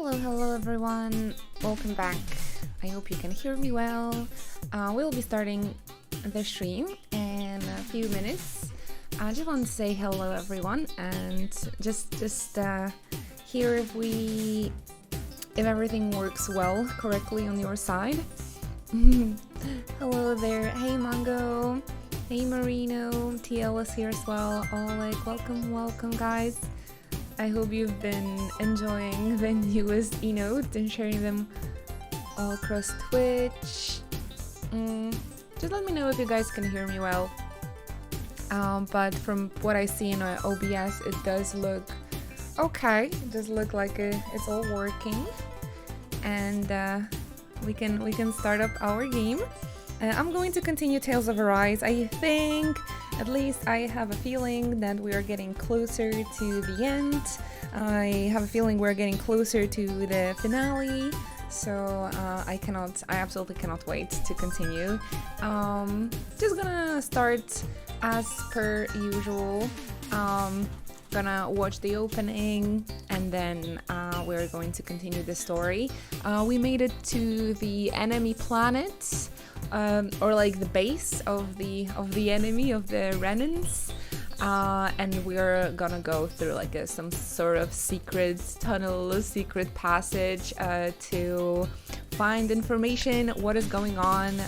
Hello everyone. Welcome back. I hope you can hear me well. We'll be starting the stream in a few minutes. I just want to say hello everyone and just hear if everything works well correctly on your side. Hello there. Hey Mango. Hey Marino. TL is here as well. Oleg, welcome guys. I hope you've been enjoying the newest emotes and sharing them all across Twitch. Just let me know if you guys can hear me well. But from what I see in OBS, it does look okay. It does look like it's all working, and we can start up our game. I'm going to continue Tales of Arise. I think, at least I have a feeling that we are getting closer to the end. I have a feeling we're getting closer to the finale. So I absolutely cannot wait to continue. Just gonna start as per usual. Gonna watch the opening and then we're going to continue the story. We made it to the enemy planet. Or like the base of the enemy, of the Renans, and we're gonna go through like some sort of secret tunnel, secret passage to find information, what is going on,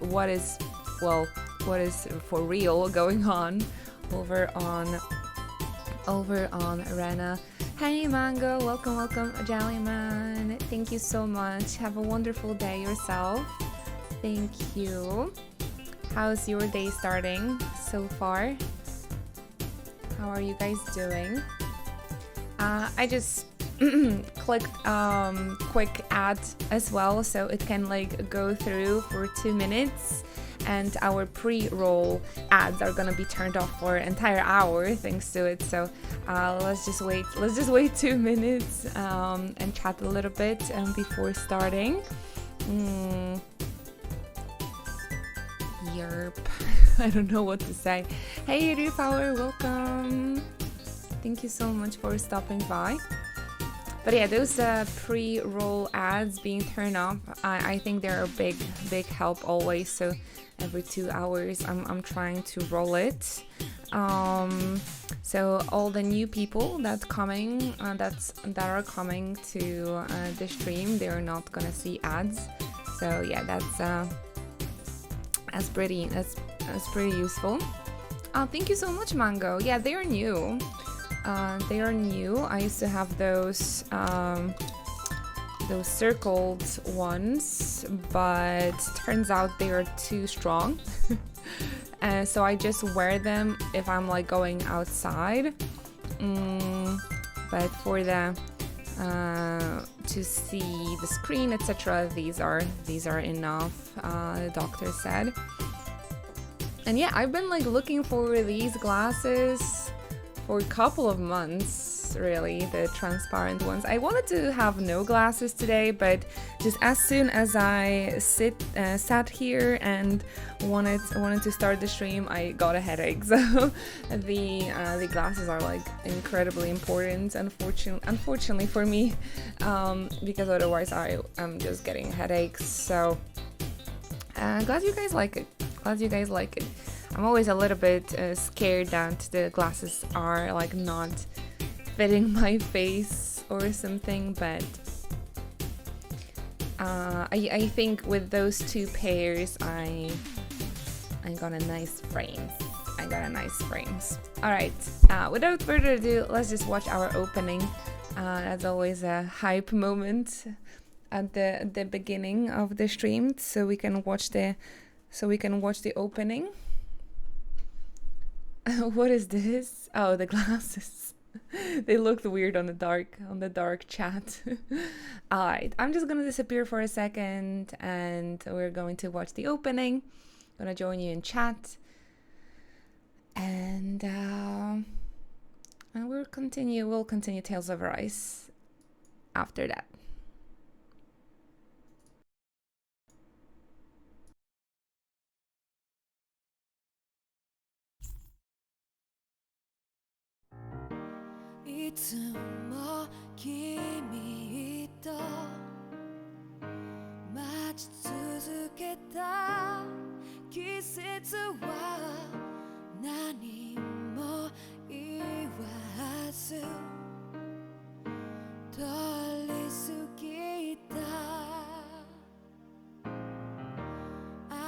what is for real going on over on Rena. Hey Mango, welcome Jollyman. Thank you so much. Have a wonderful day yourself. Thank you. How's your day starting so far? How are you guys doing? I just clicked quick ad as well, so it can like go through for 2 minutes, and our pre-roll ads are gonna be turned off for an entire hour thanks to it. So let's just wait 2 minutes and chat a little bit before starting. Yerp. I don't know what to say. Hey Repower, welcome. Thank you so much for stopping by. But yeah, those pre-roll ads being turned off, I think they're a big help always. So every 2 hours I'm trying to roll it. So all the new people that are coming to the stream, they're not gonna see ads. So yeah, that's pretty useful. Thank you so much, Mango. Yeah, they are new. I used to have those circled ones, but turns out they are too strong. So I just wear them if I'm like going outside. But for the to see the screen, etc., these are enough, the doctor said. And yeah, I've been like looking for these glasses for a couple of months, really, the transparent ones. I wanted to have no glasses today, but just as soon as I sat here and wanted to start the stream, I got a headache. So the glasses are like incredibly important, unfortunately for me, because otherwise I'm just getting headaches. So glad you guys like it. I'm always a little bit scared that the glasses are like not fitting my face or something, but I think with those 2 pairs I got a nice frame. All right, without further ado, let's just watch our opening. That's always a hype moment at the beginning of the stream, so we can watch the opening. What is this? Oh, the glasses. They looked weird on the dark chat. Alright, I'm just gonna disappear for a second and we're going to watch the opening. I'm gonna join you in chat. And we'll continue Tales of Arise after that. 君と待ち続けた季節は何も言わず通り過ぎた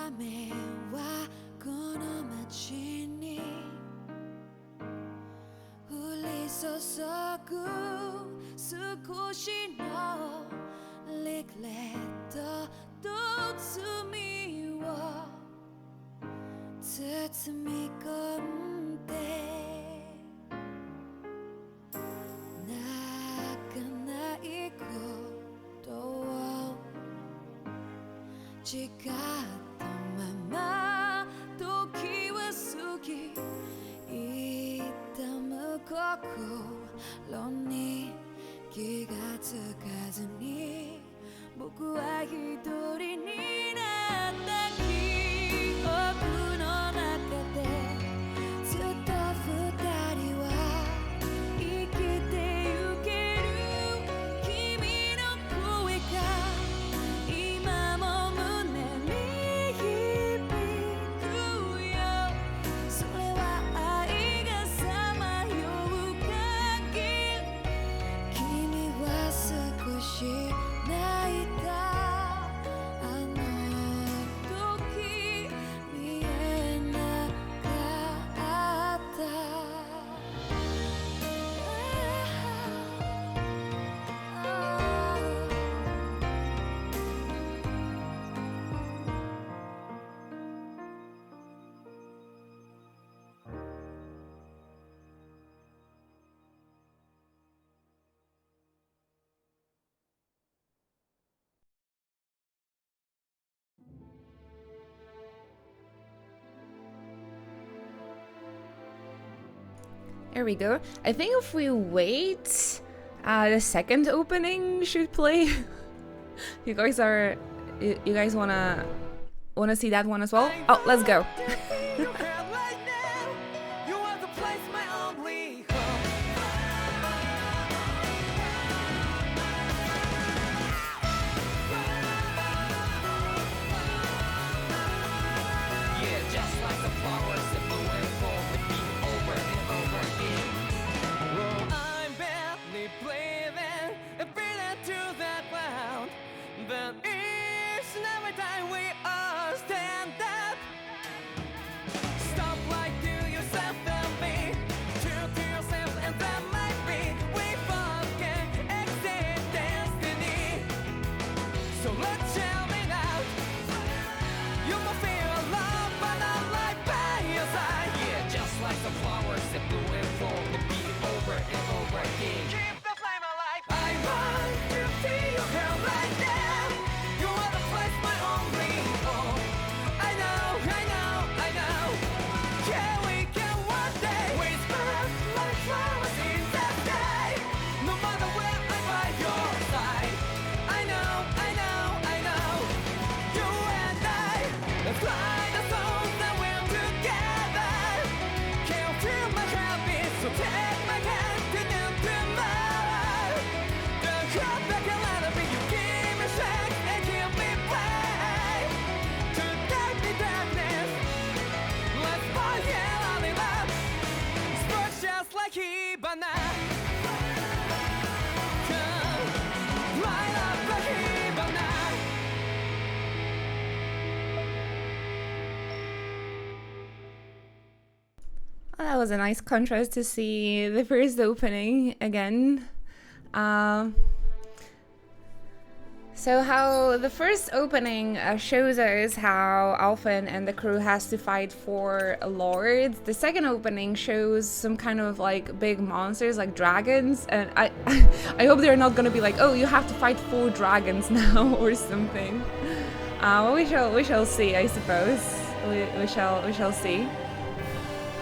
雨はこの街に降り注ぐ少しのリグレットと罪を包み込んで泣かないことを誓ったまま時は過ぎ痛む心に気がつかずに僕は一人になった記憶の中でずっと二人は生きてゆける君の声が今も胸に響くよそれは愛がさまよう限り君は少し泣いたあの時見えなかった There we go. I think if we wait, the second opening should play. You guys wanna see that one as well? Oh, let's go. But it's never time we all stand up. Stop lying to yourself and be true to yourself, and that might be we both can exit destiny. So let's jam it out. You will feel alone, but I'm right by your side. Yeah, just like the flowers that bloom and fall, the beat over and over again. Keep the flame alive. I want to see you here right now. Well, that was a nice contrast to see the first opening again. So how the first opening shows us how Alphen and the crew has to fight for lords. The second opening shows some kind of like big monsters like dragons, and I I hope they're not gonna be like, oh, you have to fight 4 dragons now or something. We shall see, I suppose. We shall see.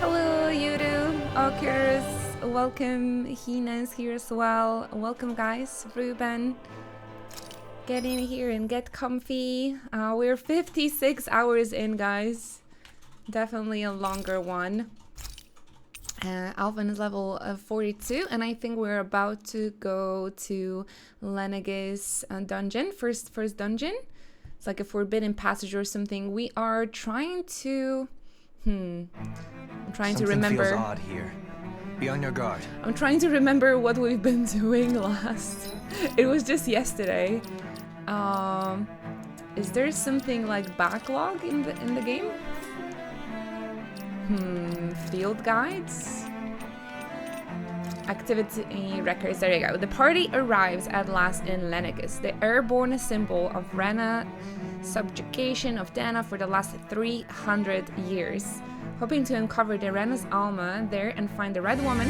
Hello, Yudu, Oculus, welcome. Hina is here as well. Welcome, guys. Ruben. Get in here and get comfy. We're 56 hours in, guys. Definitely a longer one. Alvin is level 42, and I think we're about to go to Lenegis dungeon, first dungeon. It's like a forbidden passage or something. We are trying to... I'm trying to remember. Something feels odd here. Be on your guard. I'm trying to remember what we've been doing last. It was just yesterday. Is there something like backlog in the game? Field guides? Activity records, there you go. The party arrives at last in Lenegis, the airborne symbol of Rena subjugation of Dana for the last 300 years. Hoping to uncover the Rena's Alma there and find the Red Woman,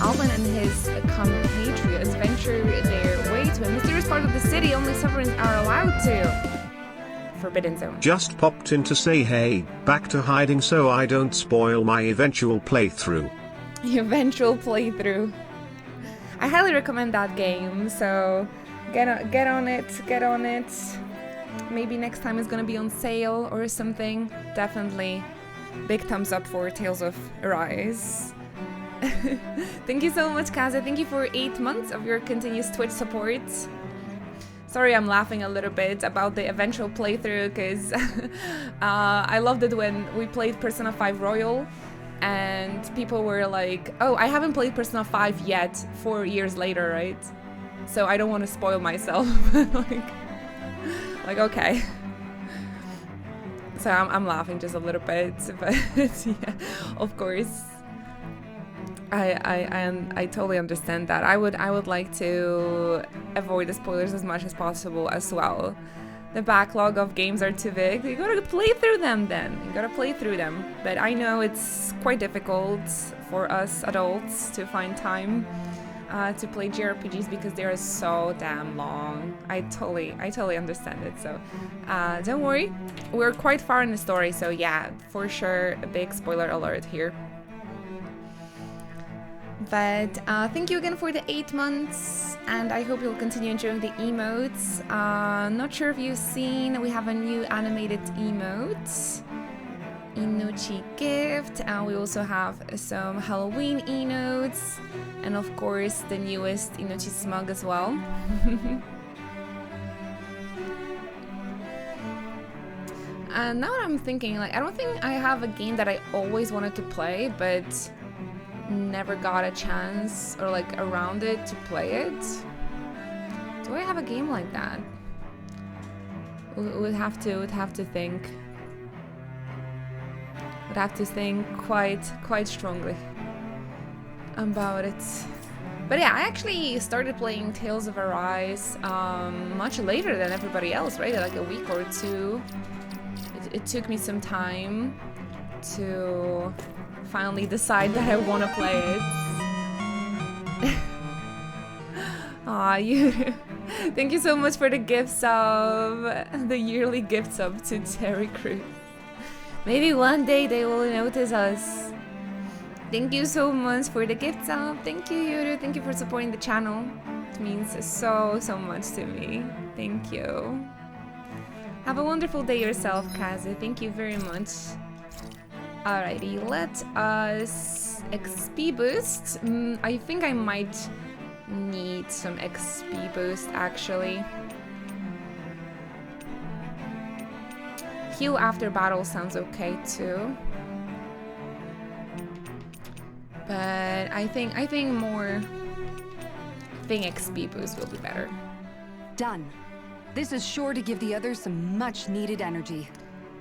Alvin and his compatriots venture their way to a mysterious part of the city only sovereigns are allowed to. Forbidden Zone. Just popped in to say hey, back to hiding so I don't spoil my eventual playthrough. Eventual playthrough. I highly recommend that game, so get on it. Maybe next time it's gonna be on sale or something. Definitely big thumbs up for Tales of Arise. Thank you so much, Kaza. Thank you for 8 months of your continuous Twitch support. Sorry, I'm laughing a little bit about the eventual playthrough because I loved it when we played Persona 5 Royal and people were like, oh, I haven't played Persona 5 yet, 4 years later, right? So I don't want to spoil myself. like, okay. So I'm laughing just a little bit, but yeah, of course. I totally understand that. I would like to avoid the spoilers as much as possible as well. The backlog of games are too big. You gotta play through them then. You gotta play through them. But I know it's quite difficult for us adults to find time to play JRPGs because they are so damn long. I totally understand it. So don't worry. We're quite far in the story, so yeah, for sure a big spoiler alert here. But thank you again for the 8 months, and I hope you'll continue enjoying the emotes. Not sure if you've seen, we have a new animated emote, Inochi gift, and we also have some Halloween emotes, and of course the newest Inochi smug as well. And now that I'm thinking, like, I don't think I have a game that I always wanted to play, but never got a chance or like around it to play it. Do I have a game like that? Would have to think. Would have to think quite strongly about it. But yeah, I actually started playing Tales of Arise much later than everybody else, right? Like a week or two. It took me some time to finally decide that I want to play it. Aw, you. Thank you so much for the gift sub, the yearly gift sub to Terry Crews. Maybe one day they will notice us. Thank you so much for the gift sub. Thank you, Yuru. Thank you for supporting the channel. It means so much to me. Thank you. Have a wonderful day yourself, Kazu. Thank you very much. Alrighty, let us XP boost. I think I might need some XP boost actually. Heal after battle sounds okay too. But I think more XP boost will be better. Done. This is sure to give the others some much needed energy.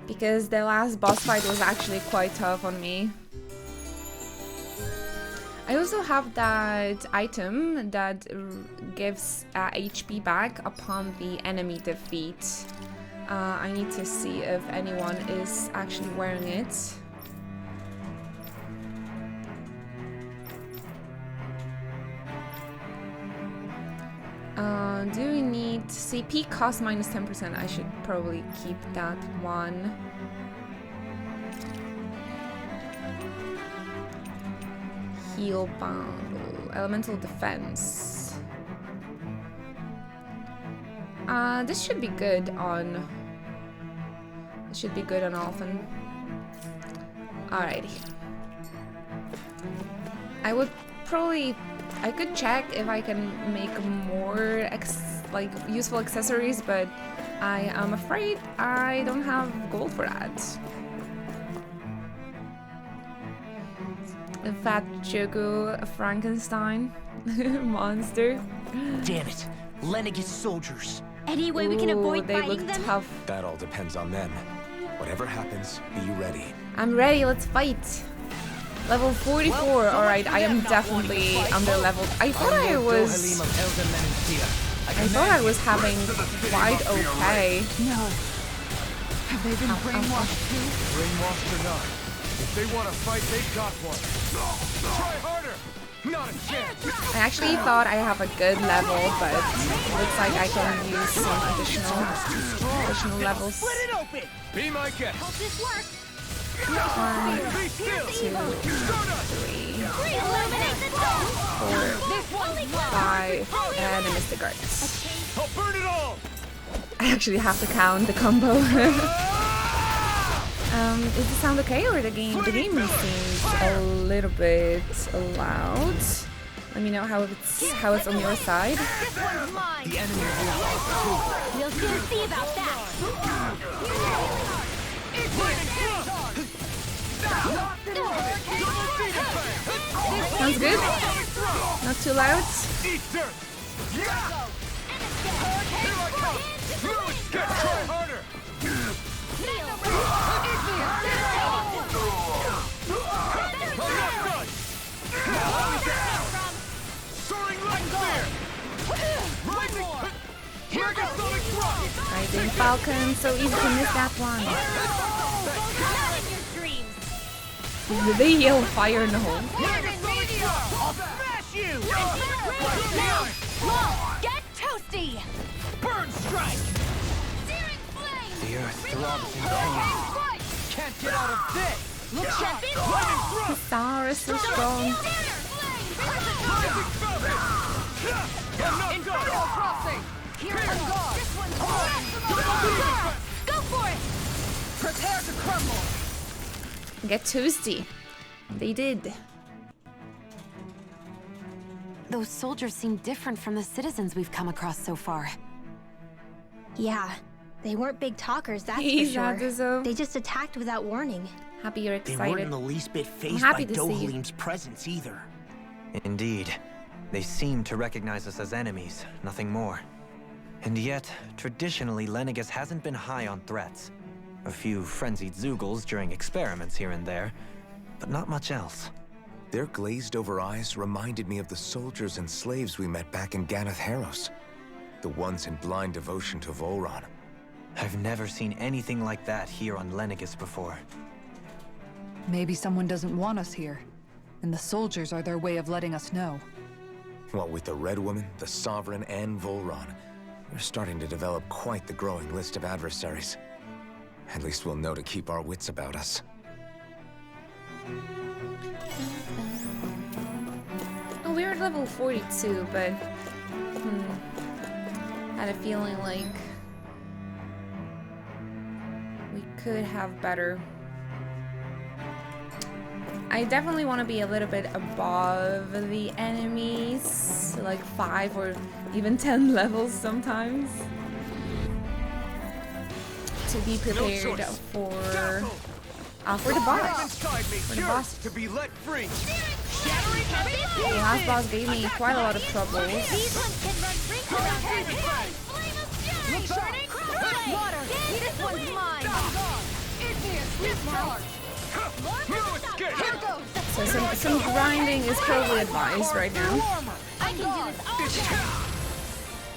Because the last boss fight was actually quite tough on me. I also have that item that gives HP back upon the enemy defeat. I need to see if anyone is actually wearing it. Do we need CP cost minus 10%? I should probably keep that one. Heal bundle, elemental defense. This should be good on. Alphen. Alrighty. I would probably, I could check if I can make more like useful accessories, but I am afraid I don't have gold for that. A fat Jogo, a Frankenstein monster. Damn it! Lenegis soldiers! Any way we can Ooh, avoid they fighting look them? tough. That all depends on them. Whatever happens, be ready. I'm ready, let's fight. Level 44, alright, I am definitely under leveled. I thought I was having quite okay. No. Have they been brainwashed too? Brainwashed or not, if they want to fight, they got one. Try harder! Not a chance! I actually thought I have a good level, but it looks like I can use some additional levels. Split it open! Be my guest! Hope this works. 1, 2, 3, Illuminate the dome. 4, 5, and a Mystic Guard. I'll burn it all! I actually have to count the combo. Is the sound okay, or the game seems a little bit loud? Let me know how it's on your side. This one's mine. The enemy will We'll soon see about that. Sounds good? Not too loud? Eat dirt! Try harder! Soaring light spear! Riding Falcon, so easy to miss that one. Did they yell fire in the hole? I'll smash you! Get toasty. Burn strike! The earth throbs in pain. Can't get out of this! Look sharp. Star is so strong. Inferno crossing! Here it comes. This one's mine. Go for it. Prepare to crumble! Get toasty. They did. Those soldiers seem different from the citizens we've come across so far. Yeah, they weren't big talkers, that's He's for at sure. the zone. They just attacked without warning. Happy you're They weren't in excited. the least bit fazed happy by to see you. Dohalim's presence either. Indeed. They seem to recognize us as enemies, nothing more. And yet, traditionally, Lenegis hasn't been high on threats. A few frenzied Zeugles during experiments here and there, but not much else. Their glazed-over eyes reminded me of the soldiers and slaves we met back in Ganath Haros. The ones in blind devotion to Volron. I've never seen anything like that here on Lenegis before. Maybe someone doesn't want us here, and the soldiers are their way of letting us know. What with the Red Woman, the Sovereign, and Volron, we're starting to develop quite the growing list of adversaries. At least we'll know to keep our wits about us. Oh, we're at level 42, but had a feeling like we could have better. I definitely want to be a little bit above the enemies, like 5 or even 10 levels sometimes, to be prepared for the boss. For the boss. To be let free. The last boss gave me quite a lot of trouble. These ones can run rings around Water. This one's mine. Here goes. So some grinding is probably advised right now. I can do this all day.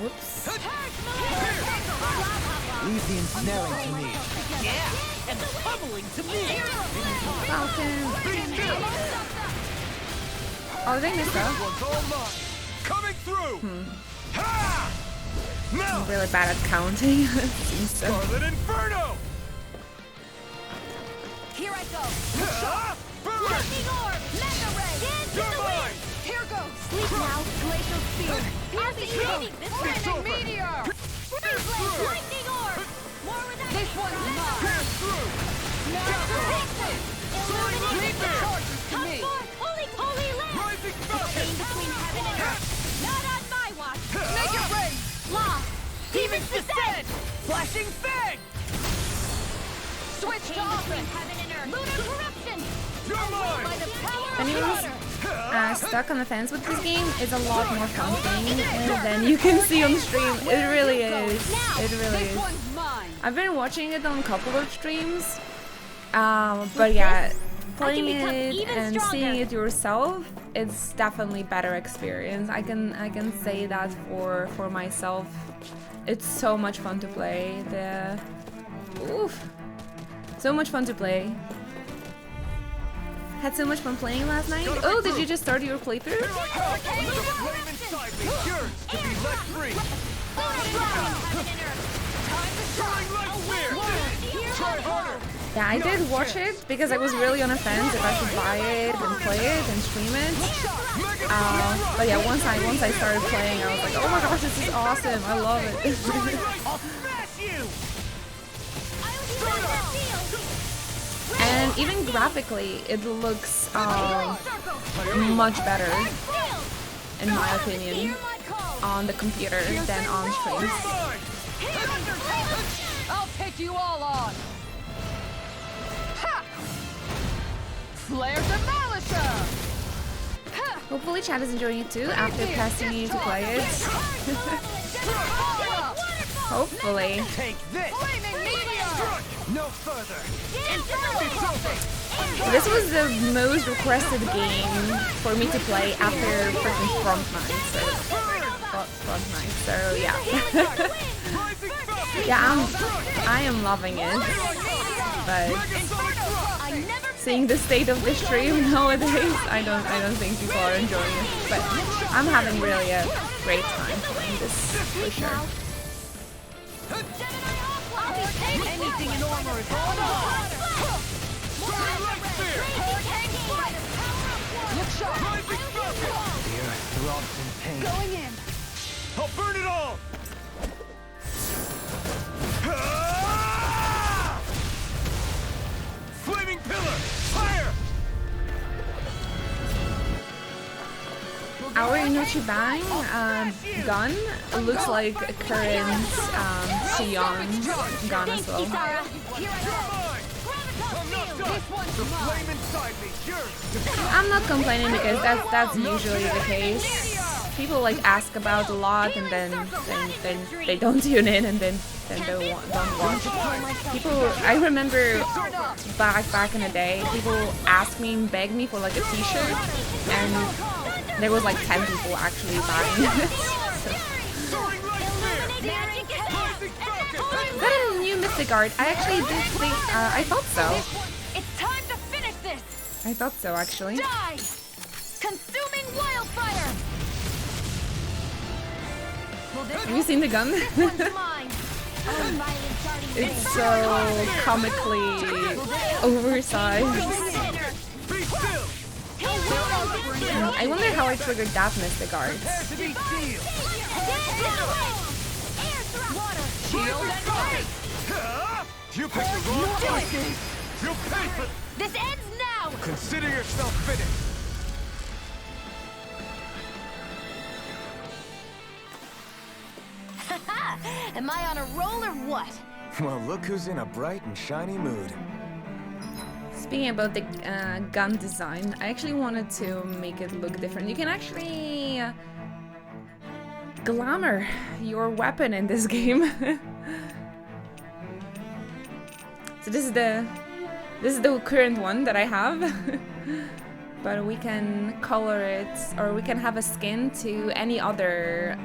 Whoops. Leave the ensnaring to me. Yeah, and the pummeling to me. Falcon. Oh, they missed up. Coming through. I'm really bad at counting. Seems so. Scarlet Inferno. Here I go. Burn! Lightning orb. Mega ray. Dance in the wind. Here goes. Sleep now. Glacial spear. I'll be training this one. Meteor. Freeze blade. Lightning orb. More with that. This one's mine. Pass through. Illuminate. Come forth. Holy land. Right Savage descent! Flashing fang! Switch to offense! Lunar corruption! You're mine! By the power of Anyone's water! stuck on the fence with this game, it's a lot more fun playing it than you can see on stream. It really is. It really is. I've been watching it on a couple of streams, but yeah, playing it and seeing it yourself, it's definitely better experience. I can say that for myself. It's so much fun to play. So much fun to play. Had so much fun playing last night. Oh, did you just start your playthrough? Yeah, I did watch it because I was really on a fence if I should buy it and play it and stream it. But yeah, once I started playing, I was like, oh my gosh, this is awesome! I love it. And even graphically, it looks much better, in my opinion, on the computer than on streams. I'll take you all on! Ha! Flare Demolisher! Hopefully chat is enjoying it too after pressing me to play it. Hopefully. Take this! No further! This was the most requested game for me to play after freaking Frontnight, so yeah. Yeah, I am loving it, but seeing the state of the stream nowadays, I don't think people are enjoying it, but I'm having really a great time playing this for sure. Anything in armor is all on! Look sharp! The earth throbs in pain. Going in! I'll burn it all! Flaming pillar! Fire! Our Inochiban gun looks like a current Sion's gun as well. I'm not complaining because that's usually the case. People like ask about a lot and then they don't tune in and then don't watch. People, I remember back in the day, people asked me and begged me for like a t-shirt, and there was like 10 people actually buying it. Is that a new Mystic Art? I actually did think, I thought so. It's time to finish this! I thought so actually. Die! Consuming wildfire! Have you seen the gun? It's so comically oversized. I wonder how I triggered that Mystic Art. You picked the wrong choice! You'll pay for... This ends now! Consider yourself finished! Am I on a roll or what? Well, look who's in a bright and shiny mood. Speaking about the gun design, I actually wanted to make it look different. You can actually glamour your weapon in this game. So this is the current one that I have. But we can color it, or we can have a skin to any other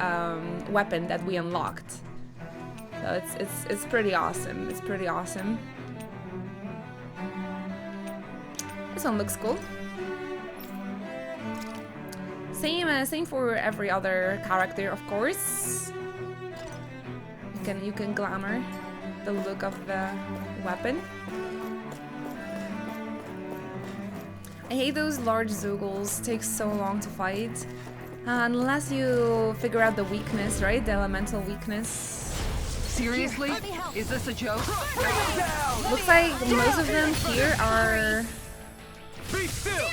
weapon that we unlocked. So it's pretty awesome. It's pretty awesome. This one looks cool. Same for every other character, of course. You can glamour the look of the weapon. I hate those large Zoogles, takes so long to fight. Unless you figure out the weakness, right? The elemental weakness. Seriously? Is this a joke? Looks like most of them here are... Be still!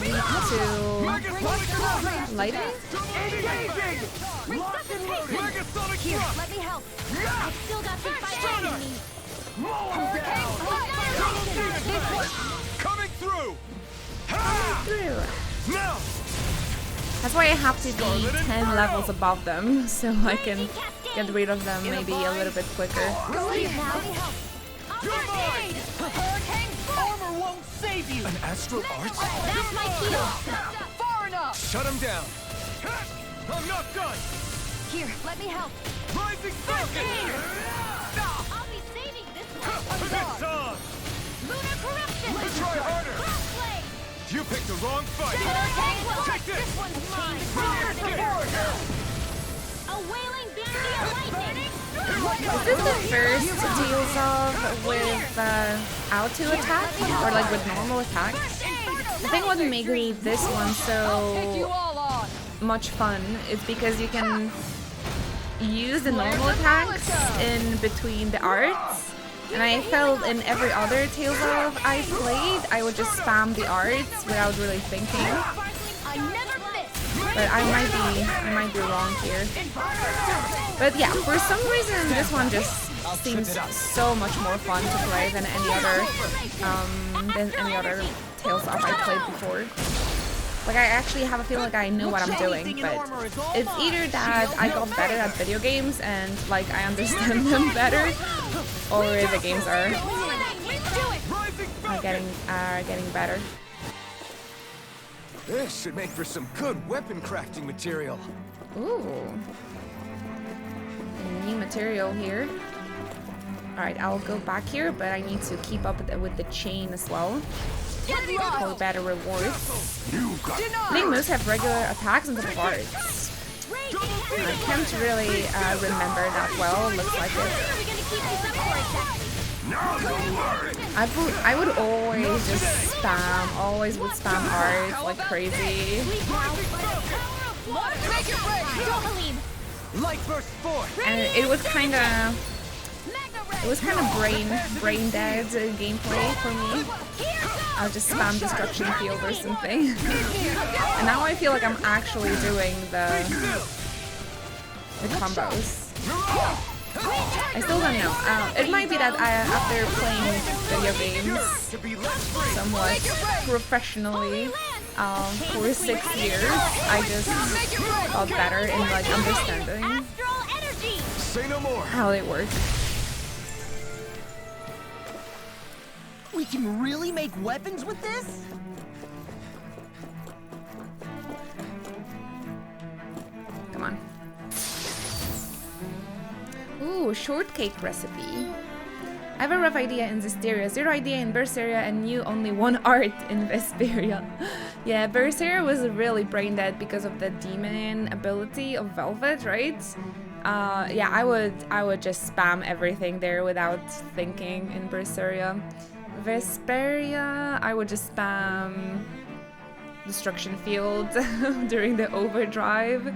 weak to lightning? Here, let me help. I've still got some fire in me. Coming through! Through. Now! That's why I have to be 10 levels above them, so I can get rid of them maybe a little bit quicker. Armor won't save you! An astral arch? That's my heal. Far enough! Shut him down! I'm not done! Here, let me help. Rising Falcon! I'll be saving this one. It's on! Lunar corruption. Try harder! Crossblade. You picked the wrong fight! Take this! This one's mine. A wailing banshee of lightning. Is this the first Tales of with auto attack? Or like with normal attack? The thing what makes this one so much fun is because you can use the normal attacks in between the arts. And I felt in every other Tales of I played, I would just spam the arts without really thinking. But I might be wrong here. But yeah, for some reason this one just seems so much more fun to play than any other Tales of I played before. Like I actually have a feeling like I know what I'm doing, but it's either that I got better at video games and like I understand them better, or the games are getting better. This should make for some good weapon crafting material. Ooh. New material here. Alright, I'll go back here, but I need to keep up with the chain as well. For better rewards. I think most have regular attacks on top of arts. I can't really remember that well, looks like it. I would always just spam, would spam art like crazy. And it was kind of brain dead gameplay for me. I'll just spam destruction field or something. And now I feel like I'm actually doing the combos. I still don't know. It might be that after playing video games somewhat professionally for 6 years, I just got better in like understanding how they work. We can really make weapons with this? Come on. Ooh, shortcake recipe. I have a rough idea in Zestiria, zero idea in Berseria, and knew only one art in Vesperia. Yeah, Berseria was really brain dead because of the demon ability of Velvet, right? Yeah, I would just spam everything there without thinking in Berseria. Vesperia, I would just spam destruction field during the overdrive.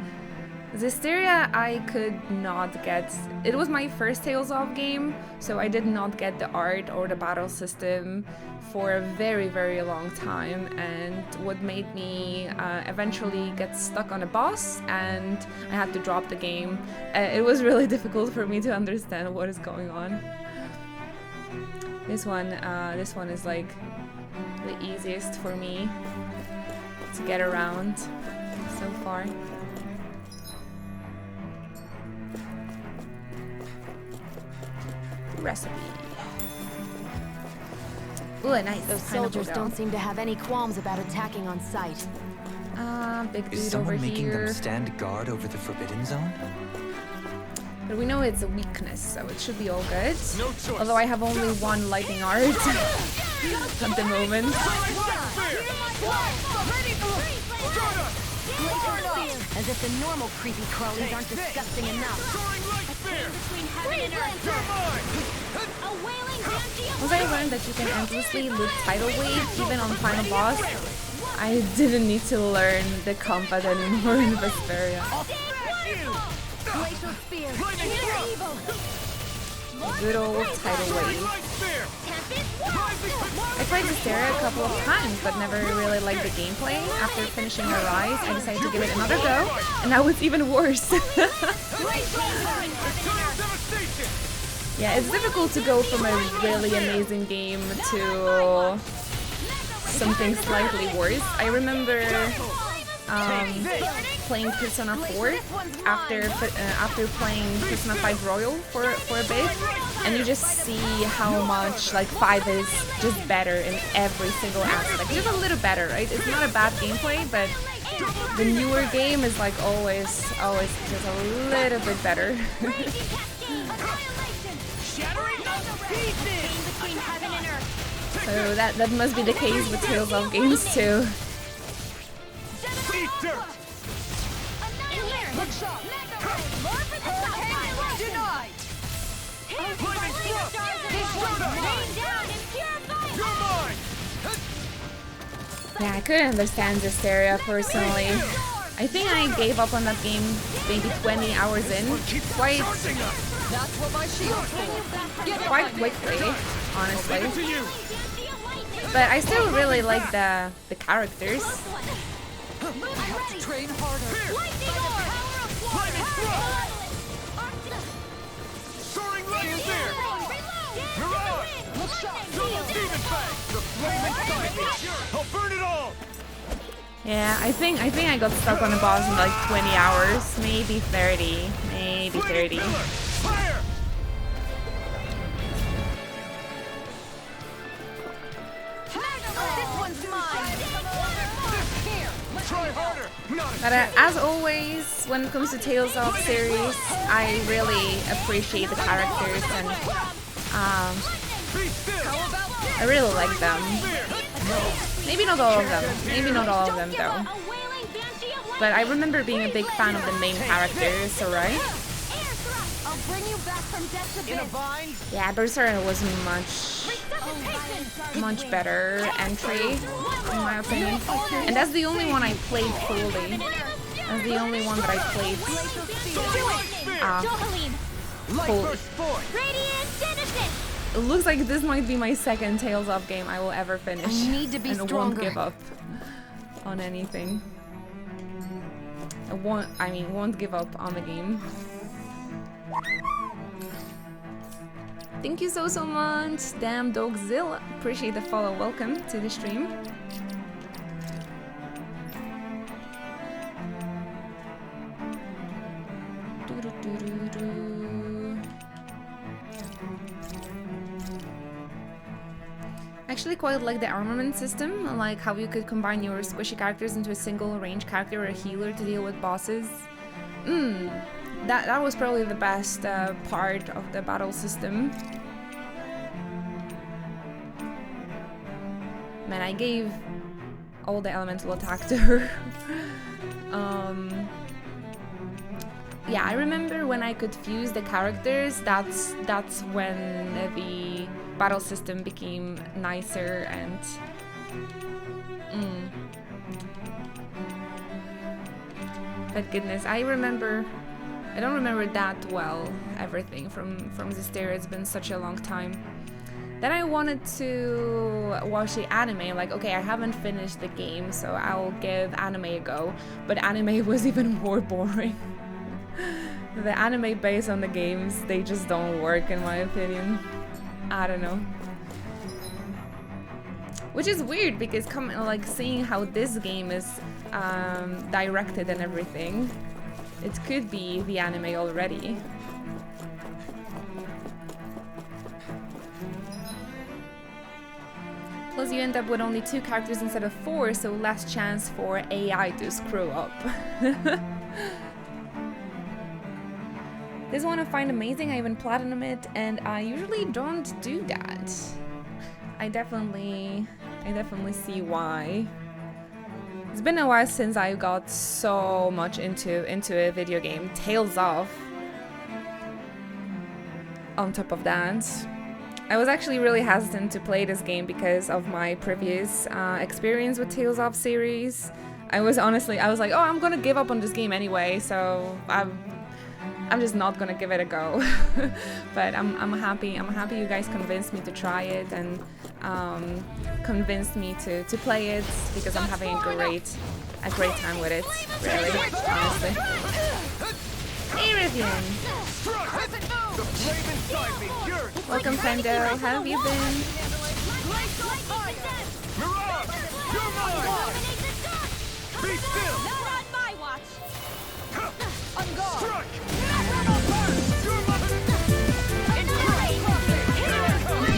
Zestiria, I could not get. It was my first Tales of game, so I did not get the art or the battle system for a very, very long time, and what made me eventually get stuck on a boss, and I had to drop the game. It was really difficult for me to understand what is going on. This one is like the easiest for me to get around so far. Recipe. Ooh, nice. Those soldiers don't seem to have any qualms about attacking on sight. Big dude Is someone over making here. them stand guard over the Forbidden Zone? But we know it's a weakness, so it should be all good. No choice. Although I have only one lightning art at the moment. As if the normal creepy crawlies aren't disgusting enough. Once I learned that you can endlessly loot tidal wave even on final boss, I didn't need to learn the combat anymore in Vesperia. Glacial spear. Good old tidal wave. I tried Zestiria a couple of times, but never really liked the gameplay. After finishing Arise, I decided to give it another go, and now it's even worse. Yeah, it's difficult to go from a really amazing game to something slightly worse. I remember playing Persona 4 after playing Persona 5 Royal for a bit, and you just see how much like 5 is just better in every single aspect. Just a little better, right? It's not a bad gameplay, but the newer game is like always just a little bit better. So that must be the case with Tales of games too. Yeah, I couldn't understand Zestiria personally. I think I gave up on that game maybe 20 hours in, quite quickly, honestly. But I still really like the characters. Train harder. Soaring lightning there. Demon Fang. The flaming fire. I'll burn it all. Yeah, I think I got stuck on the boss in like 20 hours, maybe 30, maybe 30. Fire. This one's mine. Try harder. But as always, when it comes to Tales of series, I really appreciate the characters and I really like them. Maybe not all of them though. But I remember being a big fan of the main characters, alright? Yeah, Berserker was much better entry, in my opinion. And that's the only one I played fully. That's the only one that I played fully. It looks like this might be my second Tales of game I will ever finish. I need to be and stronger. won't give up on anything. I won't give up on the game. Thank you so much, Damn Dogzilla. Appreciate the follow. Welcome to the stream. Actually quite like the armament system, like how you could combine your squishy characters into a single range character or a healer to deal with bosses. That was probably the best part of the battle system. Man, I gave all the elemental attack to her. Yeah, I remember when I could fuse the characters, that's when the battle system became nicer and but goodness, I don't remember that well everything from Zestiria. It's been such a long time. Then I wanted to watch the anime. I'm like, okay, I haven't finished the game, so I'll give anime a go. But anime was even more boring. The anime based on the games, they just don't work in my opinion. I don't know. Which is weird because seeing how this game is directed and everything, it could be the anime already. Plus you end up with only 2 characters instead of 4, so less chance for AI to screw up. This one I find amazing. I even platinum it, and I usually don't do that. I definitely see why. It's been a while since I got so much into a video game. Tales of. On top of that, I was actually really hesitant to play this game because of my previous experience with Tales of series. I was like, oh, I'm gonna give up on this game anyway, so I'm just not gonna give it a go. But I'm happy you guys convinced me to try it and convinced me to play it, because I'm having a great time with it, really, honestly. Hey Rivian! Welcome Fendo, how have you been? Be still! Not on my watch! On guard!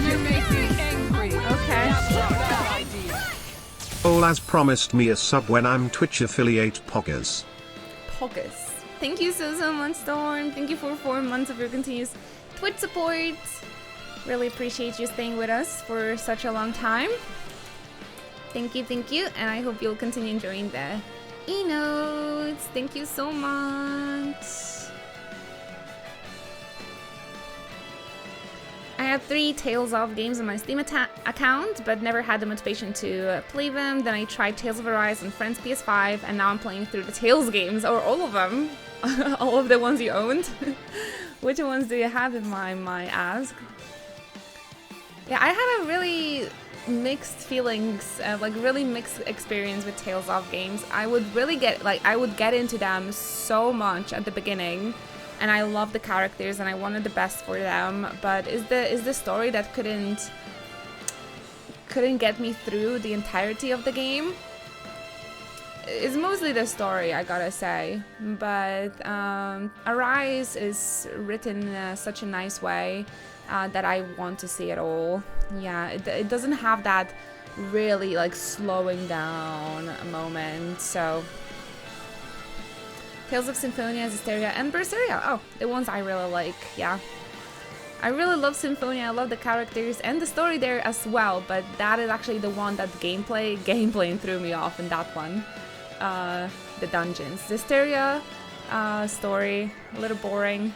You make me angry. Okay. Ol has promised me a sub when I'm Twitch affiliate Poggers. Poggers. Thank you so much, Storm. Thank you for 4 months of your continuous Twitch support. Really appreciate you staying with us for such a long time. Thank you, and I hope you'll continue enjoying the emotes. Thank you so much. I have 3 Tales of games on my Steam account, but never had the motivation to play them. Then I tried Tales of Arise on Friends PS5, and now I'm playing through the Tales games, or all of them. All of the ones you owned. Which ones do you have in mind, I ask? Yeah, I had a really mixed feelings, like really mixed experience with Tales of games. I would really I would get into them so much at the beginning, and I love the characters and I wanted the best for them, but is the story that couldn't get me through the entirety of the game. It's mostly the story, I gotta say, but Arise is written in such a nice way that I want to see it all. Yeah, it doesn't have that really like slowing down moment, so Tales of Symphonia, Zestiria, and Berseria. Oh, the ones I really like, yeah. I really love Symphonia, I love the characters and the story there as well, but that is actually the one that gameplay threw me off in that one. The dungeons. Zestiria, story, a little boring.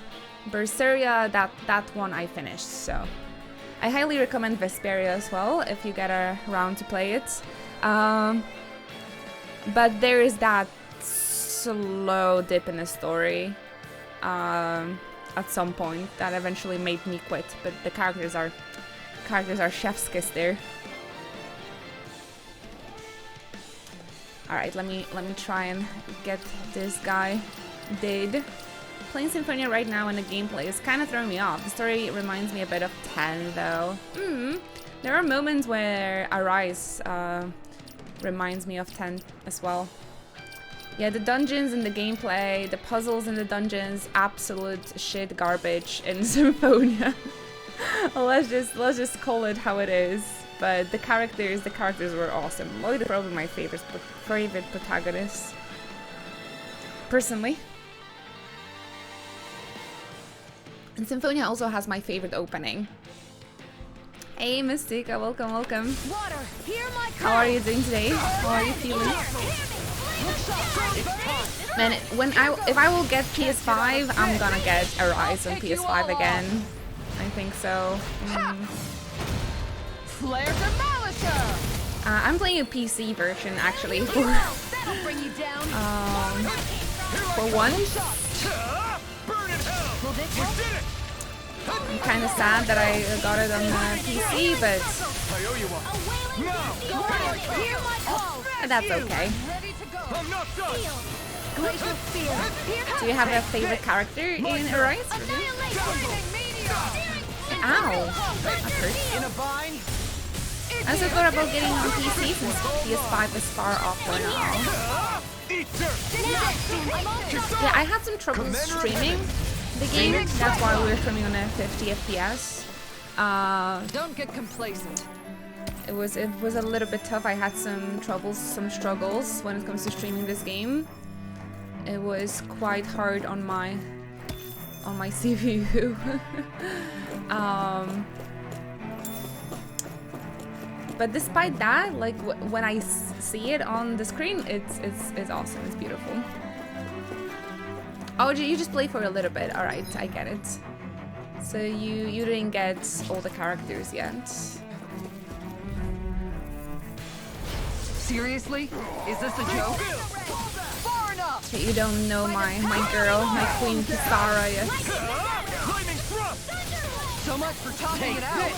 Berseria, that one I finished, so I highly recommend Vesperia as well if you get around to play it. But there is that slow dip in the story at some point that eventually made me quit, but the characters are chef's kiss there. Alright, let me try and get this guy dead. Playing Symphonia right now in the gameplay is kind of throwing me off. The story reminds me a bit of 10 though. There are moments where Arise reminds me of 10 as well. Yeah, the dungeons and the gameplay, the puzzles in the dungeons, absolute shit garbage in Symphonia. let's just call it how it is. But the characters were awesome. Lloyd is probably my favorite protagonist, personally. And Symphonia also has my favorite opening. Hey Mystica, welcome. Water, hear my call. How are you doing today? How are you feeling? Man, if I will get PS5, I'm gonna get Arise on PS5 again. I think so. Flare Demolisher! I'm playing a PC version actually for once. I'm kind of sad that I got it on PC, but that's okay. Do you have a favorite character in Arise? Ow! That hurt. I also thought about getting on PC since PS5 is far off for now. Yeah, I had some trouble streaming the game. That's why we were streaming on a 50 FPS. Don't get complacent. It was a little bit tough. I had some struggles when it comes to streaming this game. It was quite hard on my CPU. But despite that, like when I see it on the screen, it's awesome. It's beautiful. Oh, you just play for a little bit. All right, I get it. So you didn't get all the characters yet. Seriously? Is this a joke? Far enough! But you don't know my girl, my queen Kisara yet. So much for talking it out.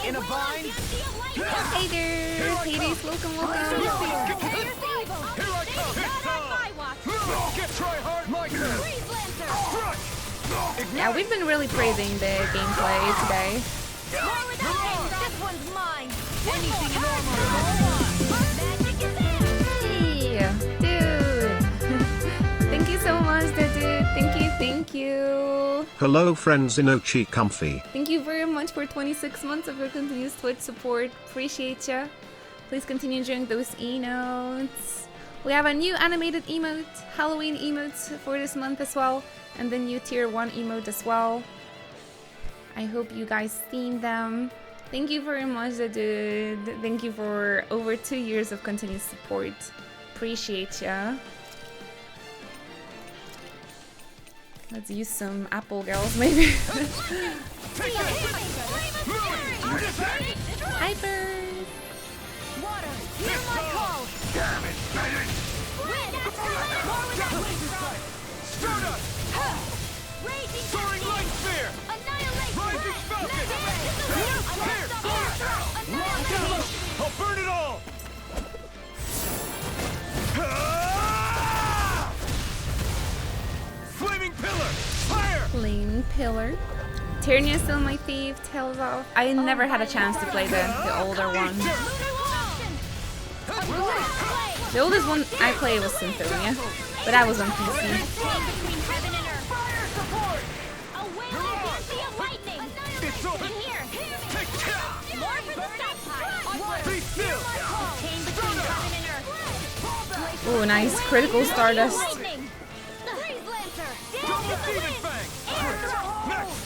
In a bind. Hey there, Hades, welcome. Here I come. Get try hard, my turn. Yeah, we've been really praising the gameplay today. This one's mine. Anything in armor. Hey, dude. Thank you so much, dude. Thank you. Hello friends in Ochi Comfy. Thank you very much for 26 months of your continuous Twitch support. Appreciate ya. Please continue enjoying those emotes. We have a new animated emote, Halloween emotes for this month as well, and the new tier 1 emote as well. I hope you guys seen them. Thank you very much, dude. Thank you for over 2 years of continuous support. Appreciate ya. Let's use some apple girls, maybe. Hyper! Water, hear my call. Damn it, Bennett! Stardust! Raging Soaring light sphere! annihilate. Rising falcon! I'll burn it all! Flaming pillar! Fire! Flaming Pillar. Tyrannia is still my fave, Tales of. I never had a chance to play the older one. The oldest one I played was Symphonia, but I was on PC. Oh, nice. Critical Stardust.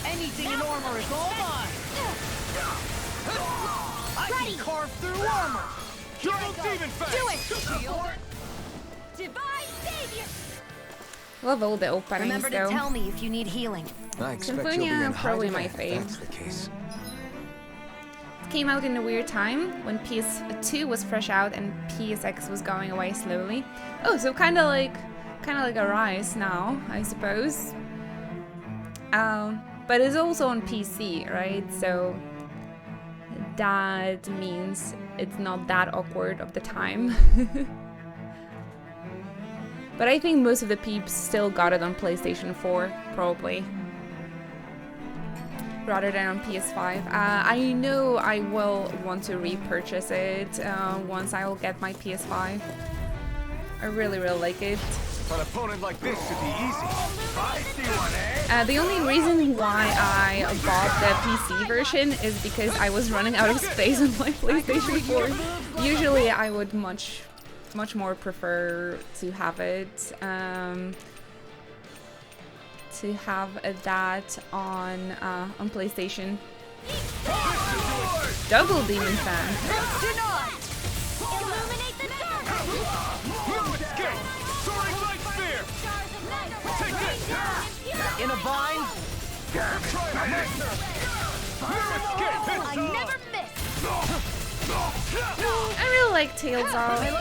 Anything in armor is all mine! I can carve through armor! Double Demon Fang! Do it! Divine Savior! Love all the openings Remember to though. tell me if you need healing. I expect you'll be Symphonia in probably high my demand if fave. that's the case. It came out in a weird time when PS2 was fresh out and PSX was going away slowly. Oh, so kind of like a Rise now, I suppose. But it's also on PC, right? So that means it's not that awkward of the time. But I think most of the peeps still got it on PlayStation 4, probably, rather than on PS5. I know I will want to repurchase it once I will get my PS5. I really like it. An opponent like this should be easy. I see one, eh? The only reason why I bought the PC version is because I was running out of space on my PlayStation 4. Usually I would much more prefer to have it that on PlayStation. Double Demon Fan. Illuminate the dark! No escape! Soaring light sphere! Take this! In a bind? Try my master! No escape! I never miss! I really like Tales of,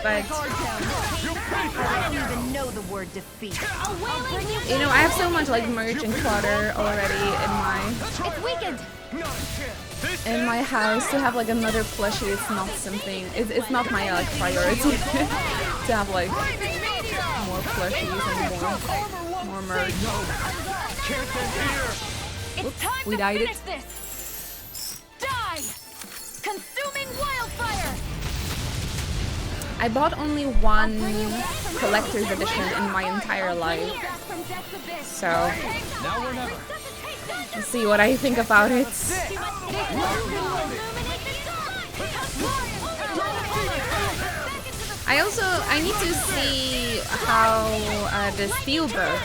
but I don't even know the word defeat. you know, I have so much like merch and clutter already It's weakened! in my house to have like another plushie. It's not something. It's not my like priority to have like more plushies and more merch. Can't end here! It's time we to died finish it. this! Die! Consuming wildfire! I bought only one collector's edition in my entire life, so Now or never. let's see what I think about it. I need to see how the steelbook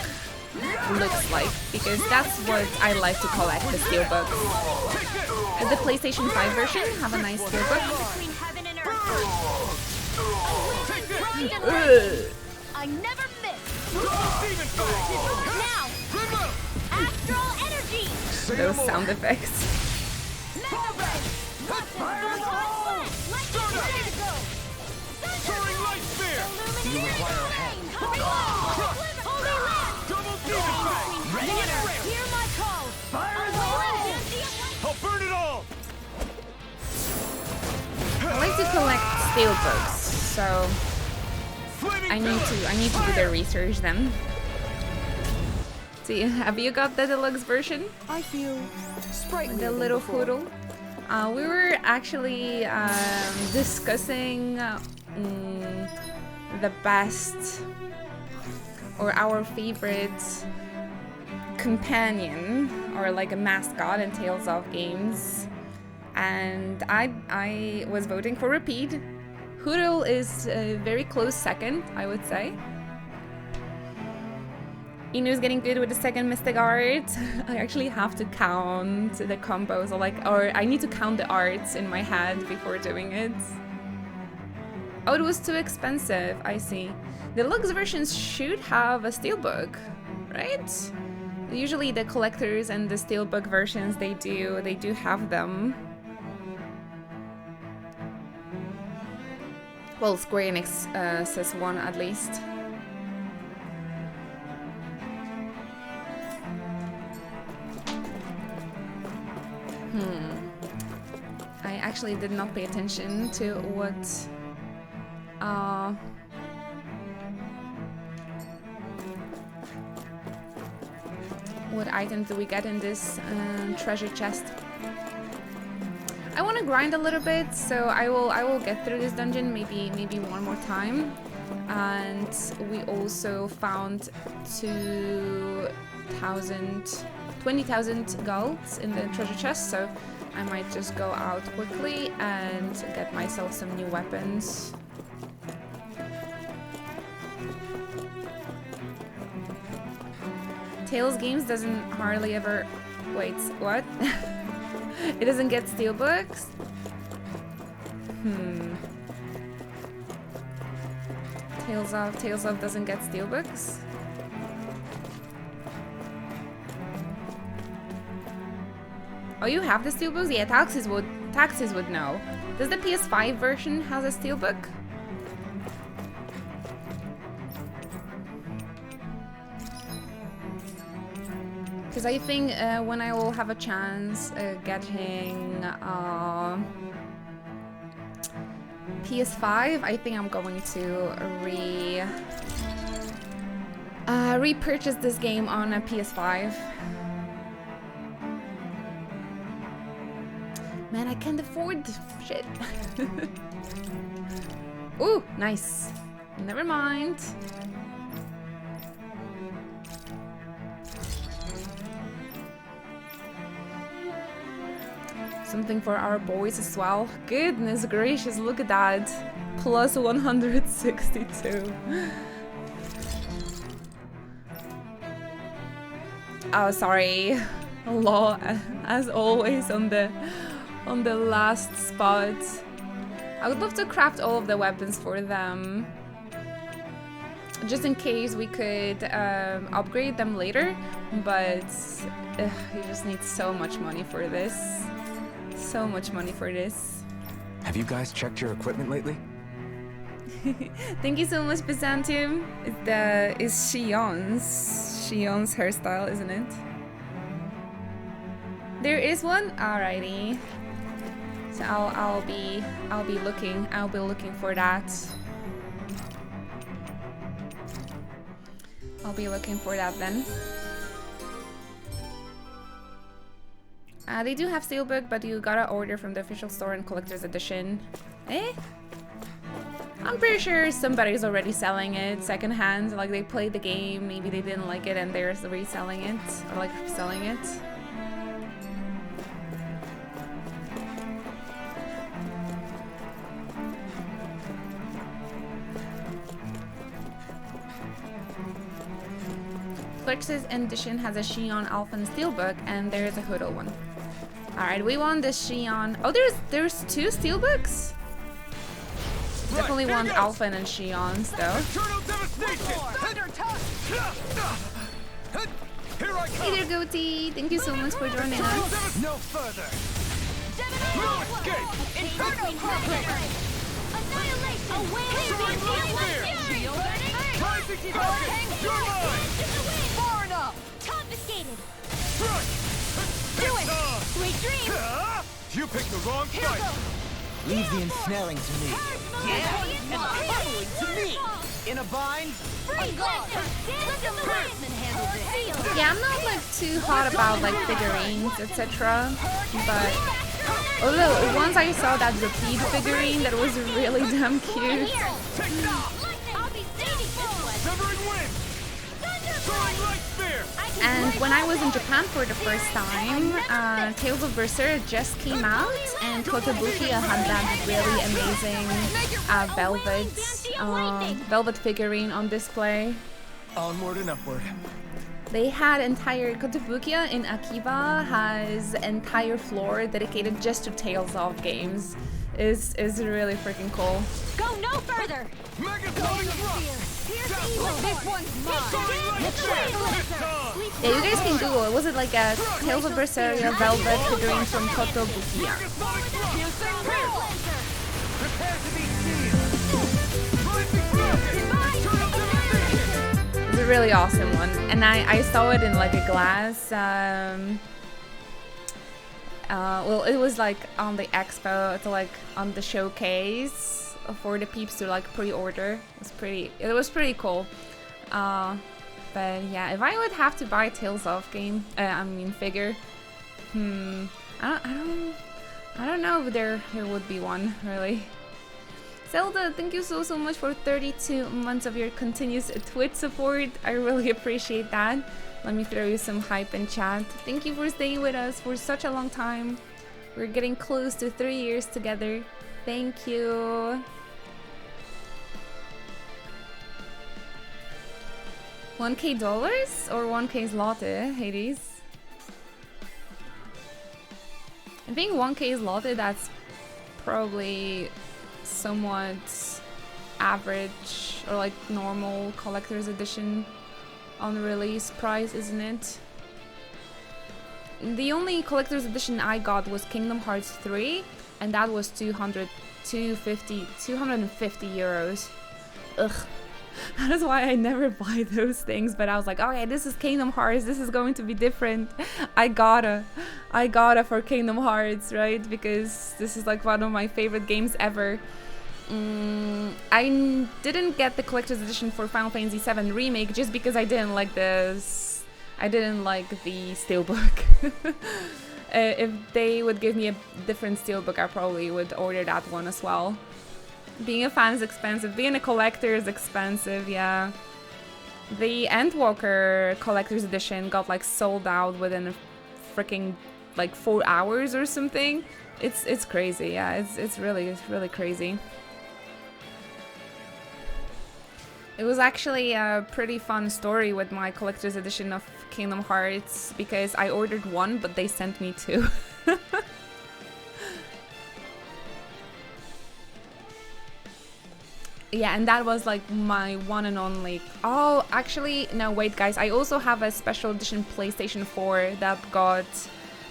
looks like, because that's what I like to collect, the steelbook. The PlayStation 5 version have a nice steelbook. I never miss! Now! Astral energy! Those sound effects. Soaring light sphere! You require a hand. steelbooks, so I need to do the research then. See, have you got the deluxe version? I feel sprightly. The little poodle. We were actually discussing the best or our favorite companion or like a mascot in Tales of games, and I was voting for Repeat. Hoodle is a very close second, I would say. Inu's getting good with the second Mystic art. I actually have to count the combos, or I need to count the arts in my head before doing it. Oh, it was too expensive, I see. The deluxe versions should have a steelbook, right? Usually the collectors and the steelbook versions, they do have them. Well, Square Enix says one at least. I actually did not pay attention to what items do we get in this treasure chest. I want to grind a little bit, so I will get through this dungeon maybe one more time. And we also found 20,000 golds in the treasure chest, so I might just go out quickly and get myself some new weapons. Tales Games doesn't hardly ever... Wait, what? It doesn't get steelbooks? Tales of doesn't get steelbooks? Oh, you have the steelbooks? Yeah, Taxis would know. Does the PS5 version has a steelbook? Because I think when I will have a chance getting PS5, I think I'm going to repurchase this game on a PS5. Man, I can't afford this shit. Ooh, nice. Never mind. Something for our boys as well. Goodness gracious, look at that. Plus 162. Oh, sorry. Law, as always, on the last spot. I would love to craft all of the weapons for them, just in case we could upgrade them later, but you just need so much money for this. So much money for this. Have you guys checked your equipment lately? Thank you so much, Byzantium. It's Shion's hairstyle, isn't it? There is one? Alrighty. So I'll be looking for that. I'll be looking for that then. They do have Steelbook, but you gotta order from the official store in Collector's Edition. Eh? I'm pretty sure somebody's already selling it secondhand. Like, they played the game, maybe they didn't like it, and they're reselling it, or like selling it. Collector's Edition has a Shion Alphan Steelbook, and there's a Hoodle one. Alright, we want the Shion. Oh, there's two Steelbooks? Right, definitely want Alphan and Shion's though. Hey there, Goatee! Thank you so much for joining us. No further. No escape. Inferno far enough. Confiscated. Do it. Sweet dreams. You picked the wrong fight. Leave the ensnaring to me. Yeah, and pummeling to me. In a bind. Yeah, I'm not like too hot about like figurines, etc. But although once I saw that repeat figurine that was really damn cute. And when I was in Japan for the first time, Tales of Berseria just came out, and Kotobukiya had that really amazing velvet figurine on display. Onward and upward. They had entire Kotobukiya in Akiba has entire floor dedicated just to Tales of games. Is really freaking cool. Go no further. This one's mine. Yeah, you guys can Google it. Was it like a Tales of Berseria velvet figurine from Kotobukiya? It's a really awesome one, and I saw it in like a glass. Well, it was like on the expo, it's like on the showcase for the peeps to like pre-order. It was pretty cool. But yeah, if I would have to buy a Tales of game, figure, I don't know if there would be one really. Zelda, thank you so much for 32 months of your continuous Twitch support. I really appreciate that. Let me throw you some hype in chat. Thank you for staying with us for such a long time. We're getting close to 3 years together. Thank you. $1K or 1K zloty, Hades? I think 1K zloty, that's probably somewhat average or like normal collector's edition on release price, isn't it? The only collector's edition I got was Kingdom Hearts 3, and that was 250 euros. Ugh. That is why I never buy those things, but I was like, okay, this is Kingdom Hearts, this is going to be different. I gotta for Kingdom Hearts, right? Because this is like one of my favorite games ever. I didn't get the collector's edition for Final Fantasy VII Remake just because I didn't like this. I didn't like the steelbook. If they would give me a different steelbook, I probably would order that one as well. Being a fan is expensive. Being a collector is expensive, yeah. The Endwalker collector's edition got like sold out within a freaking like 4 hours or something. It's crazy, yeah. It's really crazy. It was actually a pretty fun story with my collector's edition of Kingdom Hearts because I ordered one, but they sent me two. Yeah, and that was like my one and only. Oh, actually, no, wait, guys. I also have a special edition PlayStation 4 that got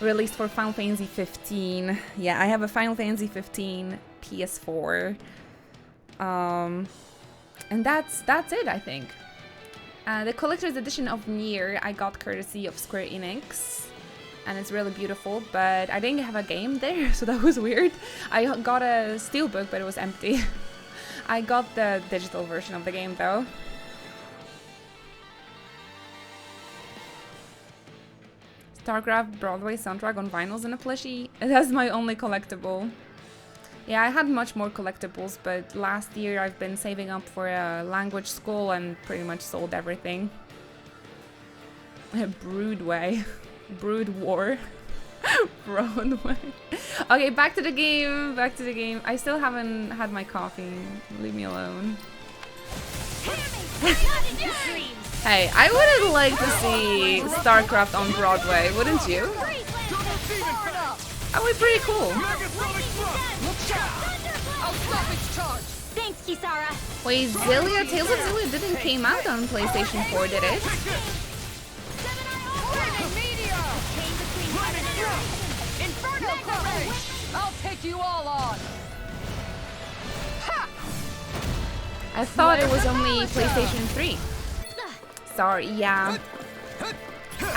released for Final Fantasy 15. Yeah, I have a Final Fantasy 15 PS4. And that's it, I think. The collector's edition of Nier I got courtesy of Square Enix, and it's really beautiful, but I didn't have a game there, so that was weird. I got a steelbook, but it was empty. I got the digital version of the game though. StarCraft Broadway soundtrack on vinyls and a plushie. That's my only collectible. Yeah, I had much more collectibles, but last year I've been saving up for a language school and pretty much sold everything. Broodway. Brood War. Broadway. Okay, back to the game. Back to the game. I still haven't had my coffee. Leave me alone. Hey, I would like to see StarCraft on Broadway, wouldn't you? That would be pretty cool. Thanks, Kisara. Wait, Xillia? Tales of Xillia didn't came out on PlayStation 4, did it? I'll take you all on. I thought it was only PlayStation 3. Sorry, yeah.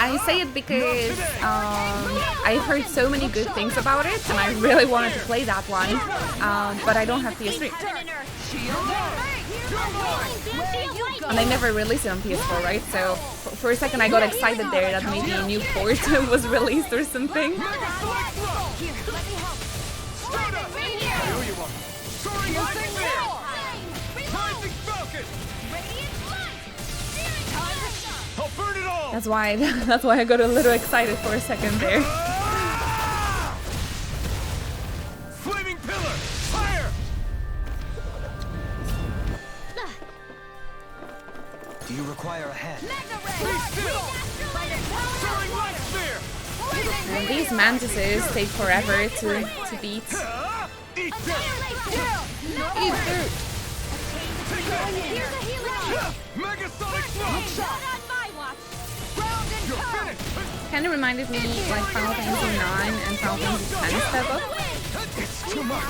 I say it because I've heard so many good things about it, and I really wanted to play that one, but I don't have PS3. And they never released it on PS4, right? So for a second I got excited there that maybe a new port was released or something. That's why I got a little excited for a second there. Flaming pillar, fire! Do you require a hand? And these mantises take forever to beat. Eat dirt! Eat dirt! Megasonic smoke! Kind of reminded me like Final Fantasy 9 and Final Fantasy 10 step up. It's too much!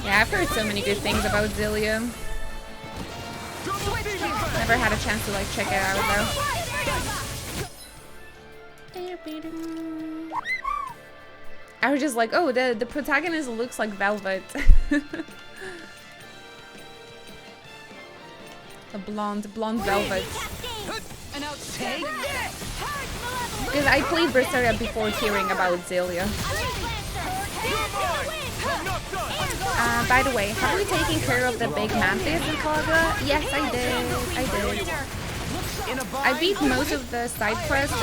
Yeah, I've heard so many good things about Xillia. Never had a chance to like check it out though. I was just like, oh, the protagonist looks like Velvet. A blonde Velvet. Because I played Berseria before hearing about Xillia. By the way, have we taken care of the big mantis in Kaga? Yes, I did. I beat most of the side quests,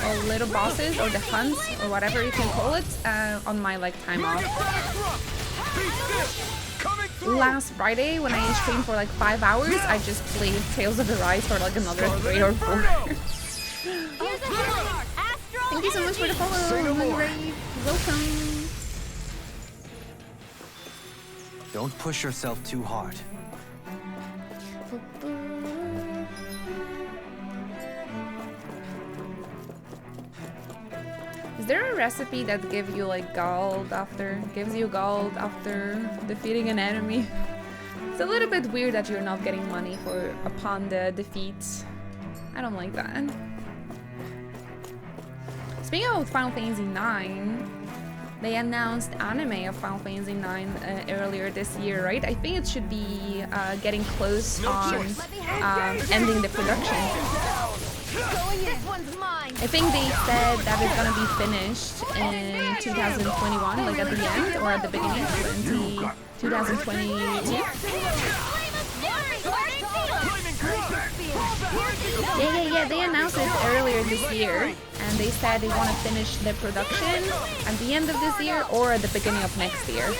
or little bosses, or the hunts, or whatever you can call it, on my like time off. Last Friday, when I streamed for like 5 hours, I just played Tales of Arise for like another 3 or 4. Thank you so much for the follow, Moonray. Welcome. Don't push yourself too hard. Is there a recipe that gives you like gold after defeating an enemy? It's a little bit weird that you're not getting money upon the defeat. I don't like that. Speaking of Final Fantasy 9, they announced anime of Final Fantasy 9 earlier this year, right? I think it should be getting close on ending the production. I think they said that it's gonna be finished in 2021, like at the end or at the beginning of 2022. Yeah, they announced it earlier this year, and they said they want to finish the production at the end of this year or at the beginning of next year.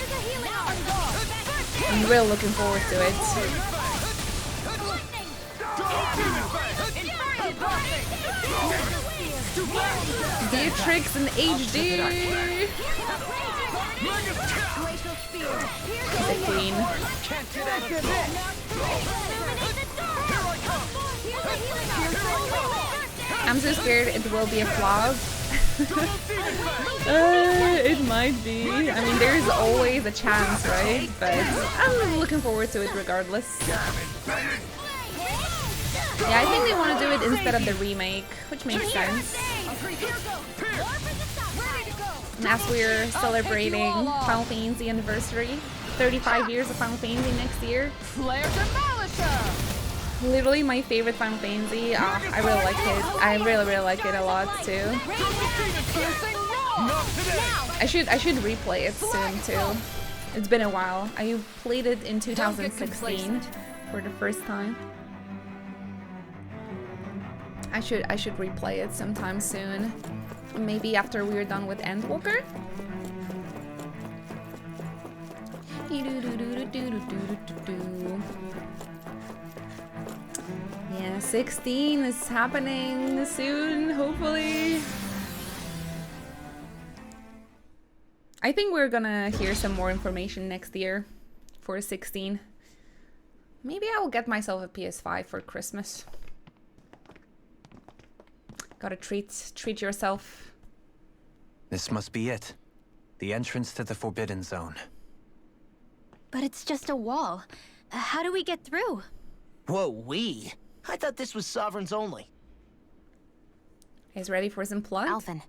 I'm really looking forward to it. Beatrix in HD! The queen. I'm so scared it will be a flop. It might be. I mean, there's always a chance, right? But I'm looking forward to it regardless. Yeah, I think they want to do it instead of the remake, which makes sense. And as we're celebrating Final Fantasy anniversary, 35 years of Final Fantasy next year. Literally my favorite Final Fantasy. I really like it. I really like it a lot too. I should replay it soon too. It's been a while. I played it in 2016 for the first time. I should replay it sometime soon. Maybe after we're done with Endwalker. Yeah, 16 is happening soon, hopefully. I think we're gonna hear some more information next year for 16. Maybe I will get myself a PS5 for Christmas. Gotta treat yourself. This must be it. The entrance to the Forbidden Zone. But it's just a wall. How do we get through? Whoa, we? I thought this was Sovereigns only. Guys, ready for some plot? Alphen.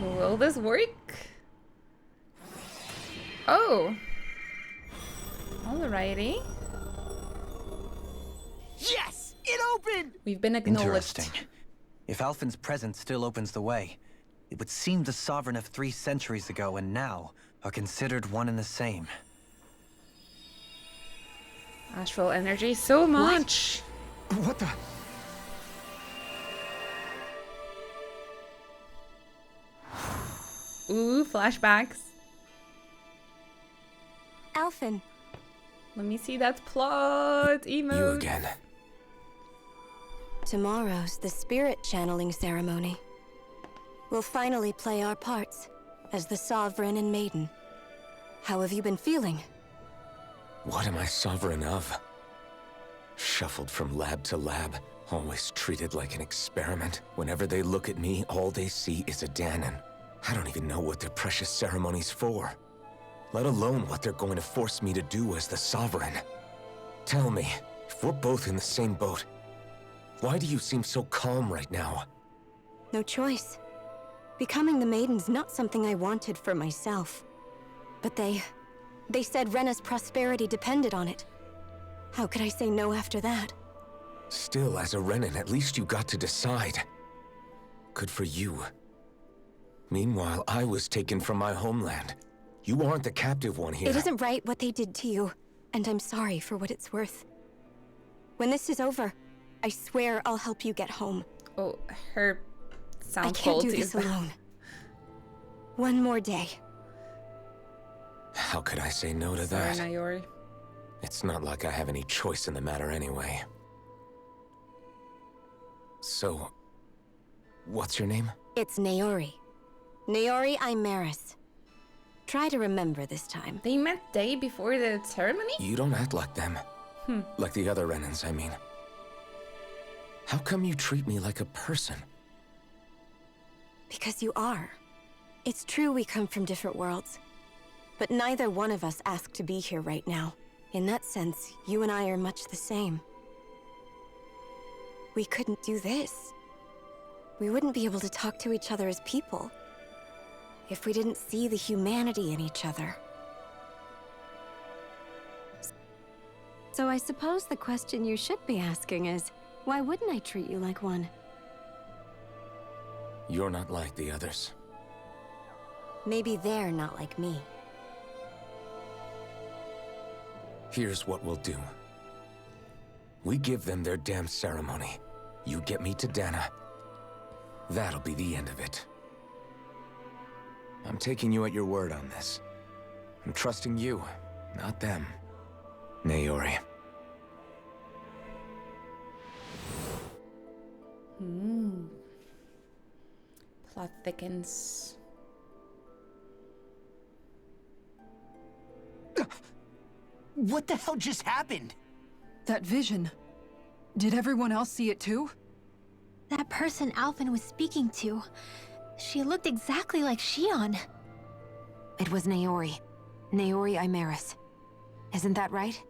Will this work? Oh. Alrighty. Yes! It opened! We've been acknowledged. Interesting. If Alphen's presence still opens the way, it would seem the Sovereign of 3 centuries ago and now are considered one and the same. Astral energy, so much. What the? Ooh, flashbacks. Alphen. Let me see that plot emote. You again. Tomorrow's the spirit channeling ceremony. We'll finally play our parts as the Sovereign and Maiden. How have you been feeling? What am I sovereign of? Shuffled from lab to lab, always treated like an experiment. Whenever they look at me, all they see is a Dahnan. I don't even know what their precious ceremony's for, let alone what they're going to force me to do as the Sovereign. Tell me, if we're both in the same boat, why do you seem so calm right now? No choice. Becoming the Maiden's not something I wanted for myself. But they said Rena's prosperity depended on it. How could I say no after that? Still, as a Renan, at least you got to decide. Good for you. Meanwhile, I was taken from my homeland. You aren't the captive one here. It isn't right what they did to you, and I'm sorry for what it's worth. When this is over, I swear I'll help you get home. Oh, her sound I can't quality do is this alone. One more day. How could I say no to Sorry, that? Nayori. It's not like I have any choice in the matter anyway. So, what's your name? It's Naori. Naori Imaris. Try to remember this time. They met day before the ceremony? You don't act like them. Like the other Renans, I mean. How come you treat me like a person? Because you are. It's true we come from different worlds. But neither one of us asked to be here right now. In that sense, you and I are much the same. We couldn't do this. We wouldn't be able to talk to each other as people if we didn't see the humanity in each other. So I suppose the question you should be asking is, why wouldn't I treat you like one? You're not like the others. Maybe they're not like me. Here's what we'll do. We give them their damn ceremony. You get me to Dahna. That'll be the end of it. I'm taking you at your word on this. I'm trusting you, not them. Naori. Plot thickens. What the hell just happened? That vision. Did everyone else see it too? That person Alphen was speaking to, she looked exactly like Shion. It was Naori. Naori Imaris. Isn't that right?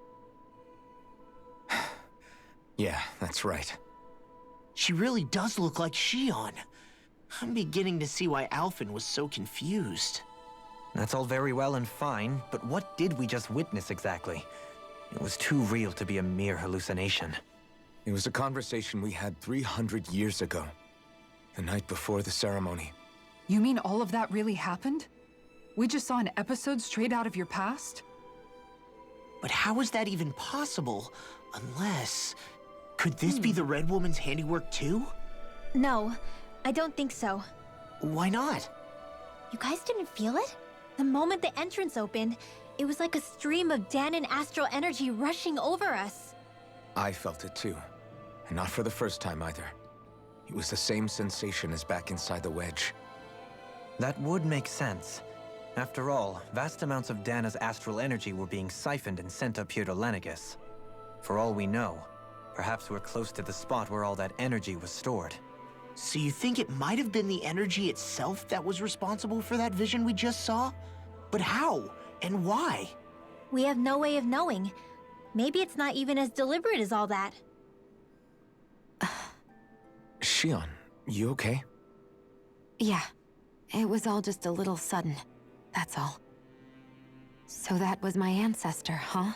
Yeah, that's right. She really does look like Shion. I'm beginning to see why Alphen was so confused. That's all very well and fine, but what did we just witness exactly? It was too real to be a mere hallucination. It was a conversation we had 300 years ago. The night before the ceremony. You mean all of that really happened? We just saw an episode straight out of your past? But how is that even possible? Unless... Could this be the Red Woman's handiwork too? No, I don't think so. Why not? You guys didn't feel it? The moment the entrance opened, it was like a stream of Dahnan astral energy rushing over us. I felt it too. And not for the first time either. It was the same sensation as back inside the wedge. That would make sense. After all, vast amounts of Dana's astral energy were being siphoned and sent up here to Lenegus. For all we know, perhaps we're close to the spot where all that energy was stored. So you think it might have been the energy itself that was responsible for that vision we just saw? But how? And why? We have no way of knowing. Maybe it's not even as deliberate as all that. Shion, you okay? Yeah, it was all just a little sudden. That's all. So that was my ancestor, huh?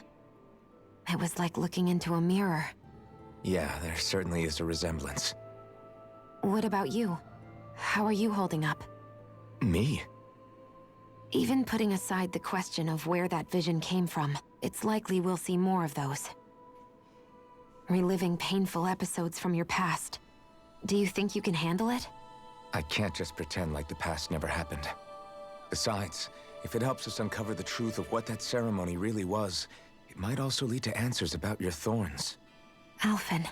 It was like looking into a mirror. Yeah, there certainly is a resemblance. What about you? How are you holding up? Me? Even putting aside the question of where that vision came from, it's likely we'll see more of those. Reliving painful episodes from your past. Do you think you can handle it? I can't just pretend like the past never happened. Besides, if it helps us uncover the truth of what that ceremony really was, it might also lead to answers about your thorns. Alphen.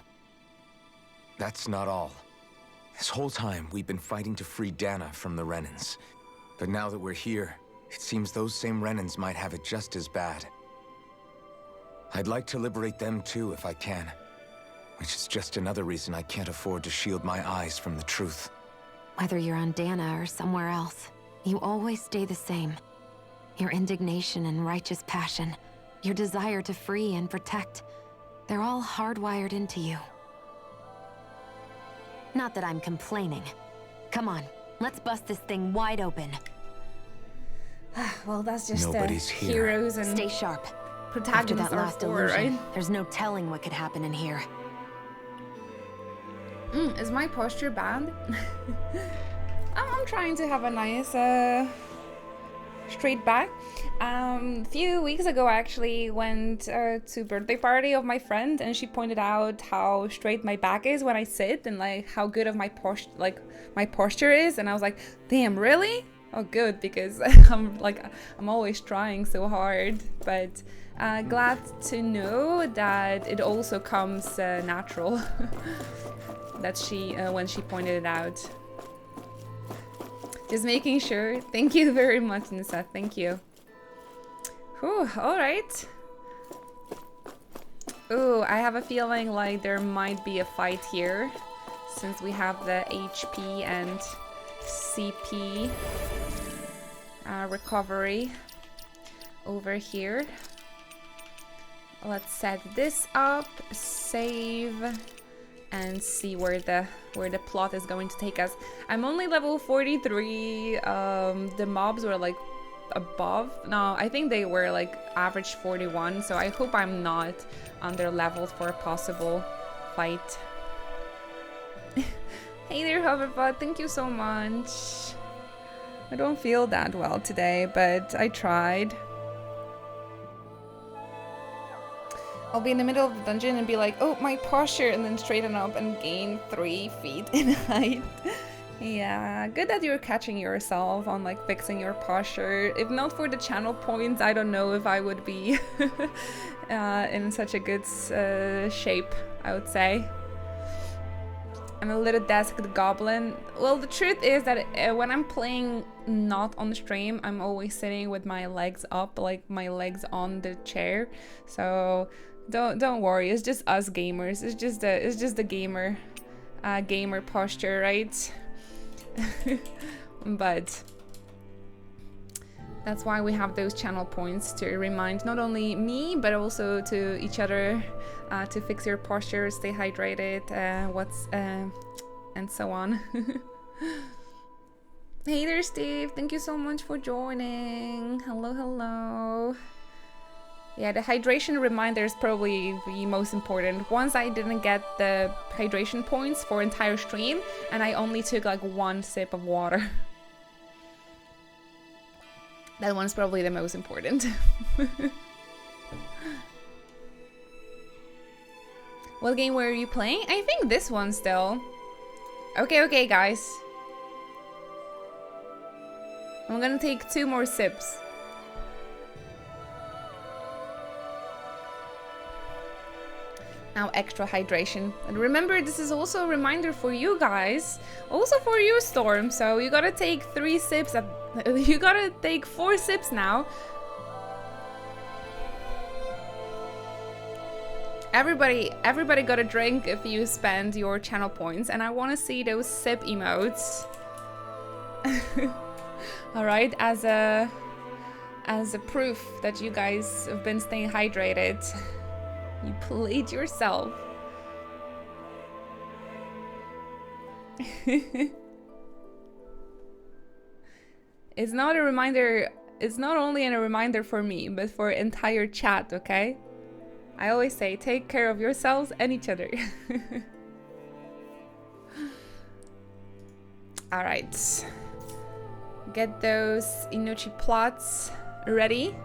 That's not all. This whole time, we've been fighting to free Dana from the Renans. But now that we're here, it seems those same Renans might have it just as bad. I'd like to liberate them too if I can. Which is just another reason I can't afford to shield my eyes from the truth. Whether you're on Dana or somewhere else, you always stay the same. Your indignation and righteous passion, your desire to free and protect, they're all hardwired into you. Not that I'm complaining. Come on, let's bust this thing wide open. Well, that's just Nobody's here. Heroes and Stay sharp. After protagonists that are last for, illusion, right? there's no telling what could happen in here. Is my posture bad? I'm trying to have a nice straight back. A few weeks ago I actually went to birthday party of my friend, and she pointed out how straight my back is when I sit, and like how good of my posture is, and I was like, damn, really? Oh, good, because I'm always trying so hard, but glad to know that it also comes natural. That she when she pointed it out. Just making sure. Thank you very much, Nissa. Thank you. Whew, alright. Ooh, I have a feeling like there might be a fight here, since we have the HP and CP recovery over here. Let's set this up, save, and see where the plot is going to take us. I'm only level 43. The mobs were like above. No, I think they were like average 41. So I hope I'm not under leveled for a possible fight. Hey there, Hoverbot. Thank you so much. I don't feel that well today, but I tried. I'll be in the middle of the dungeon and be like, oh, my posture, and then straighten up and gain 3 feet in height. Yeah, good that you're catching yourself on like fixing your posture. If not for the channel points, I don't know if I would be in such a good shape, I would say. I'm a little desked goblin. Well, the truth is that when I'm playing not on the stream, I'm always sitting with my legs up, like my legs on the chair. So don't worry, it's just us gamers. It's just the gamer posture, right? But that's why we have those channel points to remind not only me but also to each other to fix your posture, stay hydrated, and so on. Hey there, Steve. Thank you so much for joining. Hello. Yeah, the hydration reminder is probably the most important. Once I didn't get the hydration points for entire stream, and I only took like 1 sip of water. That one's probably the most important. What game were you playing? I think this one still. Okay, guys. I'm gonna take 2 more sips. Now extra hydration. And remember, this is also a reminder for you guys, also for you, Storm. So you gotta take 3 sips. You gotta take 4 sips now. Everybody got a drink if you spend your channel points, and I want to see those sip emotes. All right, as a proof that you guys have been staying hydrated. You played yourself. It's not a reminder. It's not only a reminder for me, but for entire chat. Okay. I always say, take care of yourselves and each other. All right. Get those Inochi plots ready.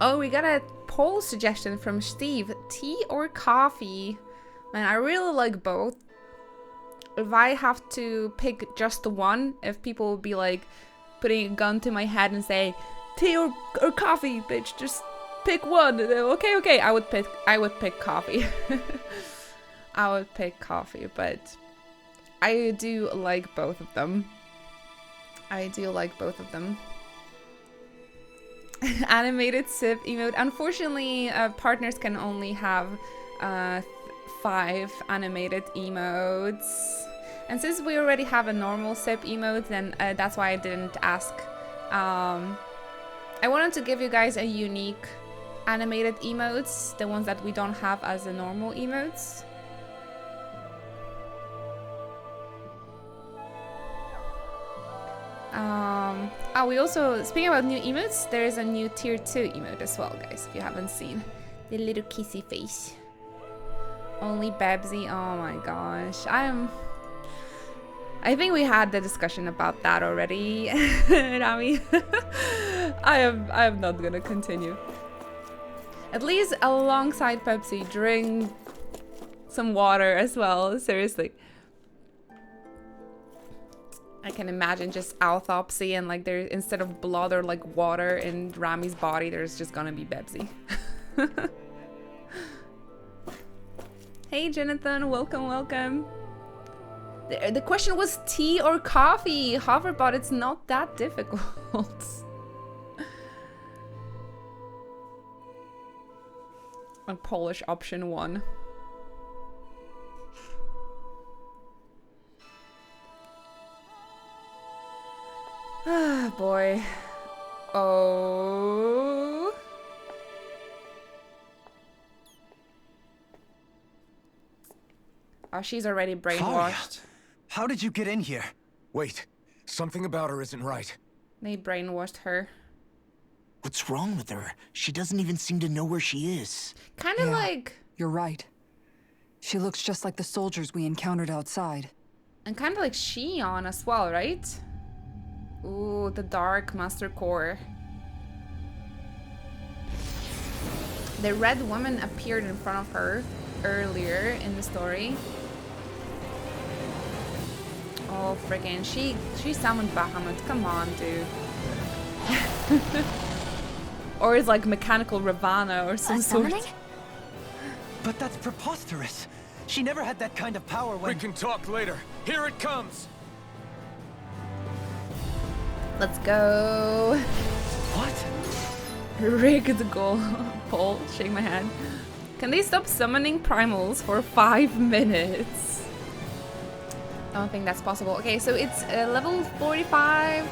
Oh, we got a poll suggestion from Steve. Tea or coffee? Man, I really like both. If I have to pick just one, if people would be like putting a gun to my head and say, tea or coffee, bitch, just pick one. Okay, I would pick coffee. I would pick coffee, but I do like both of them. Animated sip emote. Unfortunately, partners can only have 5 animated emotes. And since we already have a normal sip emote, then that's why I didn't ask. I wanted to give you guys a unique animated emotes, the ones that we don't have as the normal emotes. We also, speaking about new emotes, there is a new tier 2 emote as well, guys, if you haven't seen. The little kissy face. Only Babsy, oh my gosh. I think we had the discussion about that already, Rami. I am not gonna continue. At least alongside Pepsi, drink some water as well, seriously. I can imagine just autopsy and like there, instead of blood or like water in Rami's body, there's just gonna be Pepsi. Hey Jonathan, welcome. The question was tea or coffee. Hoverbot, it's not that difficult. A Polish option 1. Ah, boy. Oh. Oh, she's already brainwashed. How did you get in here? Wait, something about her isn't right. They brainwashed her. What's wrong with her? She doesn't even seem to know where she is. Kind of like... You're right. She looks just like the soldiers we encountered outside. And kind of like Shion as well, right? Ooh, the Dark Master Core. The Red Woman appeared in front of her earlier in the story. Oh, friggin', she summoned Bahamut. Come on, dude. Or it's like mechanical Ravana or some sort. But that's preposterous. She never had that kind of power when... We can talk later. Here it comes. Let's go. What? Rigged goal. Paul, shake my hand. Can they stop summoning primals for 5 minutes? I don't think that's possible. Okay, so it's level 45.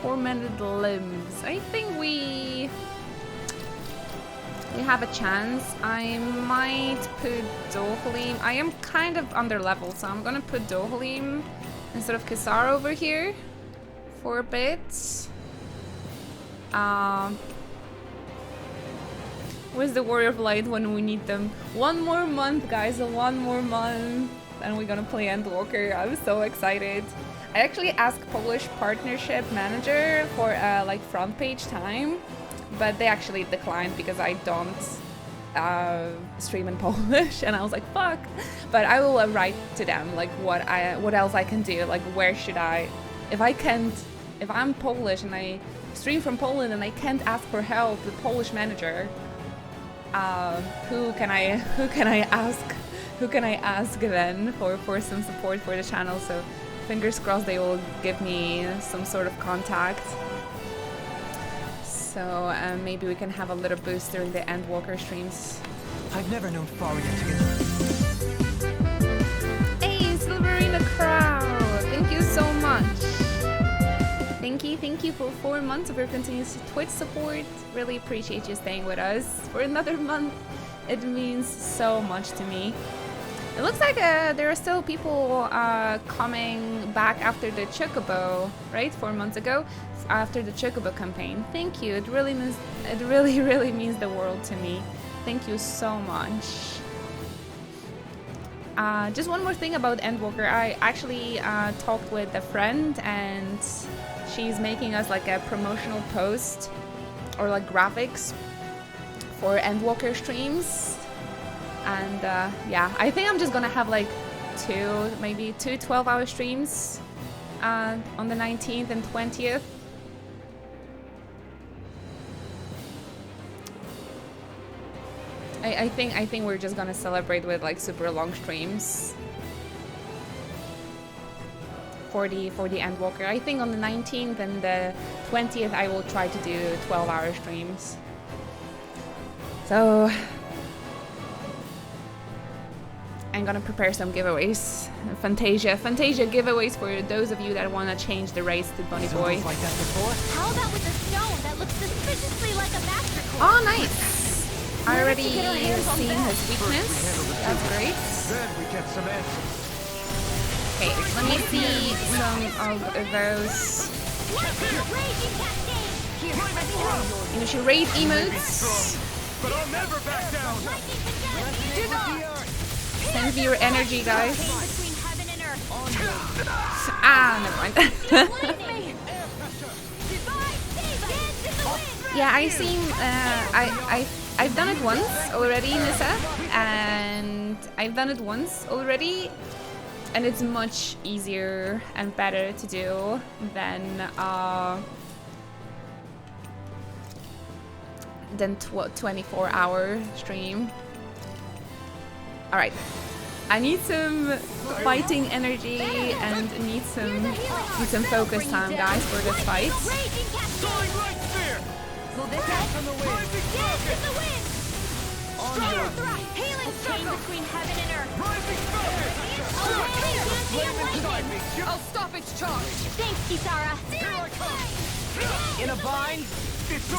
Tormented limbs. I think we have a chance. I might put Dohalim. I am kind of under level, so I'm gonna put Dohalim instead of Kisara over here for a bit. Where's the Warrior of Light when we need them? 1 more month, guys. 1 more month, and we're gonna play Endwalker. I'm so excited. I actually asked Polish partnership manager for like front page time, but they actually declined because I don't stream in Polish, and I was like, fuck. But I will write to them like what else I can do, like where should I, if I'm Polish and I stream from Poland and I can't ask for help, the Polish manager, who can I ask then for some support for the channel? So fingers crossed they will give me some sort of contact. So maybe we can have a little boost during the Endwalker streams. I've never known Faria to get... Hey, Silverina Crowd! Thank you so much. Thank you for 4 months of your continuous Twitch support. Really appreciate you staying with us for another month. It means so much to me. It looks like there are still people coming back after the Chocobo, right? 4 months ago, after the Chocobo campaign. Thank you. It really means the world to me. Thank you so much. Just one more thing about Endwalker. I actually talked with a friend, and she's making us like a promotional post or like graphics for Endwalker streams. And yeah, I think I'm just gonna have like maybe two 12-hour streams on the 19th and 20th. I think we're just gonna celebrate with like super long streams for the Endwalker. I think on the 19th and the 20th I will try to do 12-hour streams. So I'm gonna prepare some giveaways. Fantasia giveaways for those of you that wanna change the race to Bunny Boy. Like that before? How about with a stone that looks suspiciously like a masterclass? Oh, nice! I already seen his weakness. That's great. Then we get some answers. Okay, let me see some of those initial raid emotes. But I'll never back down. Send me your energy, guys. Ah, never mind. Yeah, I've done it once already, Nissa, and it's much easier and better to do than 24-hour stream. All right, I need some fighting energy and need some focus time, guys, for this fight. I'll stop its charge. Thanks, Kisara. In a bind.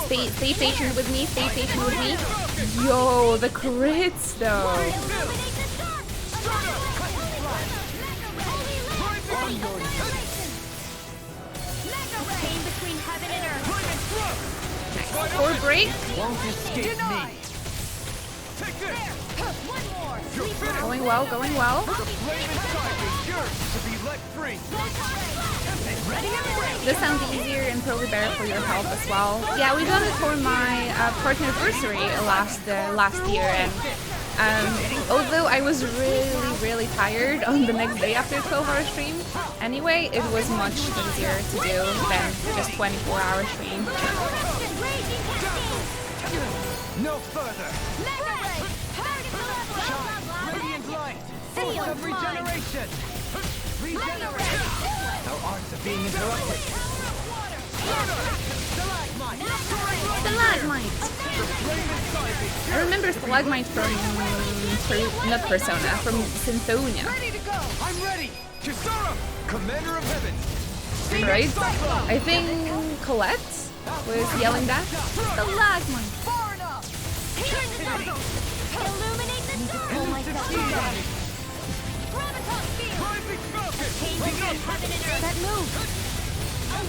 Stay patient with me. Stay patient with me. Yo, the crits though. Or break. Won't escape me. Going well, going well. This sounds easier and probably better for your health as well. Yeah, we done it for my partner anniversary last year, and although I was really tired on the next day after a 12-hour stream, anyway, it was much easier to do than just 24-hour stream. No further. Radiant light. Force of regeneration. Regenerate. Our arts are being interrupted. Stalagmite. I remember Stalagmite from not Persona, from Synthonia. Ready to go. I'm ready. Kisara, commander of heaven. Right? I think Colette was yelling that. Stalagmite. Far enough. Illuminate the dark. Oh my God. Graviton field. That move.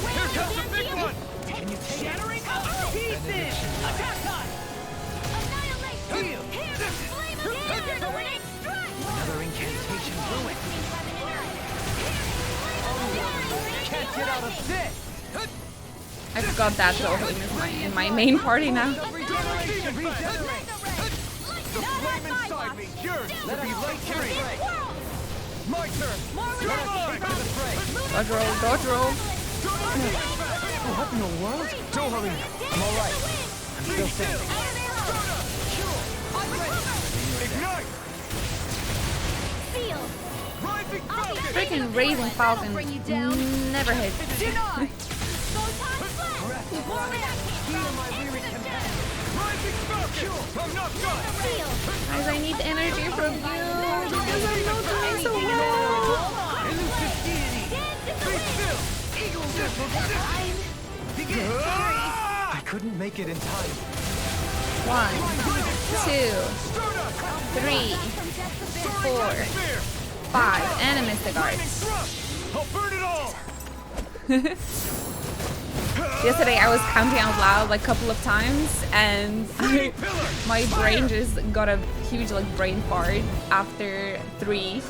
Here comes the big one. Can you shattering up pieces? Attack time. Annihilate. Heal. Here. Flame of air. The winning strike. Another incantation ruined. Can't get out of this. I forgot that Dolphin is in my main party now. Regeneration. The flame inside me yearns to be light free. My turn. Dodge roll, dodge roll. What in the world? Don't hurry. I'm alright. I'm still standing. Seal. Rising Falcon. Freaking Raising Falcon never hits. Deny. Photon flash. More with that Rising Falcon. I'm not done. Seal. Guys, I need energy from you because I'm not doing so well. Elusive deity. Be still. Eagle I couldn't make it in time. 1, 2, 3, 4, 5, and a Mystic Art. I'll burn it all. Yesterday I was counting out loud like a couple of times, and my brain just got a huge like brain fart after 3.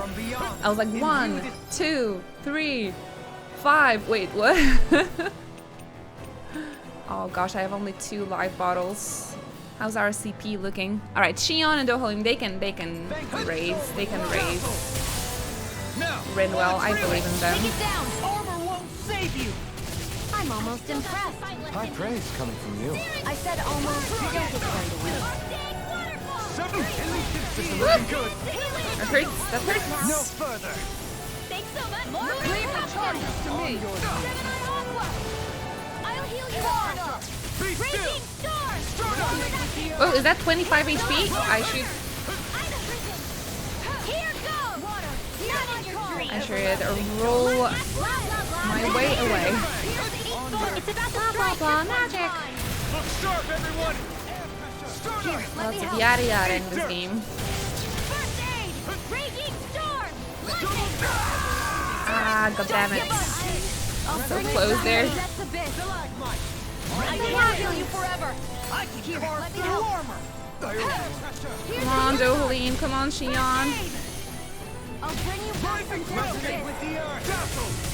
I was like 1, 2, 3, 5. Wait, what? Oh gosh, I have only 2 life bottles. How's our CP looking? All right, Xion and Dohalim, they can raise. They can raise. Rinwell, I believe in them. Take it down. Armor won't save you. I'm almost impressed. High praise coming from you. I said almost. Don't get carried away. This is looking good. That hurts. That hurts. No further. Thanks so much. Leave the charges to me. I'll heal you all. Be still. Raging Star. Oh, is that 25 HP? I should. Here goes. Water. Not in your dream. I should roll my way away. It's about to Blah blah blah. Magic. Look sharp, everyone. Start up. Lots of yada yada in this game. First aid. Raging Storm. Ah, goddammit. So close there. That's a bit. I can't heal you forever. I can carve through armor. Come on, Dohalim. Come on, Xion. I'll bring you back from death. With the earth.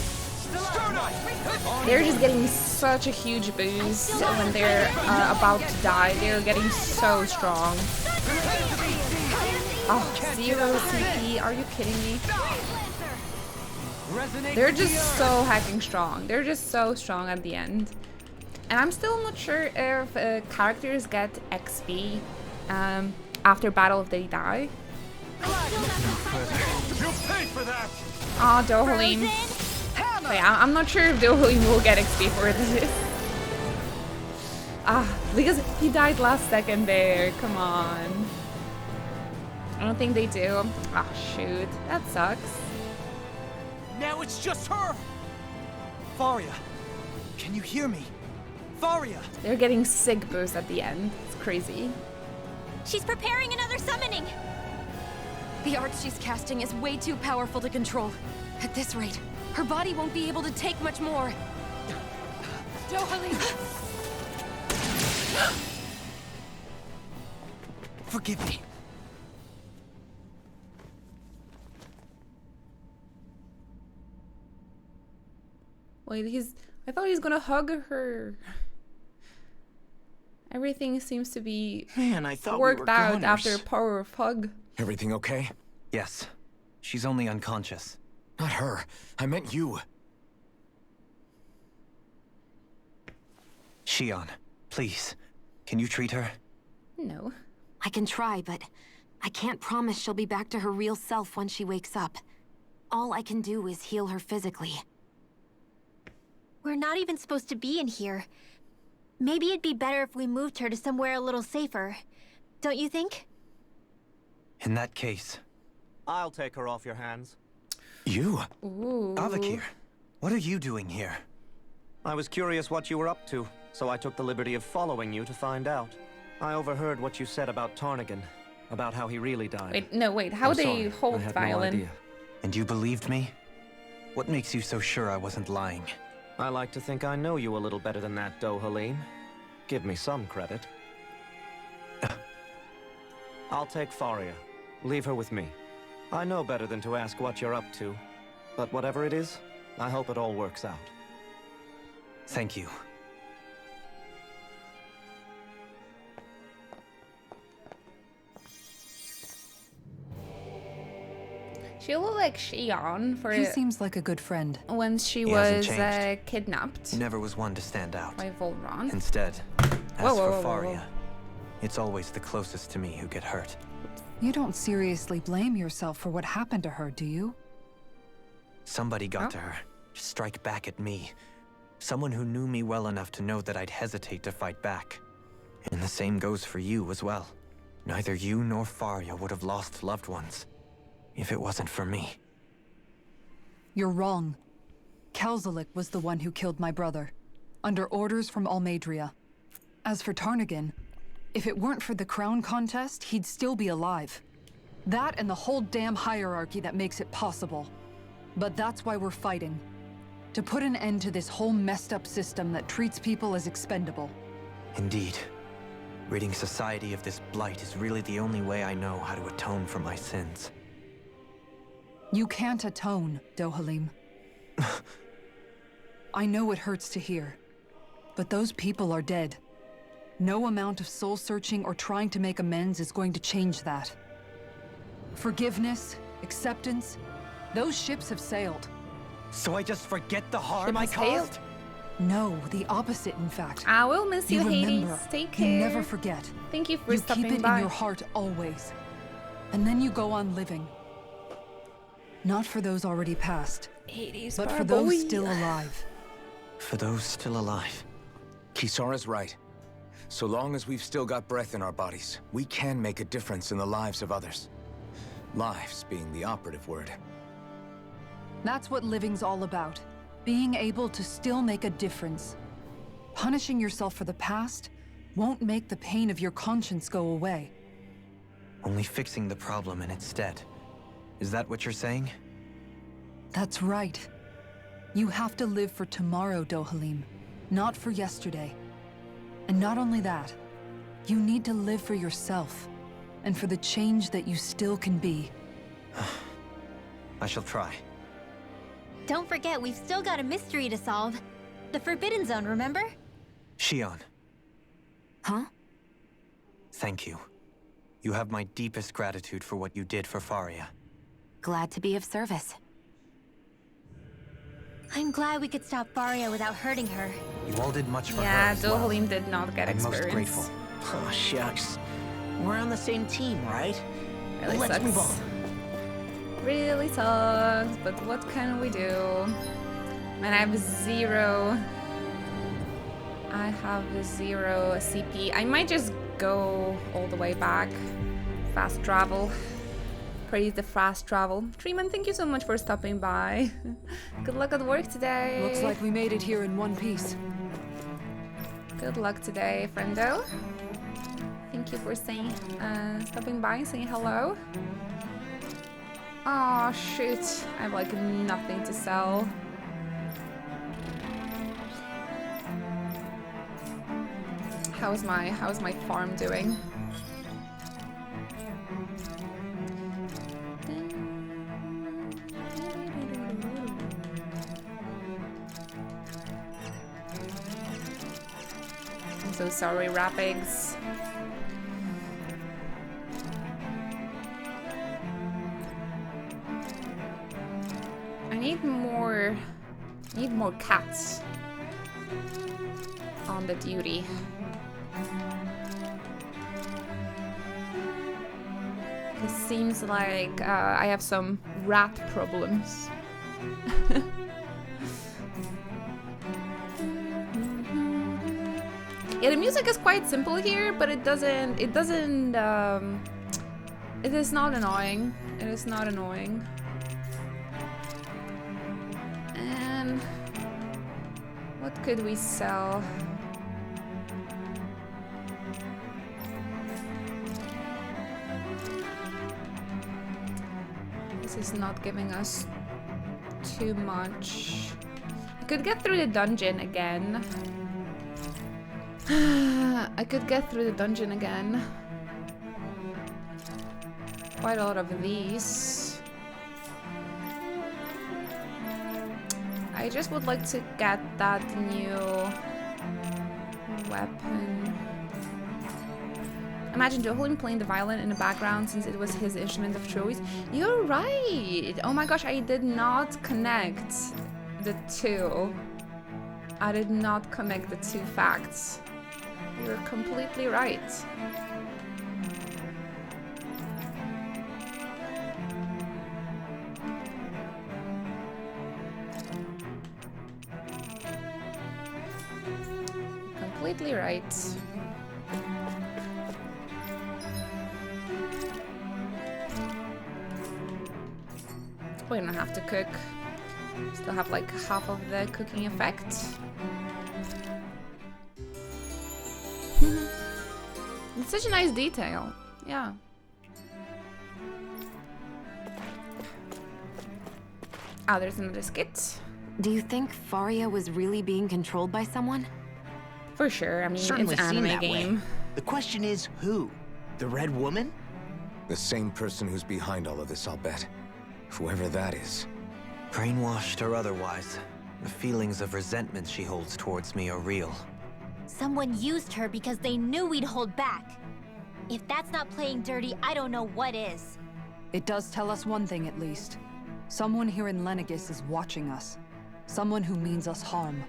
Start up. They're just getting such a huge boost when they're about to die. They're getting so strong. Oh, 0 CP. Are you kidding me? They're just so hacking strong. They're just so strong at the end. And I'm still not sure if characters get XP after battle if they die. You'll pay for that. Oh, Dohalim. Wait, I'm not sure if Dohalim will get XP for this. Because he died last second there. Come on. I don't think they do. Ah, shoot. That sucks. Now it's just her! Faria, can you hear me? Faria! They're getting sick boost at the end. It's crazy. She's preparing another summoning. The art she's casting is way too powerful to control. At this rate, her body won't be able to take much more. Dohalim. Forgive me. Wait, I thought he's gonna hug her. Everything seems to be Man, I thought we worked were out goners. after power of hug. Everything okay? Yes. She's only unconscious. Not her. I meant you. Xion, please. Can you treat her? No. I can try, but I can't promise she'll be back to her real self when she wakes up. All I can do is heal her physically. We're not even supposed to be in here. Maybe it'd be better if we moved her to somewhere a little safer. Don't you think? In that case, I'll take her off your hands. You? Ooh. Avakir, what are you doing here? I was curious what you were up to, so I took the liberty of following you to find out. I overheard what you said about Tarnigan, about how he really died. Wait, how I'm they sorry, hold I had violin? No idea. And you believed me? What makes you so sure I wasn't lying? I like to think I know you a little better than that, Dohalim. Give me some credit. I'll take Faria. Leave her with me. I know better than to ask what you're up to. But whatever it is, I hope it all works out. Thank you. She looked like Xion for He seems like a good friend. when she He hasn't was changed. kidnapped Never was one to stand out. by Volron. Instead, as Whoa, whoa, for whoa, whoa, Faria, whoa. it's always the closest to me who get hurt. You don't seriously blame yourself for what happened to her, do you? Somebody got to her, to strike back at me. Someone who knew me well enough to know that I'd hesitate to fight back. And the same goes for you as well. Neither you nor Faria would have lost loved ones if it wasn't for me. You're wrong. Kelzelik was the one who killed my brother, under orders from Almeidrea. As for Tarnagin, if it weren't for the crown contest, he'd still be alive. That and the whole damn hierarchy that makes it possible. But that's why we're fighting. To put an end to this whole messed up system that treats people as expendable. Indeed. Ridding society of this blight is really the only way I know how to atone for my sins. You can't atone, Dohalim. I know it hurts to hear, but those people are dead. No amount of soul-searching or trying to make amends is going to change that. Forgiveness, acceptance, those ships have sailed. So I just forget the harm I caused? No, the opposite, in fact. I will miss you, Hades. Remember, Take care. You never forget. Thank you for you stopping keep it by. in your heart always. And then you go on living. Not for those already passed, Hades, but for those still alive. For those still alive. Kisara's right. So long as we've still got breath in our bodies, we can make a difference in the lives of others. Lives being the operative word. That's what living's all about. Being able to still make a difference. Punishing yourself for the past won't make the pain of your conscience go away. Only fixing the problem in its stead. Is that what you're saying? That's right. You have to live for tomorrow, Dohalim, not for yesterday. And not only that, you need to live for yourself, and for the change that you still can be. I shall try. Don't forget, we've still got a mystery to solve. The Forbidden Zone, remember? Shion. Huh? Thank you. You have my deepest gratitude for what you did for Faria. Glad to be of service. I'm glad we could stop Faria without hurting her. You all did much for her Yeah, as well. Dohalim did not get I'm experience. most grateful. Oh, shucks. We're on the same team, right? Really Let's sucks. move on. Really sucks, but what can we do? Man, I have zero CP. I might just go all the way back. Fast travel. Praise the fast travel. Treeman, thank you so much for stopping by. Good luck at work today. Looks like we made it here in one piece. Good luck today, friendo. Thank you for saying, stopping by, saying hello. Oh shoot, I have like nothing to sell. How's my farm doing? I'm so sorry, Rapigs. I need more cats on the duty. It seems like I have some rat problems. Yeah, the music is quite simple here, but it is not annoying. It is not annoying. And what could we sell? This is not giving us too much. I could get through the dungeon again. I could get through the dungeon again. Quite a lot of these. I just would like to get that new weapon. Imagine Dohalim playing the violin in the background since it was his instrument of choice. You're right! Oh my gosh, I did not connect the two. I did not connect the two facts. You're completely right. completely right. We don't have to cook. Still have like half of the cooking effect. It's such a nice detail. Yeah. Ah, there's another skit. Do you think Faria was really being controlled by someone? For sure. I mean, Certainly it's an seemed anime that way. game. The question is, who? The Red Woman? The same person who's behind all of this, I'll bet. Whoever that is. Brainwashed or otherwise, the feelings of resentment she holds towards me are real. Someone used her because they knew we'd hold back. If that's not playing dirty, I don't know what is. It does tell us one thing at least. Someone here in Lenegis is watching us. Someone who means us harm.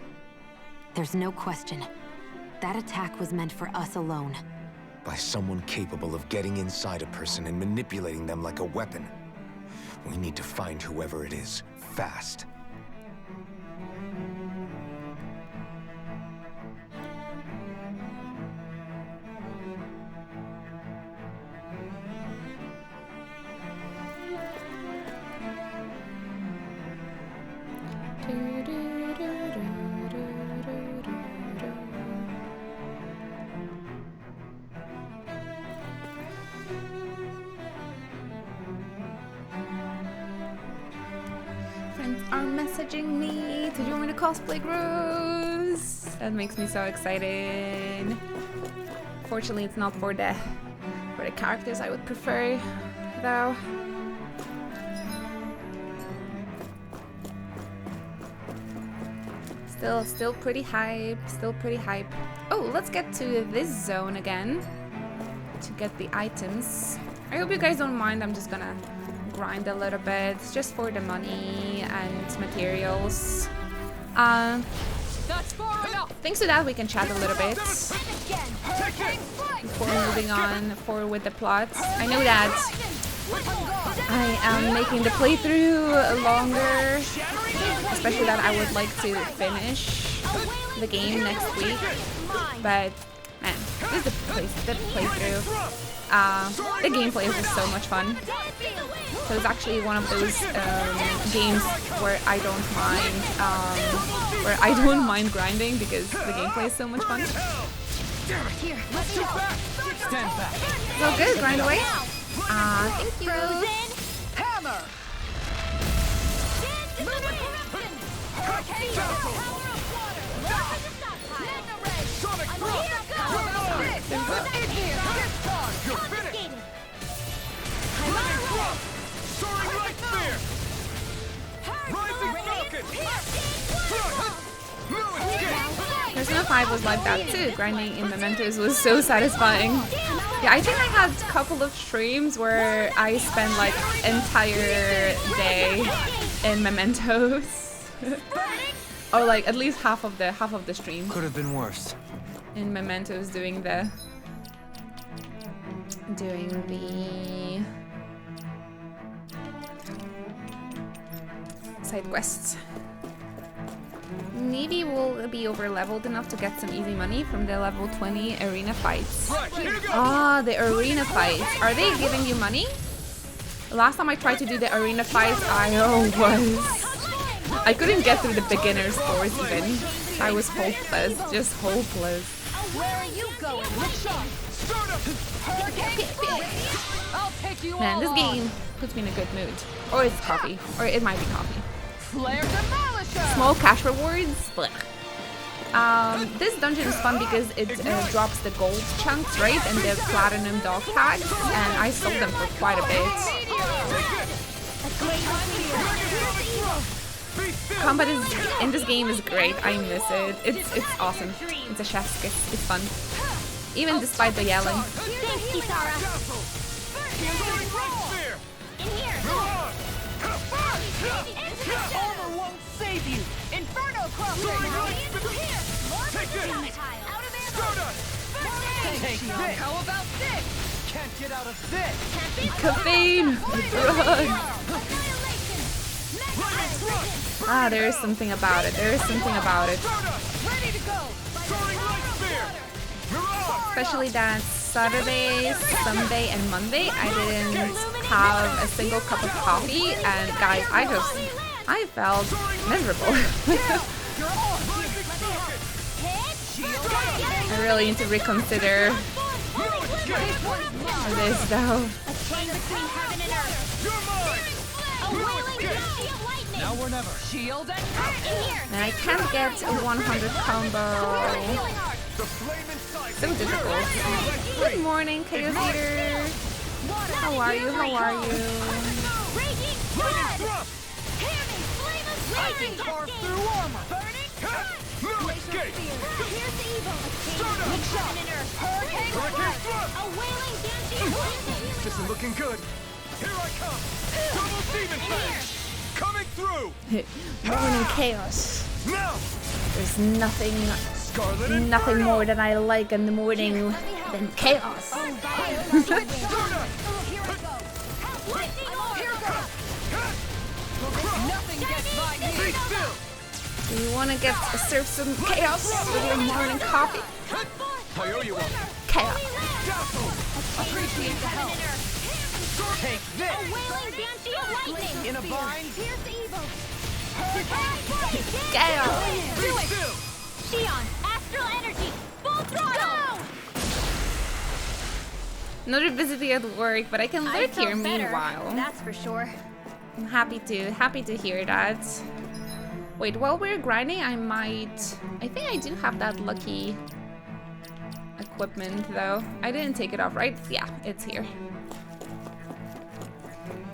There's no question. That attack was meant for us alone. By someone capable of getting inside a person and manipulating them like a weapon. We need to find whoever it is, fast. Friends are messaging me to join a cosplay cruise. That makes me so excited. Fortunately, it's not for the characters I would prefer, though. Still pretty hype. Still pretty hype. Oh, let's get to this zone again to get the items. I hope you guys don't mind. I'm just gonna grind a little bit just for the money and materials. Thanks to that, we can chat a little bit before moving on forward with the plot. I know that I am making the playthrough longer, especially that I would like to finish the game next week. But man, this is the playthrough. The gameplay is just so much fun. So it's actually one of those games where I don't mind grinding because the gameplay is so much fun. Here, let's go. Stand back. So good, grind away. Thank you. Hammer. Sonic You're finished. Soaring Light Spear. Rising Falcon. Persona 5 was like that too. Grinding in Mementos was so satisfying. Yeah, I think I had a couple of streams where I spent like entire day in Mementos. Or like at least half of the stream. Could have been worse. In Mementos doing the side quests. Maybe we'll be over leveled enough to get some easy money from the level 20 arena fights. Ah, the arena fights. Are they giving you money? Last time I tried to do the arena fights, I couldn't get through the beginner's course even. I was hopeless, just hopeless. Where are you going? I'll take you. Man, this game puts me in a good mood. Or it's coffee. Or it might be coffee. Flare Demolisher. Small cash rewards. Blech. This dungeon is fun because it drops the gold chunks, right? And the platinum dog tags. And I sold them for quite a bit. Combat in this game is great. I miss it. It's awesome. It's a chef's kiss. It's fun. Even despite the yelling. Armor won't save you. Inferno Crosser. Take it. Take this. How about this? Can't get out of this. Caffeine. Ah, there is something about it. There is something about it. Ready to go. Soaring Light Spear. Especially that Saturday, Sunday, and Monday, I didn't have a single cup of coffee, and guys, I felt miserable. I really need to reconsider this though. Now or never. Shield and And I can't get a 100 combo. So difficult. Good morning, Chaos Eater. How are you? How are you? I can carve through armor. This is looking good. Here I come. Double demon fang. Coming through. Morning chaos. Now. There's nothing more that I like in the morning than chaos. Do you want to serve some chaos with your morning coffee? I owe you one. Chaos. Appreciate the help. Take this. In a bind. Chaos. Do it. Shion, astral energy, full throttle. Not busy at work, but I can I lurk felt here better, meanwhile. that's for sure. I'm happy to hear that. Wait, while we're grinding, I think I do have that lucky equipment though. I didn't take it off, right? Yeah, it's here.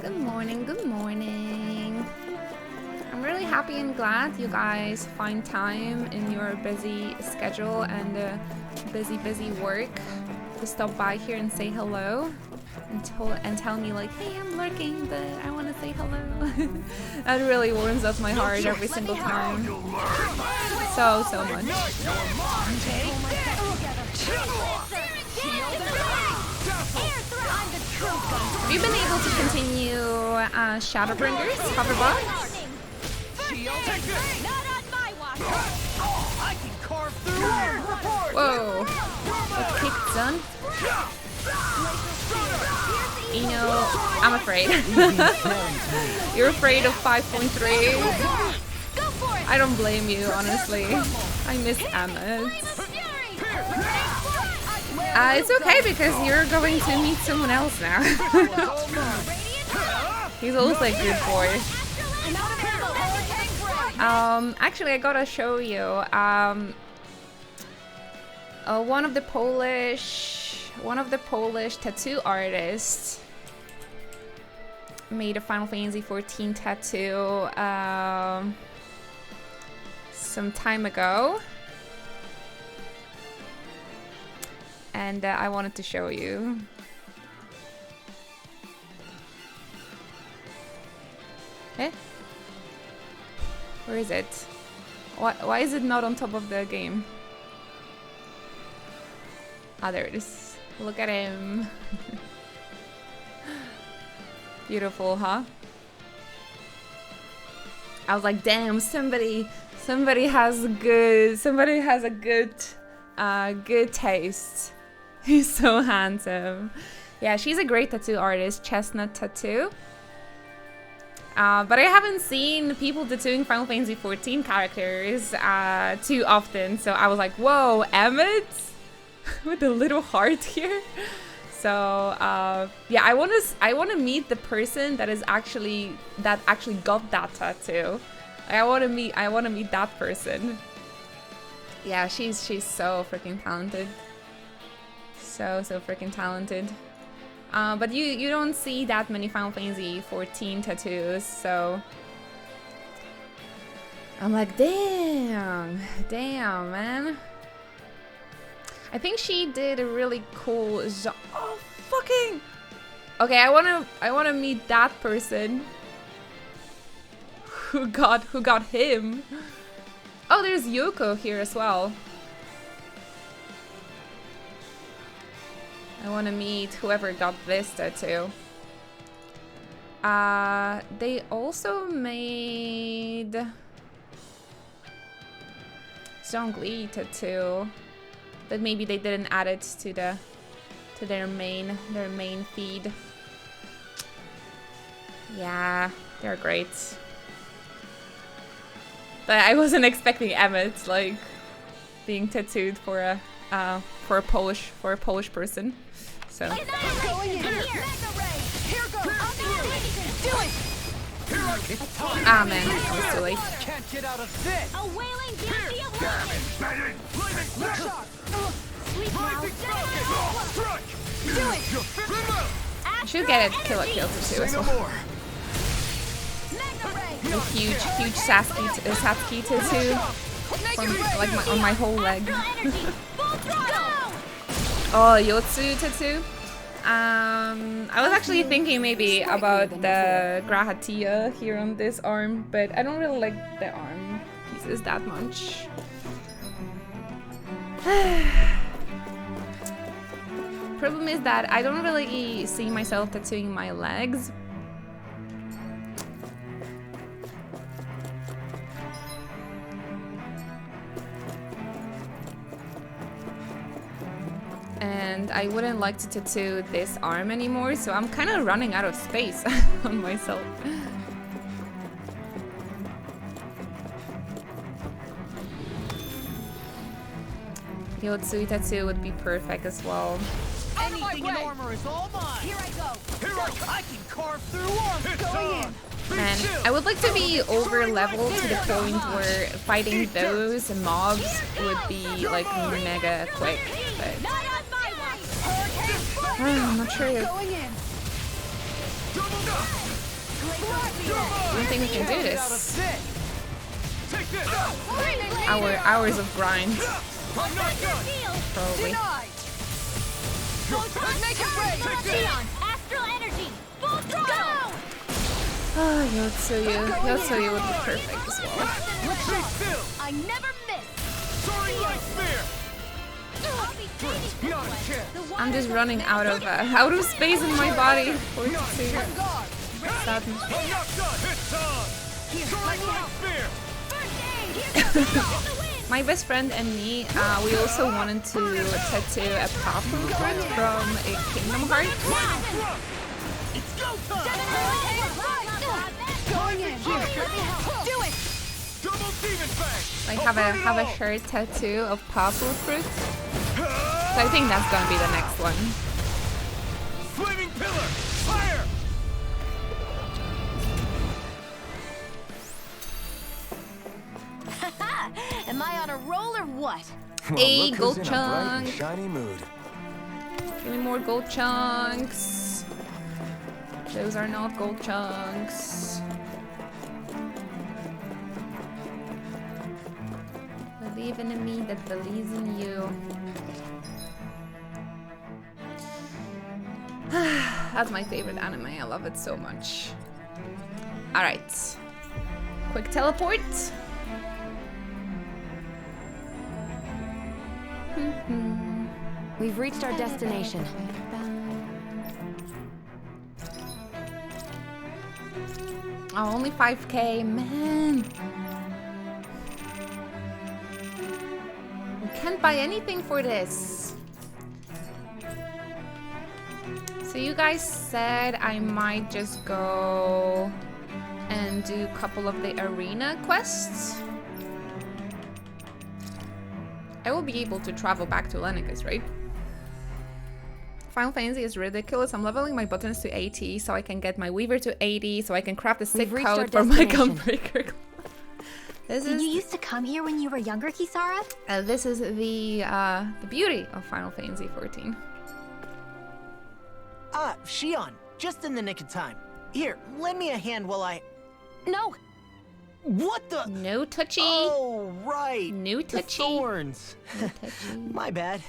Good morning, good morning. I'm really happy and glad you guys find time in your busy schedule and busy work to stop by here and say hello and tell me like, hey, I'm lurking, but I want to say hello. That really warms up my heart every single time. So much. Have you been able to continue Shadowbringers, Hoverbot? Whoa. What kicked, son? You know, I'm afraid. You're afraid of 5.3? I don't blame you, honestly. I miss Emmett. It's okay because you're going to meet someone else now. He's also a good boy. Actually, I gotta show you. One of the Polish tattoo artists made a Final Fantasy XIV tattoo some time ago, and I wanted to show you. Eh? Where is it? Why is it not on top of the game? Ah, there it is. Look at him. Beautiful, huh? I was like, damn, somebody has a good taste. He's so handsome. Yeah, she's a great tattoo artist, Chestnut Tattoo. But I haven't seen people tattooing Final Fantasy XIV characters too often, so I was like, whoa, Emmett? With a little heart here. So yeah, I want to meet the person that actually got that tattoo. I want to meet that person. Yeah, she's so freaking talented. So freaking talented. But you don't see that many Final Fantasy XIV tattoos, so I'm like, damn, man. I think she did a really cool job. Oh, fucking. Okay, I wanna meet that person. Who got him? Oh, there's Yoko here as well. I wanna meet whoever got this tattoo. They also made Zhongli tattoo. but maybe they didn't add it to their main feed. Yeah, they're great. But I wasn't expecting Emmett like being tattooed for a Polish person. So. Ah man, I was too late. Can't get out of this. A wailing beauty of light. Do it. I should get a kill tattoo as well. A huge Satsuki tattoo from, on my whole leg. Oh, Yotsu tattoo. I was actually thinking maybe about the Grahatia here on this arm, but I don't really like the arm pieces that much. Problem is that I don't really see myself tattooing my legs. And I wouldn't like to tattoo this arm anymore, so I'm kind of running out of space on myself. Yotsui tattoo would be perfect as well. Anything in armor is all mine. Here I go. Here I can carve through armor. Going in. And I would like to be over leveled to the point where fighting those mobs would be like mega quick, but I'm not sure. I don't think we can do this. Hours of grind. Probably. Oh, Yotsuyu would be perfect as well. I never miss. I'm just running out of space in my body for Yotsuyu. Sadness. My best friend and me, we also wanted to tattoo a Papu fruit from a Kingdom Hearts. I have a shirt tattoo of Papu fruit. So I think that's gonna be the next one. Flaming pillar, fire! Am I on a roll or what? Well, Hey, look gold who's in a bright and chunk. shiny mood. Give me more gold chunks. Those are not gold chunks. Believe in me that believes in you. That's my favorite anime. I love it so much. Alright. Quick teleport. We've reached our destination. Oh, only 5k, man. We can't buy anything for this. So you guys said I might just go and do a couple of the arena quests. I will be able to travel back to Lenicus, right? Final Fantasy is ridiculous. I'm leveling my buttons to 80 so I can get my Weaver to 80 so I can craft a sick code for my Gunbreaker. Did you used to come here when you were younger, Kisara? This is the beauty of Final Fantasy 14. Ah, Shion, just in the nick of time. Here, lend me a hand while I... No! What the? No touchy. Oh, right. No touchy. The thorns. No touchy. My bad.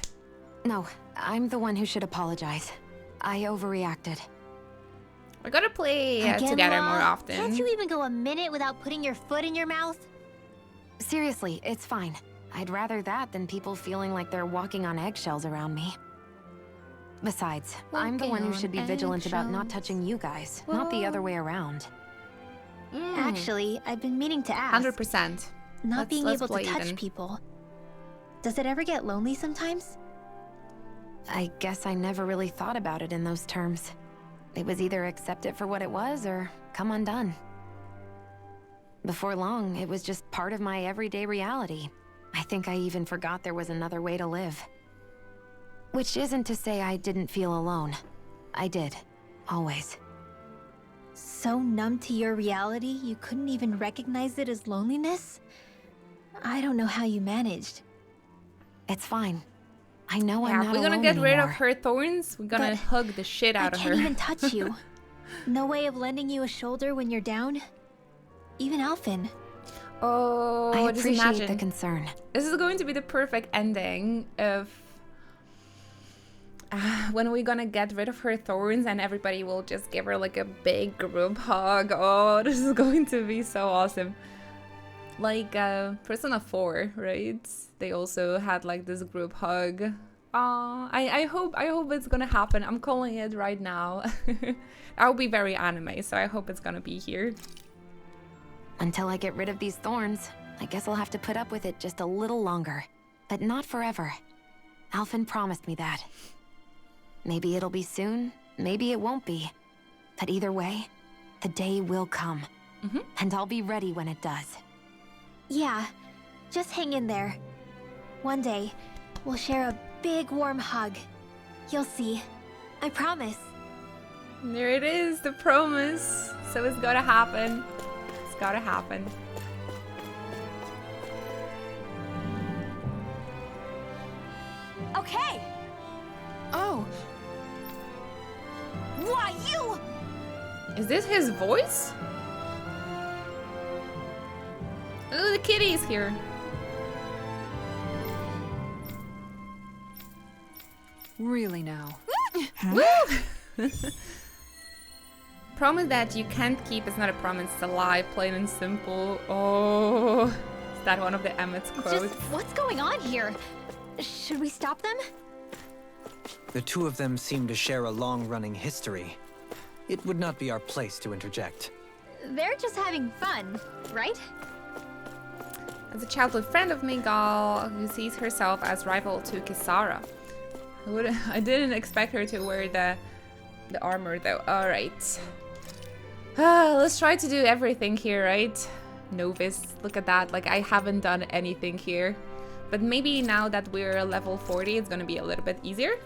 No, I'm the one who should apologize. I overreacted. We're gonna play Again, together Law? more often. Can't you even go a minute without putting your foot in your mouth? Seriously, it's fine. I'd rather that than people feeling like they're walking on eggshells around me. Besides, I'm the one who should be vigilant about not touching you guys, not the other way around. Actually, I've been meaning to ask. 100%. Not being able to play touch even. people. Does it ever get lonely sometimes? I guess I never really thought about it in those terms. It was either accept it for what it was or come undone. Before long, it was just part of my everyday reality. I think I even forgot there was another way to live. Which isn't to say I didn't feel alone. I did. Always. So numb to your reality, you couldn't even recognize it as loneliness? I don't know how you managed. It's fine. I know Yeah, I'm not we're gonna alone get rid of anymore. her thorns. We're gonna hug the shit out of her. I can't even touch you. No way of lending you a shoulder when you're down? Even Alphen. Oh, I just appreciate imagine. the concern. This is going to be the perfect ending of when we're gonna get rid of her thorns and everybody will just give her like a big group hug. Oh, this is going to be so awesome. Like Persona 4, right? They also had like this group hug. I hope it's gonna happen. I'm calling it right now. That would be very anime, so I hope it's gonna be here. Until I get rid of these thorns, I guess I'll have to put up with it just a little longer. But not forever. Alphen promised me that. Maybe it'll be soon, maybe it won't be. But either way, the day will come. And I'll be ready when it does. Yeah, just hang in there. One day, we'll share a big warm hug. You'll see. I promise. There it is, the promise. So it's gotta happen. It's gotta happen. Okay. Oh. Why you? Is this his voice? Oh, the kitty's here. Really now? Woo! Promise that you can't keep is not a promise, it's a lie, plain and simple. Oh, is that one of the Emmett's quotes? Just what's going on here? Should we stop them? The two of them seem to share a long-running history. It would not be our place to interject. They're just having fun, right? As a childhood friend of Miguel, who sees herself as rival to Kisara. I didn't expect her to wear the armor though. Alright. Let's try to do everything here, right? Novice, look at that. Like, I haven't done anything here. But maybe now that we're level 40, it's gonna be a little bit easier.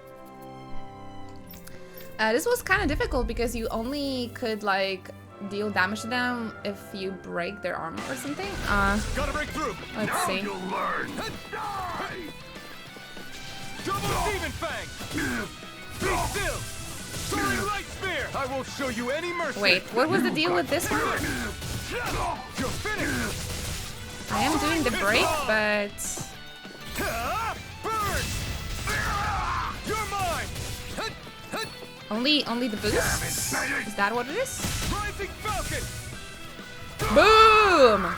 This was kind of difficult because you only could, like, deal damage to them if you break their armor or something. Gotta break through. Let's Now see. You'll learn. Double Demon Fang. Be still. Soaring Light Spear. I won't show you any mercy. Wait, what was the deal with this one? You're finished. I am doing the break, but Burn. You're mine. only the boost? Is that what it is? Rising Falcon. Boom!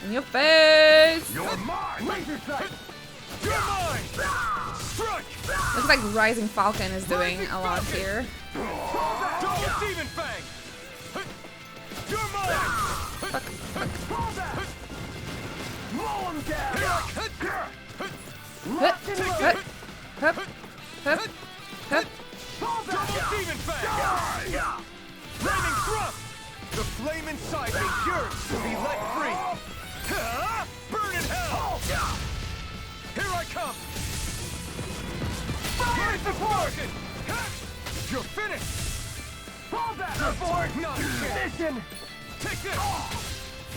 In your face! You're mine. Laser sight. You're mine. Strike. Looks like Rising Falcon is doing a lot here. Double Demon Fang. You're mine. Blow him down. Hup, hup, hup, hup, hup. Double Demon Fang. Flaming Thrust. The flame inside me yearns to be let free. Burn in hell. Here I come. Here's the Falcon. You're finished. Fall back. Abort. Not a chance. Take this.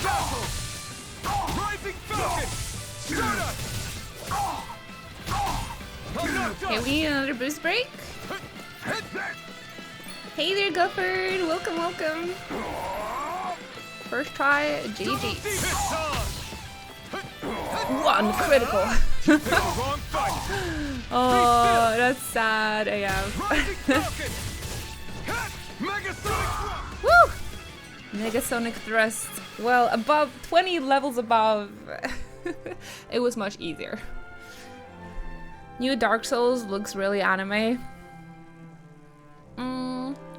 Battle. Rising Falcon. Stardust. Okay, we need another boost break. Hey there, Gufford. Welcome, welcome. First try, GG. One critical. Oh, that's sad AF. Woo! Megasonic Thrust. Well, above 20 levels above, it was much easier. New Dark Souls looks really anime.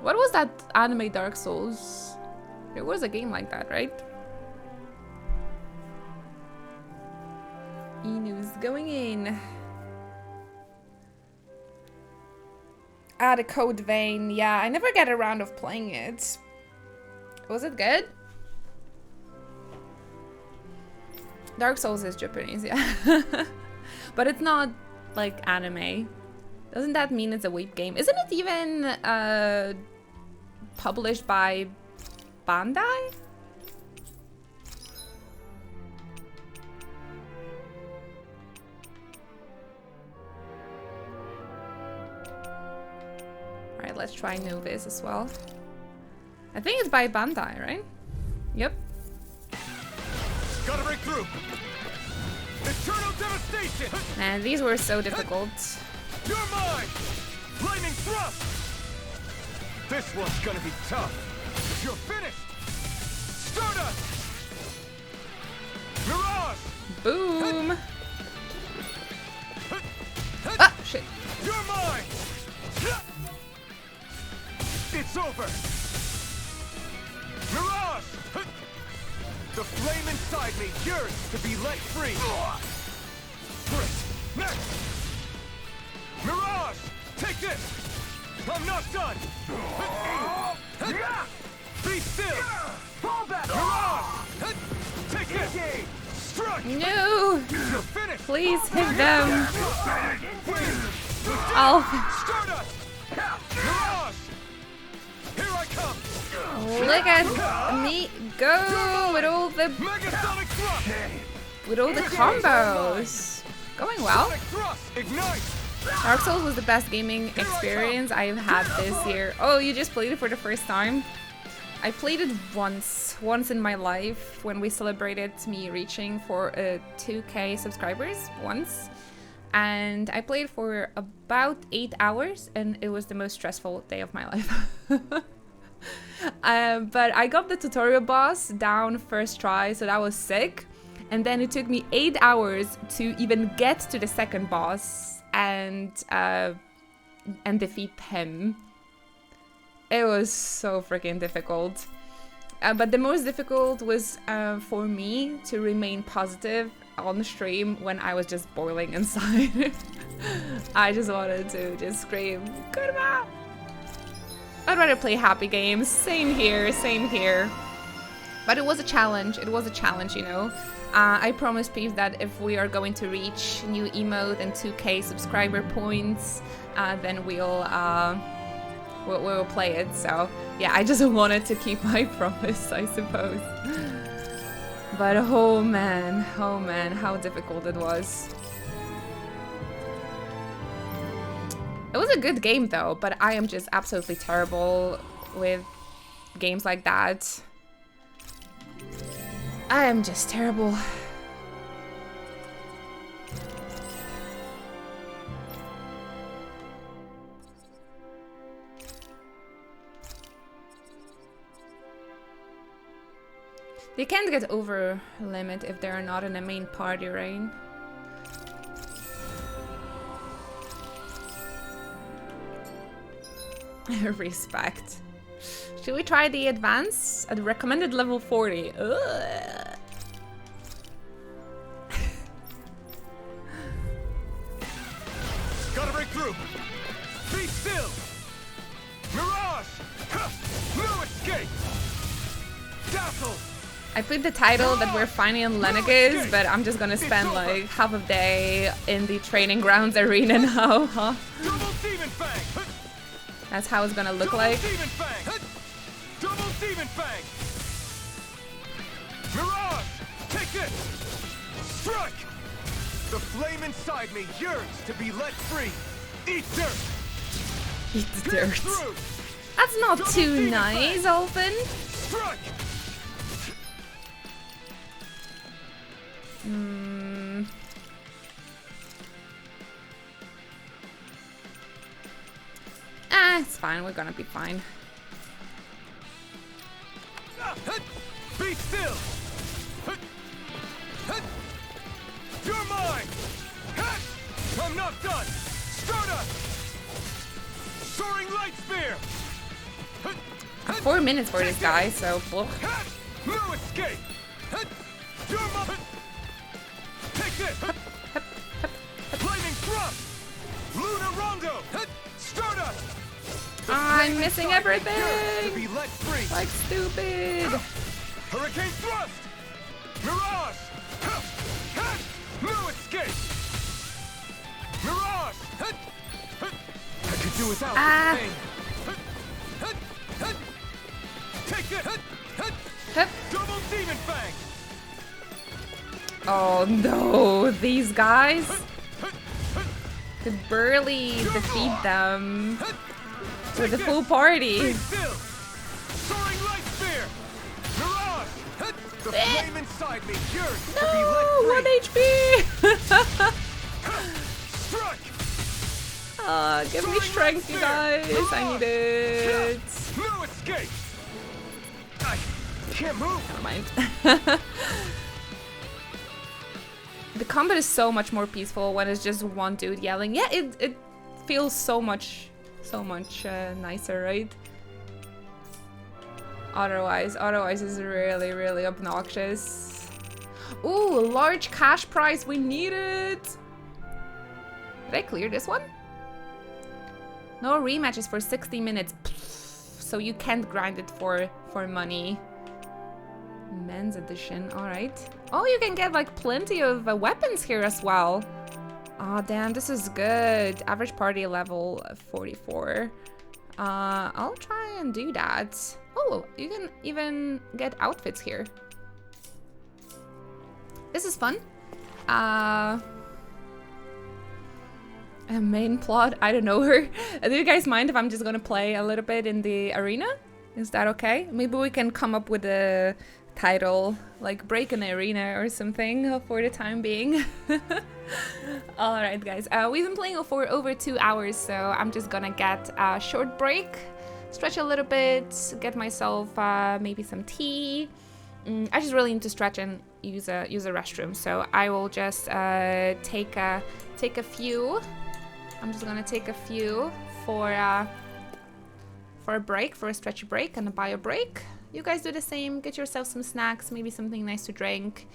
What was that anime Dark Souls? There was a game like that, right? Inu's going Vein. Ah, the Code Vein. Yeah, I never get around of playing it. Was it good? Dark Souls is Japanese, yeah. But it's not like anime. Doesn't that mean it's a weeb game? Isn't it even published by Bandai? Alright, let's try Novice as well. I think it's by Bandai, right? Yep. Gotta break through. Eternal devastation. Man, these were so difficult. You're mine. Lightning thrust. This one's gonna be tough. You're finished. Stardust. Mirage. Boom. Ah, shit. You're mine. It's over. Mirage. The flame inside me yearns to be let free. Next! Mirage! Take this! I'm not done! Be still! Fall back! Mirage! Take this! Strike! No! You're finished! Please hit them! Oh! Stardust! Mirage! Here I come! Look at me go with all the combos. Going well. Dark Souls was the best gaming experience I've had this year. Oh, you just played it for the first time? I played it once in my life when we celebrated me reaching for 2K subscribers once. And I played for about 8 hours and it was the most stressful day of my life. But I got the tutorial boss down first try, so that was sick. And then it took me 8 hours to even get to the second boss and defeat him. It was so freaking difficult. But the most difficult was for me to remain positive on the stream when I was just boiling inside. I just wanted to just scream, "Kuruma!" I'd rather play happy games. Same here, same here. But it was a challenge. It was a challenge, you know. I promised Peeves that if we are going to reach new emote and 2K subscriber points, then we'll play it. So yeah, I just wanted to keep my promise, I suppose. But oh man, how difficult it was. It was a good game though, but I am just absolutely terrible with games like that. I am just terrible. They can't get over limit if they're not in a main party, right? Respect. Should we try the advance at recommended level 40? Ugh. Gotta break through. Be still. Mirage. No escape. Dazzle. I put the title that we're finally in Lenegis, but I'm just gonna spend like half a day in the training grounds arena now, huh? That's how it's gonna look like. Double Demon Fang. Mirage, take this. Strike. The flame inside me yearns to be let free. Eat dirt. Eat the dirt. That's not too nice, Alphen. Strike. It's fine. We're gonna be fine. Be still. You're mine. I'm not done. Stardust. Soaring light spear. 4 minutes for this guy, so. Ugh. No escape. You're mine. Take this. Mondo! Stardust! I'm missing everything! To be let free! Like stupid! Hurricane Thrust! Mirage! No escape! Mirage! I could do without this pain. Take this! Double Demon Fang! Oh no, these guys could barely defeat them with a full party. Soaring Light Spear! Mirage! The flame inside me yearns to be No, let 1 HP! Strike! Give me strength, you guys. I need it. No escape! I can't move! Never mind. The combat is so much more peaceful when it's just one dude yelling. Yeah, it feels so much nicer, right? Otherwise is really obnoxious. Ooh, large cash prize, we need it! Did I clear this one? No rematches for 60 minutes. So you can't grind it for money. Men's edition, alright. Oh, you can get like plenty of weapons here as well. Oh damn, this is good. Average party level 44. I'll try and do that. Oh, you can even get outfits here. This is fun. A main plot, I don't know her. Do you guys mind if I'm just gonna play a little bit in the arena? Is that okay? Maybe we can come up with a title, like Break in the Arena or something for the time being. Alright guys, we've been playing for over 2 hours, so I'm just gonna get a short break, stretch a little bit, get myself maybe some tea. I just really need to stretch and use a restroom, so I will just take a few. I'm just gonna take a few for a break, for a stretchy break and a bio break. You guys do the same, get yourself some snacks, maybe something nice to drink,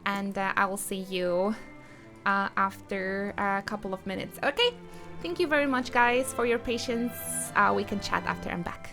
and I will see you after a couple of minutes. Okay, thank you very much guys for your patience. We can chat after I'm back.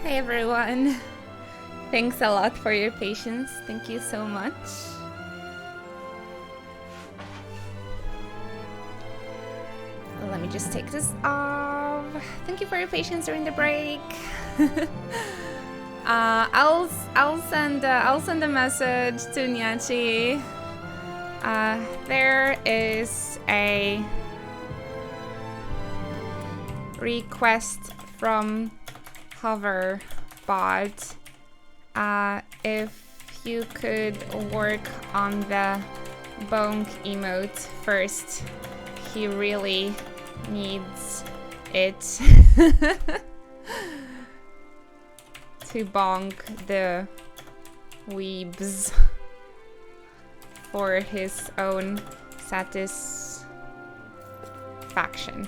Hey everyone. Thanks a lot for your patience. Thank you so much. Let me just take this off. Thank you for your patience during the break. I'll send a message to Nyachi. There is a request from Hoverbot. If you could work on the bonk emote first. He really needs it to bonk the weebs for his own satisfaction.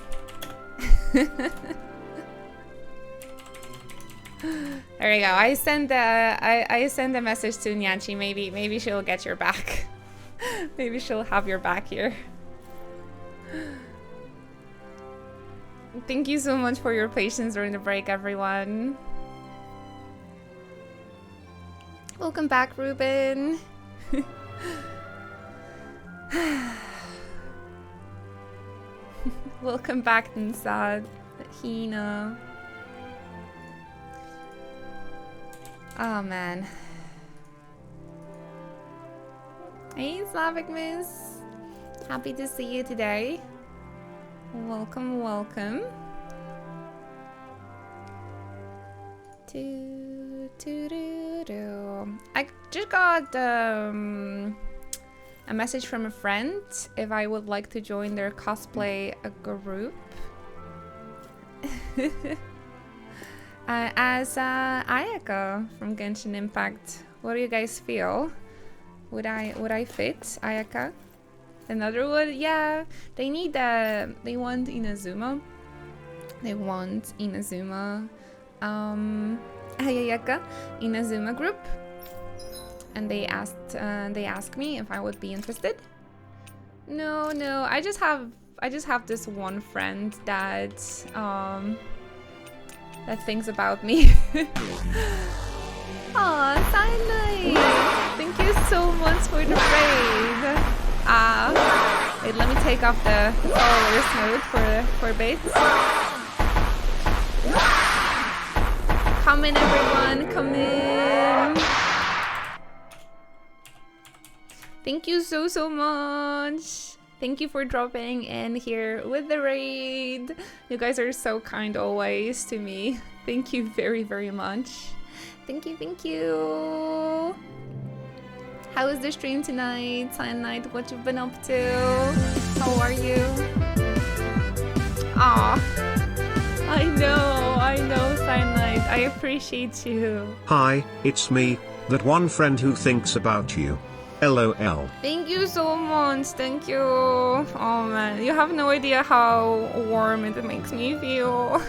There we go. I send a message to Nyanchi. Maybe she'll get your back. Maybe she'll have your back here. Thank you so much for your patience during the break, everyone. Welcome back, Ruben. Welcome back, Nsad, Hina. Oh man. Hey, Slavic Miss. Happy to see you today. Welcome, welcome. I just got a message from a friend if I would like to join their cosplay group. As Ayaka from Genshin Impact. What do you guys feel? Would I fit Ayaka? Another one? Yeah. They need they want Inazuma. They want Inazuma. Ayaka Inazuma group. And they asked me if I would be interested. No, I just have this one friend that that thinks about me. Aw, Cyanide! Thank you so much for the raid. Wait, let me take off the followers mode for Bates. Come in, everyone, come in. Thank you so much. Thank you for dropping in here with the raid. You guys are so kind always to me. Thank you very much. Thank you. How was the stream tonight? Cyanide, what you've been up to? How are you? Aw. I know, Cyanide. I appreciate you. Hi, it's me, that one friend who thinks about you. LOL. Thank you so much. Thank you. Oh man, you have no idea how warm it makes me feel.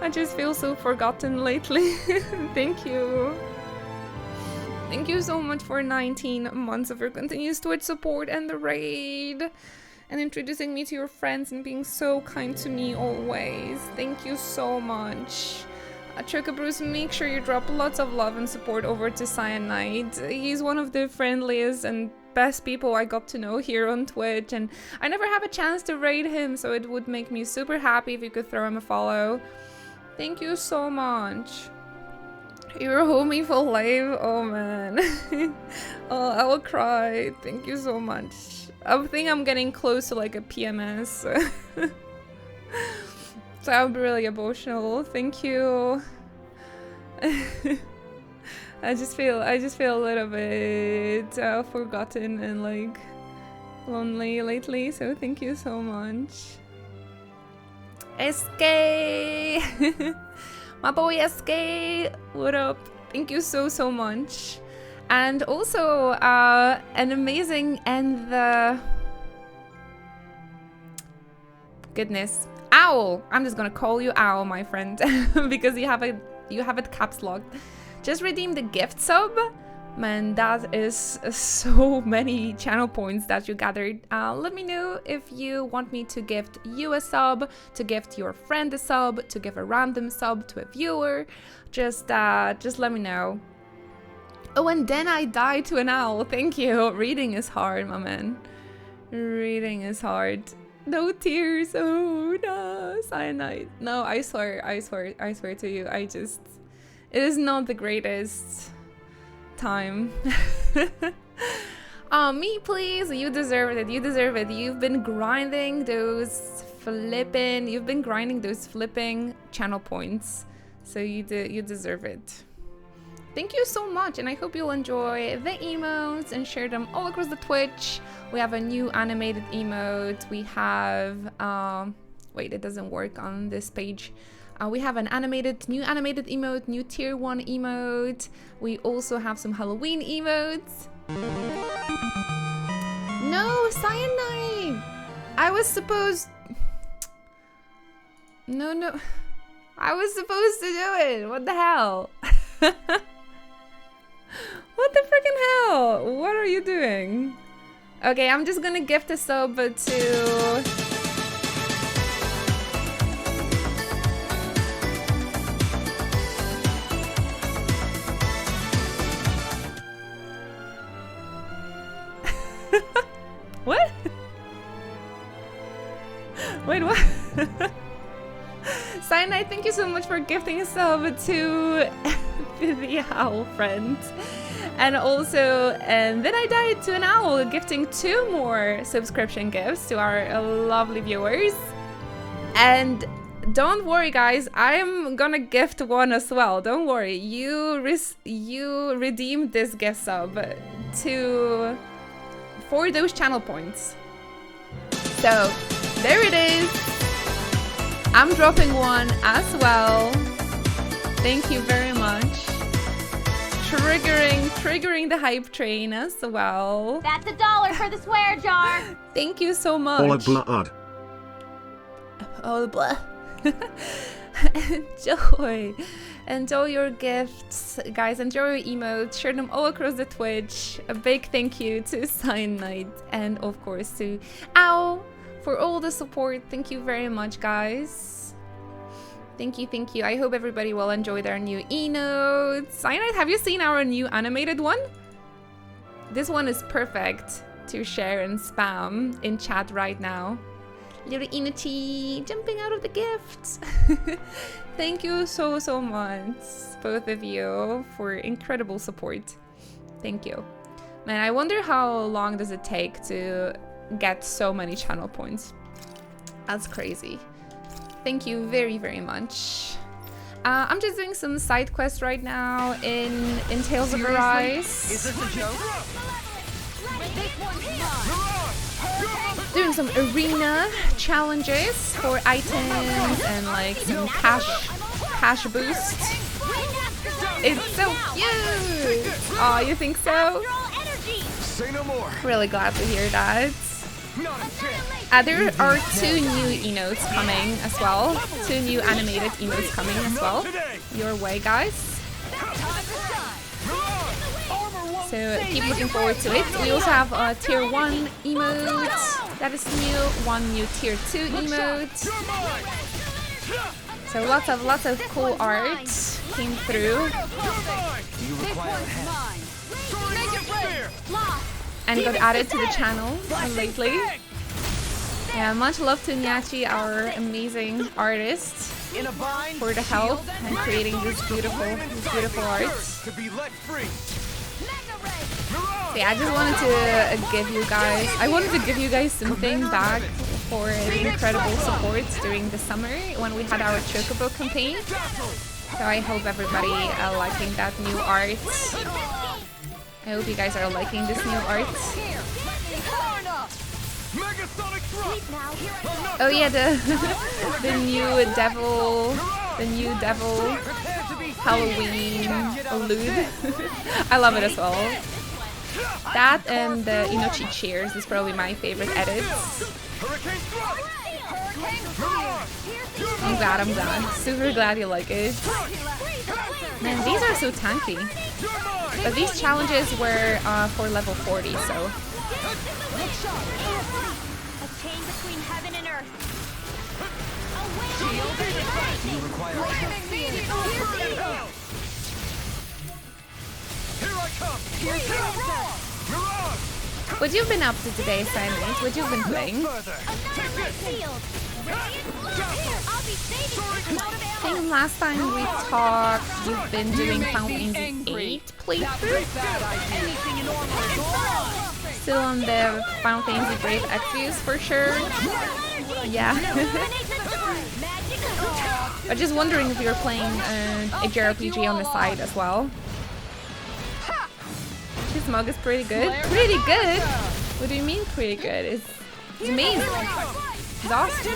I just feel so forgotten lately. Thank you. Thank you so much for 19 months of your continuous Twitch support and the raid. And introducing me to your friends and being so kind to me always. Thank you so much. Choco Bruce, make sure you drop lots of love and support over to Cyanide. He's one of the friendliest and best people I got to know here on Twitch, and I never have a chance to raid him, so it would make me super happy if you could throw him a follow. Thank you so much. You're a homie for life. Oh man. Oh, I will cry. Thank you so much. I think I'm getting close to like a PMS. So I'll be really emotional. Thank you. I just feel a little bit forgotten and like lonely lately. So thank you so much. SK, my boy SK. What up? Thank you so much. And also an amazing and the goodness. Owl! I'm just gonna call you Owl, my friend, because you have it caps locked. Just redeem the gift sub. Man, that is so many channel points that you gathered. Let me know if you want me to gift you a sub, to gift your friend a sub, to give a random sub to a viewer. Just let me know. Oh, and then I died to an owl. Thank you. Reading is hard, my man. Reading is hard. No tears. Oh no, Cyanide. No, I swear to you. It is not the greatest time. Me please. You deserve it. You've been grinding those flipping channel points, so you deserve it. Thank you so much, and I hope you'll enjoy the emotes and share them all across the Twitch. We have a new animated emote. We have wait, it doesn't work on this page. We have an new animated emote, new tier 1 emote. We also have some Halloween emotes. No, cyanide! I was supposed... No. I was supposed to do it. What the hell? What the freaking hell? What are you doing? Okay, I'm just gonna gift a sub to... What? Wait, what? Cyanide, thank you so much for gifting a sub to the owl friend. And also, and then I died to an owl, gifting 2 more subscription gifts to our lovely viewers. And don't worry, guys, I'm gonna gift 1 as well. Don't worry, you redeemed this gift sub for those channel points. So there it is. I'm dropping 1 as well. Thank you very much. Triggering the hype train as well. That's $1 for the swear jar. Thank you so much. All blood. All blood. Enjoy your gifts, guys. Enjoy your emotes. Share them all across the Twitch. A big thank you to Cyanide and of course to Ow for all the support. Thank you very much, guys. Thank you. I hope everybody will enjoy their new emotes. Cyanide, have you seen our new animated one? This one is perfect to share and spam in chat right now. Little Inuchi jumping out of the gift. Thank you so much, both of you, for incredible support. Thank you. Man, I wonder how long does it take to get so many channel points. That's crazy. Thank you very much. I'm just doing some side quests right now in Tales of Arise. Is this a joke? Doing some arena challenges for items and like some cash boost. It's so cute! Oh, you think so? Say no more. Really glad to hear that. There are 2 new emotes coming as well. 2 new animated emotes coming as well. Your way, guys. So keep looking forward to it. We also have a tier 1 emote that is new, 1 new tier 2 emote. So lots of cool art came through. And got added to the channel lately. Yeah, much love to Nyachi, our amazing artist, for the help and creating this beautiful art. So yeah, I just wanted to give you guys something back for the incredible support during the summer when we had our Chocobo campaign. So I hope everybody liking that new art. I hope you guys are liking this new art. Oh yeah, the new devil Halloween allude. I love it as well. That and the Inochi cheers is probably my favorite edits. I'm glad. Super glad you like it. Man, these are so tanky. But these challenges were for level 40, so. What you've been up to today, Silent? What you've been playing? I think last time we talked, you've been doing Final Fantasy 8 playthrough. Still on the Final Fantasy Brave Exvius for sure. Yeah. I'm just wondering if you're playing a JRPG on the side as well. This mug is pretty good. Pretty good? What do you mean pretty good? It's amazing. It's awesome.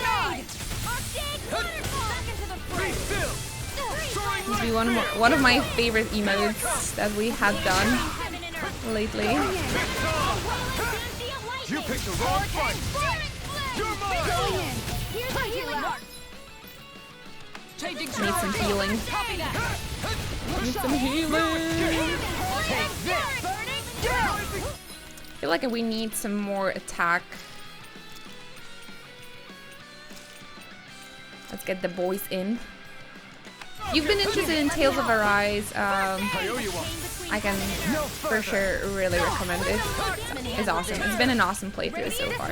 This will be one of my favorite emotes that we have done lately. picked the wrong fight. You're mine. Going in. Here's the healing arc. Need some healing. Need some healing. Take this. I feel like we need some more attack. Let's get the boys in. You've been interested in Tales of Arise. I can for sure really recommend it. It's awesome. It's been an awesome playthrough so far.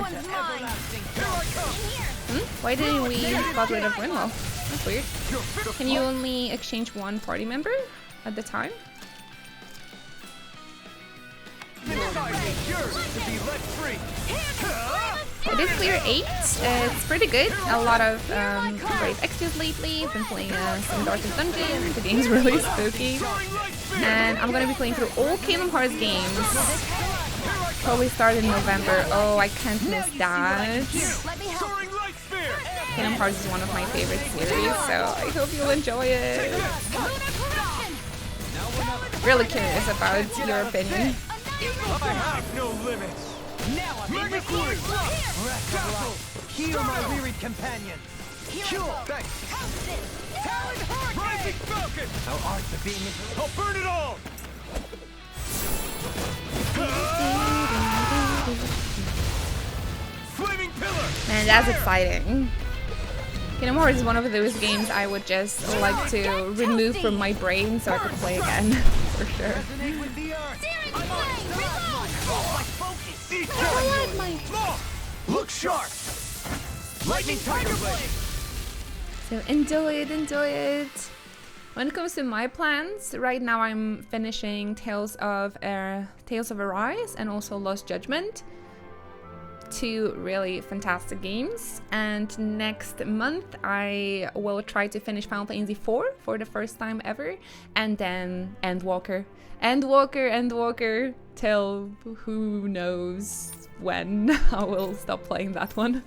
Why didn't we got rid of Grinwell? That's weird. Can you only exchange one party member at the time? I did clear 8. It's pretty good. A lot of great XPs lately. I've been playing some Darkest Dungeon. The game's really spooky. And I'm gonna be playing through all Kingdom Hearts games. Probably start in November. Oh, I can't miss that. Kingdom Hearts is one of my favorite series, so I hope you'll enjoy it. Really curious about your opinion. I have no limits. Now I'm in the heal my wearied companion. Cure. Thanks. Rising Falcon. Thou art the being. I'll burn it all. Flaming pillar. Man, that's exciting. Kingdom Hearts is one of those games I would just like to remove from my brain so I could play again, for sure. Look sharp. Lightning Tiger Blade. So enjoy it, enjoy it. When it comes to my plans, right now I'm finishing Tales of Arise and also Lost Judgment. 2 really fantastic games, and next month I will try to finish Final Fantasy IV for the first time ever, and then Endwalker till who knows when I will stop playing that one.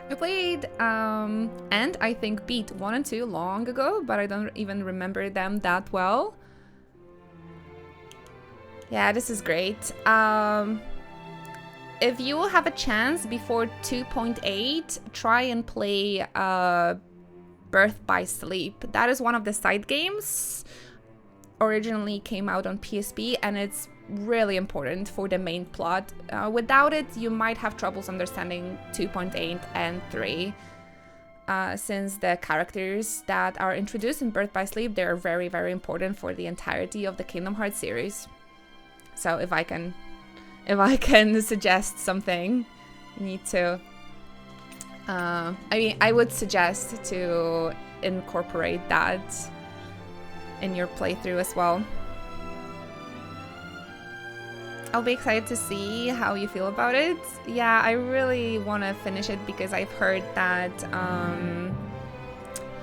I played and I think beat 1 and 2 long ago, but I don't even remember them that well. Yeah, this is great. If you will have a chance before 2.8, try and play Birth by Sleep. That is one of the side games. Originally came out on PSP, and it's really important for the main plot. Without it, you might have troubles understanding 2.8 and 3. Since the characters that are introduced in Birth by Sleep, they're very, very important for the entirety of the Kingdom Hearts series. So if I can suggest something, you need to. I mean, I would suggest to incorporate that in your playthrough as well. I'll be excited to see how you feel about it. Yeah, I really want to finish it because I've heard that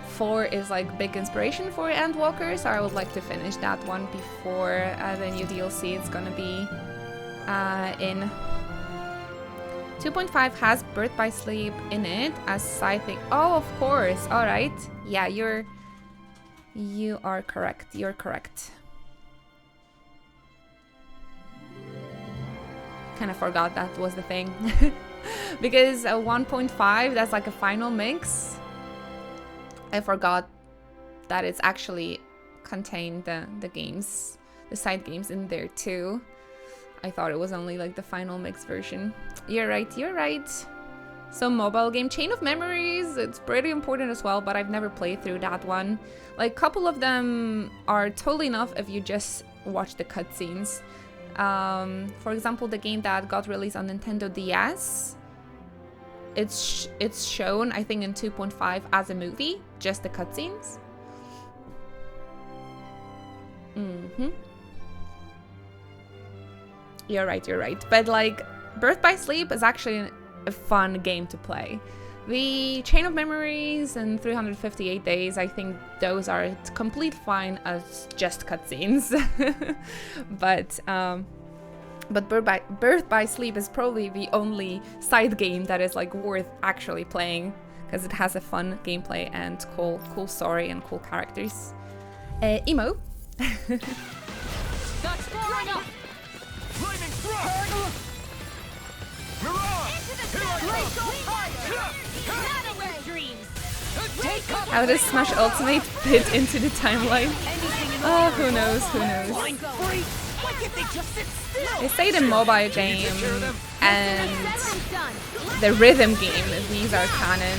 4 is like big inspiration for Endwalker, so I would like to finish that one before the new DLC it's gonna be in. 2.5 has Birth by Sleep in it as side thing. Oh, of course. All right. Yeah, you are correct. You're correct. Kind of forgot that was the thing. Because 1.5, that's like a final mix. I forgot that it's actually contained the games, the side games in there too. I thought it was only like the final mix version. You're right, you're right. So mobile game Chain of Memories, it's pretty important as well, but I've never played through that one. Like a couple of them are totally enough if you just watch the cutscenes. For example, the game that got released on Nintendo DS, it's shown, I think, in 2.5 as a movie, just the cutscenes. You're right. But like, Birth by Sleep is actually a fun game to play. The Chain of Memories and 358 Days, I think those are complete fine as just cutscenes. But Birth by Sleep is probably the only side game that is like worth actually playing, because it has a fun gameplay and cool story and cool characters. Emo. That's far enough. How does Smash Ultimate fit into the timeline? Oh, who knows, who knows. They say the mobile game and the rhythm game, these are canon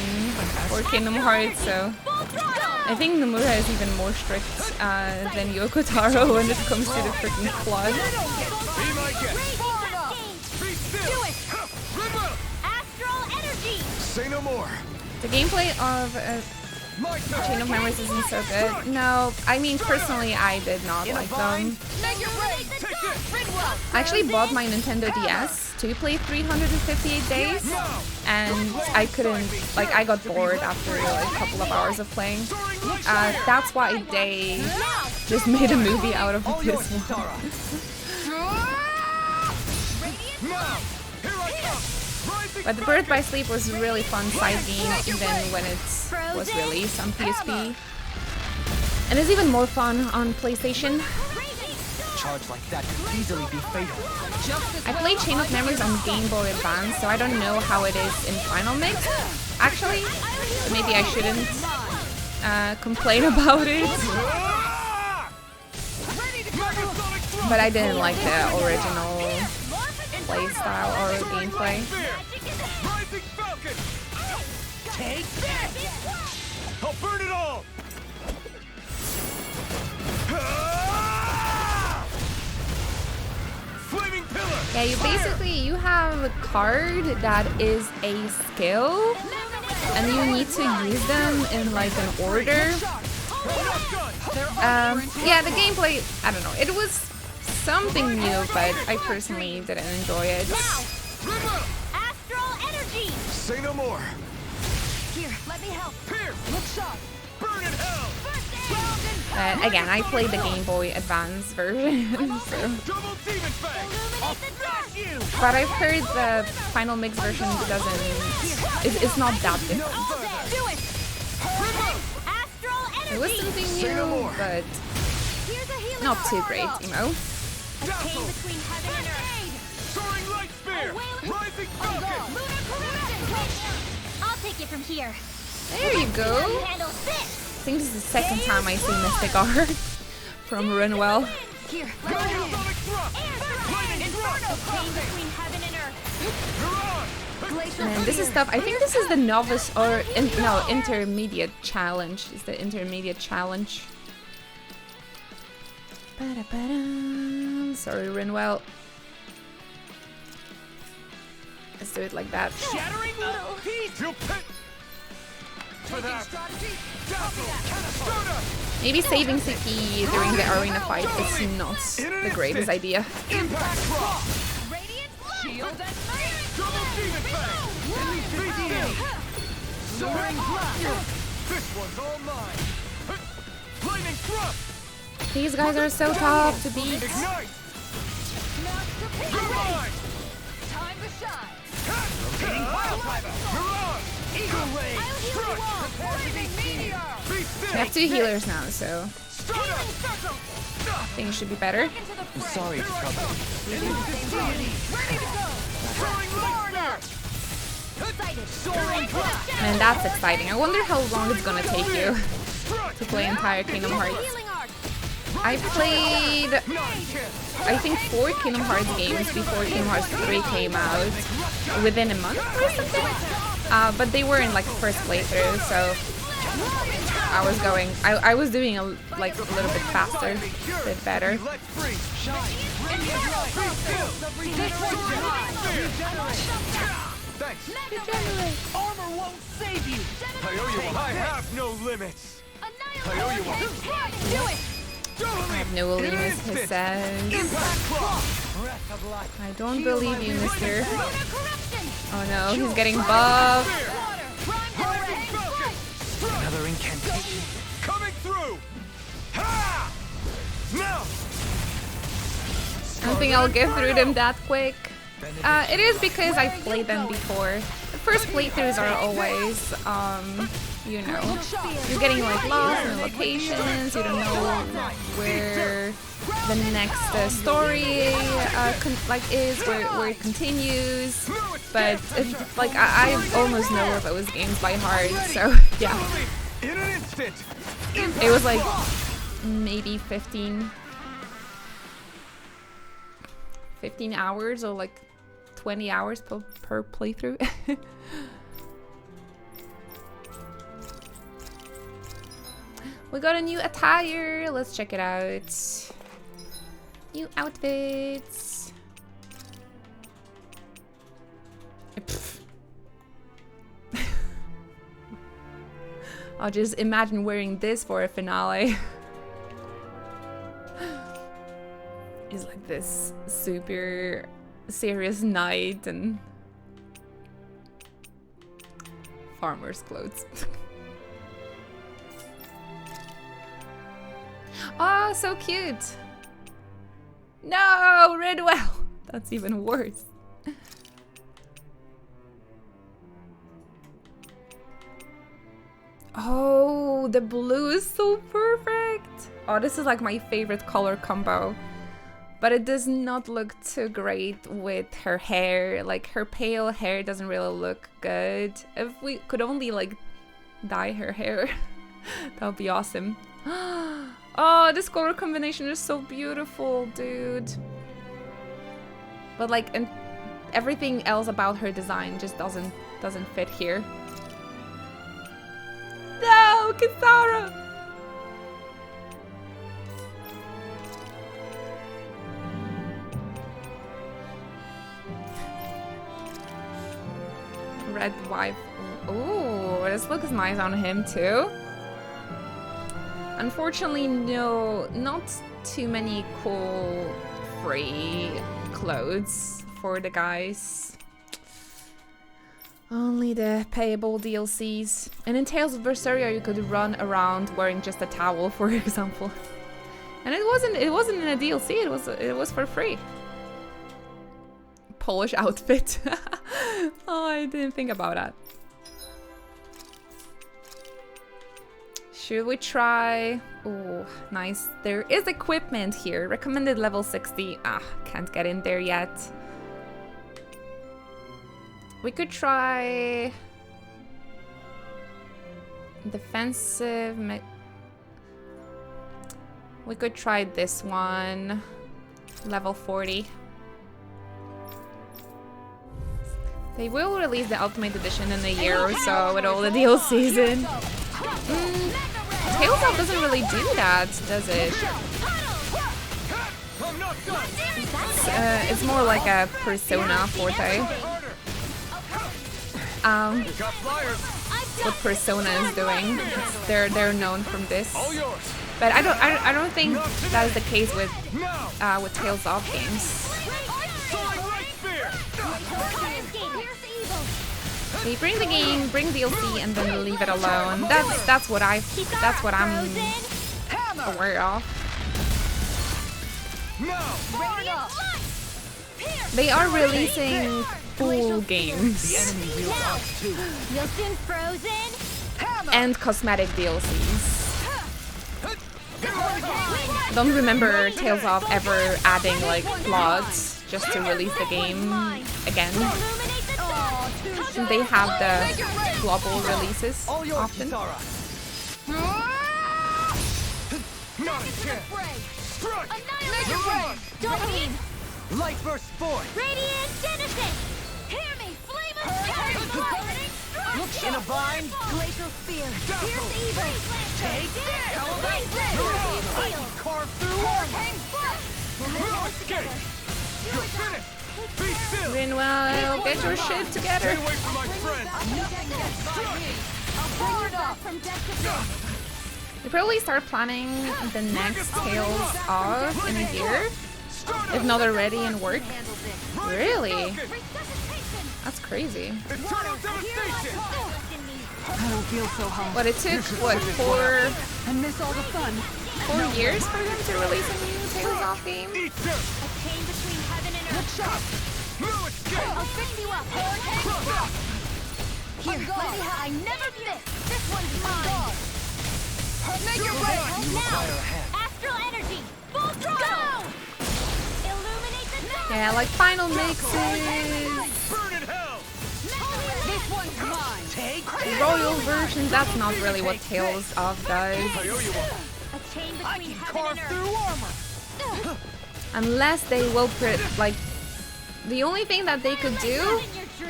for Kingdom Hearts, so I think Nomura is even more strict than Yoko Taro when it comes to the freaking plot. Say no more. The gameplay of Chain of Memories isn't so good. No, I mean personally I did not like them. I actually bought my Nintendo DS to play 358 days and I couldn't, like I got bored after like a couple of hours of playing. That's why they just made a movie out of this one. But the Birth by Sleep was a really fun side game even when it was released on PSP. And it's even more fun on PlayStation. Charge like that could easily be fatal. I played Chain of Memories on Game Boy Advance, so I don't know how it is in Final Mix. Actually, maybe I shouldn't complain about it. But I didn't like the original playstyle or gameplay. Take this! I'll burn it all! Flaming pillar! Yeah, you have a card that is a skill, and you need to use them in like an order. Yeah, the gameplay, I don't know, it was something new, but I personally didn't enjoy it. Astral energy! Say no more! Here, let me help. Pierce! Look sharp! Burn in hell! Again, I played the Game Boy Advance version, so. Double demon fang! I'll smash you! But I've heard the Final Mix version doesn't, it's not that different. Do it! Astral energy! It was something new, but not too great, you know? A chain between heaven and earth. Soaring light spear! Rising falcon! I'll take it from here. There you go. Handle this. I think this is the second time I see Mystic Art from Runwell. Here, Inferno chain between heaven and earth. And this is stuff, I think this is the novice or, no, intermediate challenge. It's the intermediate challenge. Sorry, Runwell. Let's do it like that. Shattering You'll pit for that. Maybe saving Siki during the arena fight is not the greatest idea. Impact rock. Radiant shield and double demon fang. Soaring blast. This one's all mine. Lightning thrust. These guys are so tough to beat. Ignite. Goodbye. Time to shine. Rotating pile driver. Mirage. Eagle ray. Struck. We have 2 healers now, so things should be better. I'm sorry to trouble you. Man, that's exciting. I wonder how long it's gonna take you to play entire Kingdom Hearts. I played, I think 4 Kingdom Hearts games before Kingdom Hearts 3 came out, within a month or something. But they were in like first playthrough, so I was going, I was doing like a little bit faster, a bit better. Armor won't save you. I have no limits. I have no limits, he says. I don't believe you, mister. Oh no, he's getting buffed. Another incantation. Coming through. Ha! Now. I don't think I'll get through them that quick. It is because I've played them before. The first playthroughs are always, you know, you're getting like lost in locations, you don't know where the next story is, where it continues. But it's like I almost know those games by heart, so yeah. In an instant. It was like maybe 15 hours or like 20 hours per playthrough. We got a new attire. Let's check it out. New outfits. I'll just imagine wearing this for a finale. He's like this super serious knight and farmer's clothes. Oh, so cute. No, Ridwell. That's even worse. Oh, the blue is so perfect. Oh, this is like my favorite color combo. But it does not look too great with her hair. Like, her pale hair doesn't really look good. If we could only like dye her hair, that would be awesome. Oh, this color combination is so beautiful, dude. But like, and everything else about her design just doesn't fit here. No, Kisara! Red wife. Ooh, this looks nice on him too. Unfortunately, no, not too many cool free clothes for the guys. Only the payable DLCs. And in Tales of Berseria, you could run around wearing just a towel, for example. And it wasn't in a DLC. It was for free. Polish outfit. Oh, I didn't think about that. Should we try? Oh, nice. There is equipment here. Recommended level 60. Ah, can't get in there yet. We could try defensive. We could try this one. Level 40. They will release the Ultimate Edition in a year or so with all the DLCs in. Tales of doesn't really do that, does it? It's more like a Persona forte. What Persona is doing. They're known from this. But I don't think that is the case with Tales of games. They bring the game, bring DLC, and then leave it alone. That's what I'm aware of. They are releasing full games and cosmetic DLCs. Don't remember Tales of ever adding like plots just to release the game again. They have the global releases often. Light burst forth. Radiant Genesis. Hear me, flame of burning strike. In a bind. Glacial spear. Pierce evil. Take this. Carve through. Escape. You're finished. Be still. Rinwell, get your shit together. Stay away from my friend. We probably start planning the next Tales of in a year, if not already in work. Really? That's crazy. I don't feel so hot. But it took what, 4 miss all the fun. 4 years for them to release a new Tales of game? I'll fix you up. Here, I never miss. This one's mine. Make it rain. Now, astral energy. Full throttle! Illuminate the night! Yeah, like final mixes, Burn in hell! This one's mine! Take royal versions. That's not really what Tales of does. I owe you one. A chain I between can heaven carve and earth! through armor! Unless they will put, like, the only thing that they could do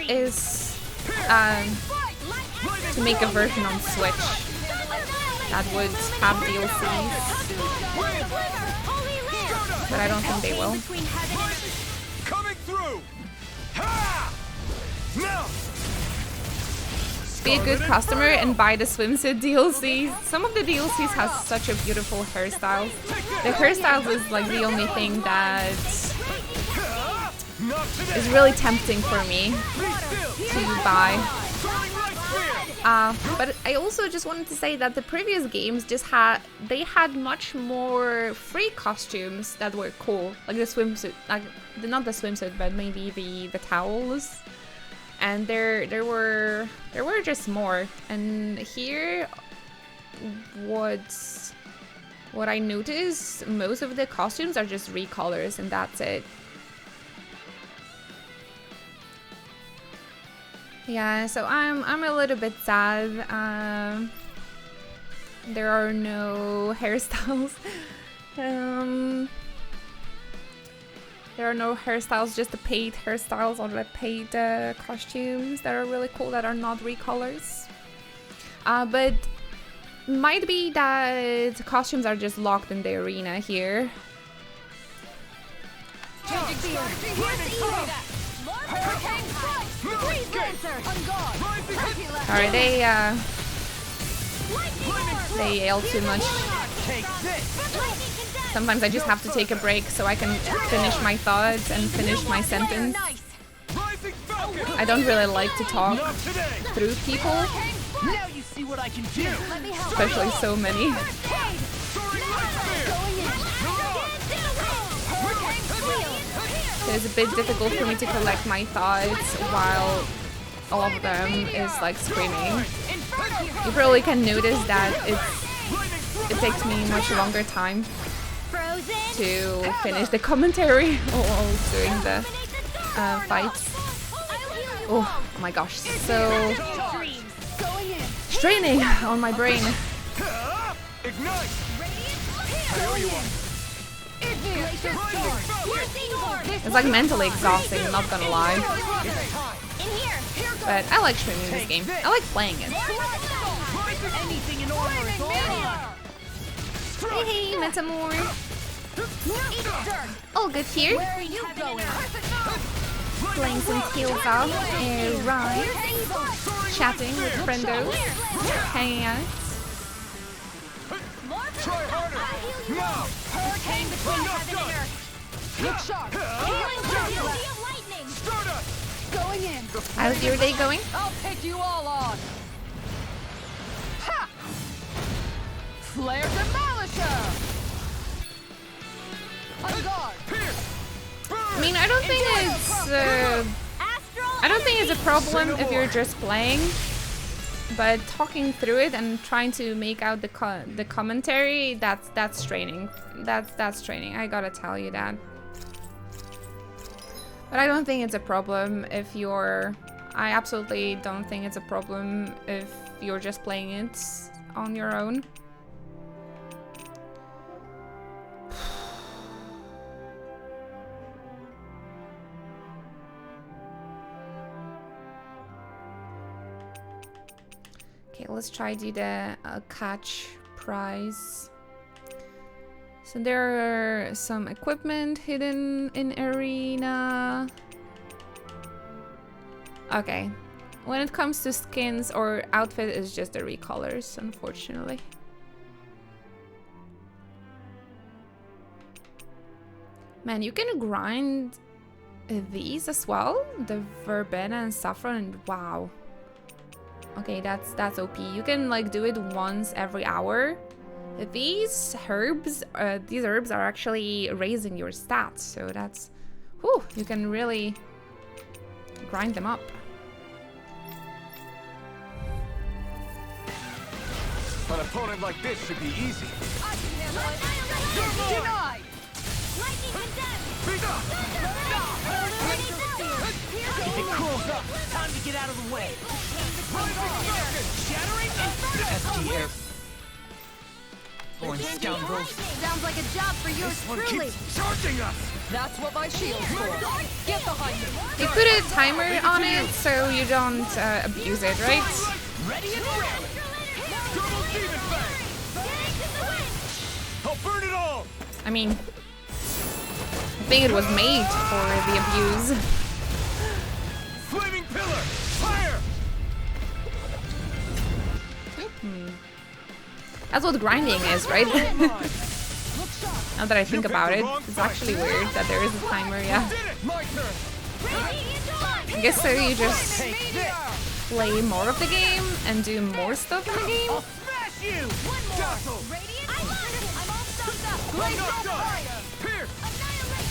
is to make a version on Switch that would have DLCs, but I don't think they will. Coming through! Ha! Now! Be a good customer and buy the swimsuit DLCs. Some of the DLCs has such a beautiful hairstyles. The hairstyles is like the only thing that is really tempting for me to buy. But I also just wanted to say that the previous games just had much more free costumes that were cool, like the swimsuit, like not the swimsuit, but maybe the towels. And there were just more. And here, what I noticed, most of the costumes are just recolors, and that's it. Yeah, so I'm a little bit sad. There are no hairstyles. There are no hairstyles, just the paid hairstyles or the paid costumes that are really cool, that are not recolors. But might be that the costumes are just locked in the arena here. Sorry, they yell too much. Sometimes I just have to take a break so I can finish my thoughts and finish my sentence. I don't really like to talk through people, Now you see what I can do. especially so many. It's a bit difficult for me to collect my thoughts while all of them is like screaming. You probably can notice that it takes me much longer time to finish the commentary while doing the fights. Oh my gosh, so straining on my brain. It's like mentally exhausting, I'm not gonna lie. But I like streaming this game. I like playing it. Hey, Metamor. All good here. Playing some Tales of, right? Chatting with friendos, hanging out. Try harder! Now! Hurricane between heaven and earth! Look sharp! Stardust! Going in! How's your day going? I'll take you all on! Ha! Flare Demolisher! On guard! I mean, I don't think it's a problem if you're just playing, but talking through it and trying to make out the commentary, that's straining. That's straining. I gotta tell you that. But I don't think it's a problem if you're. I absolutely don't think it's a problem if you're just playing it on your own. Okay, let's try do the catch prize. So there are some equipment hidden in arena. Okay, when it comes to skins or outfit, it's just the recolors, unfortunately. Man, you can grind these as well, the verbena and saffron, and wow. Okay, that's OP. You can like do it once every hour. These herbs are actually raising your stats, so that's, whew, you can really grind them up. An opponent like this should be easy. Denied! If it curls up, time to get out of the way. Shattering ST air. Born scoundrels. Sounds like a job for yours truly. Charging us! That's what my shield's for. Get behind me. You put a timer on it so you don't abuse it, right? Ready and ready! Double demon fang! I'll burn it all! I mean, I think it was made for the abuse. Flaming pillar! Fire! That's what grinding is, right? Now that I think about it, it's actually weird that there is a timer, yeah. I guess so you just play more of the game and do more stuff in the game. I'll smash you! Dazzle! Pierce!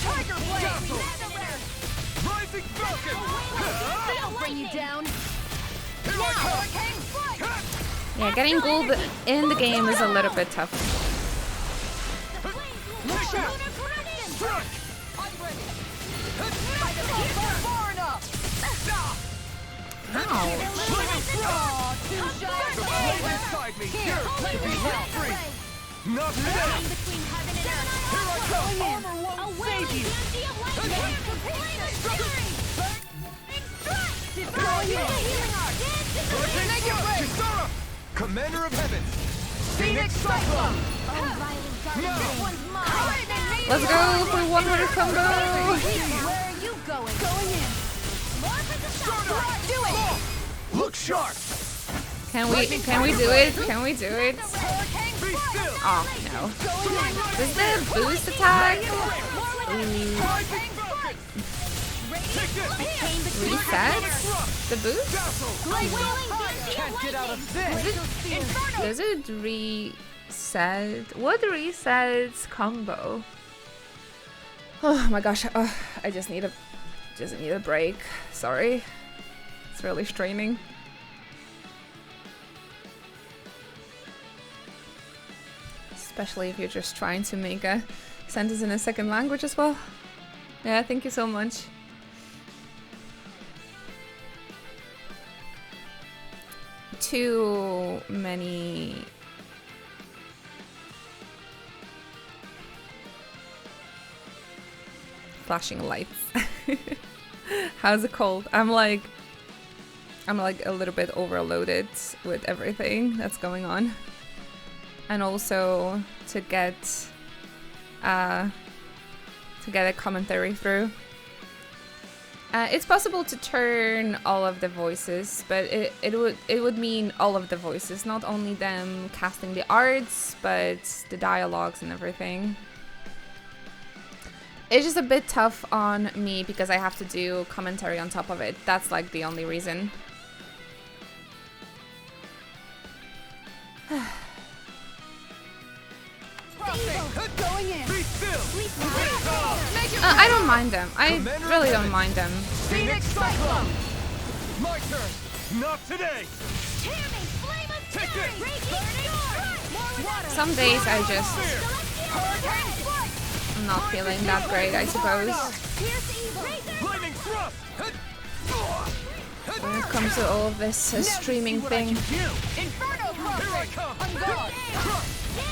Tiger blade! Rising Falcon! I'll bring you down. Yeah, getting gold in the game is a little bit tough. Not today! Here I come! Armor won't save you! Kisara! Commander of Heavens! Phoenix Cyclone! Let's go for 100 combo! Where are you going? Going in. Do it! Look sharp! Can we do it? Can we do it? Oh no. Does the boost attack reset the boost? Can't get out of this! Does it reset? What resets combo? Oh my gosh, I just need a break. Sorry. It's really straining. Especially if you're just trying to make a sentence in a second language as well. Yeah, thank you so much. Too many flashing lights. How's it called? I'm like a little bit overloaded with everything that's going on. And also to get a commentary through. It's possible to turn all of the voices, but it would mean all of the voices, not only them casting the arts, but the dialogues and everything. It's just a bit tough on me because I have to do commentary on top of it. That's like the only reason. I don't mind them. I really don't mind them. Phoenix Cyclone! My turn! Not today! Take it! Some days I just I'm not feeling that great, I suppose. Lightning thrust! When it comes to all of this streaming thing. Inferno Here I come!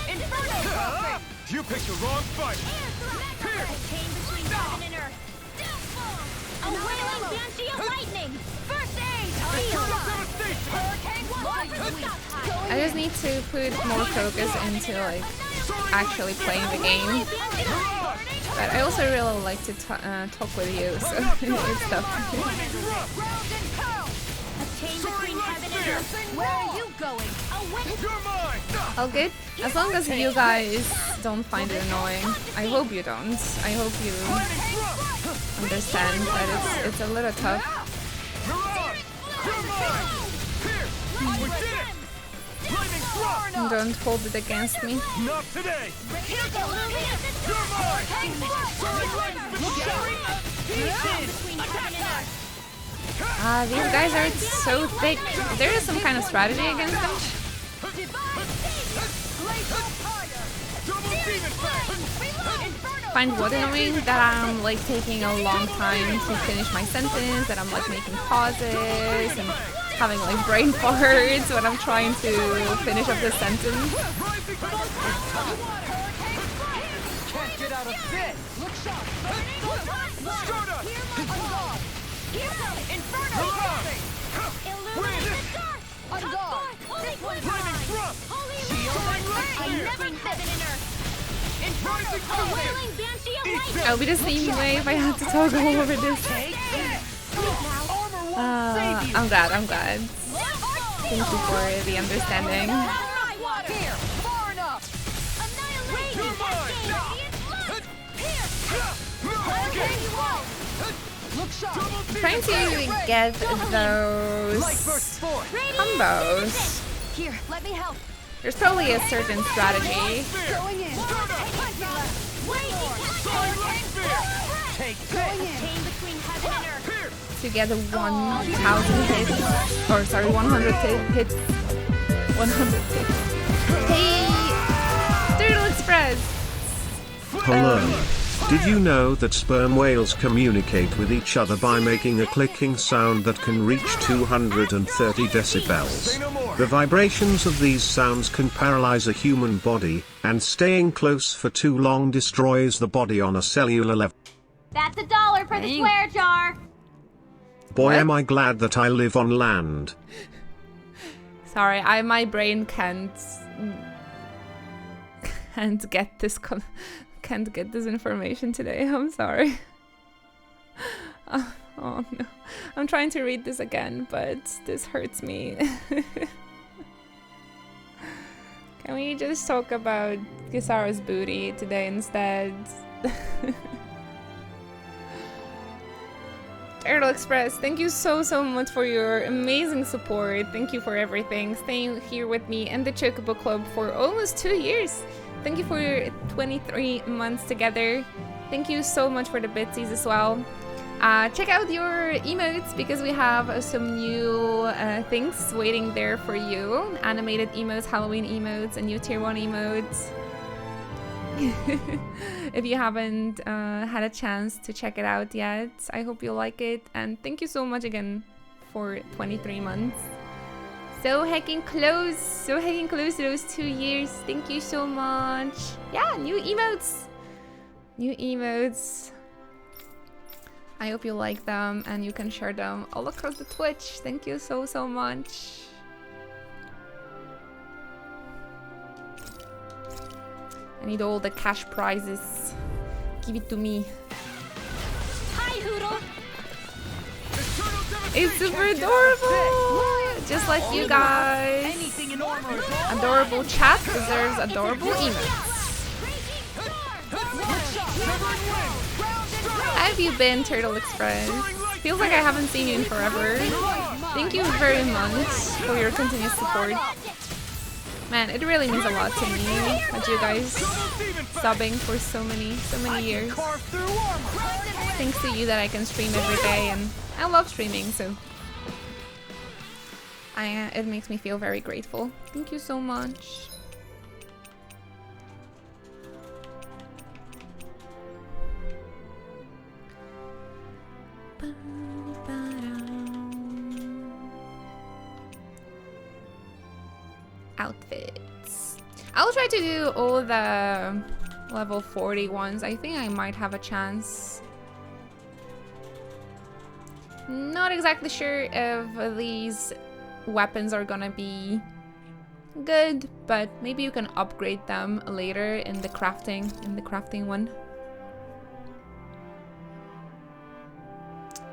Inferno! You picked the wrong fight! Here! A wailing banshee of lightning! First aid! I just need to put more focus into like actually playing the game. But I also really like to talk with you, so it's tough. Where are you going? All good? As long as you guys don't find it annoying. I hope you don't. I hope you understand that it's a little tough. And don't hold it against me. Not today! These guys are so thick. There is some kind of strategy against them. find what annoying? That I'm like taking a long time to finish my sentence, that I'm like making pauses and having like brain farts when I'm trying to finish up the sentence. Can't get out of this! Look sharp! Inferno! On guard! Flaming thrust! I never heaven and earth! It'll be the same way if I have to talk all over this. I'm glad. Thank you for the understanding. I'm trying to get those combos. Here, let me help. There's probably a certain strategy Going in. to get 1,000 hits, or sorry, 100 hits. 100 hits. Hey, Turtle Express. Hello. Did you know that sperm whales communicate with each other by making a clicking sound that can reach 230 decibels? The vibrations of these sounds can paralyze a human body, and staying close for too long destroys the body on a cellular level. That's $1 for the swear jar. Boy, am I glad that I live on land. Sorry, my brain can't get this can't get this information today. I'm sorry. Oh no, I'm trying to read this again, but this hurts me. Can we just talk about Kisara's booty today instead? Turtle Express, thank you so much for your amazing support. Thank you for everything. Staying here with me and the Chocobo Club for almost 2 years. Thank you for your 23 months together. Thank you so much for the bitsies as well. Check out your emotes because we have some new things waiting there for you. Animated emotes, Halloween emotes, and new tier 1 emotes. If you haven't had a chance to check it out yet, I hope you like it. And thank you so much again for 23 months. So hecking close to those 2 years. Thank you so much. Yeah, new emotes. I hope you like them and you can share them all across the Twitch. Thank you so much. I need all the cash prizes. Give it to me. Hi, Hoodle. It's super adorable! Just like you guys. Adorable chat deserves adorable emotes. How have you been, Turtle Express? Feels like I haven't seen you in forever. Thank you very much for your continuous support. Man, it really means a lot to me that you guys subbing for so many years. Thanks to you that I can stream every day, and I love streaming, so it makes me feel very grateful. Thank you so much. Outfits. I'll try to do all the level 40 ones. I think I might have a chance. Not exactly sure if these weapons are gonna be good, but maybe you can upgrade them later in the crafting one.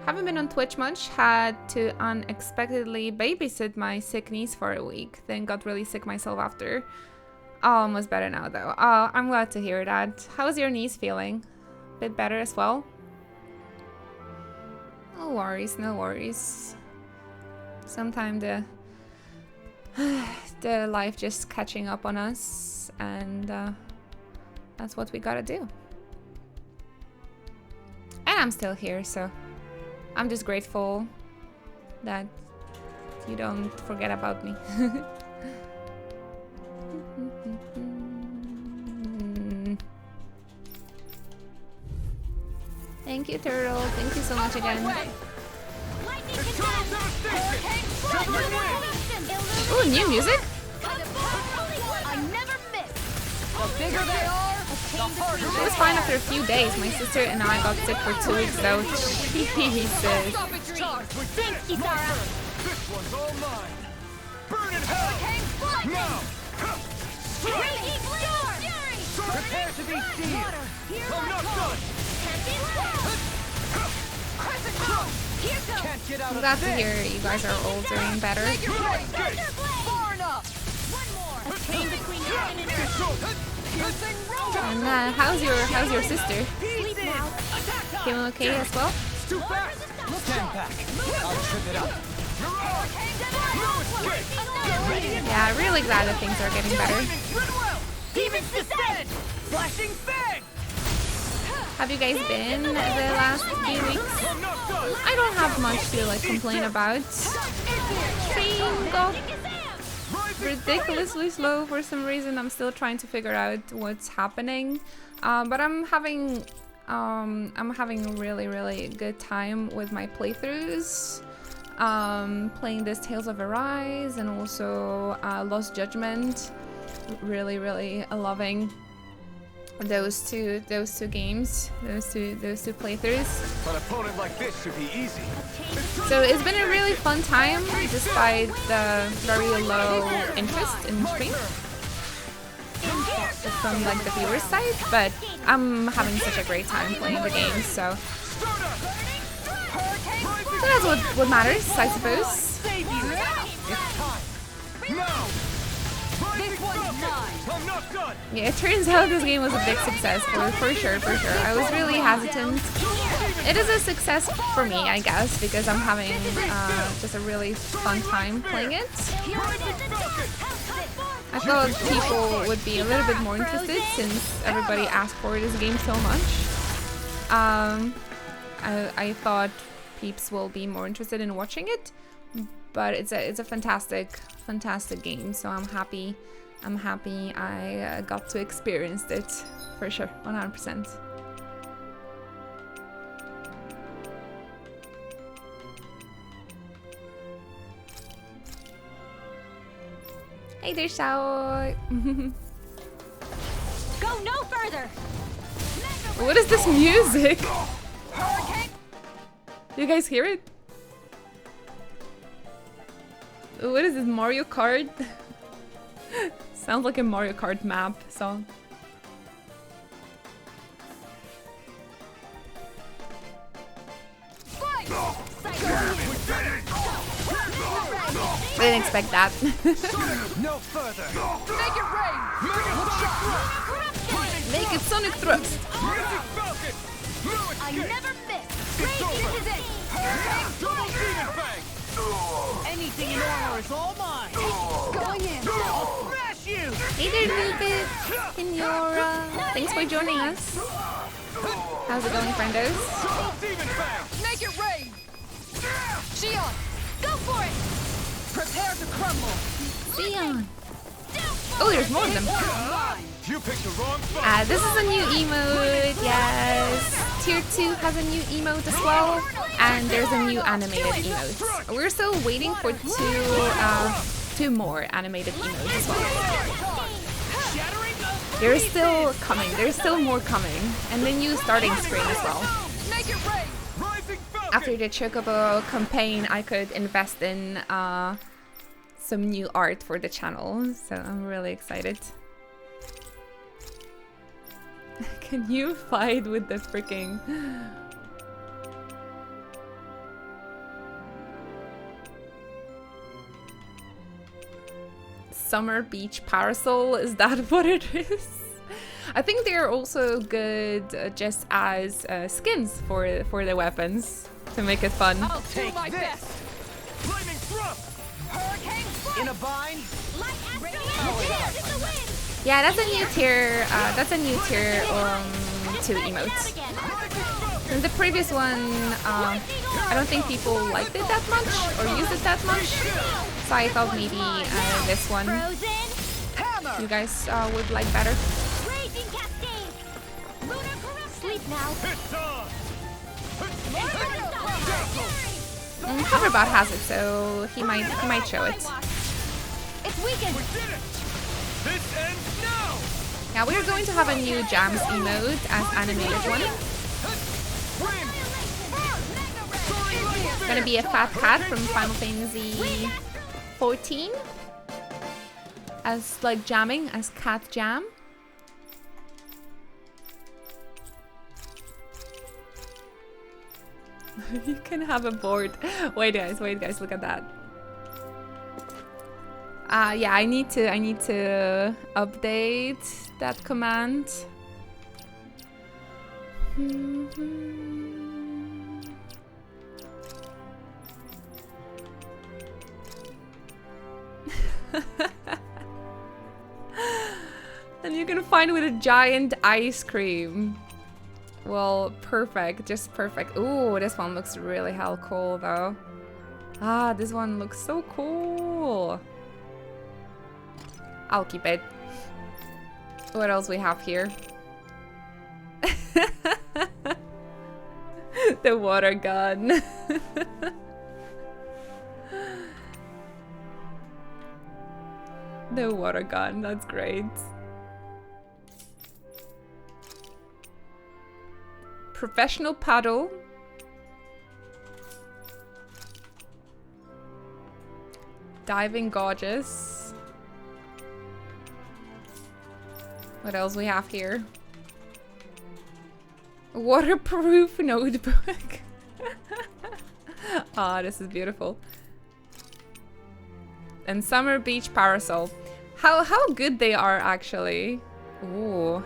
Haven't been on Twitch much. Had to unexpectedly babysit my sick niece for a week. Then got really sick myself after. Almost better now though. I'm glad to hear that. How's your niece feeling? Bit better as well? No worries, no worries. Sometimes the life just catching up on us, and that's what we gotta do. And I'm still here, so I'm just grateful that you don't forget about me. Thank you, Turtle. Thank you so much again. Oh, new music? I never miss. The bigger they are, the harder. It was fine after a few days. My sister and I got sick for 2 weeks though. Jesus. Thanks, Kisara. This one's all mine. Burn in hell! Now! Prepare to be sealed! I'm not done! Can't get out I'm of glad to this! hear you guys are all doing better. Far enough. One more. A chain between your and piercing roll. And how's your sister? Sleep now. Feeling okay as well? Too fast! Stand back! I'll trip it up! Yeah, really glad that things are getting better. Demons descend. Flashing fang. Have you guys been the last few weeks? I don't have much to like complain about. Stream got ridiculously slow for some reason. I'm still trying to figure out what's happening, but I'm having a really good time with my playthroughs. Playing this Tales of Arise and also Lost Judgment. Really loving those two games, those two playthroughs. An opponent like this should be easy. So it's been a really fun time despite the very low interest in stream from like the viewers side, but I'm having such a great time playing the games, so that's what matters, I suppose. Yeah, it turns out this game was a big success for sure. I was really hesitant. It is a success for me, I guess, because I'm having just a really fun time playing it. I thought people would be a little bit more interested since everybody asked for this game so much. I thought peeps will be more interested in watching it, but it's a fantastic game, so I'm happy I got to experience it for sure, 100%. Hey there, Shao. Go no further. What is this music? You guys hear it? What is this, Mario Kart? Sounds like a Mario Kart map song. I didn't expect that. No further. Make it rain. Make it Sonic Thrust. I never miss. This is it. Anything in armor is all mine. Going in. I'll smash you. Hey there, Lupit. Senora. Thanks for joining us. How's it going, friendos? Make it rain. Xion, go for it. Prepare to crumble. Xion. Oh, there's more of them. You picked the wrong fight. This is a new emote, yes. Tier 2 has a new emote as well, and there's a new animated emote. We're still waiting for two more animated emotes as well. They're still coming. There's still more coming, and the new starting screen as well. After the Chocobo campaign, I could invest in some new art for the channel, so I'm really excited. Can you fight with the freaking... Summer Beach Parasol? Is that what it is? I think they're also good just as skins for the weapons to make it fun. I'll take my best. Flaming thrust. Hurricane In a bind. Yeah, that's a new tier. That's a new tier 2 emote. And the previous one, I don't think people liked it that much or used it that much. So I thought maybe this one you guys would like better. Sleep now. Hoverbot has it, so he might show it. It's weakened. This ends now. Yeah, we're going to have a new Jams emote as animated one. It's gonna be a fat cat from Final Fantasy 14 as like jamming as cat jam. You can have a board. Wait guys, look at that. Yeah, I need to update that command. And you can find with a giant ice cream. Well, perfect, just perfect. Ooh, this one looks really hell cool though. Ah, this one looks so cool. I'll keep it. What else we have here? The water gun. The water gun, that's great. Professional paddle. Diving gorgeous. What else we have here? Waterproof notebook. Ah, this is beautiful. And summer beach parasol. How good they are actually. Ooh.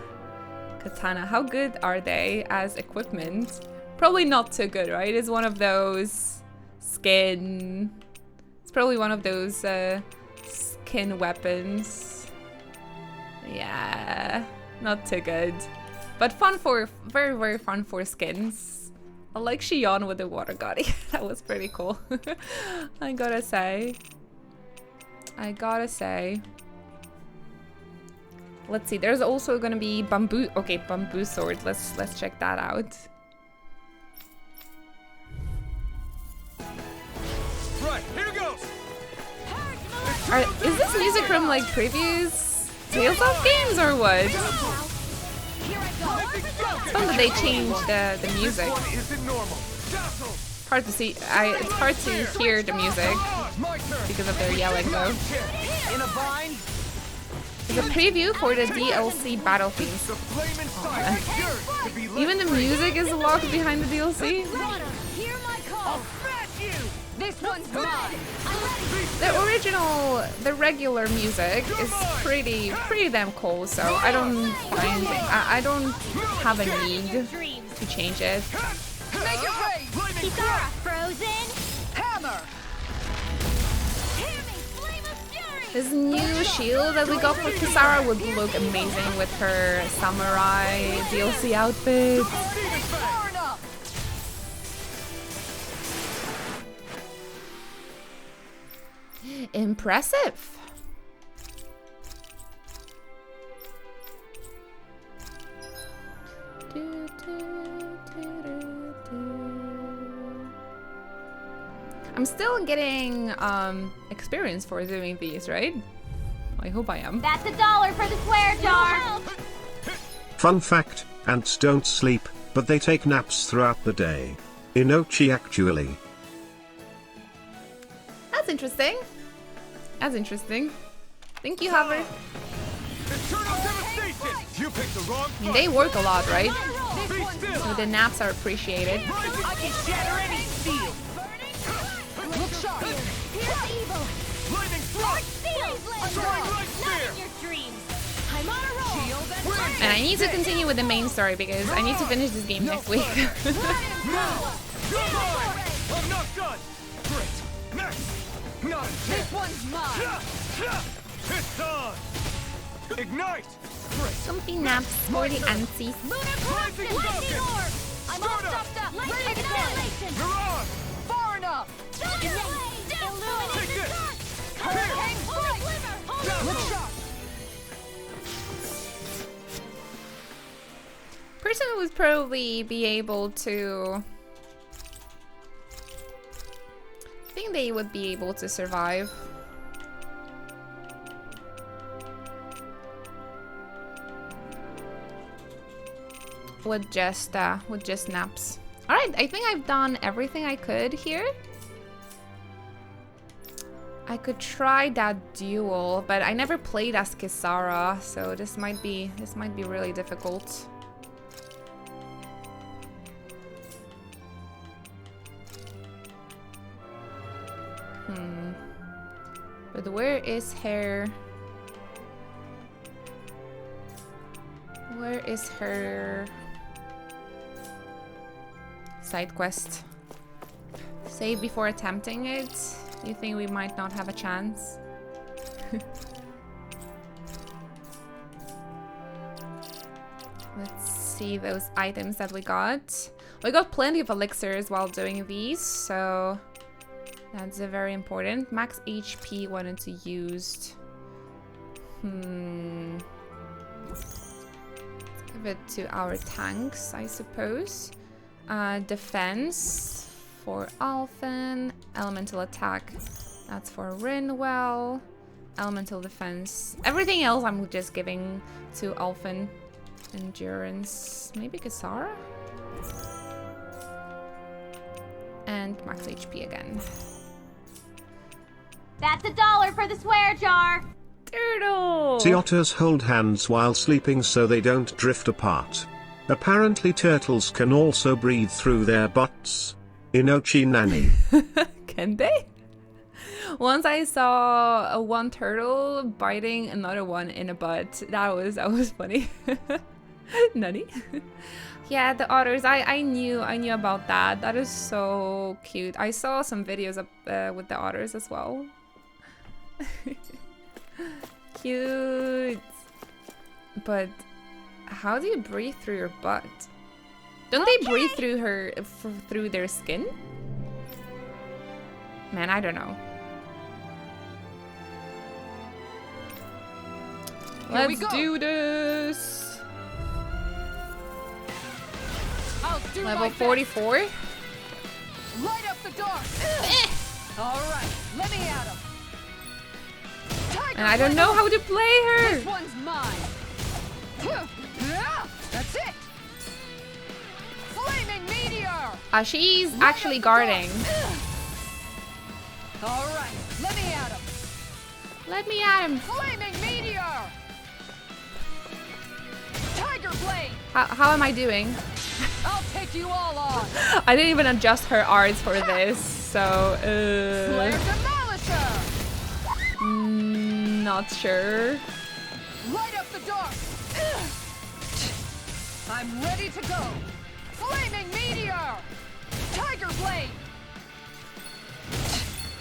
Katana, how good are they as equipment? Probably not too good, right? It's one of those skin. It's probably one of those skin weapons. Yeah, not too good. But fun for, very fun for skins. I like Xion with the water gun. That was pretty cool. I gotta say. Let's see, there's also gonna be bamboo. Okay, bamboo sword. Let's check that out. Right, here goes. Is this music from like previous Tales of games or what? It's fun that they changed the music. Hard to see. It's hard to hear the music because of their yelling though. In a bind. It's a preview for the DLC Battlefield. Even the music is locked behind the DLC. This one's mine. The original, the regular music is pretty damn cool. So I don't have a need to change it. Make it rain. Kisara, frozen hammer. This new shield that we got for Kisara would look amazing with her samurai DLC outfit. Impressive. I'm still getting experience for doing these, right? I hope I am. That's $1 for the swear jar. Fun fact, ants don't sleep, but they take naps throughout the day. Inochi actually. That's interesting. That's interesting. Thank you, Hover. You picked the wrong I mean, they work a lot, right? So the naps are appreciated. I can shatter any steel. Look sharp. Here's evil. Lightning thrust. Light spear. Your dreams. I'm on a roll. And I need to continue with the main story because I need to finish this game next week. I'm not done. Great. Next. Not this one's mine. It's on. Ignite. Comfy naps for the antsies. Lightning orb. I'm all stuffed up. Lightning annihilation. You're on. Far enough. Illumination dark. Hurricane strike. Look sharp. Person would probably be able to think they would be able to survive. With just naps. Alright, I think I've done everything I could here. I could try that duel, but I never played as Kisara, so this might be really difficult. But where is her? Where is her side quest? Save before attempting it. You think we might not have a chance? Let's see those items that we got. We got plenty of elixirs while doing these, so that's very important. Max HP wanted to use. Give it to our tanks, I suppose. Defense for Alphen. Elemental attack, that's for Rinwell. Elemental defense. Everything else I'm just giving to Alphen. Endurance, maybe Kisara? And max HP again. That's $1 for the swear jar. Turtle! Sea otters hold hands while sleeping so they don't drift apart. Apparently turtles can also breathe through their butts. Inochi Nani. Can they? Once I saw one turtle biting another one in a butt. That was funny. Nani? Yeah, the otters. I knew about that. That is so cute. I saw some videos with the otters as well. Cute. But how do you breathe through your butt? Don't they breathe through their skin? Man, I don't know. Let's do this. Level 44. Light up the dark. All right, let me at him. And I don't know how to play her. This one's mine. That's it. Flaming meteor. She's actually guarding. All right, let me at him. Let me at him. Flaming meteor. Tiger blade. How am I doing? I'll take you all on. I didn't even adjust her arts for this, so Flare Demolisher. Not sure. Light up the dark. I'm ready to go. Flaming meteor. Tiger blade.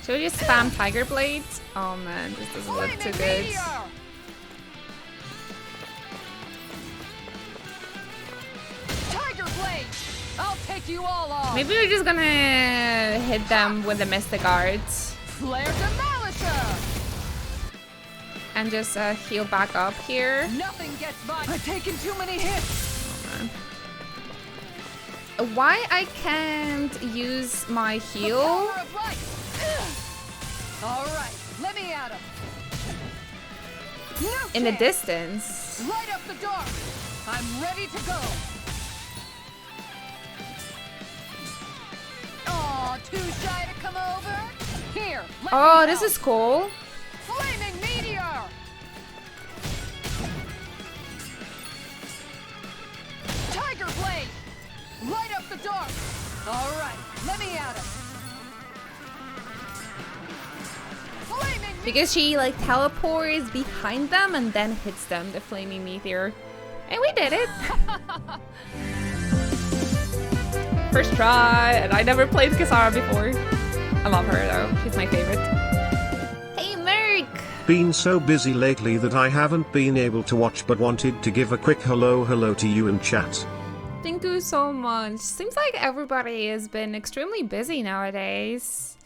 Should we just spam Tiger Blade? Oh man, this doesn't look too good. Meteor. Tiger blade. I'll take you all on. Maybe we're just gonna hit them with the Mystic Arts. Flare Demolisher. And just heal back up here. Nothing gets by. I've taken too many hits. Why I can't use my heal? All right, let me at him. In the distance. Light up the dark. I'm ready to go. Aw, too shy to come over? Here. Oh, this is cool. Flaming meteor. Tiger blade. Light up the dark. All right, let me at him. Because she like teleports behind them and then hits them, the flaming meteor. And we did it! First try, and I never played Kisara before. I love her though, she's my favorite. Hey Merc! Been so busy lately that I haven't been able to watch but wanted to give a quick hello to you in chat. Thank you so much. Seems like everybody has been extremely busy nowadays.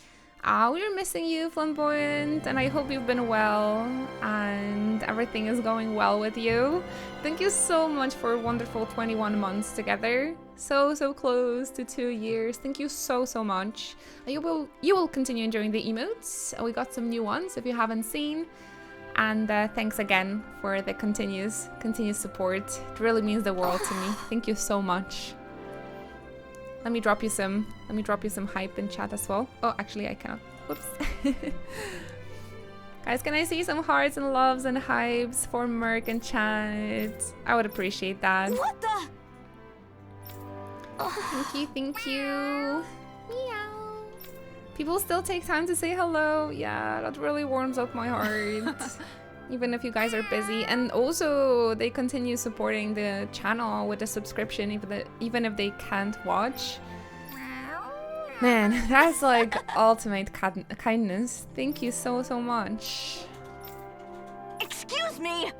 We were missing you, Flamboyant, and I hope you've been well and everything is going well with you. Thank you so much for a wonderful 21 months together. So close to 2 years. Thank you so much. You will continue enjoying the emotes. We got some new ones if you haven't seen. And thanks again for the continuous support. It really means the world to me. Thank you so much. Let me drop you some hype in chat as well. Oh, actually I cannot. Whoops. Guys, can I see some hearts and loves and hypes for Merc and chat? I would appreciate that. What the? Thank you. Meow. People still take time to say hello. Yeah, that really warms up my heart. Even if you guys are busy. And also, they continue supporting the channel with a subscription, even if they can't watch. Man, that's like ultimate kindness. Thank you so much. Excuse me!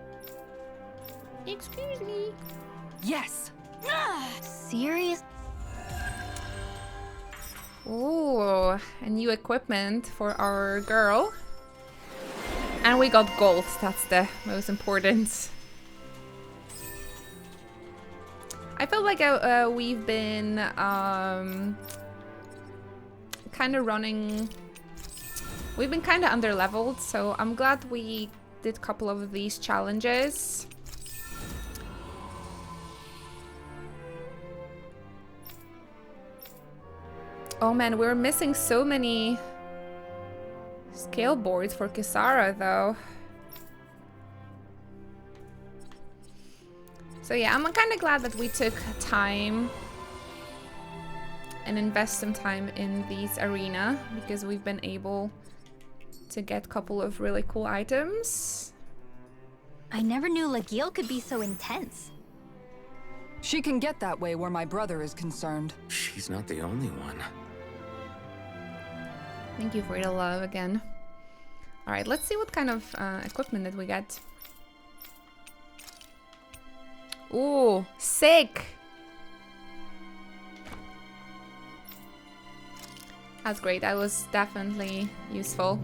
Excuse me. Yes! Serious? Ooh, a new equipment for our girl. And we got gold, that's the most important. I feel like we've been kind of running... We've been kind of under-leveled, so I'm glad we did a couple of these challenges. Oh man, we're missing so many scale boards for Kisara though. So yeah, I'm kind of glad that we took time and invest some time in this arena because we've been able to get a couple of really cool items. I never knew Lagiel could be so intense. She can get that way where my brother is concerned. She's not the only one. Thank you for your love again. Alright, let's see what kind of equipment did we get. Ooh, sick! That's great, that was definitely useful.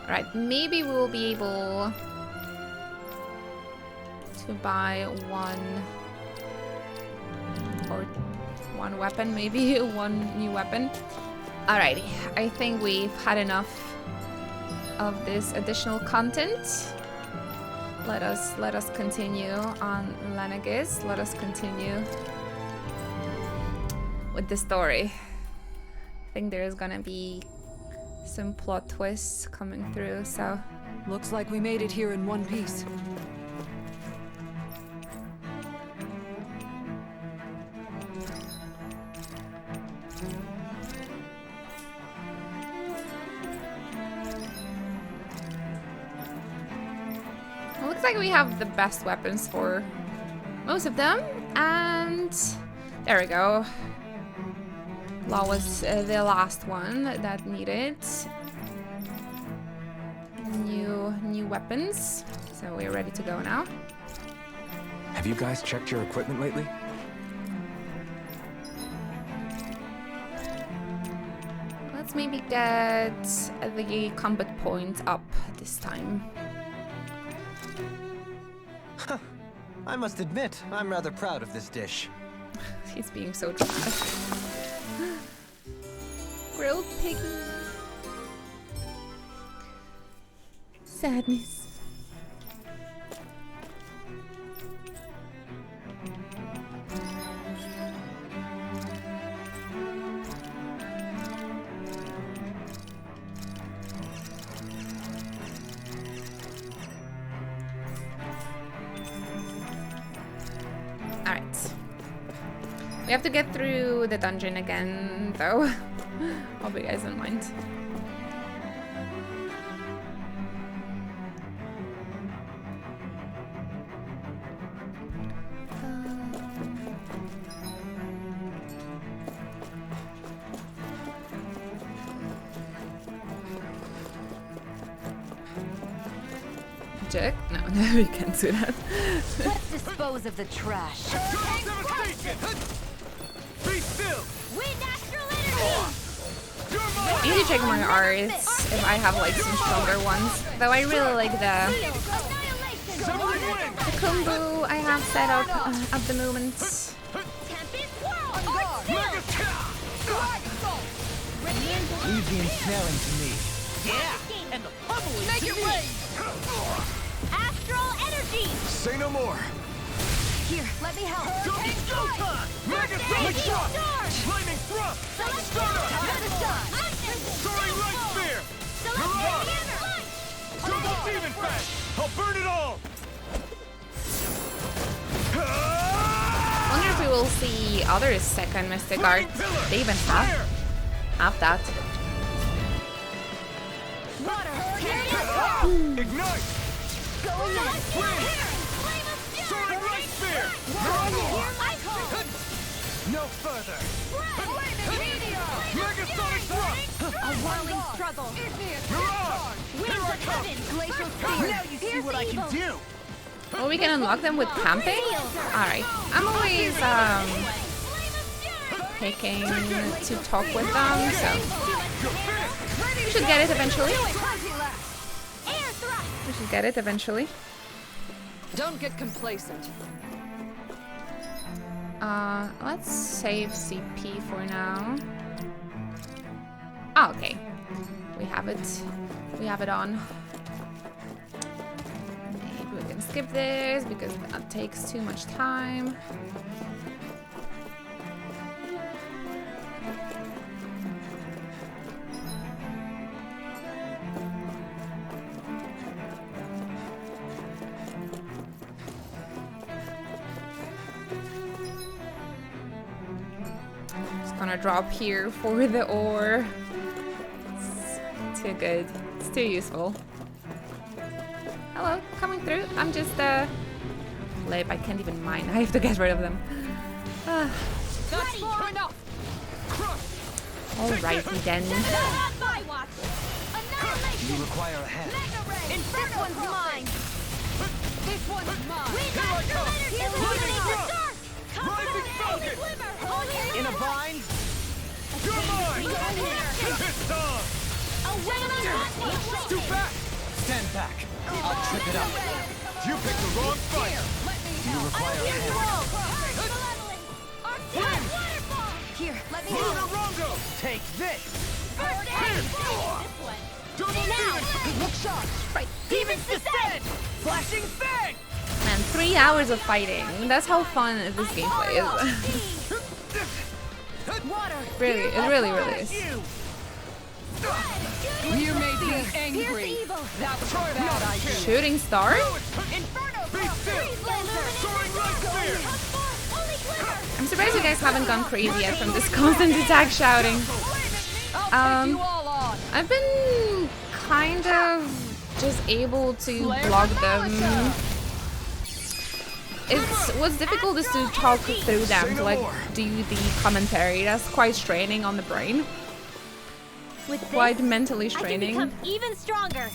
Alright, maybe we'll be able to buy one weapon, maybe one new weapon. Alrighty, I think we've had enough of this additional content. Let us continue on Lenegis. Let us continue with the story. I think there's gonna be some plot twists coming through, so... Looks like we made it here in one piece. Looks like we have the best weapons for most of them, and there we go. Law was the last one that needed new weapons, so we're ready to go now. Have you guys checked your equipment lately? Let's maybe get the combat point up this time. I must admit, I'm rather proud of this dish. He's being so dramatic. Grilled piggy. Sadness. We have to get through the dungeon again, though. Hope you guys don't mind. object. No, no, we can't do that. Let's dispose of the trash. Be still. I need to check my arts if I have like some stronger ones. Though I really like the combo I have set up at the moment. Leave the ensnaring to me. Yeah, and the pummeling to me. Astral energy. Say no more. Here, let me help. Go time! Mega Sonic Shot! Flaming Thrust! Stunner! Soaring Light Spear! Mirage! Double Demon Fang! I'll burn it all! Wonder if we will see other second Mystic Art. They even have that. Ignite! Soaring Light Spear! No further! Mega Sonic Thrust! A whirling struggle. Mirage! Here I come! Glacial Now spear. you see what I can do! Well, we can unlock them with camping? Alright. I'm always picking to talk with them, so we should get it eventually. We should get it eventually. Don't get complacent. Let's save CP for now. Oh, okay. We have it. We have it on. Maybe we can skip this because that takes too much time. Gonna drop here for the ore. It's too good. It's too useful. Hello, coming through. I'm just lip. I can't even mine. I have to get rid of them. That's far enough. Alrighty then. You require a hand. This one's mine. This one's Rising Falcon! In a vine? You're mine! It's on! Too fast! Stand back. I'll trip it up. You picked the wrong fight! You require a hand. Here, let me Rongo! Take this! Double Demon! look sharp. Right. Demons descend! Flashing Fang! Man, 3 hours of fighting. That's how fun this gameplay is. Really, it really is. You made me angry. That was bad idea. Shooting star? Be still! Soaring Light Spear! I'm surprised you guys haven't gone crazy yet from this constant attack shouting. I've been kind of just able to block them. What's difficult is to talk through them, to like do the commentary. That's quite straining on the brain. With Quite this, mentally I can straining. become even stronger.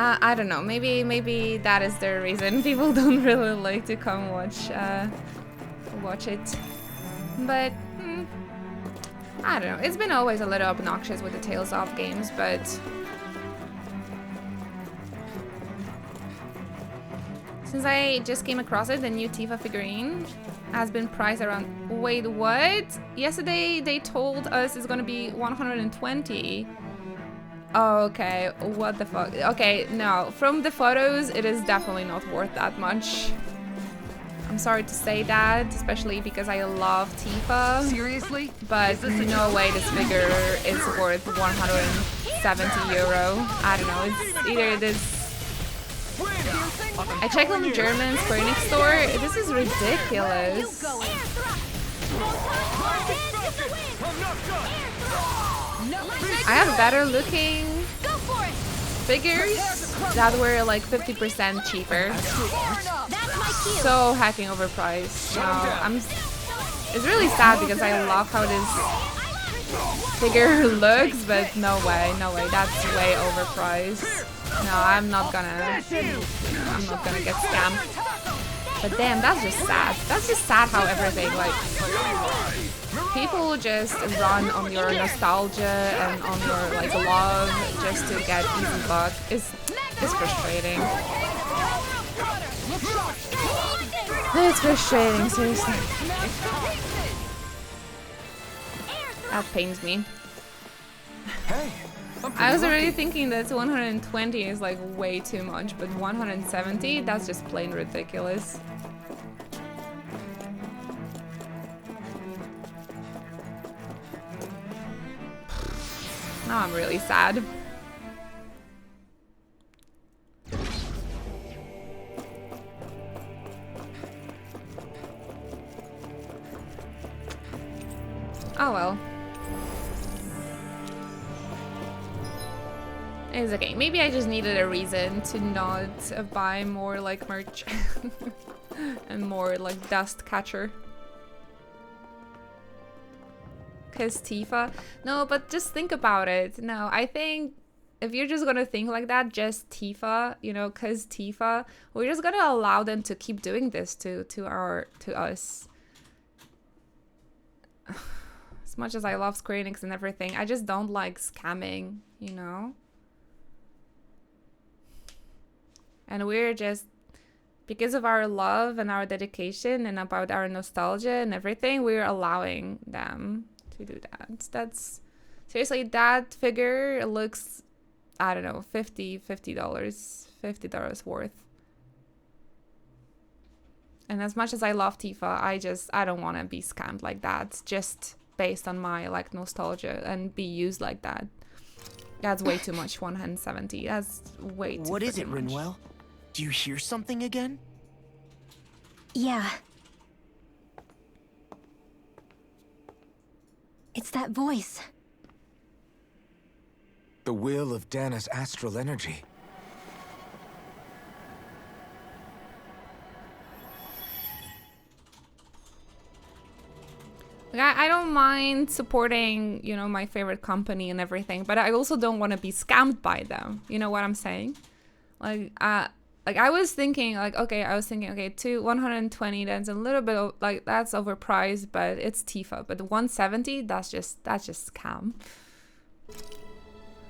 I don't know. Maybe that is the reason people don't really like to come watch it. But I don't know. It's been always a little obnoxious with the Tales of games, but since I just came across it, the new Tifa figurine has been priced around. Wait, what? Yesterday they told us it's gonna be 120. Oh, okay, what the fuck? Okay, no, from the photos, it is definitely not worth that much. I'm sorry to say that, especially because I love Tifa. Seriously? But no way this figure is worth 170 euro. I don't know, it's either this... I checked on the German Square Enix store, this is ridiculous. I have better looking figures that were like 50% cheaper. So hacking overpriced. It's really sad because I love how this figure looks, but no way, that's way overpriced. No, I'm not gonna get scammed. But damn, that's just sad. That's just sad how everything, like, people just run on your nostalgia and on your, like, love just to get easy buck. It's frustrating. It's frustrating, seriously. That pains me. I was already thinking that 120 is like way too much, but 170, that's just plain ridiculous. Now I'm really sad. Oh well. It's okay. Maybe I just needed a reason to not buy more like merch and more like dust catcher. Cause Tifa? No, but just think about it. No, I think if you're just gonna think like that, just Tifa, you know, cause Tifa, we're just gonna allow them to keep doing this to us. As much as I love Square Enix and everything, I just don't like scamming, you know? And we're just, because of our love and our dedication and about our nostalgia and everything, we're allowing them to do that. That's, seriously, that figure looks, I don't know, $50 worth. And as much as I love Tifa, I don't want to be scammed like that, just based on my, like, nostalgia and be used like that. That's way too much, 170. That's way too much. What is it, Rinwell? Do you hear something again? Yeah. It's that voice. The will of Dana's astral energy. Like, I don't mind supporting, you know, my favorite company and everything, but I also don't want to be scammed by them. You know what I'm saying? Like I was thinking, like, okay, to 120, that's a little bit of, like, that's overpriced, but it's Tifa. But 170, that's just scam.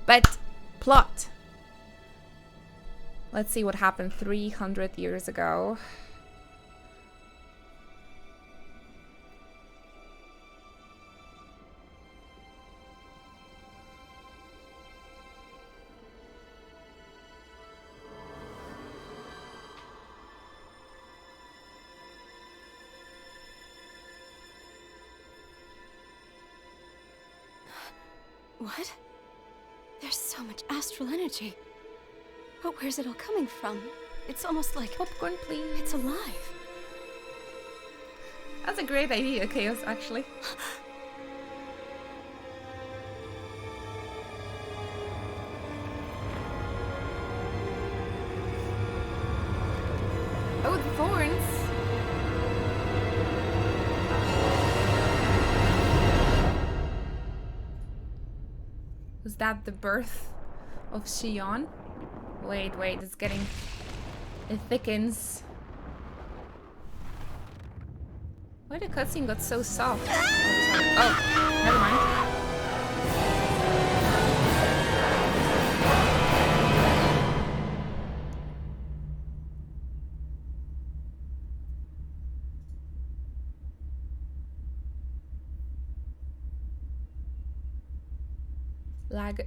But plot. Let's see what happened 300 years ago. What? There's so much astral energy. But where's it all coming from? It's almost like... Popcorn, please. It's alive. That's a great idea, Chaos, actually. Oh, the thorns. Was that the birth of Xion? Wait, it's getting... It thickens. Why the cutscene got so soft? Oh, never mind. Lag.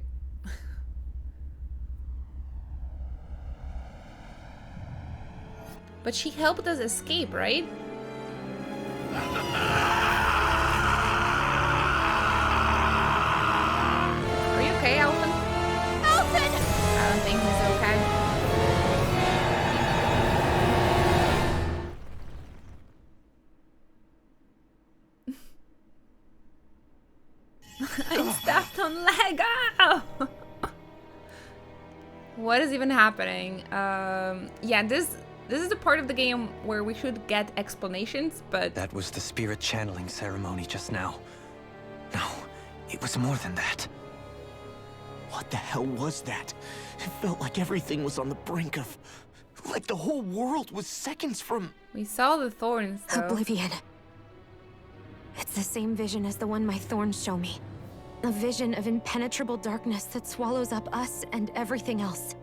But she helped us escape, right? Are you okay, Alphen? Alphen! I don't think he's okay. I stepped on leg. Oh! What is even happening? Yeah, this is the part of the game where we should get explanations, but... That was the spirit channeling ceremony just now. No, it was more than that. What the hell was that? It felt like everything was on the brink of... like the whole world was seconds from... We saw the thorns, though. Oblivion. It's the same vision as the one my thorns show me. A vision of impenetrable darkness that swallows up us and everything else.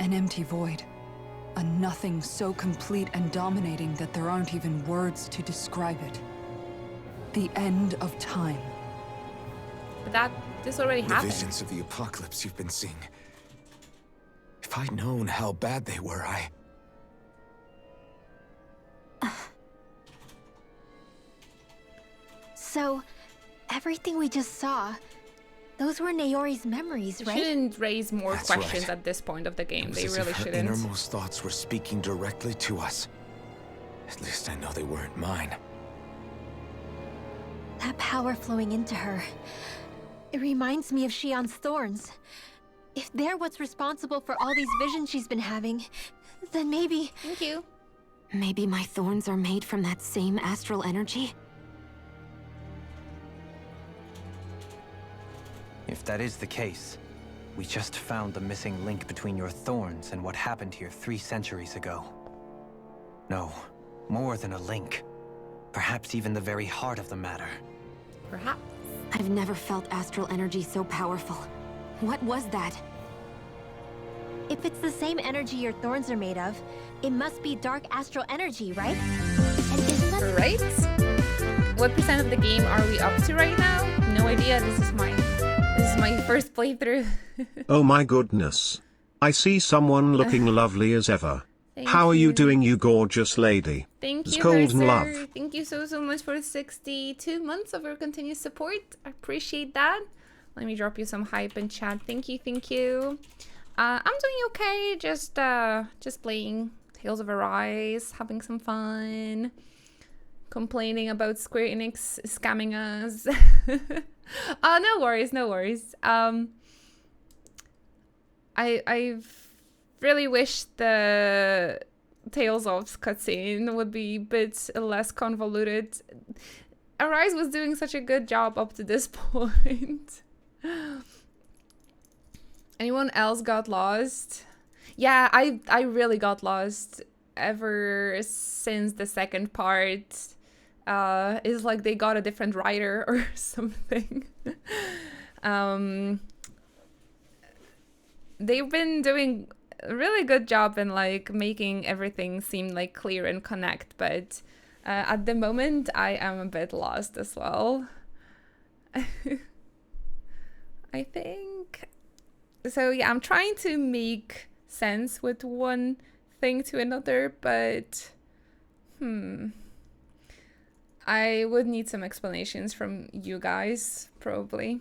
An empty void. A nothing so complete and dominating that there aren't even words to describe it. The end of time. But this already The happened. visions of the apocalypse you've been seeing. If I'd known how bad they were, So, everything we just saw, those were Naori's memories, They right? shouldn't raise more That's questions right. at this point of the game. it was They as really if her shouldn't. innermost thoughts were speaking directly to us. At least I know they weren't mine. That power flowing into her. It reminds me of Shion's thorns. If they're what's responsible for all these visions she's been having, then maybe... Thank you. Maybe my thorns are made from that same astral energy? If that is the case, we just found the missing link between your thorns and what happened here 3 centuries ago. No, more than a link. Perhaps even the very heart of the matter. Perhaps. I've never felt astral energy so powerful. What was that? If it's the same energy your thorns are made of, it must be dark astral energy, right? And isn't that... Right? What percent of the game are we up to right now? No idea. This is my first playthrough. Oh my goodness. I see someone looking lovely as ever. Thank How are you you. doing, you gorgeous lady? Thank you, Golden Mercer. love. Thank you so much for 62 months of your continued support. I appreciate that. Let me drop you some hype in chat. Thank you, thank you. I'm doing okay. Just playing Tales of Arise, having some fun. Complaining about Square Enix scamming us. No worries, no worries. I've really wish the Tales of cutscene would be a bit less convoluted. Arise was doing such a good job up to this point. Anyone else got lost? Yeah, I really got lost ever since the second part. It's like they got a different writer or something. They've been doing a really good job in like making everything seem like clear and connect, but at the moment I am a bit lost as well. I think so. Yeah, I'm trying to make sense with one thing to another, but I would need some explanations from you guys probably.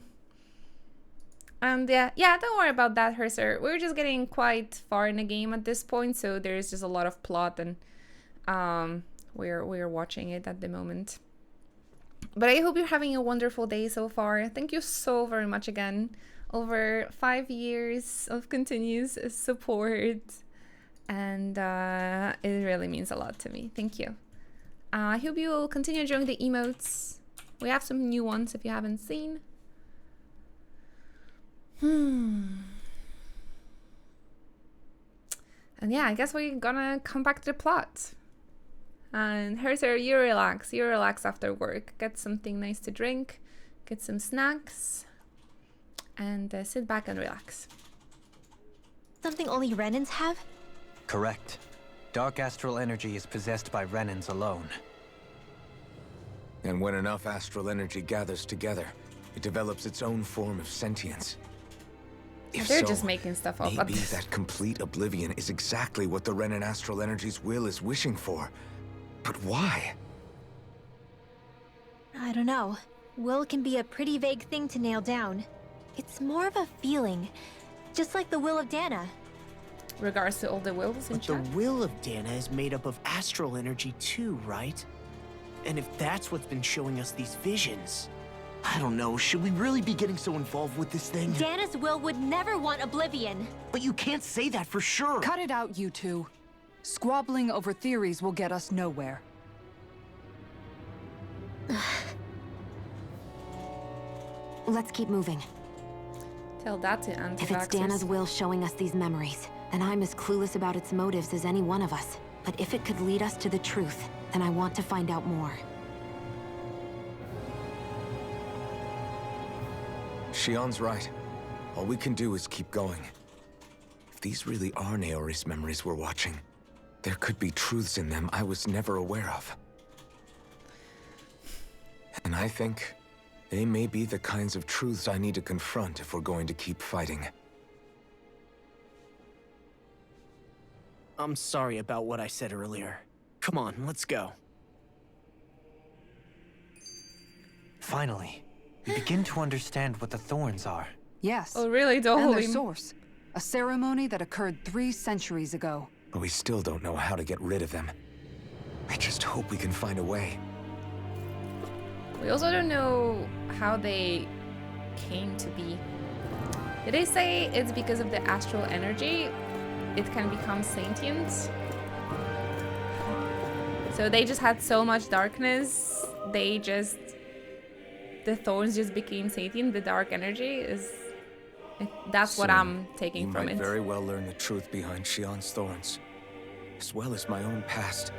And yeah, don't worry about that, Herser. We're just getting quite far in the game at this point, so there's just a lot of plot, and we're watching it at the moment. But I hope you're having a wonderful day so far. Thank you so very much again. Over 5 years of continuous support, and it really means a lot to me. Thank you. I hope you will continue enjoying the emotes. We have some new ones if you haven't seen. And yeah, I guess we're gonna come back to the plot. And Herser, you relax after work. Get something nice to drink, get some snacks, and sit back and relax. Something only Renans have? Correct. Dark astral energy is possessed by Renans alone. And when enough astral energy gathers together, it develops its own form of sentience. If They're so, just making stuff up. maybe that complete oblivion is exactly what the Renan astral energy's will is wishing for. But why? I don't know. Will can be a pretty vague thing to nail down. It's more of a feeling, just like the will of Dana. Regards to all the wills in But the chat. will of Dana is made up of astral energy too, right? And if that's what's been showing us these visions... I don't know, should we really be getting so involved with this thing? Dana's will would never want oblivion. But you can't say that for sure. Cut it out, you two. Squabbling over theories will get us nowhere. Let's keep moving. Tell that to anti-vaxxers. If it's Dana's will showing us these memories, then I'm as clueless about its motives as any one of us. But if it could lead us to the truth, then I want to find out more. Shion's right. All we can do is keep going. If these really are Naori's memories we're watching, there could be truths in them I was never aware of. And I think they may be the kinds of truths I need to confront if we're going to keep fighting. I'm sorry about what I said earlier. Come on, let's go. Finally, we begin to understand what the Thorns are. Yes. Oh, really? And their Totally. source. A ceremony that occurred 3 centuries ago. But we still don't know how to get rid of them. I just hope we can find a way. We also don't know how they came to be. Did they say it's because of the astral energy? It can become sentient? So they just had so much darkness, the Thorns just became sentient, the dark energy is... That's what I'm taking from it. You might very well learn the truth behind Shion's Thorns, as well as my own past.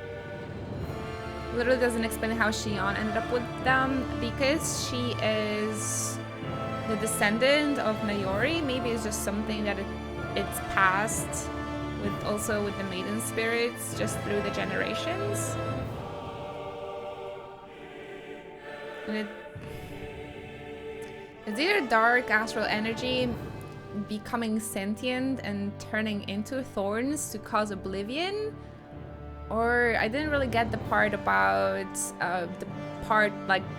Literally doesn't explain how Shion ended up with them, because she is the descendant of Naori. Maybe it's just something that it's passed with the maiden spirits just through the generations. And it's either dark astral energy becoming sentient and turning into thorns to cause oblivion, or I didn't really get the part about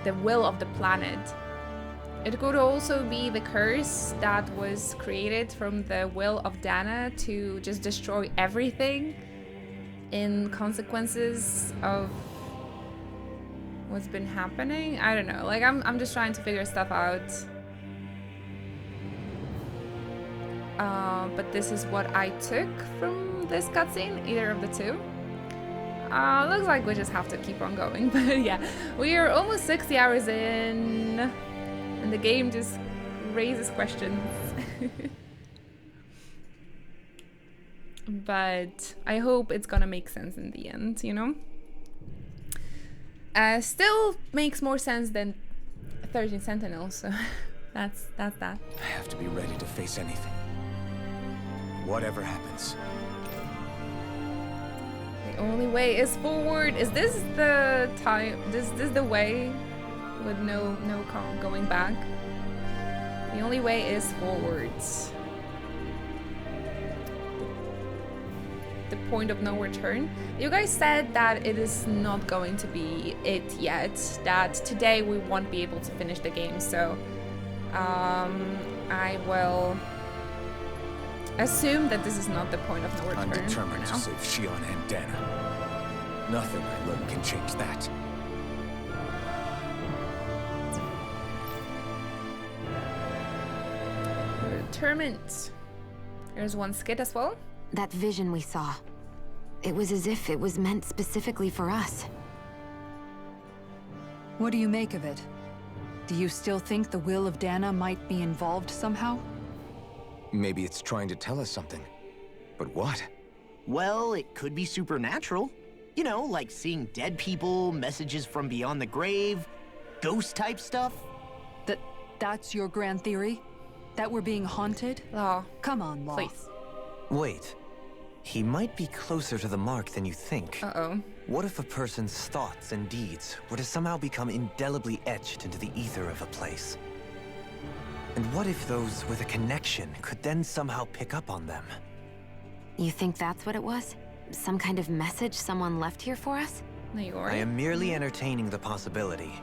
the will of the planet. It could also be the curse that was created from the will of Dana to just destroy everything in consequences of what's been happening. I don't know, like I'm just trying to figure stuff out. But this is what I took from this cutscene, either of the two. Looks like we just have to keep on going, but yeah, we are almost 60 hours in, and the game just raises questions. But I hope it's gonna make sense in the end, you know? Still makes more sense than 13 Sentinels, so that's that. I have to be ready to face anything. Whatever happens. The only way is forward. Is this the time? Is this the way with no going back? The only way is forwards. The point of no return. You guys said that it is not going to be it yet. That today we won't be able to finish the game. So I will assume that this is not the point of no return. I'm determined to save Shion and Dana. Nothing I learn can change that. We're determined. There's one skit as well. That vision we saw. It was as if it was meant specifically for us. What do you make of it? Do you still think the will of Dana might be involved somehow? Maybe it's trying to tell us something. But what? Well, it could be supernatural. You know, like seeing dead people, messages from beyond the grave, ghost-type stuff. That's your grand theory? That we're being haunted? Law. Come on, Law. Please. Wait. He might be closer to the mark than you think. Uh-oh. What if a person's thoughts and deeds were to somehow become indelibly etched into the ether of a place? And what if those with a connection could then somehow pick up on them? You think that's what it was? Some kind of message someone left here for us? I am merely entertaining the possibility.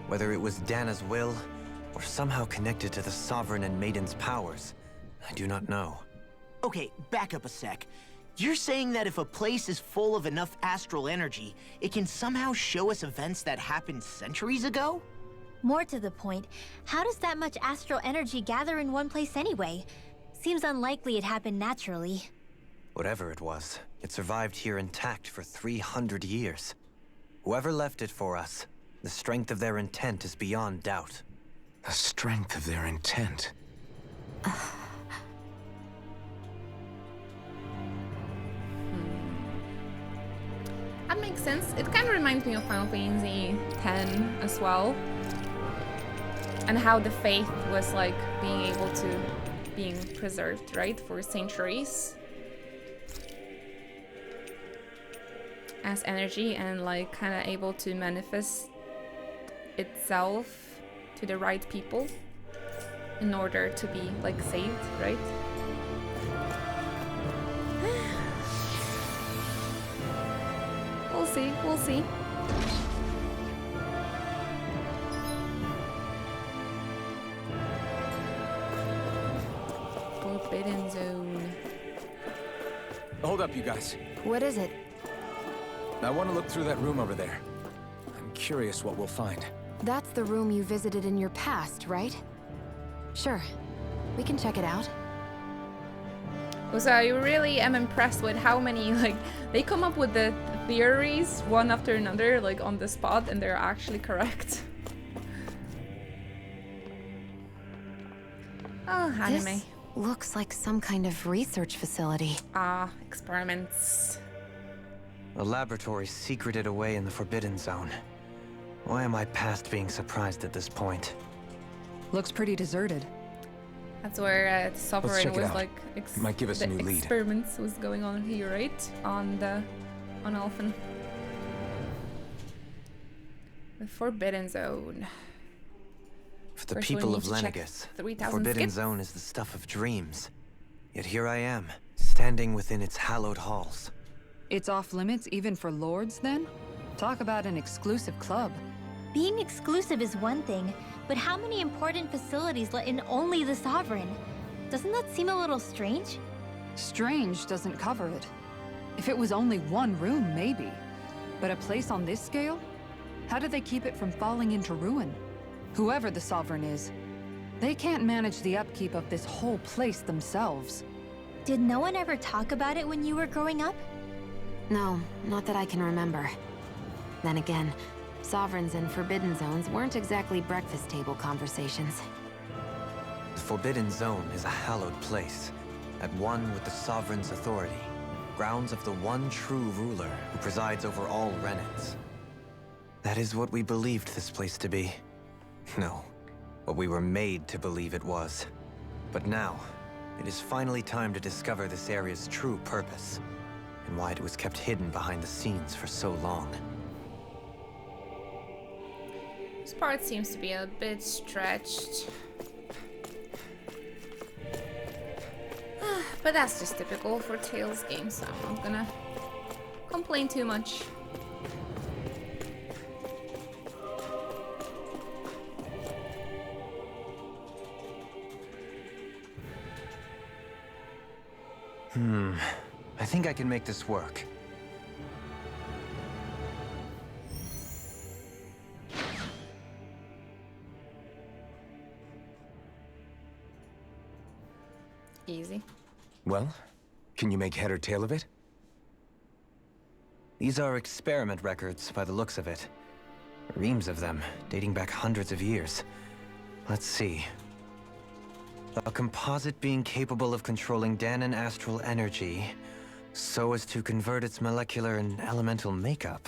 Whether it was Dana's will, or somehow connected to the Sovereign and Maiden's powers, I do not know. Okay, back up a sec. You're saying that if a place is full of enough astral energy, it can somehow show us events that happened centuries ago? More to the point, how does that much astral energy gather in one place anyway? Seems unlikely it happened naturally. Whatever it was, it survived here intact for 300 years. Whoever left it for us, the strength of their intent is beyond doubt. The strength of their intent? That makes sense. It kind of reminds me of Final Fantasy X as well. And how the faith was like being preserved, right? For centuries. As energy and like kind of able to manifest itself to the right people in order to be like saved, right? We'll see, we'll see. Forbidden Zone. Hold up, you guys. What is it? I want to look through that room over there. I'm curious what we'll find. That's the room you visited in your past, right? Sure. We can check it out. So I really am impressed with how many, like, they come up with the theories one after another, like, on the spot, and they're actually correct. Oh, anime. This looks like some kind of research facility. Ah, experiments. A laboratory secreted away in the Forbidden Zone. Why am I past being surprised at this point? Looks pretty deserted. That's where Sovereign was like might give us a new lead. Experiments was going on here, right? On Alphen. The Forbidden Zone. For the First people we of need to check Lenegus, 3000 Forbidden skips. Zone is the stuff of dreams. Yet here I am, standing within its hallowed halls. It's off limits even for lords, then? Talk about an exclusive club. Being exclusive is one thing, but how many important facilities let in only the Sovereign? Doesn't that seem a little strange? Strange doesn't cover it. If it was only one room, maybe. But a place on this scale? How do they keep it from falling into ruin? Whoever the Sovereign is, they can't manage the upkeep of this whole place themselves. Did no one ever talk about it when you were growing up? No, not that I can remember. Then again, Sovereigns and Forbidden Zones weren't exactly breakfast table conversations. The Forbidden Zone is a hallowed place, at one with the Sovereign's authority, grounds of the one true ruler who presides over all Renans. That is what we believed this place to be. No, what we were made to believe it was. But now, it is finally time to discover this area's true purpose, and why it was kept hidden behind the scenes for so long. This part seems to be a bit stretched. But that's just typical for Tales games, so I'm not gonna complain too much. I think I can make this work. Easy. Well, can you make head or tail of it? These are experiment records, by the looks of it. Reams of them, dating back hundreds of years. Let's see. A composite being capable of controlling Dahnan astral energy, so as to convert its molecular and elemental makeup.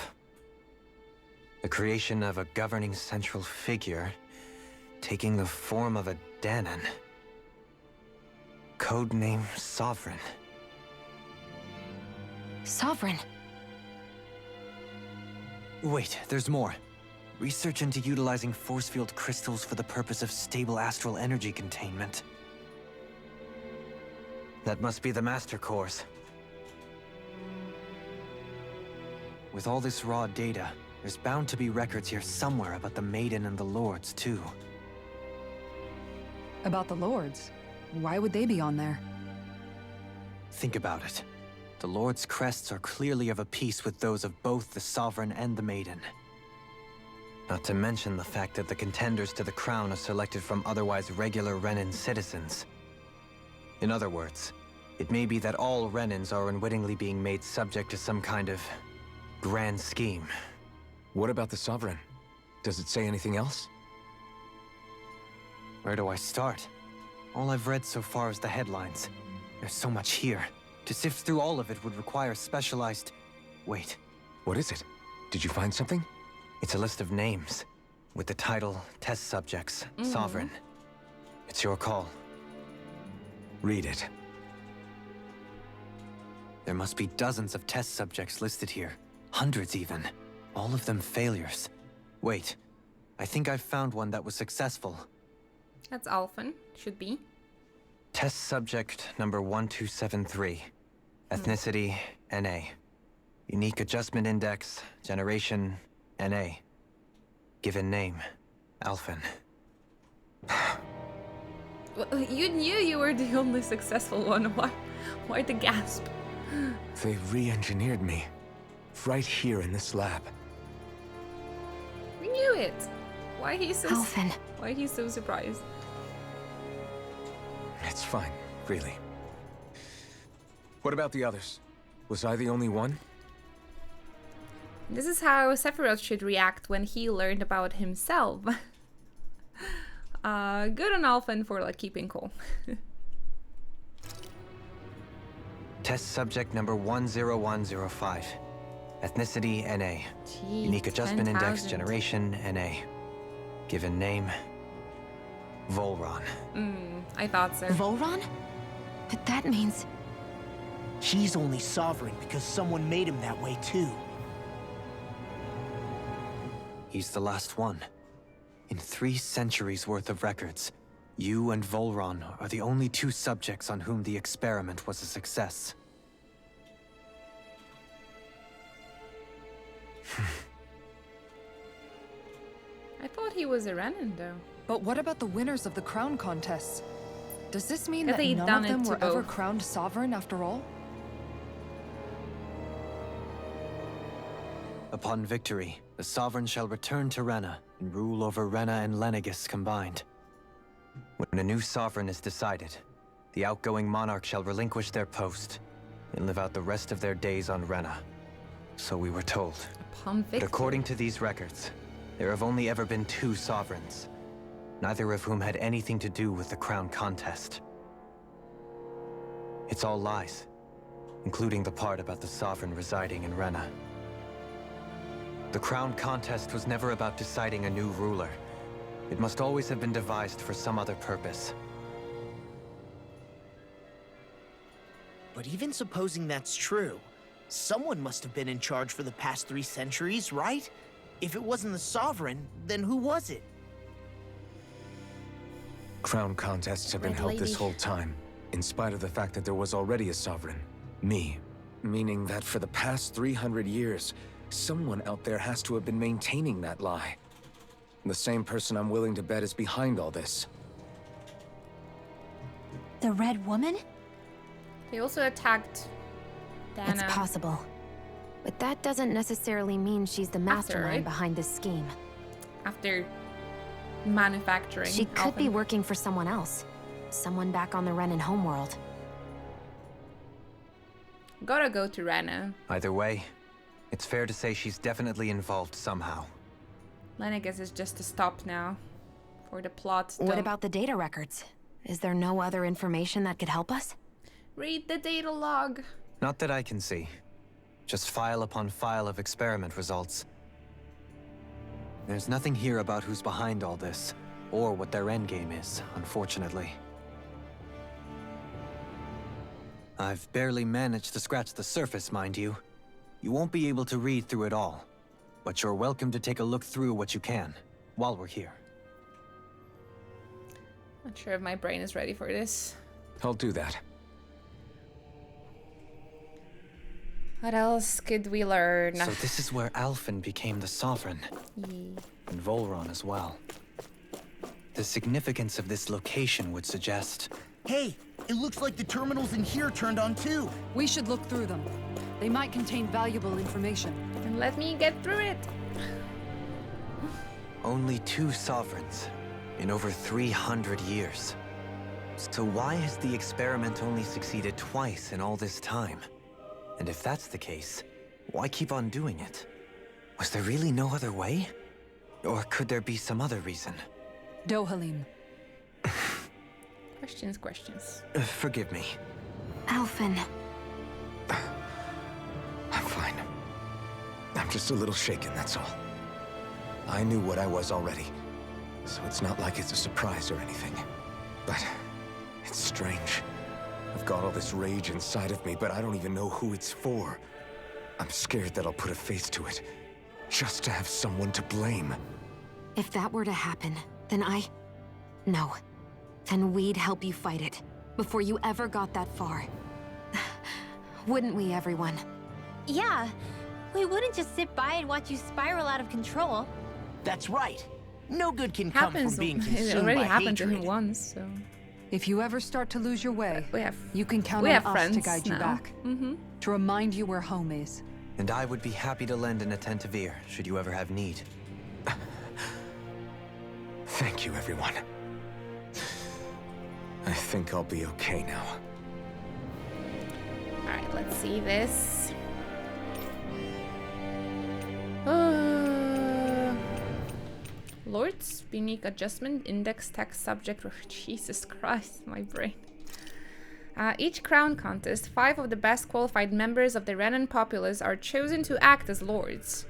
The creation of a governing central figure, taking the form of a Dahnan. Codename Sovereign. Sovereign? Wait, there's more. Research into utilizing force field crystals for the purpose of stable astral energy containment. That must be the Master Cores. With all this raw data, there's bound to be records here somewhere about the Maiden and the Lords, too. About the Lords? Why would they be on there? Think about it. The Lord's crests are clearly of a piece with those of both the Sovereign and the Maiden. Not to mention the fact that the contenders to the crown are selected from otherwise regular Renan citizens. In other words, it may be that all Renans are unwittingly being made subject to some kind of grand scheme. What about the Sovereign? Does it say anything else? Where do I start? All I've read so far is the headlines. There's so much here. To sift through all of it would require specialized... Wait. What is it? Did you find something? It's a list of names, with the title Test Subjects, Sovereign. It's your call. Read it. There must be dozens of test subjects listed here. Hundreds even. All of them failures. Wait. I think I've found one that was successful. That's Alphen. Should be. Test subject number 1273. Ethnicity, NA. Unique Adjustment Index, generation, NA. Given name, Alphen. Well, you knew you were the only successful one. Why the gasp? They re-engineered me. Right here in this lab. We knew it. Why he's so Alphen. Why he's so surprised? It's fine, really. What about the others? Was I the only one? This is how Sephiroth should react when he learned about himself. Good on Alphen for like keeping cool. Test subject number 10105. Ethnicity, NA. Gee, Unique Adjustment 10,000. Index, generation, NA. Given name, Volron. I thought so. Volron? But that means... He's only sovereign because someone made him that way too. He's the last one. In 3 centuries worth of records, you and Volron are the only 2 subjects on whom the experiment was a success. I thought he was a Renan though. But what about the winners of the crown contests? Does this mean Yeah, that they'd none done of them it to were ever both. crowned sovereign after all? Upon victory, the Sovereign shall return to Rena and rule over Rena and Lenegis combined. When a new Sovereign is decided, the outgoing monarch shall relinquish their post and live out the rest of their days on Rena. So we were told. Upon But victory. according to these records, there have only ever been 2 Sovereigns, neither of whom had anything to do with the crown contest. It's all lies, including the part about the Sovereign residing in Rena. The crown contest was never about deciding a new ruler. It must always have been devised for some other purpose. But even supposing that's true, someone must have been in charge for the past 3 centuries, right? If it wasn't the Sovereign, then who was it? Crown contests have been Red held this Lady. whole time, in spite of the fact that there was already a Sovereign. Me. Meaning that for the past 300 years, someone out there has to have been maintaining that lie. The same person I'm willing to bet is behind all this. The Red Woman? They also attacked Dana. It's possible. But that doesn't necessarily mean she's the mastermind right? behind this scheme. After manufacturing. She could be Alphen. working for someone else. Someone back on the Renan homeworld. Gotta go to Rena. Either way, it's fair to say she's definitely involved somehow. Lenegis is just a stop now. For the plot. What Don't about the data records? Is there no other information that could help us? read the data log? Not that I can see. Just file upon file of experiment results. There's nothing here about who's behind all this, or what their endgame is, unfortunately. I've barely managed to scratch the surface, mind you. You won't be able to read through it all, but you're welcome to take a look through what you can, while we're here. Not sure if my brain is ready for this. I'll do that. What else could we learn? So this is where Alphen became the Sovereign, and Volron as well. The significance of this location would suggest... Hey, it looks like the terminals in here turned on too. We should look through them. They might contain valuable information. And let me get through it. Only 2 Sovereigns in over 300 years. So why has the experiment only succeeded twice in all this time? And if that's the case, why keep on doing it? Was there really no other way? Or could there be some other reason? Dohalim. Questions, questions. Forgive me. Alphen. I'm fine. I'm just a little shaken, that's all. I knew what I was already, so it's not like it's a surprise or anything. But it's strange. I've got all this rage inside of me, but I don't even know who it's for. I'm scared that I'll put a face to it, just to have someone to blame. If that were to happen, then No. Then we'd help you fight it, before you ever got that far. Wouldn't we, everyone? Yeah. We wouldn't just sit by and watch you spiral out of control. That's right. No good can come from being consumed It already by happened hatred. to him once, so... If you ever start to lose your way, you can count we on have us friends to guide you now. back. To remind you where home is. And I would be happy to lend an attentive ear, should you ever have need. Thank you, everyone. I think I'll be okay now. Alright, let's see this. Lord's unique adjustment index text subject. Jesus Christ, my brain. Each crown contest, 5 of the best qualified members of the Renan populace are chosen to act as lords.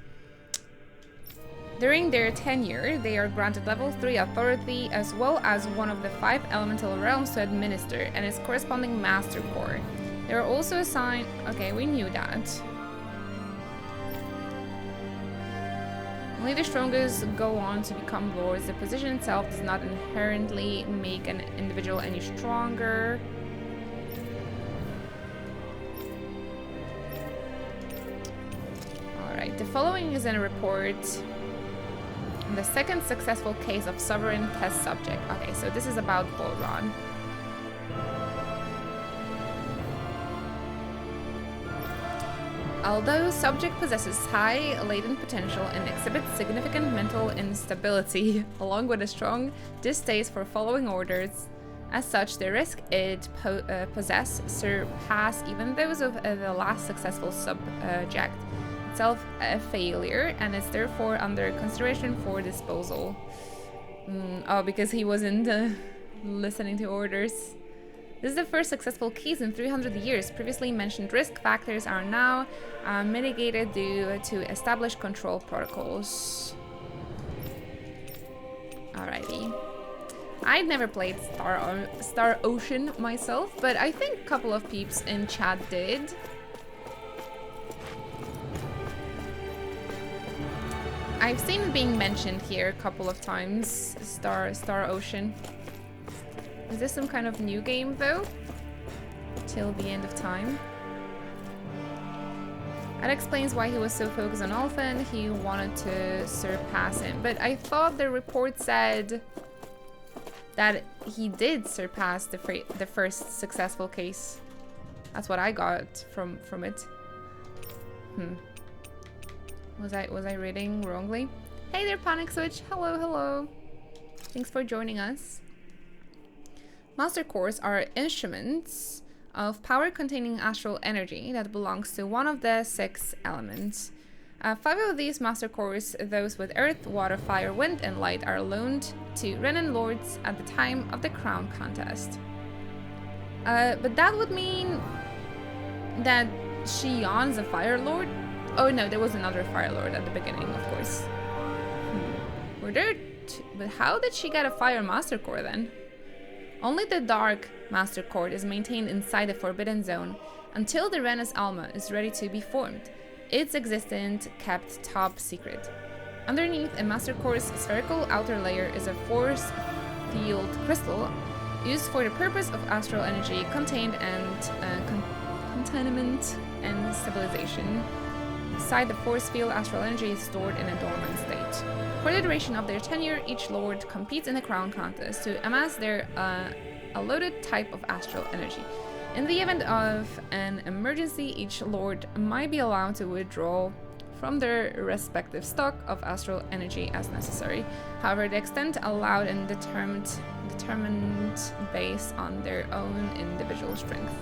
During their tenure, they are granted level 3 authority as well as one of the 5 elemental realms to administer and its corresponding master core. They are also assigned... Okay, we knew that. Only the strongest go on to become lords. The position itself does not inherently make an individual any stronger. Alright, the following is in a report on the second successful case of sovereign test subject. Okay, so this is about Volron. Although subject possesses high latent potential and exhibits significant mental instability, along with a strong distaste for following orders, as such, the risk it possesses surpass even those of the last successful subject, itself a failure, and is therefore under consideration for disposal. Oh, because he wasn't listening to orders. This is the first successful case in 300 years. Previously mentioned risk factors are now mitigated due to established control protocols. Alrighty. I'd never played Star Ocean myself, but I think a couple of peeps in chat did. I've seen it being mentioned here a couple of times, Star Ocean. Is this some kind of new game, though? Till the end of time. That explains why he was so focused on Alphen. He wanted to surpass him. But I thought the report said that he did surpass the first successful case. That's what I got from it. Was I reading wrongly? Hey there, Panic Switch. Hello, hello. Thanks for joining us. Master cores are instruments of power-containing astral energy that belongs to one of the 6 elements. 5 of these master cores, those with earth, water, fire, wind, and light, are loaned to Renan lords at the time of the crown contest. But that would mean that Shion's a fire lord? Oh no, there was another fire lord at the beginning, of course. Were there but how did she get a fire master core then? Only the Dark Master Core is maintained inside the Forbidden Zone until the Renas Alma is ready to be formed, its existence kept top secret. Underneath a Master Core's spherical outer layer is a force field crystal used for the purpose of astral energy contained and containment and stabilization. Inside the force field, astral energy is stored in a dormant state. For the duration of their tenure, each lord competes in a crown contest to amass their allotted type of astral energy. In the event of an emergency, each lord might be allowed to withdraw from their respective stock of astral energy as necessary. However, the extent allowed and determined based on their own individual strength.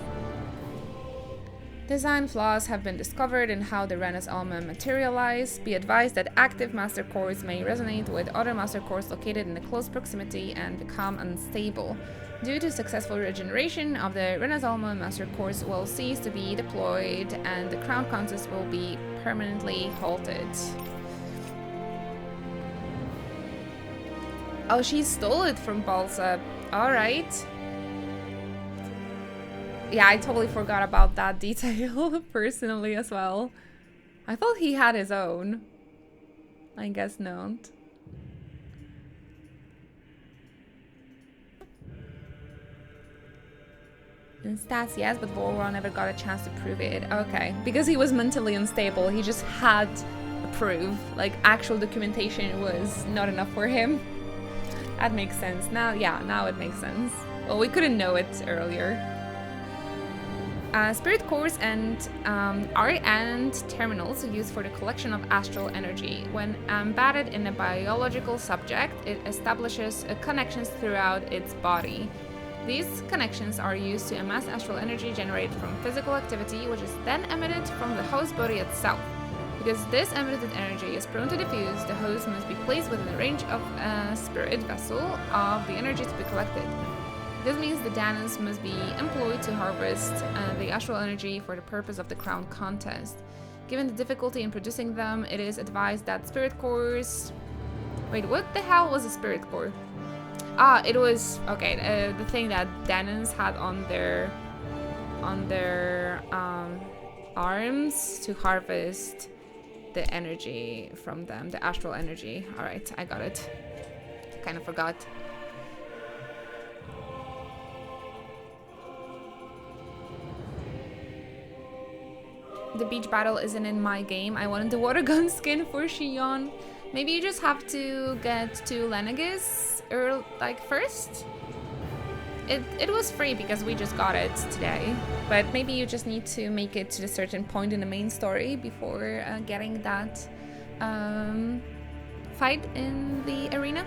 Design flaws have been discovered in how the Renas Alma materialize. Be advised that active master cores may resonate with other master cores located in a close proximity and become unstable. Due to successful regeneration of the Renazalma, Master Course will cease to be deployed and the Crown Contest will be permanently halted. Oh, she stole it from Balsa. Alright. Yeah, I totally forgot about that detail personally as well. I thought he had his own. I guess not. In stats, yes, but Volron never got a chance to prove it. Okay, because he was mentally unstable, he just had a proof. Like, actual documentation was not enough for him. That makes sense. Now, yeah, now it makes sense. Well, we couldn't know it earlier. Spirit cores and are terminals used for the collection of astral energy. When embedded in a biological subject, it establishes connections throughout its body. These connections are used to amass astral energy generated from physical activity, which is then emitted from the host body itself. Because this emitted energy is prone to diffuse, the host must be placed within the range of a spirit vessel of the energy to be collected. This means the Dahnans must be employed to harvest the astral energy for the purpose of the Crown Contest. Given the difficulty in producing them, it is advised that spirit cores... Wait, what the hell was a spirit core? Ah, it was... Okay, the thing that Dahnans had on their arms to harvest the energy from them, the astral energy. Alright, I got it. Kind of forgot. The beach battle isn't in my game. I wanted the water gun skin for Xion. Maybe you just have to get to Lenegis or like first. It was free because we just got it today. But maybe you just need to make it to a certain point in the main story before getting that fight in the arena.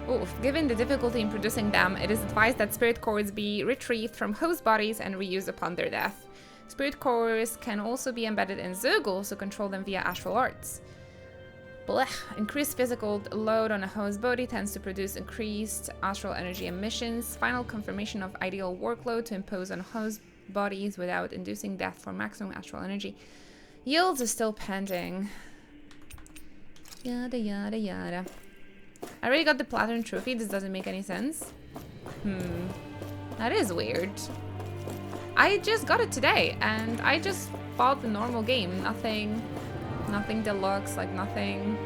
Oof. Given the difficulty in producing them, it is advised that spirit cores be retrieved from host bodies and reused upon their death. Spirit cores can also be embedded in Zeugles to control them via astral arts. Blech. Increased physical load on a host body tends to produce increased astral energy emissions. Final confirmation of ideal workload to impose on host bodies without inducing death for maximum astral energy. Yields is still pending. Yada yada yada. I already got the Platinum Trophy. This doesn't make any sense. That is weird. I just got it today, and I just bought the normal game. Nothing deluxe, like nothing.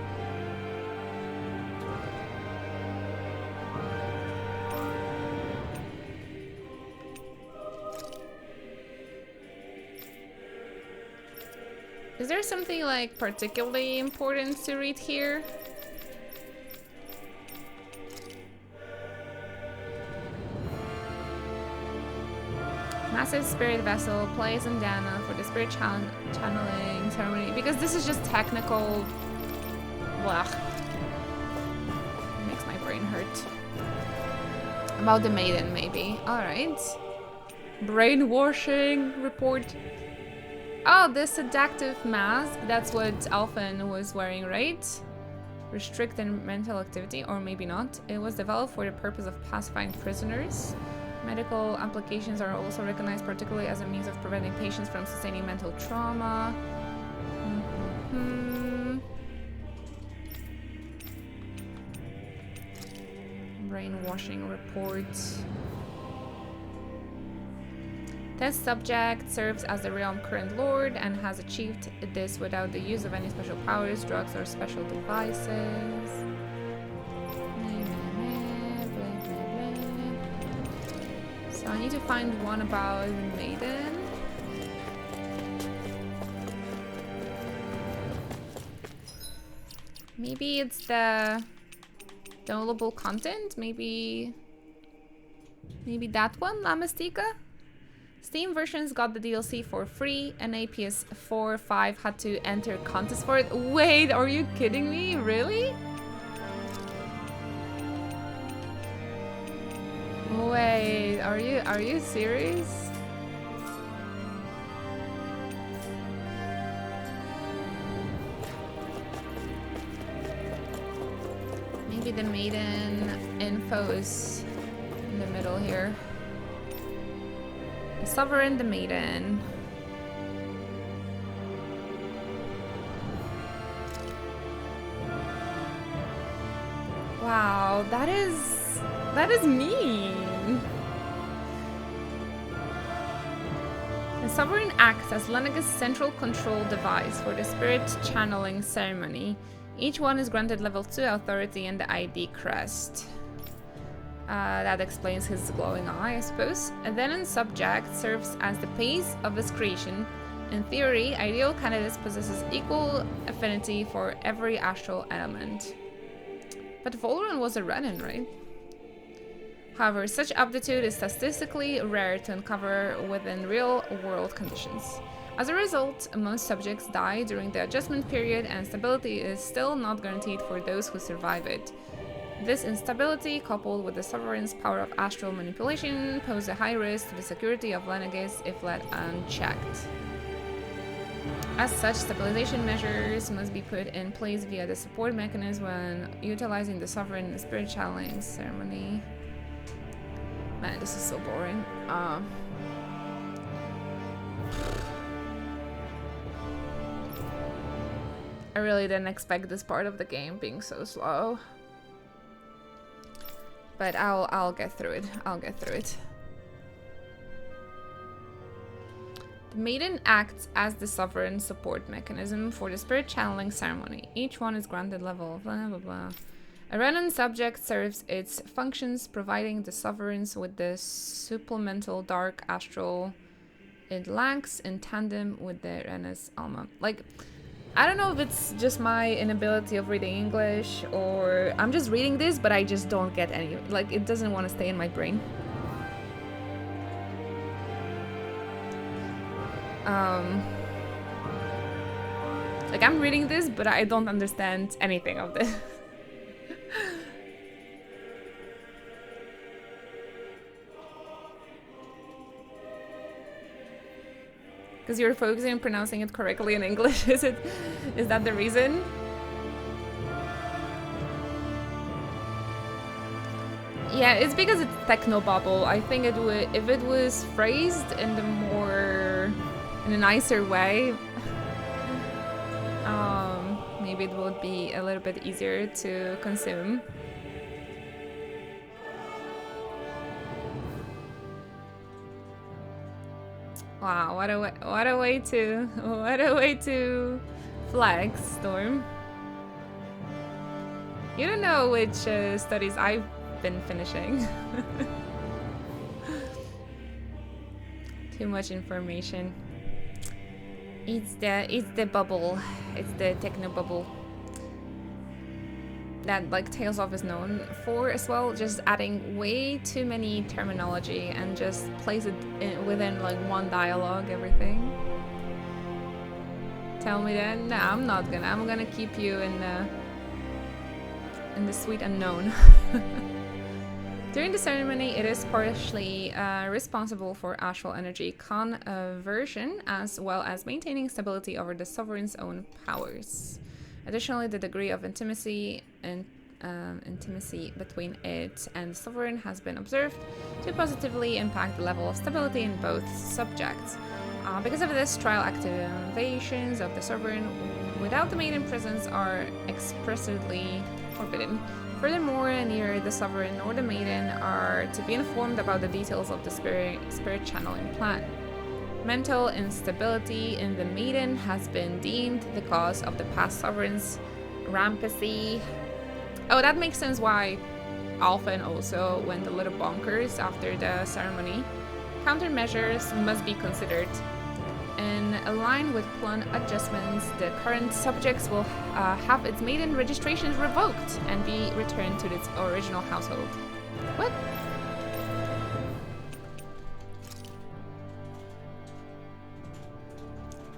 Is there something like particularly important to read here? Massive spirit vessel plays in Dana for the spirit channeling ceremony. Because this is just technical. Blah. It makes my brain hurt. About the maiden, maybe. Alright. Brainwashing report. Oh, the seductive mask. That's what Alphen was wearing, right? Restrict mental activity, or maybe not. It was developed for the purpose of pacifying prisoners. Medical applications are also recognized particularly as a means of preventing patients from sustaining mental trauma. Brainwashing reports. Test subject serves as the realm current lord and has achieved this without the use of any special powers, drugs, or special devices. So I need to find one about Maiden. Maybe it's the downloadable content? Maybe that one, La Mystica? Steam versions got the DLC for free, and PS4 5 had to enter contest for it. Wait, are you kidding me? Really? Wait, are you serious? Maybe the maiden info is in the middle here. The Sovereign, the maiden. Wow, that is mean. The Sovereign acts as Lenegis' central control device for the spirit channeling ceremony. Each one is granted level 2 authority and the ID crest. That explains his glowing eye, I suppose. And then in subject serves as the pace of his creation. In theory, Ideal Candidates possesses equal affinity for every astral element. But Volrun was a Renin, right? However, such aptitude is statistically rare to uncover within real-world conditions. As a result, most subjects die during the adjustment period, and stability is still not guaranteed for those who survive it. This instability, coupled with the Sovereign's power of astral manipulation, pose a high risk to the security of Lenegis if left unchecked. As such, stabilization measures must be put in place via the support mechanism when utilizing the Sovereign Spirit Channeling ceremony. Man, this is so boring. I really didn't expect this part of the game being so slow. But I'll get through it. I'll get through it. The maiden acts as the sovereign support mechanism for the spirit channeling ceremony. Each one is granted level blah blah blah. A Renin subject serves its functions, providing the sovereigns with the supplemental dark astral it lacks in tandem with the Renis Alma. Like, I don't know if it's just my inability of reading English or I'm just reading this, but I just don't get any. Like, it doesn't want to stay in my brain. Like, I'm reading this, but I don't understand anything of this. Because you're focusing on pronouncing it correctly in English, is that the reason? Yeah, it's because it's technobabble. I think it would, if it was phrased in a nicer way, maybe it would be a little bit easier to consume. Wow, what a way to flex, Storm. You don't know which studies I've been finishing. Too much information. It's the bubble. It's the techno bubble that like Tales of is known for as well, just adding way too many terminology and just place it within like one dialogue, everything. Tell me then. No, I'm not gonna. I'm gonna keep you in the sweet unknown. During the ceremony, it is partially responsible for astral energy conversion, as well as maintaining stability over the sovereign's own powers. Additionally, the degree of intimacy between it and the sovereign has been observed to positively impact the level of stability in both subjects. Because of this, trial activations of the sovereign without the maiden presence are expressly forbidden. Furthermore, neither the sovereign nor the maiden are to be informed about the details of the spirit channeling plan. Mental instability in the maiden has been deemed the cause of the past sovereign's rampancy. Oh, that makes sense why Alphen also went a little bonkers after the ceremony. Countermeasures must be considered. In line with plan adjustments, the current subjects will have its maiden registrations revoked and be returned to its original household. What?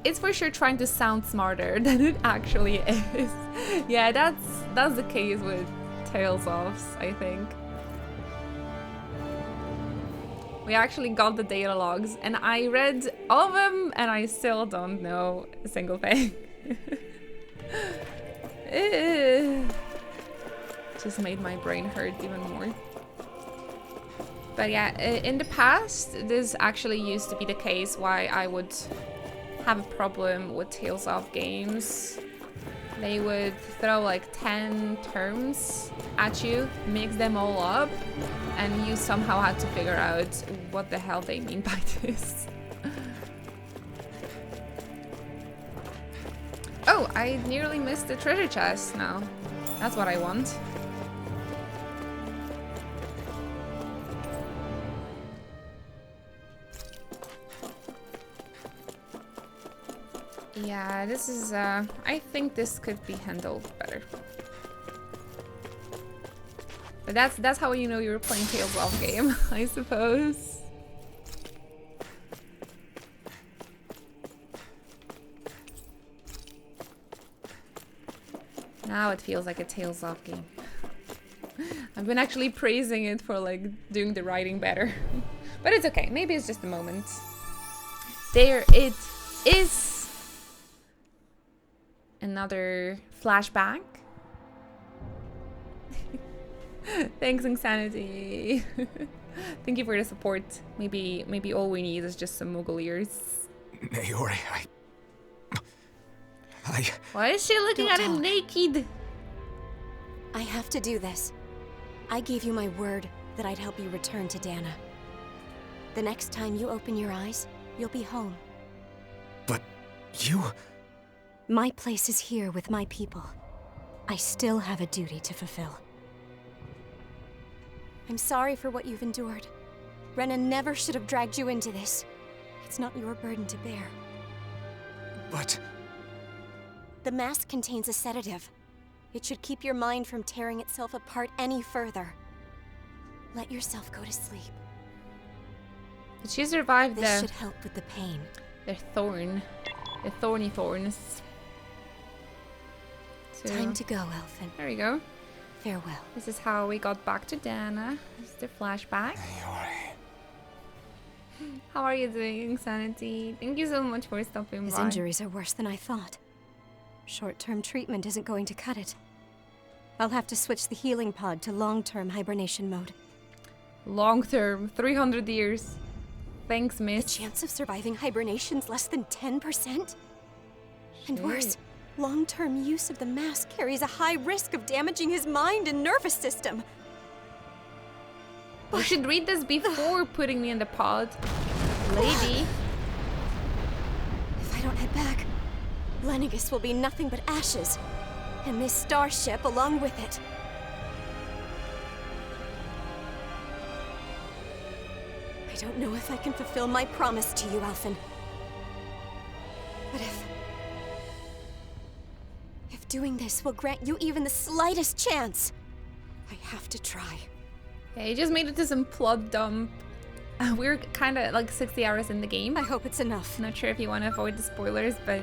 It's for sure trying to sound smarter than it actually is. Yeah, that's the case with Tales of, I think. We actually got the data logs, and I read all of them, and I still don't know a single thing. Just made my brain hurt even more. But yeah, in the past, this actually used to be the case why I would have a problem with Tales of games. They would throw like 10 terms at you, mix them all up, and you somehow had to figure out what the hell they mean by this. Oh, I nearly missed the treasure chest now. That's what I want. Yeah, this is, I think this could be handled better. But that's how you know you're playing Tales of game, I suppose. Now it feels like a Tales of game. I've been actually praising it for like doing the writing better. But it's okay, maybe it's just a moment. There it is. Another flashback. Thanks, Insanity. Thank you for the support. Maybe all we need is just some Moogle ears. Naori, Why is she looking at him naked? I have to do this. I gave you my word that I'd help you return to Dana. The next time you open your eyes, you'll be home. But you... My place is here with my people. I still have a duty to fulfill. I'm sorry for what you've endured. Rena never should have dragged you into this. It's not your burden to bear. But... The mask contains a sedative. It should keep your mind from tearing itself apart any further. Let yourself go to sleep. Did she survive This should help with the pain. The thorn. The thorny thorns. So, Time to go, Elfin. There we go. Farewell. This is how we got back to Dana. This is the flashback. How are you doing, Insanity? Thank you so much for stopping by. His injuries are worse than I thought. Short-term treatment isn't going to cut it. I'll have to switch the healing pod to long-term hibernation mode. Long-term, 300 years. Thanks, miss. The chance of surviving hibernation's less than 10%? And worse, long-term use of the mask carries a high risk of damaging his mind and nervous system. You should read this before putting me in the pod, lady. If I don't head back, Lenegis will be nothing but ashes, and this starship along with it. I don't know if I can fulfill my promise to you, Alphen. But if doing this will grant you even the slightest chance, I have to try. Yeah, you just made it to some plot dump. We're kind of like 60 hours in the game. I hope it's enough. Not sure if you want to avoid the spoilers, but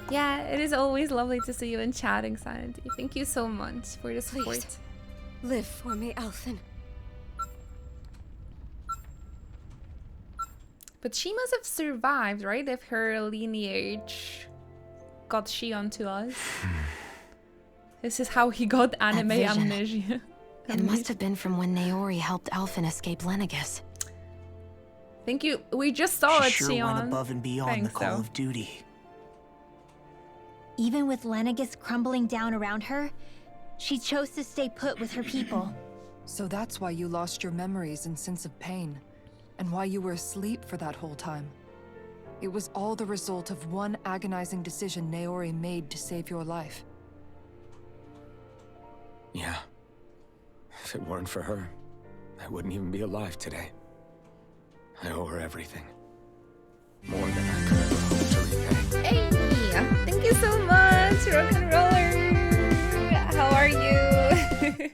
yeah, it is always lovely to see you in chat, Insanity. Thank you so much for the support. Please, live for me, Alphen. But she must have survived, right? If her lineage got Shion to us. This is how he got anime amnesia. It must have been from when Naori helped Alphen escape Lenegis. Thank you. We just saw it, She sure Shion. went above and beyond the call of duty. Even with Lenegis crumbling down around her, she chose to stay put with her people. So that's why you lost your memories and sense of pain, and why you were asleep for that whole time. It was all the result of one agonizing decision Naori made to save your life. Yeah. If it weren't for her, I wouldn't even be alive today. I owe her everything. More than I could ever hope to repay. Hey! Thank you so much, Rock and Roller! How are you?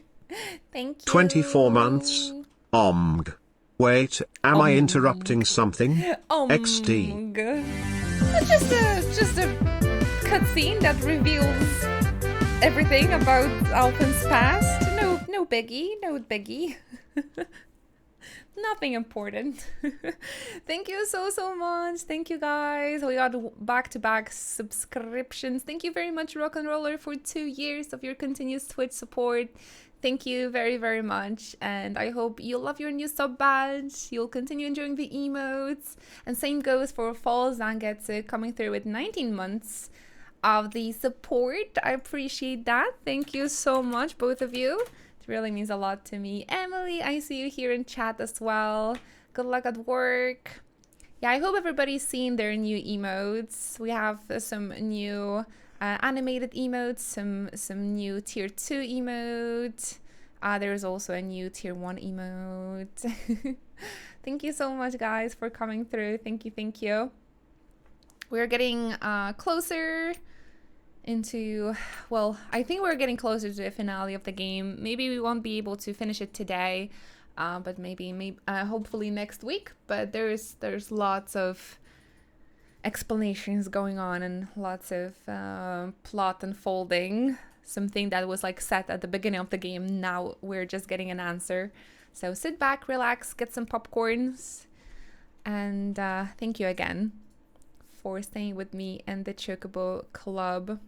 Thank you. 24 months. Omg. Wait, am I interrupting something? XD. It's just a cutscene that reveals everything about Alphen's past. No biggie, no biggie. Nothing important. Thank you so much. Thank you guys. We got back-to-back subscriptions. Thank you very much, Rock and Roller, for 2 years of your continuous Twitch support. Thank you very, very much. And I hope you love your new sub badge. You'll continue enjoying the emotes. And same goes for Fall Zangetsu coming through with 19 months of the support. I appreciate that. Thank you so much, both of you. It really means a lot to me. Emily, I see you here in chat as well. Good luck at work. Yeah, I hope everybody's seen their new emotes. We have some new animated emotes, some new tier 2 emote. There's also a new tier 1 emote. Thank you so much, guys, for coming through. Thank you. We're getting closer into, well, I think we're getting closer to the finale of the game. Maybe we won't be able to finish it today, but maybe hopefully next week. But there's lots of explanations going on and lots of plot unfolding. Something that was like set at the beginning of the game, now we're just getting an answer. So sit back, relax, get some popcorns, and thank you again for staying with me and the Chocobo Club.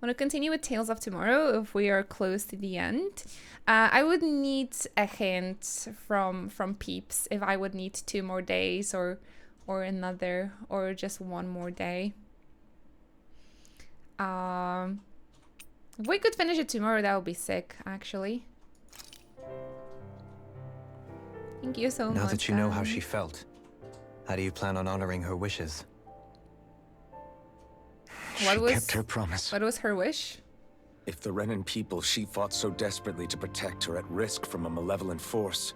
Want to continue with Tales of Tomorrow if we are close to the end. I would need a hint from peeps if I would need 2 more days or another, or just 1 more day. If we could finish it tomorrow, that would be sick, actually. Thank you so much. Now that you know how she felt, how do you plan on honoring her wishes? She kept her promise. What was her wish? If the Renan people she fought so desperately to protect are at risk from a malevolent force,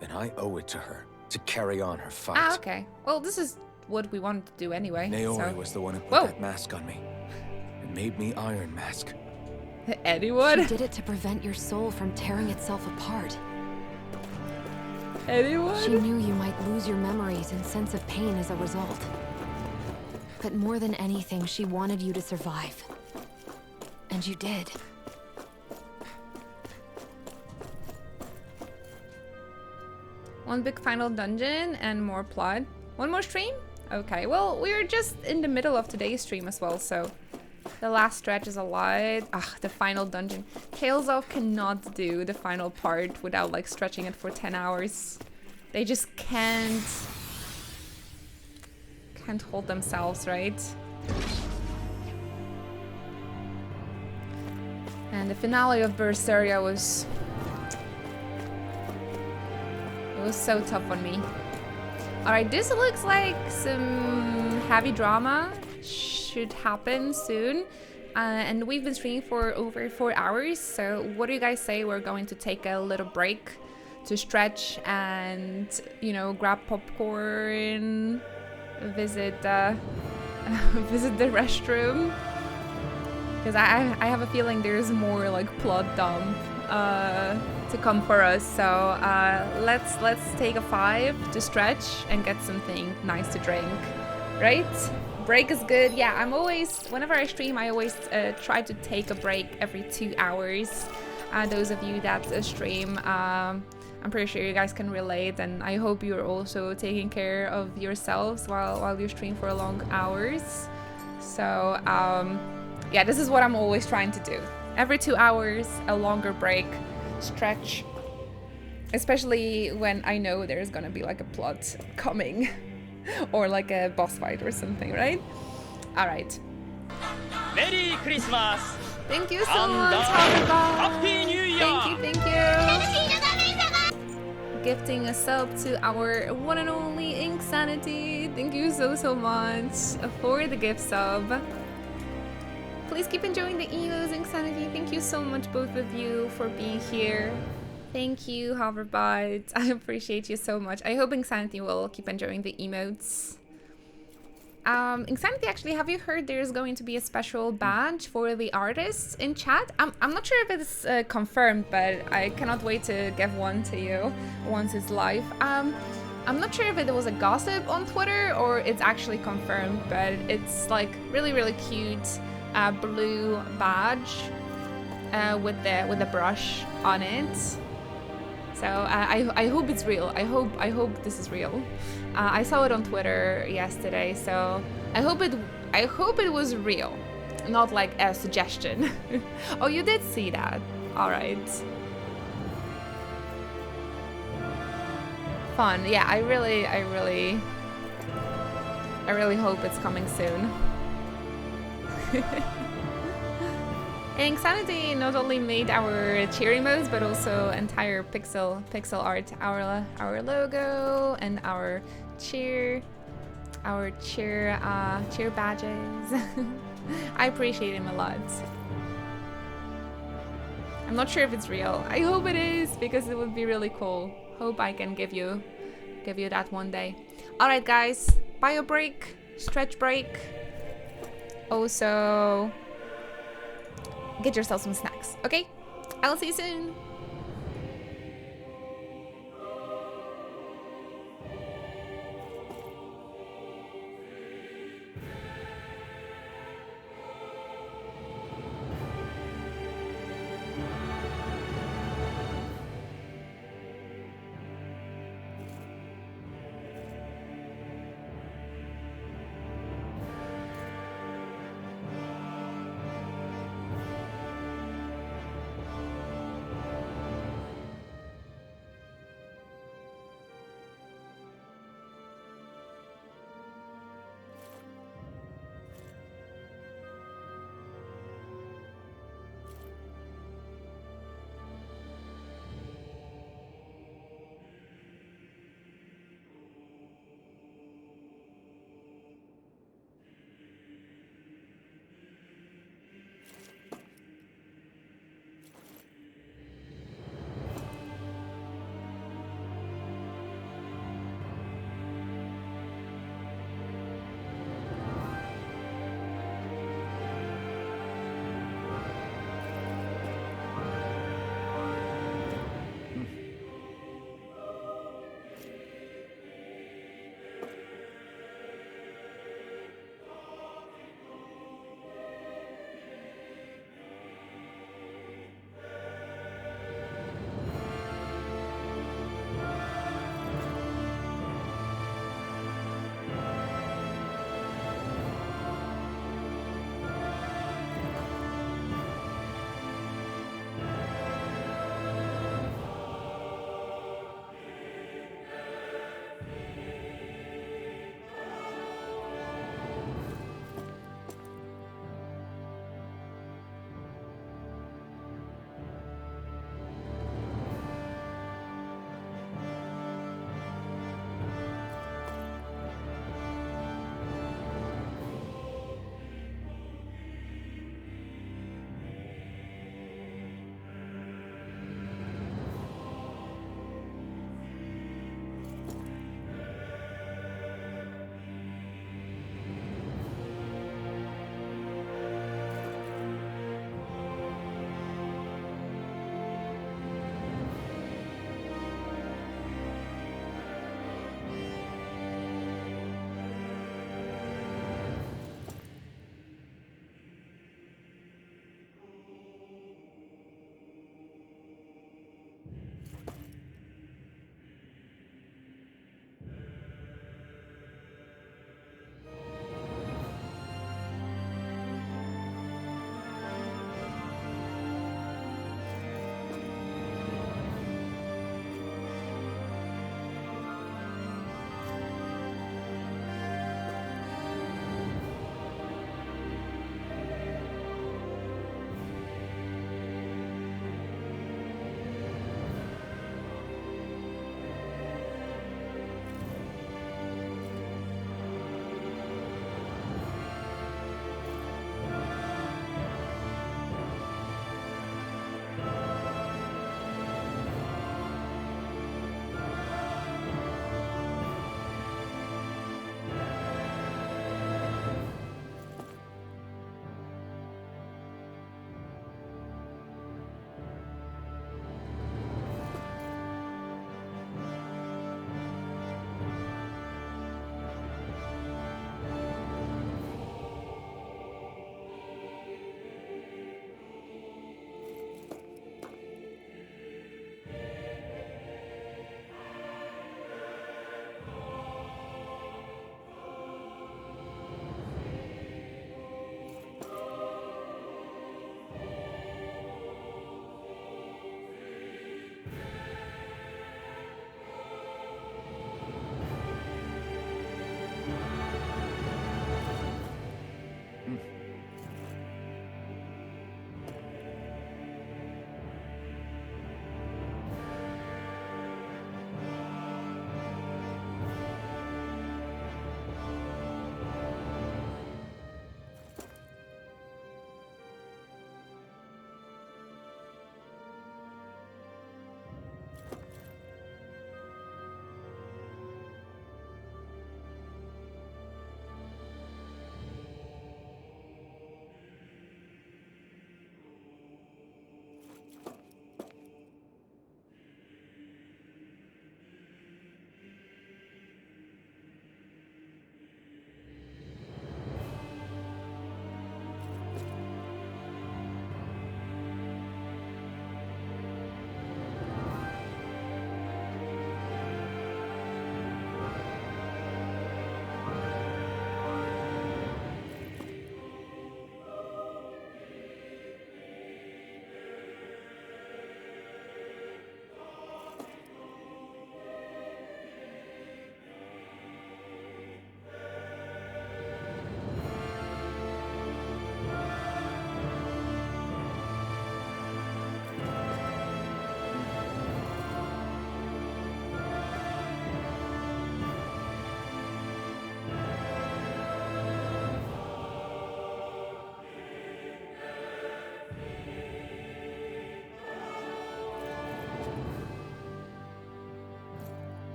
then I owe it to her to carry on her fight. Ah, okay. Well, this is what we wanted to do anyway. Naori was the one who put that mask on me and made me Iron Mask. Anyone? She did it to prevent your soul from tearing itself apart. Anyone? She knew you might lose your memories and sense of pain as a result. But more than anything, she wanted you to survive. And you did. One big final dungeon and more plot. 1 more stream? Okay, well, we're just in the middle of today's stream as well, so the last stretch is a lot. The final dungeon. Tales of cannot do the final part without like stretching it for 10 hours. They just can't hold themselves, right? And the finale of Berseria was so tough on me. Alright, this looks like some heavy drama should happen soon. And we've been streaming for over 4 hours, so what do you guys say we're going to take a little break to stretch and, you know, grab popcorn, visit visit the restroom? Because I have a feeling there's more like plot dump to come for us, so let's take a 5 to stretch and get something nice to drink, right? Break is good. Yeah, I'm always, whenever I stream, I always try to take a break every 2 hours. Those of you that stream, I'm pretty sure you guys can relate, and I hope you're also taking care of yourselves while you stream for long hours. So yeah, this is what I'm always trying to do. Every 2 hours, a longer break, stretch. Especially when I know there's gonna be like a plot coming. Or like a boss fight or something, right? Alright. Merry Christmas! Thank you so much, Happy New Year! Thank you. Gifting a sub to our one and only Inksanity. Thank you so much for the gift sub. Please keep enjoying the emotes, Inksanity. Thank you so much, both of you, for being here. Thank you, Hoverbot. I appreciate you so much. I hope Inksanity will keep enjoying the emotes. Inksanity, actually, have you heard there's going to be a special badge for the artists in chat? I'm not sure if it's confirmed, but I cannot wait to give one to you once it's live. I'm not sure if it was a gossip on Twitter or it's actually confirmed, but it's like really cute blue badge with the brush on it. So I hope it's real. I hope this is real. I saw it on Twitter yesterday, so I hope it was real. not like a suggestion. Oh, you did see that. All right. Fun. Yeah, I really hope it's coming soon. Insanity not only made our cheer emotes, but also entire pixel art, our logo and our cheer badges. I appreciate him a lot. I'm not sure if it's real. I hope it is, because it would be really cool. Hope I can give you that one day. All right, guys, bio break, stretch break. Also, get yourself some snacks, okay? I'll see you soon.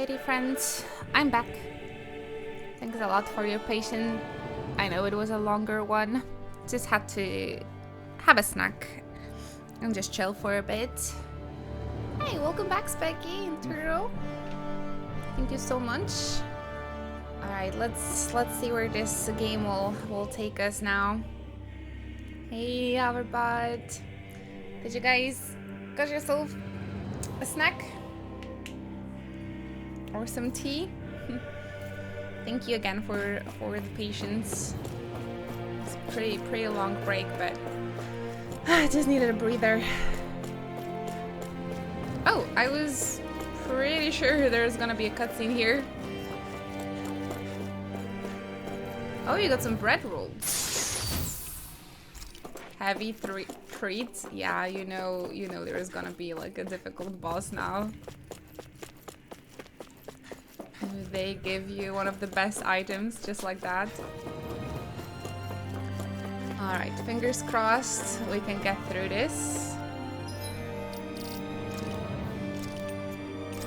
Alrighty, friends, I'm back. Thanks a lot for your patience. I know it was a longer one. Just had to have a snack and just chill for a bit. Hey, welcome back, Specky and Turo. Thank you so much. Alright, let's see where this game will take us now. Hey, Hoverbot. Did you guys got yourself a snack? Or some tea? Thank you again for the patience. It's a pretty long break, but I just needed a breather. Oh, I was pretty sure there's gonna be a cutscene here. Oh, you got some bread rolls. Heavy treats. Yeah, you know there's gonna be like a difficult boss now. They give you one of the best items just like that. Alright, fingers crossed we can get through this.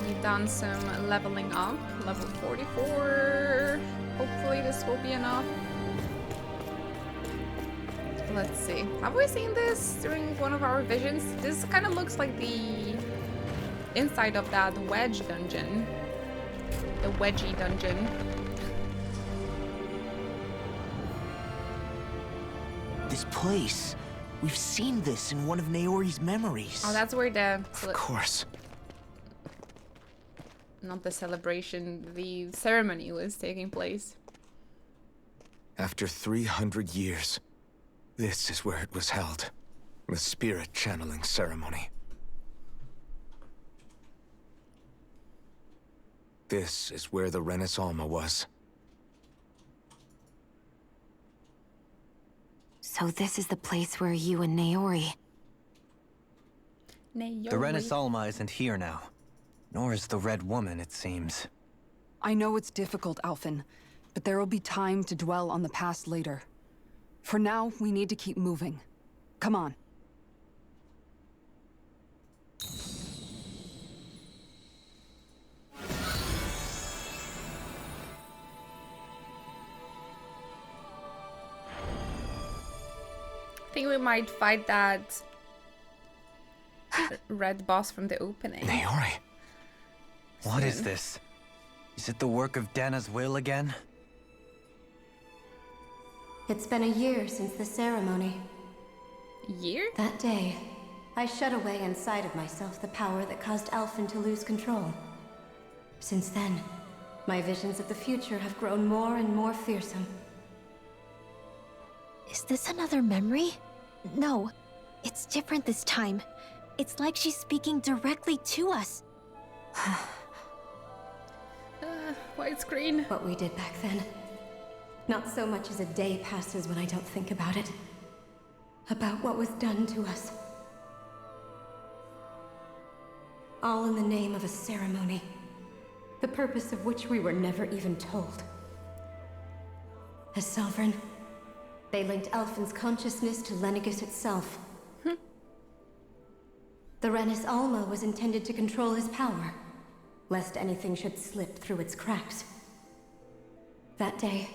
We've done some leveling up, level 44. Hopefully this will be enough. Let's see. Have we seen this during one of our visions? This kind of looks like the inside of that wedge dungeon. The wedgie dungeon. This place. We've seen this in one of Naori's memories. Oh, that's where the... Of course. Not the celebration, the ceremony was taking place. After 300 years, this is where it was held. The spirit channeling ceremony. This is where the Renis Alma was. So this is the place where you and Naori... The Renis Alma isn't here now. Nor is the Red Woman, it seems. I know it's difficult, Alphen, but there will be time to dwell on the past later. For now, we need to keep moving. Come on. I think we might fight that red boss from the opening. Naori. What is this? Is it the work of Dana's will again? It's been a year since the ceremony. Year? That day, I shut away inside of myself the power that caused Alphen to lose control. Since then, my visions of the future have grown more and more fearsome. Is this another memory? No, it's different this time. It's like she's speaking directly to us. Widescreen. What we did back then. Not so much as a day passes when I don't think about it. About what was done to us. All in the name of a ceremony. The purpose of which we were never even told. As Sovereign, they linked Alphen's consciousness to Lenegis itself. The Renis Alma was intended to control his power, lest anything should slip through its cracks. That day,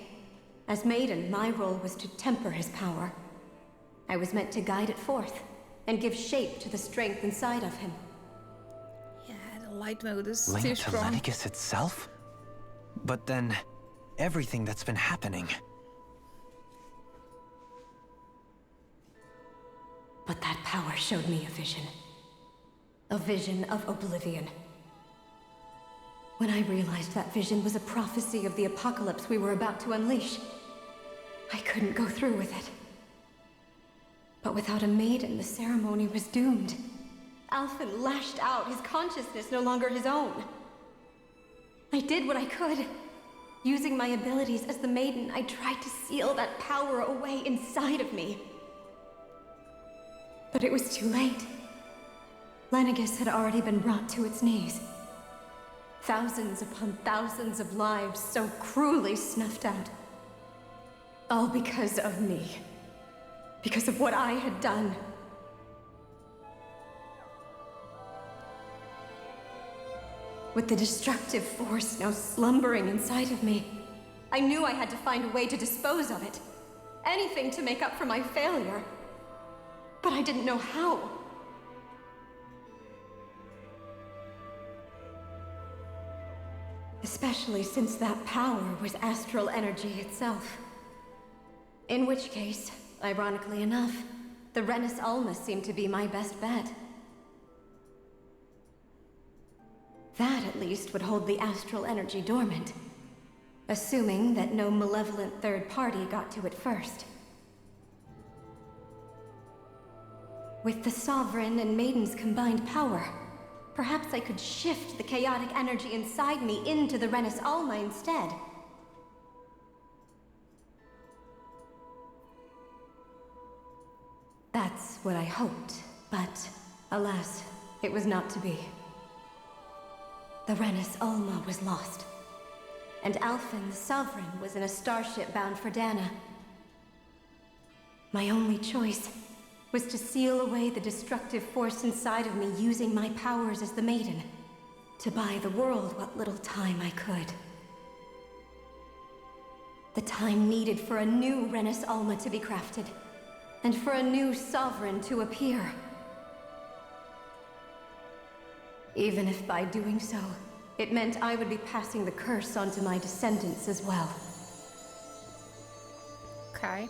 as Maiden, my role was to temper his power. I was meant to guide it forth, and give shape to the strength inside of him. Yeah, the light mode is too Linked to strong. Lenegis itself? But then, everything that's been happening... But that power showed me a vision. A vision of oblivion. When I realized that vision was a prophecy of the apocalypse we were about to unleash, I couldn't go through with it. But without a maiden, the ceremony was doomed. Alphen lashed out, his consciousness no longer his own. I did what I could. Using my abilities as the maiden, I tried to seal that power away inside of me. But it was too late. Lenegis had already been brought to its knees. Thousands upon thousands of lives so cruelly snuffed out. All because of me. Because of what I had done. With the destructive force now slumbering inside of me, I knew I had to find a way to dispose of it. Anything to make up for my failure. But I didn't know how. Especially since that power was astral energy itself. In which case, ironically enough, the Renis Alma seemed to be my best bet. That, at least, would hold the astral energy dormant. Assuming that no malevolent third party got to it first. With the Sovereign and Maiden's combined power, perhaps I could shift the chaotic energy inside me into the Renis Alma instead. That's what I hoped, but alas, it was not to be. The Renis Alma was lost, and Alphen the Sovereign was in a starship bound for Dana. My only choice was to seal away the destructive force inside of me using my powers as the Maiden, to buy the world what little time I could. The time needed for a new Renis Alma to be crafted, and for a new Sovereign to appear. Even if by doing so, it meant I would be passing the curse onto my descendants as well. Okay.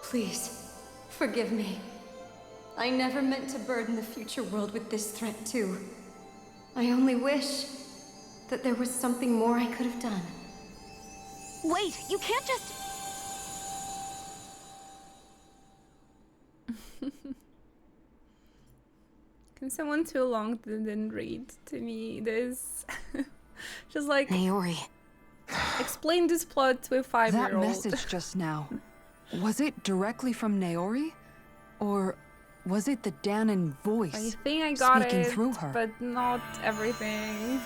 Please, forgive me. I never meant to burden the future world with this threat too. I only wish that there was something more I could have done. Wait, you can't just... Can someone too long didn't read to me this? Just like... Naori. Explain this plot to a 5-year-old. That message just now, was it directly from Naori? Or was it the Danan voice I think I got speaking it, through her? but not everything.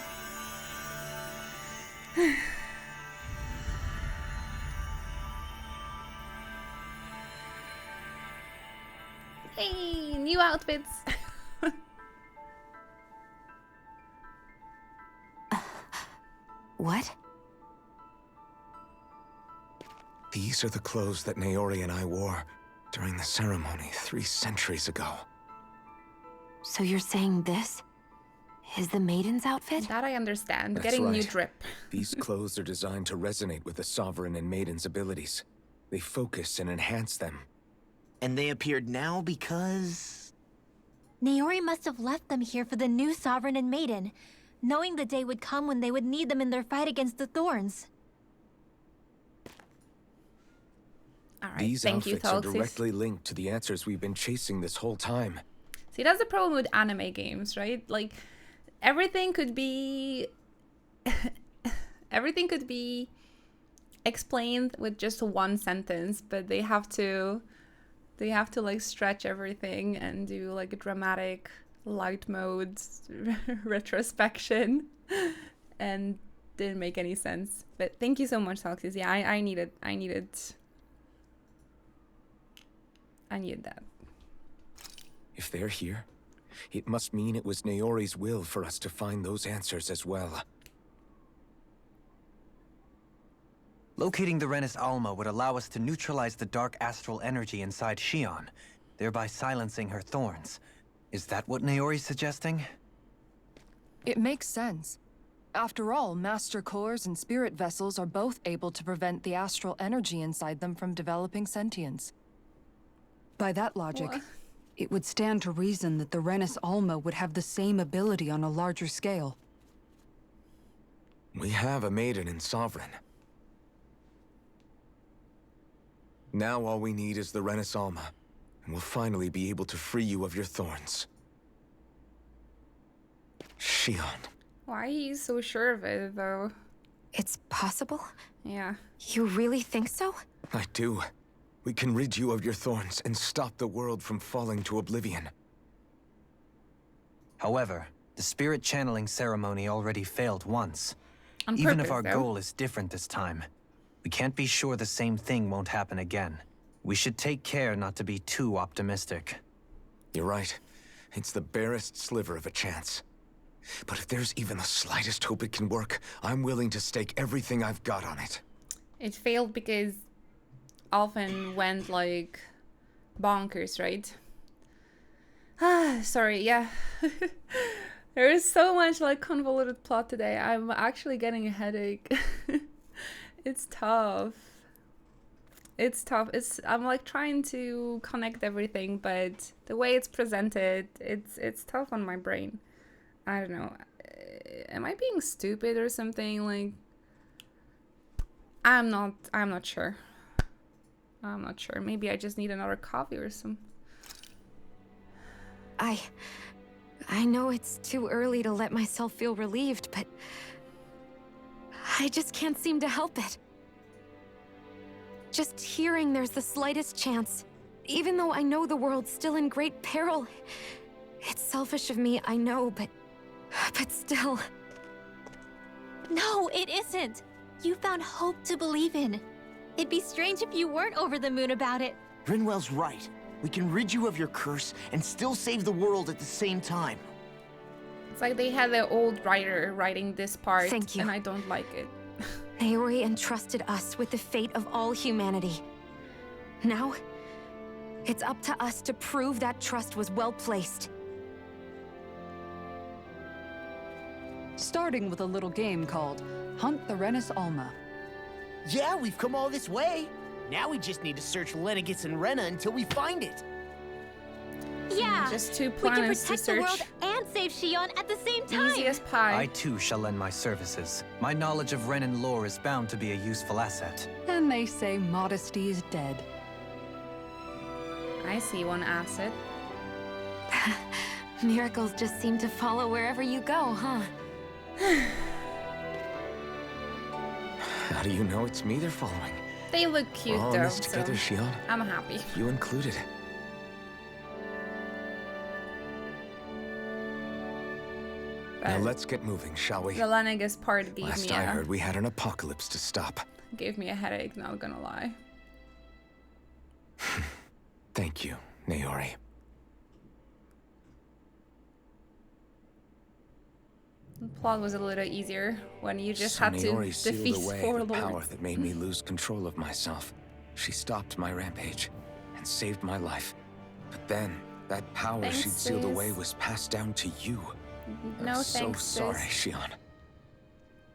Hey, new outfits! What? These are the clothes that Naori and I wore during the ceremony 3 centuries ago. So you're saying this is the Maiden's outfit? That I understand. That's Getting right. new drip. These clothes are designed to resonate with the Sovereign and Maiden's abilities. They focus and enhance them. And they appeared now because... Naori must have left them here for the new Sovereign and Maiden, knowing the day would come when they would need them in their fight against the Thorns. Alright, These thank you, outfits are Thalxis. directly linked to the answers we've been chasing this whole time. See, that's the problem with anime games, right? Like, everything could be... everything could be explained with just one sentence, but they have to like stretch everything and do like a dramatic light mode retrospection, and didn't make any sense. But thank you so much, Thalxis. Yeah, I needed that. If they're here, it must mean it was Naori's will for us to find those answers as well. Locating the Renis Alma would allow us to neutralize the dark astral energy inside Xion, thereby silencing her thorns. Is that what Naori's suggesting? It makes sense. After all, Master Cores and Spirit Vessels are both able to prevent the astral energy inside them from developing sentience. By that logic, What? it would stand to reason that the Renis Alma would have the same ability on a larger scale. We have a Maiden and Sovereign. Now all we need is the Renis Alma, and we'll finally be able to free you of your thorns. Xion. Why are you so sure of it, though? It's possible? Yeah. You really think so? I do. We can rid you of your thorns and stop the world from falling to oblivion. However, the spirit channeling ceremony already failed once. On Even if purpose, our though. goal is different this time, we can't be sure the same thing won't happen again. We should take care not to be too optimistic. You're right. It's the barest sliver of a chance. But if there's even the slightest hope it can work, I'm willing to stake everything I've got on it. It failed because Alphen went like bonkers, right? Sorry, yeah. There is so much like convoluted plot today. I'm actually getting a headache. It's tough. It's tough. I'm like trying to connect everything, but the way it's presented, it's tough on my brain. I don't know. Am I being stupid or something? Like, I'm not sure. I'm not sure. Maybe I just need another coffee or some. I know it's too early to let myself feel relieved, but I just can't seem to help it. Just hearing there's the slightest chance, even though I know the world's still in great peril. It's selfish of me, I know, but still. No, it isn't. You found hope to believe in. It'd be strange if you weren't over the moon about it. Rinwell's right. We can rid you of your curse and still save the world at the same time. It's like they had the old writer writing this part. Thank you. And I don't like it. Naori entrusted us with the fate of all humanity. Now, it's up to us to prove that trust was well placed. Starting with a little game called Hunt the Rennis Alma. Yeah, we've come all this way. Now we just need to search Lenegis and Rena until we find it. Yeah, just two we can planets to protect the search. world and save Shion at the same time. Easy as pie. I too shall lend my services. My knowledge of Renan lore is bound to be a useful asset. And they say modesty is dead. I see one asset. Miracles just seem to follow wherever you go, huh? How do you know it's me they're following? They look cute We're all in though, this together, so Shion. I'm happy. You included. Now let's get moving, shall we? The Lenegis part gave Last me I heard, we had an apocalypse to stop. gave me a headache, not gonna lie. Thank you, Naori. The plot was a little easier when you just So had to Naori sealed defeat away four the power lords. that made me lose control of myself. She stopped my rampage and saved my life. But then, that power Thanks, she'd sealed sis. away was passed down to you. No I'm thanks, so sorry, sis. Shion.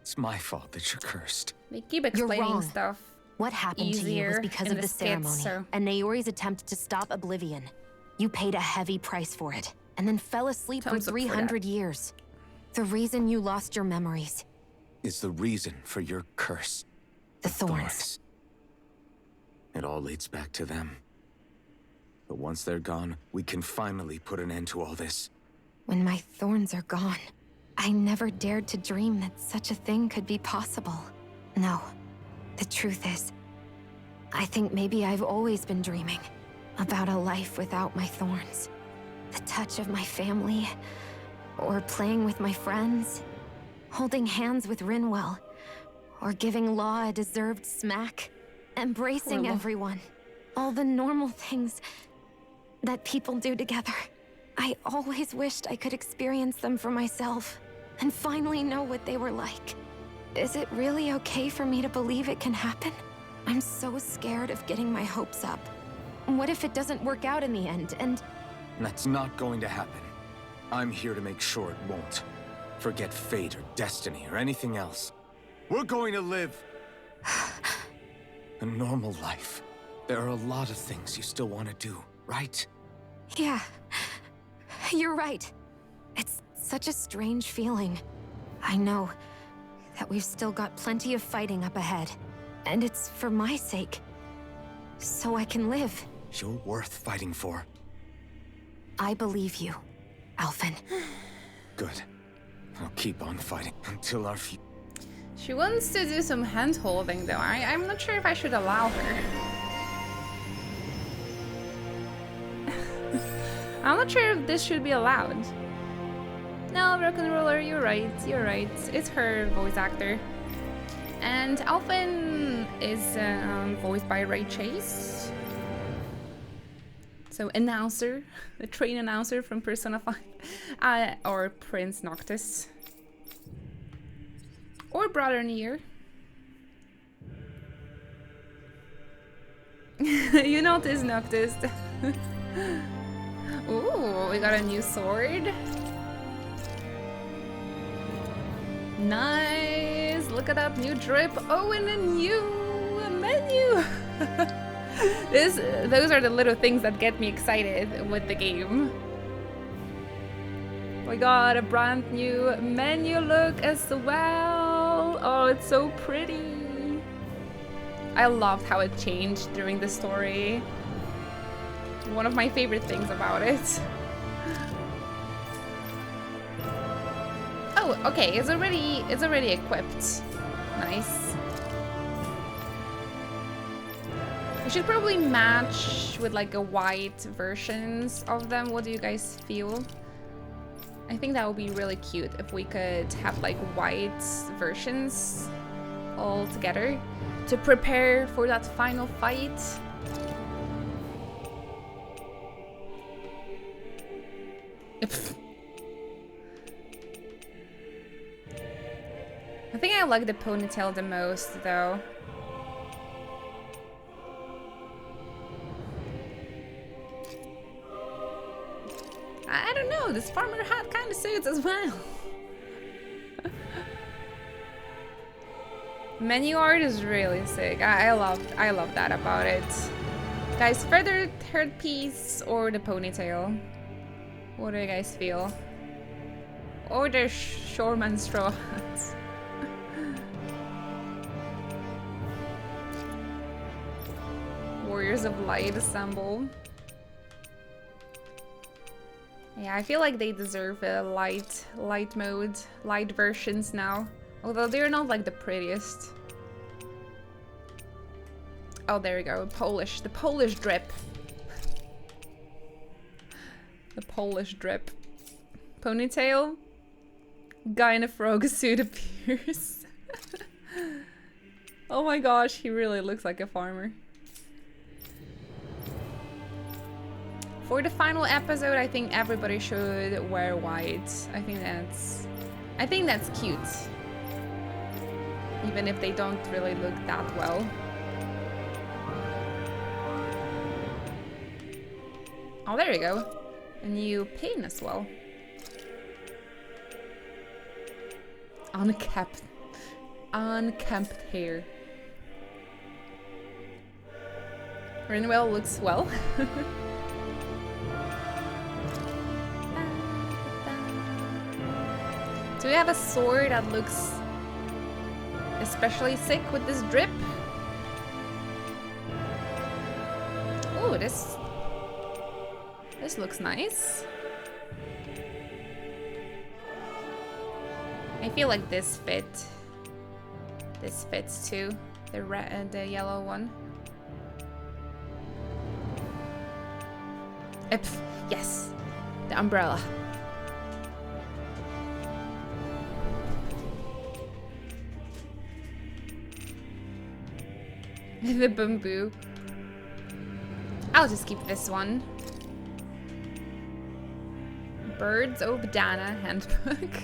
It's my fault that you're cursed. They keep You're explaining wrong. stuff. What happened to you was easier because in of the skits, ceremony so- and Naori's attempt to stop Oblivion. You paid a heavy price for it, and then fell asleep for Thumbs up for that. 300 years. The reason you lost your memories. Is the reason for your curse. The thorns. It all leads back to them. But once they're gone, we can finally put an end to all this. When my thorns are gone, I never dared to dream that such a thing could be possible. No, the truth is, I think maybe I've always been dreaming about a life without my thorns. The touch of my family, or playing with my friends, holding hands with Rinwell, or giving Law a deserved smack, embracing Poor Law. everyone. All the normal things that people do together. I always wished I could experience them for myself and finally know what they were like. Is it really okay for me to believe it can happen? I'm so scared of getting my hopes up. What if it doesn't work out in the end, and... That's not going to happen. I'm here to make sure it won't. Forget fate or destiny or anything else. We're going to live a normal life. There are a lot of things you still want to do, right? Yeah, you're right. It's such a strange feeling. I know that we've still got plenty of fighting up ahead, and it's for my sake, so I can live. You're worth fighting for. I believe you, Alphen. Good. I'll keep on fighting until our She wants to do some hand holding though. I'm not sure if I should allow her. I'm not sure if this should be allowed. No, Broken Ruler, you're right. You're right. It's her voice actor. And Alphen is voiced by Ray Chase. So announcer, the train announcer from Persona 5. Or Prince Noctis. Or Brother Nier. You notice Noctis. Ooh, we got a new sword. Nice! Look at that new drip. Oh, and a new menu! Those are the little things that get me excited with the game. We got a brand new menu look as well. Oh, it's so pretty. I loved how it changed during the story. One of my favorite things about it. Oh, okay, it's already equipped. Nice. We should probably match with like a white versions of them. What do you guys feel? I think that would be really cute if we could have like white versions all together to prepare for that final fight. I think I like the ponytail the most, though. I don't know, this farmer hat kind of suits as well. Menu art is really sick. I love that about it. Guys, feathered third piece or the ponytail? What do you guys feel? Or the shoreman straw hats? Warriors of Light assemble. Yeah, I feel like they deserve a light mode, light versions now. Although they're not like the prettiest. Oh, there we go. The Polish drip. The Polish drip. Ponytail. Guy in a frog suit appears. Oh my gosh, he really looks like a farmer. For the final episode, I think everybody should wear white. I think that's cute. Even if they don't really look that well. Oh, there you go. A new pin as well. Unkempt hair. Rinwell looks well. Do we have a sword that looks especially sick with this drip? Oh, this looks nice. I feel like this fits too. The yellow one. Yes, the umbrella. The bamboo. I'll just keep this one. Birds of Dana handbook.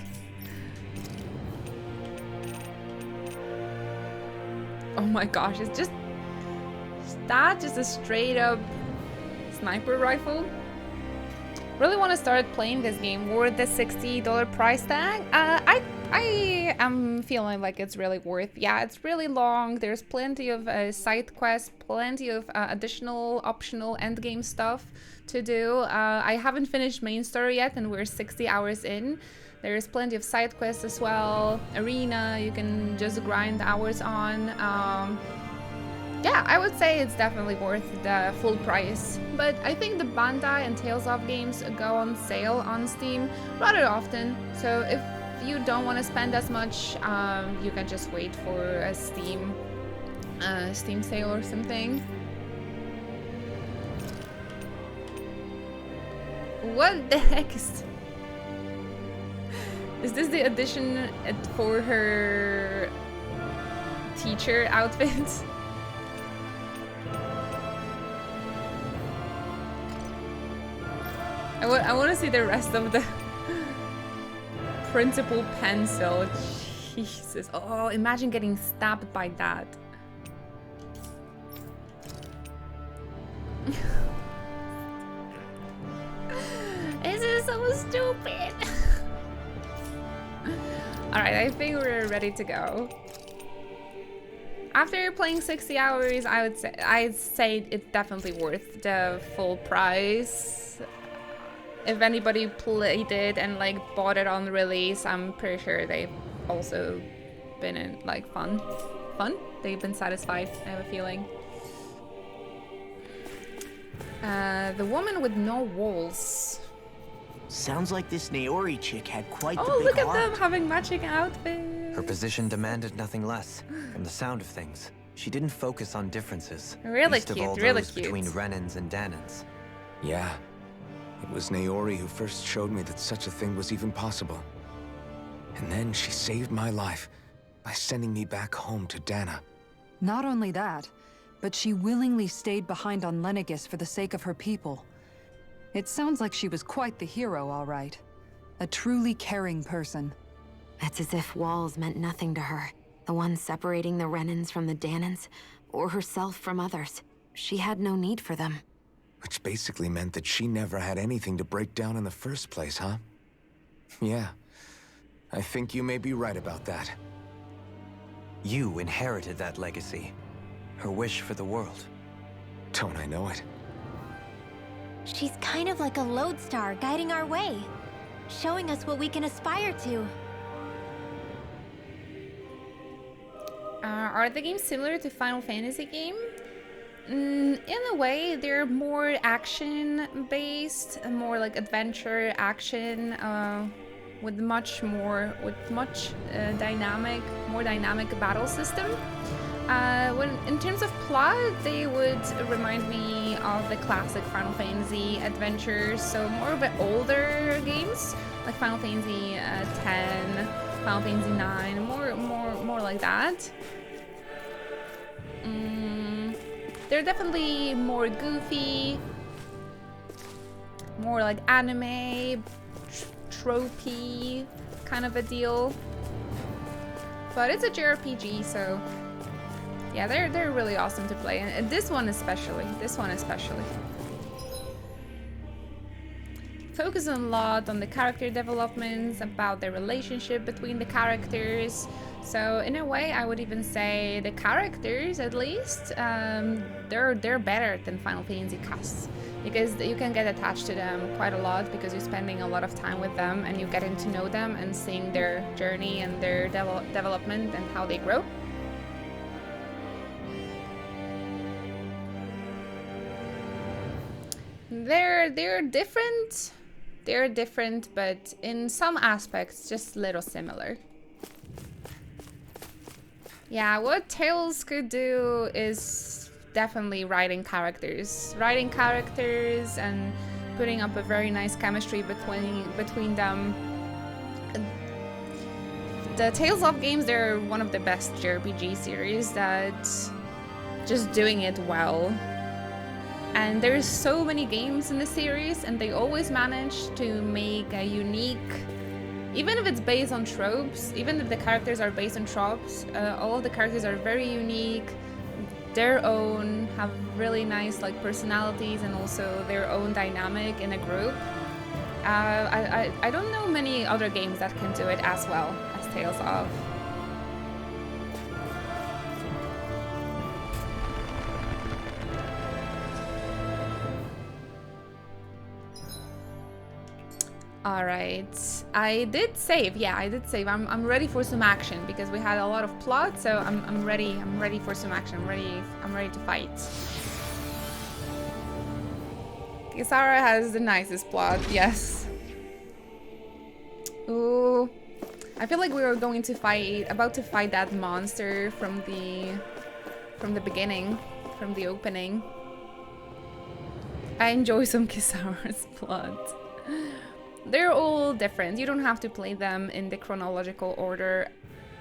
Oh my gosh, it's just a straight up sniper rifle. Really want to start playing this game worth the $60 price tag. I am feeling like it's really worth. Yeah, it's really long. There's plenty of side quests, plenty of additional optional endgame stuff to do. I haven't finished main story yet, and we're 60 hours in. There's plenty of side quests as well. Arena, you can just grind hours on. Yeah, I would say it's definitely worth the full price. But I think the Bandai and Tales of games go on sale on Steam rather often. So if you don't want to spend as much, you can just wait for a Steam sale or something. What the heck is this the addition for her teacher outfit? I want to see the rest of the principal pencil. Jesus. Oh, imagine getting stabbed by that. This is so stupid. Alright, I think we're ready to go. After playing 60 hours, I'd say it's definitely worth the full price. If anybody played it and like bought it on release, I'm pretty sure they've also been in like fun. They've been satisfied, I have a feeling. The woman with no walls. Sounds like this Naori chick had quite the big Oh, look at heart. them having matching outfits. Her position demanded nothing less. From the sound of things, she didn't focus on differences. Really least of cute, all really those cute. between Renans and Danans. Yeah. It was Naori who first showed me that such a thing was even possible. And then she saved my life by sending me back home to Dana. Not only that, but she willingly stayed behind on Lenegis for the sake of her people. It sounds like she was quite the hero, all right. A truly caring person. It's as if walls meant nothing to her. The ones separating the Renans from the Danans, or herself from others. She had no need for them. Which basically meant that she never had anything to break down in the first place, huh? Yeah. I think you may be right about that. You inherited that legacy. Her wish for the world. Don't I know it? She's kind of like a lodestar guiding our way, showing us what we can aspire to. Are the games similar to Final Fantasy game? In a way, they're more action-based, more like adventure action, with much more dynamic battle system. In terms of plot, they would remind me of the classic Final Fantasy adventures, so more of the older games, like Final Fantasy X, Final Fantasy IX, more like that. They're definitely more goofy, more like anime, tropey kind of a deal. But it's a JRPG, so yeah, they're really awesome to play, and this one especially. Focus a lot on the character developments, about the relationship between the characters. So in a way, I would even say the characters, at least, they're better than Final Fantasy casts, because you can get attached to them quite a lot because you're spending a lot of time with them and you're getting to know them and seeing their journey and their development and how they grow. They're different. They're different, but in some aspects, just a little similar. Yeah, what Tales could do is definitely writing characters and putting up a very nice chemistry between them. The Tales of games, they're one of the best JRPG series that just doing it well. And there's so many games in the series, and they always manage to make a unique, even if it's based on tropes, even if the characters are based on tropes, all of the characters are very unique, their own, have really nice like personalities and also their own dynamic in a group. I don't know many other games that can do it as well as Tales of. Alright, I did save. Yeah, I did save. I'm ready for some action because we had a lot of plot, so I'm ready for some action. I'm ready to fight. Kisara has the nicest plot, yes. Ooh. I feel like we were about to fight that monster from the beginning, from the opening. I enjoy some Kisara's plot. They're all different. You don't have to play them in the chronological order.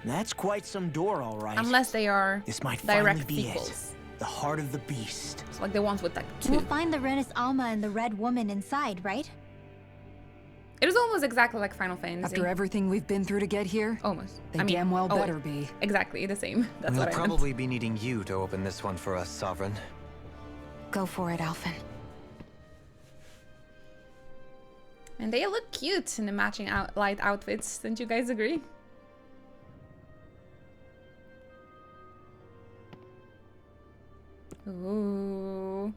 That's quite some door, all right. Unless they are this might direct finally be sequels. The heart of the beast. It's like the ones with like 2. We'll find the Renis Alma and the Red Woman inside, right? It was almost exactly like Final Fantasy. After everything we've been through to get here, almost. They damn well better be. Exactly the same. That's we'll what I meant. probably be needing you to open this one for us, Sovereign. Go for it, Alphen. And they look cute in the matching light outfits. Don't you guys agree? Ooh.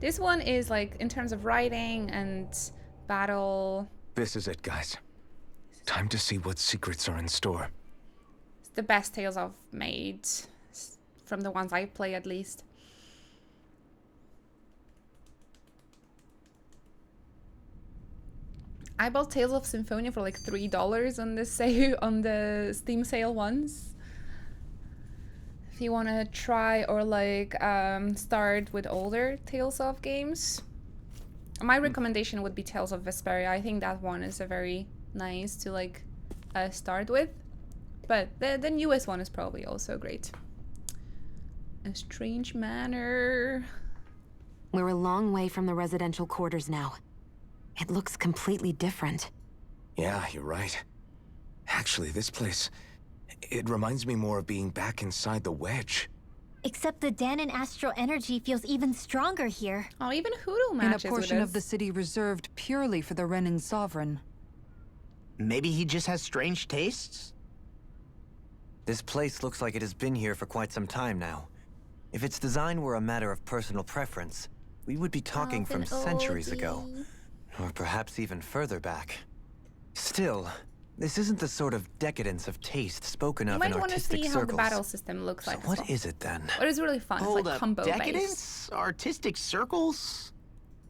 This one is like in terms of writing and battle. This is it, guys. Time to see what secrets are in store. It's the best Tales I've made, from the ones I play at least. I bought Tales of Symphonia for like $3 on the sale, on the Steam sale once. If you want to try or like start with older Tales of games, my recommendation would be Tales of Vesperia. I think that one is a very nice to like start with, but the newest one is probably also great. A Strange Manor. We're a long way from the residential quarters now. It looks completely different. Yeah, you're right. Actually, this place, it reminds me more of being back inside the Wedge. Except the Dahnan astral energy feels even stronger here. Oh, even Hootle matches in a portion with of the city reserved purely for the Renan Sovereign. Maybe he just has strange tastes? This place looks like it has been here for quite some time now. If its design were a matter of personal preference, we would be talking from centuries ago. Or perhaps even further back. Still, this isn't the sort of decadence of taste spoken of in artistic circles. You might want to see how the battle system looks like. So what is it then? What is really fun? It's like combo based. Decadence? Artistic circles?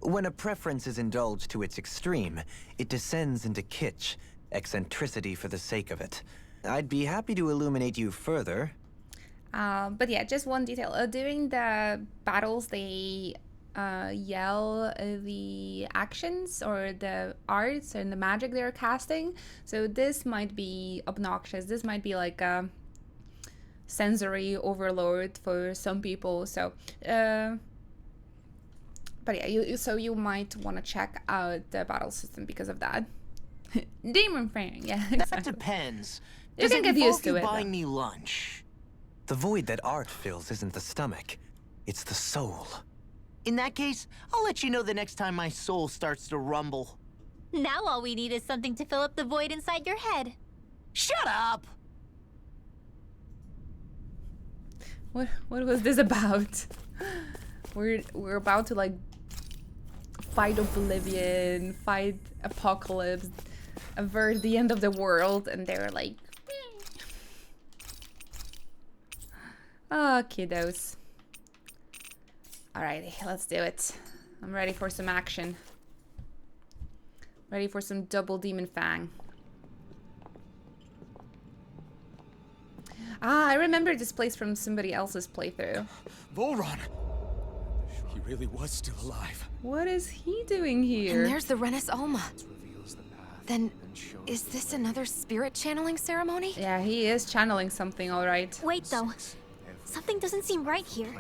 When a preference is indulged to its extreme, it descends into kitsch, eccentricity for the sake of it. I'd be happy to illuminate you further. But yeah, just one detail. During the battles, they yell the actions or the arts and the magic they're casting. So this might be obnoxious. This might be like a sensory overload for some people. So, but yeah, you might want to check out the battle system because of that. Demon Fang, yeah. Exactly. That depends. You can get used to it. Buying me lunch. The void that art fills isn't the stomach, it's the soul. In that case, I'll let you know the next time my soul starts to rumble. Now all we need is something to fill up the void inside your head. Shut up! What was this about? We're about to like fight Oblivion, fight Apocalypse, avert the end of the world, and they're like, oh, kiddos. Alrighty, let's do it. I'm ready for some action. Ready for some double Demon Fang. Ah, I remember this place from somebody else's playthrough. Volron! He really was still alive. What is he doing here? And there's the Renis Alma. Then, is this another spirit channeling ceremony? Yeah, he is channeling something, alright. Wait though, something doesn't seem right here.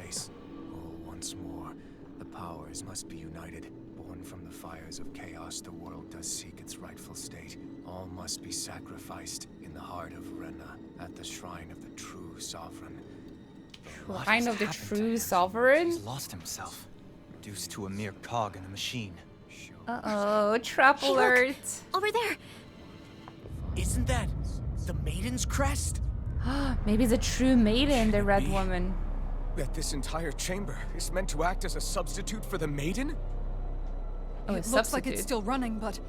Once more, the powers must be united. Born from the fires of chaos, the world does seek its rightful state. All must be sacrificed in the heart of Rena, at the shrine of the true sovereign. Shrine of the true sovereign? He's lost himself, reduced to a mere cog in the machine. Uh-oh, trap alert. Look, over there. Isn't that the Maiden's crest? Maybe the true Maiden, the Red Woman. That this entire chamber is meant to act as a substitute for the Maiden? Oh, it looks like it's still running, but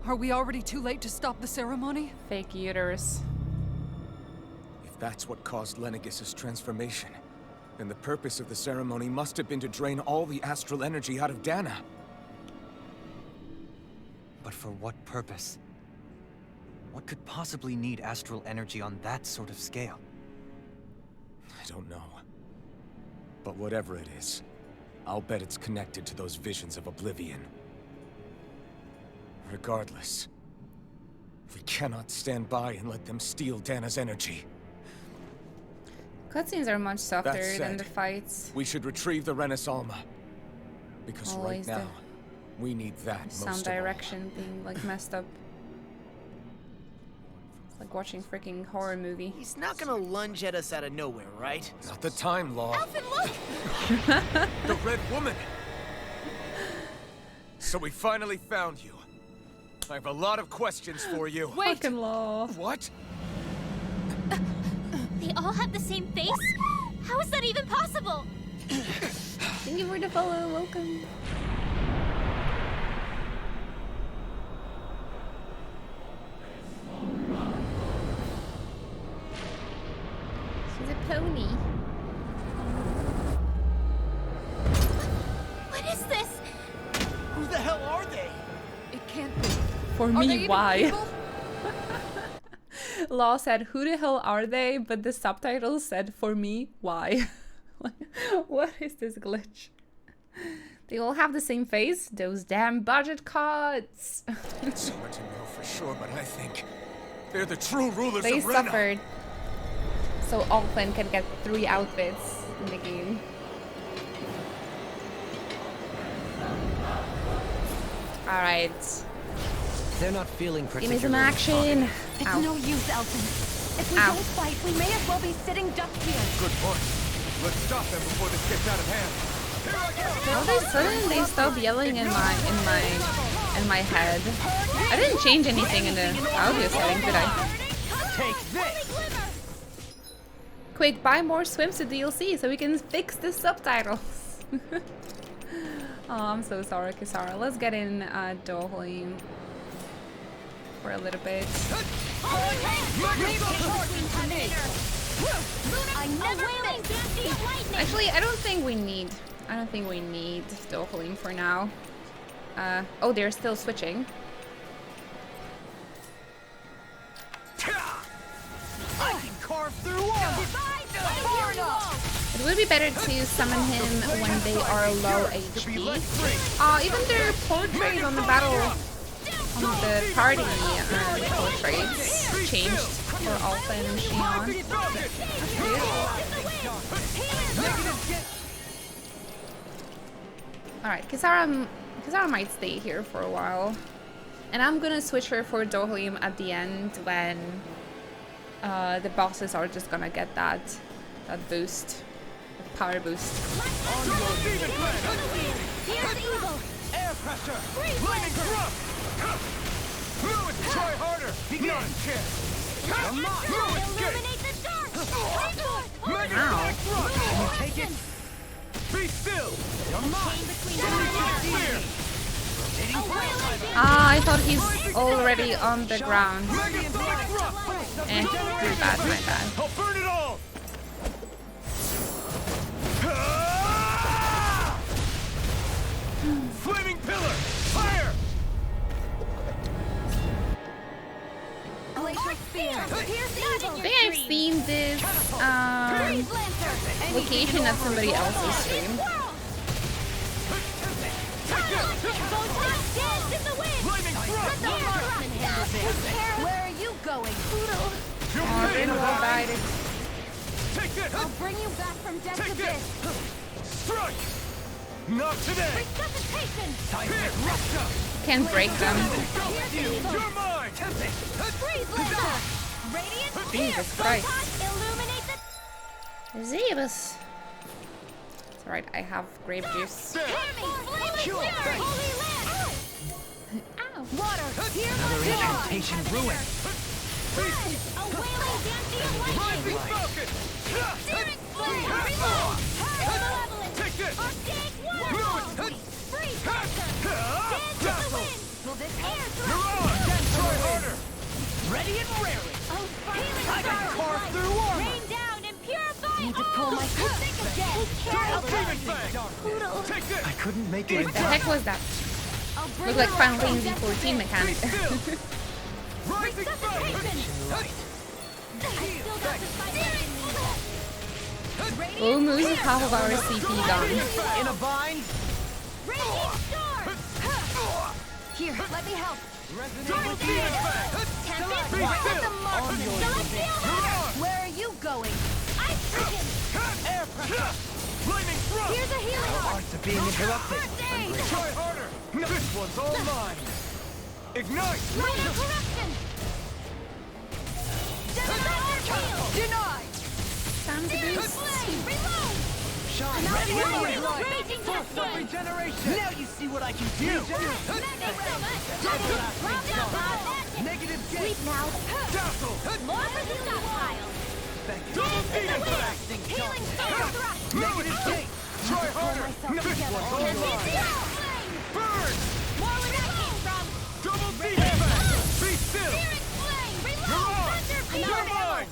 are we already too late to stop the ceremony? Fake uterus. If that's what caused Lenegis' transformation, then the purpose of the ceremony must have been to drain all the astral energy out of Dahna. But for what purpose? What could possibly need astral energy on that sort of scale? I don't know. But whatever it is, I'll bet it's connected to those visions of Oblivion. Regardless, we cannot stand by and let them steal Dahna's energy. Cutscenes are much softer That said, than the fights. We should retrieve the Renis Alma. Because Always right now, we need that most sound of all. direction being like messed up. It's like watching freaking horror movie. He's not gonna lunge at us out of nowhere, right? Not the time, Law. Alphen, look! The Red Woman! So we finally found you. I have a lot of questions for you. Wait! Fucking Law. What? They all have the same face? How is that even possible? Thank you for the follow, welcome. She's a pony. What is this? Who the hell are they? It can't be. For Are they me, even why? people? Law said, who the hell are they? But the subtitle said, for me, why? What is this glitch? They all have the same face? Those damn budget cuts! It's hard to know for sure, but I think they're the true rulers They of Renna. suffered. So Alphen can get 3 outfits in the game. Alright. They're not feeling Give particularly me some action! It's Ow. no use, Alphen. If we Ow. don't fight, we may as well be sitting ducks here. Good point. Let's stop them before this gets out of hand. All of a sudden they stop yelling in my head. I didn't change anything in the audio settings, did I? Take this! Quick, buy more swimsuit DLC so we can fix the subtitles. Oh, I'm so sorry, Kisara. Let's get in Dohalim for a little bit. Actually, I don't think we need Dohalim for now. Oh, they're still switching. I can carve through walls! It would be better to summon him when they are low HP. Even their portrait on the the party portraits changed for Alphen and Xion. Alright, Kisara might stay here for a while. And I'm gonna switch her for Dohalim at the end when the bosses are just gonna get that boost. Power boost. Air pressure! Lightning thrust! Fluid, try harder! Not a chance! Come on! Illuminate the dark! Magnetic thrust! Can you take it? Be still! Come on! I thought he's already on the ground. Too bad, my bad. I'll burn it all! Flaming pillar! Fire! I think I've seen this location at somebody else's stream. Where are you going? Oh, Rinwell died. I'll bring you back from death to this. Strike! Not today! Resuscitation! Can't break them. You're mine! Freeze laser! Radiant Jesus Christ. illuminate the Zebus. It's alright, I have grape juice. Water! Here Another incantation ruined. A wailing dancing lightning! Falcon! Searing flame! Reload! Malevolent! Take this! Archaic waterfall! Freeze laser! Dance in the wind! Will this air Try harder! Ready and raring! Healing I can star! carve through armor! Rain down and purify Need to pull my Think again! Demon Fang! Take this! I couldn't make it in What the heck was that? Looked like Final Fantasy 14 mechanic. Rising Almost half of our CP gone. In a bind! Radiant storm! Here, let me help. Tempest, look at the mark! Celestial hammer! Where are you going? Ice Freakin'! Air pressure! Flaming thrust! Here's a healing arc! Arts are being interrupted. Try harder! This one's all mine! Ignite! Lunar corruption! Denied! Time to boost. Reload! Shine! Ready, Ready! raging Force of regeneration! Now you see what I can do! Negative Sleep now. Dazzle! More for the stockpile. Double demon fang! Healing fire thrust. Negative gate! Try harder! This one's all mine! Burn! More where that came from. Double demon fang! Be still! Searing flame. You're Reload. on! You're mine!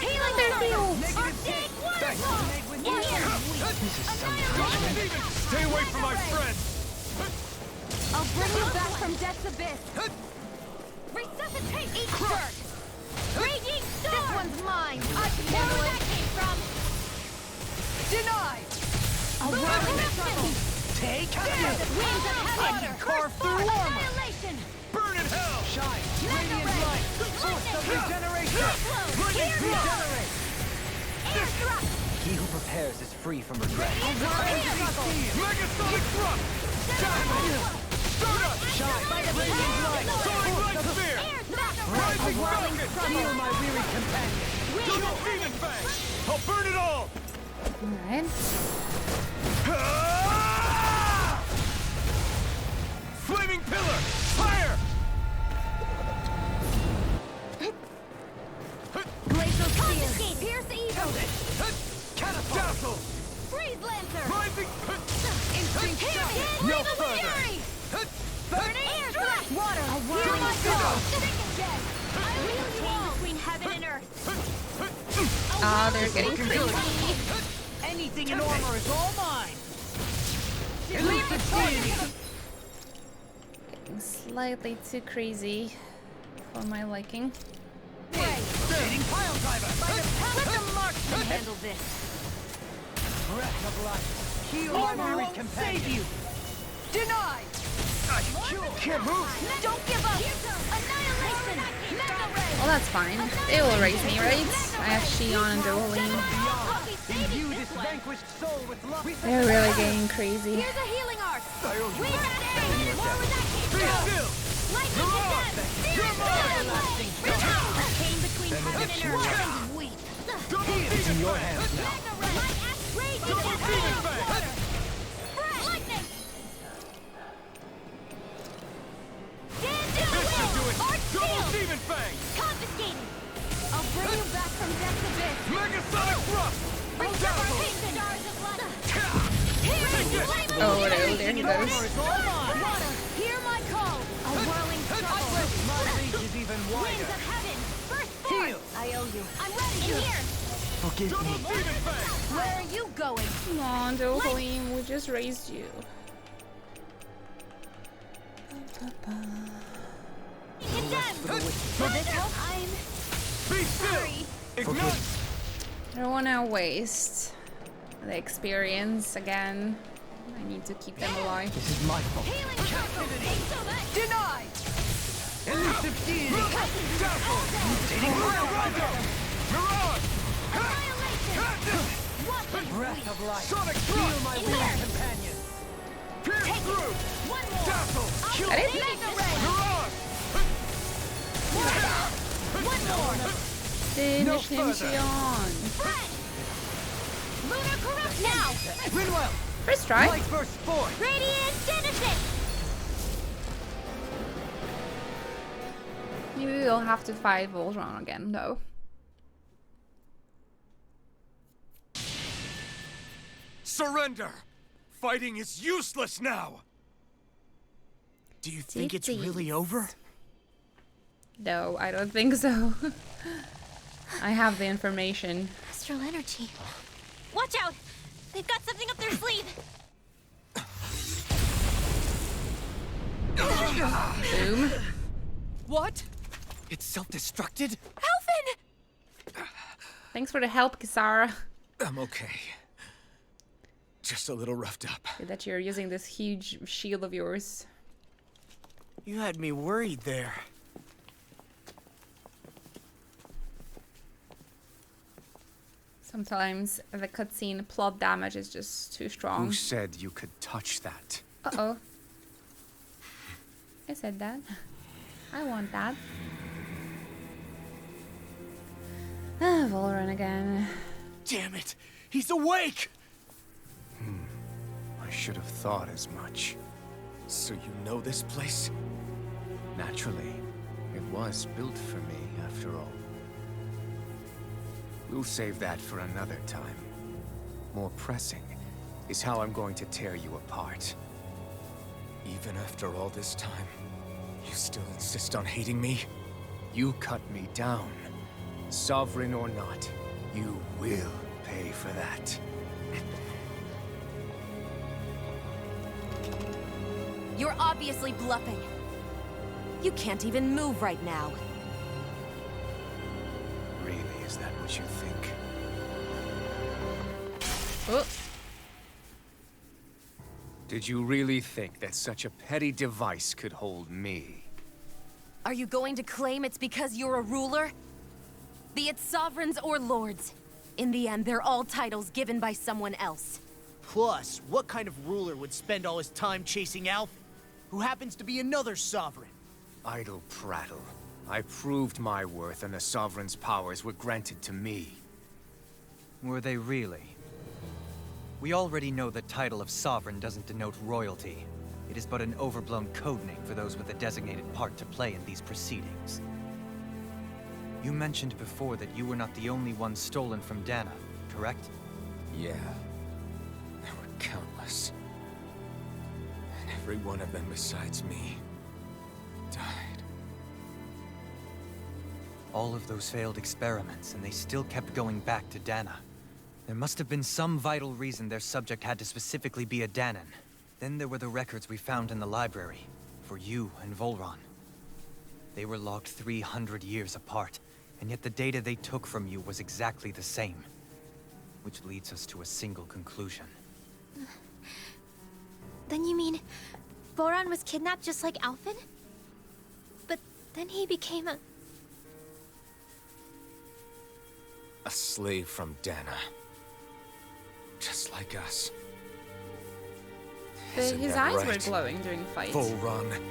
Healing circle. Arctic waterfall. This is Annihilation. Stay away from my friend! I'll bring you back from death's abyss. Resuscitate each bird. Raging storm. This one's mine. I can handle where that came from. Denied. I'll run. Take Winds of heavy I can carve through armor! annihilation. Burn in hell! Shine! Radiant Ray. light! Force of regeneration! Regenerate! Air thrust. He who prepares is free from regret. Megasonic thrust! Stardust! Shine! Radiant light! Soaring light spear! Rising falcon! Heal my weary companion! Double demon fang! I'll burn it all! Alright. Flaming pillar! Fire! Glacial spear. Pierce the ego. Catapult! Dazzle! Freeze lancer. Rising! Instinct shot. No Leave further! Burning air thrust. Water. A whirling storm. I wheel you all between heaven and earth. Ah, they're getting crazy. Anything in armor is all mine! Getting slightly too crazy for my liking. Hitting pile driver! Let the marksman handle this. Breath of life! Heal my weary companion! Save you! Denied! Can't move! Don't give up. Annihilation. Mega ray. Well, that's fine. They will raise me, right? I have Shion and Dohalim. Imbue this vanquished soul with love! They're really getting crazy. Here's a healing arc. Wind of Be air. More where that came from. still! Lightning to death. Searing flame. Came between heaven and earth. Weep. It's in your hands now. Mega ray. My axe raging Double to demon hell. fang! Water. Spread. Lightning. Stand to the This should do it! will. Arc Double shield. demon fang! Confiscated. I'll bring you back from death's abyss. Megasonic thrust! Resuscitation. Stars of blood. Oh, no, there he goes. Water, hear my call. A whirling trouble. My reach is even Winds wider! of heaven. First Heal. force. I owe you. I'm ready. In here. Forgive Double me! demon fang! Where are you going? Come on, Dohalim, we just raised you. Get them. For this help, I'm Be still! sorry. Ignite! I don't want to waste the experience again. I need to keep them alive. This is my fault. Healing circle. Thanks so much. Denied! Elusive deity! Dazzle! Mutating pile driver! Mirage! Annihilation. What the Breath of life! Sonic Heal thrust! my In weary there. companion! Pierce through! One more. Dazzle! Got it? Mega ray. Mirage! One more. Finish him, Shion. Spread. Lunar corruption. Now. Rinwell! First try. Light burst forth! Radiant Genesis. Maybe we'll have to fight Voltron again, though. Surrender! Fighting is useless now! Do you think it's really over? No, I don't think so. I have the information. Astral energy. Watch out! They've got something up their sleeve. Boom. What? It's self-destructed? Alphen! Thanks for the help, Kisara. I'm okay. Just a little roughed up. Good that you're using this huge shield of yours. You had me worried there. Sometimes the cutscene plot damage is just too strong. Who said you could touch that? Uh-oh. I said that. I want that. Ah, Volrun again. Damn it! He's awake! I should have thought as much. So you know this place? Naturally. It was built for me, after all. We'll save that for another time. More pressing is how I'm going to tear you apart. Even after all this time, you still insist on hating me? You cut me down. Sovereign or not, you will pay for that. You're obviously bluffing. You can't even move right now. Really, is that what you think? Oh. Did you really think that such a petty device could hold me? Are you going to claim it's because you're a ruler? Be it sovereigns or lords. In the end, they're all titles given by someone else. Plus, what kind of ruler would spend all his time chasing Alphen, who happens to be another sovereign? Idle prattle. I proved my worth and the Sovereign's powers were granted to me. Were they really? We already know the title of Sovereign doesn't denote royalty. It is but an overblown codename for those with a designated part to play in these proceedings. You mentioned before that you were not the only one stolen from Dana, correct? Yeah. There were countless. And every one of them besides me died. All of those failed experiments, and they still kept going back to Dana. There must have been some vital reason their subject had to specifically be a Danan. Then there were the records we found in the library, for you and Volron. They were logged 300 years apart, and yet the data they took from you was exactly the same. Which leads us to a single conclusion. Then you mean Voron was kidnapped just like Alphen? But then he became a slave from Dana. Just like us. His eyes were glowing during the fight. Volron.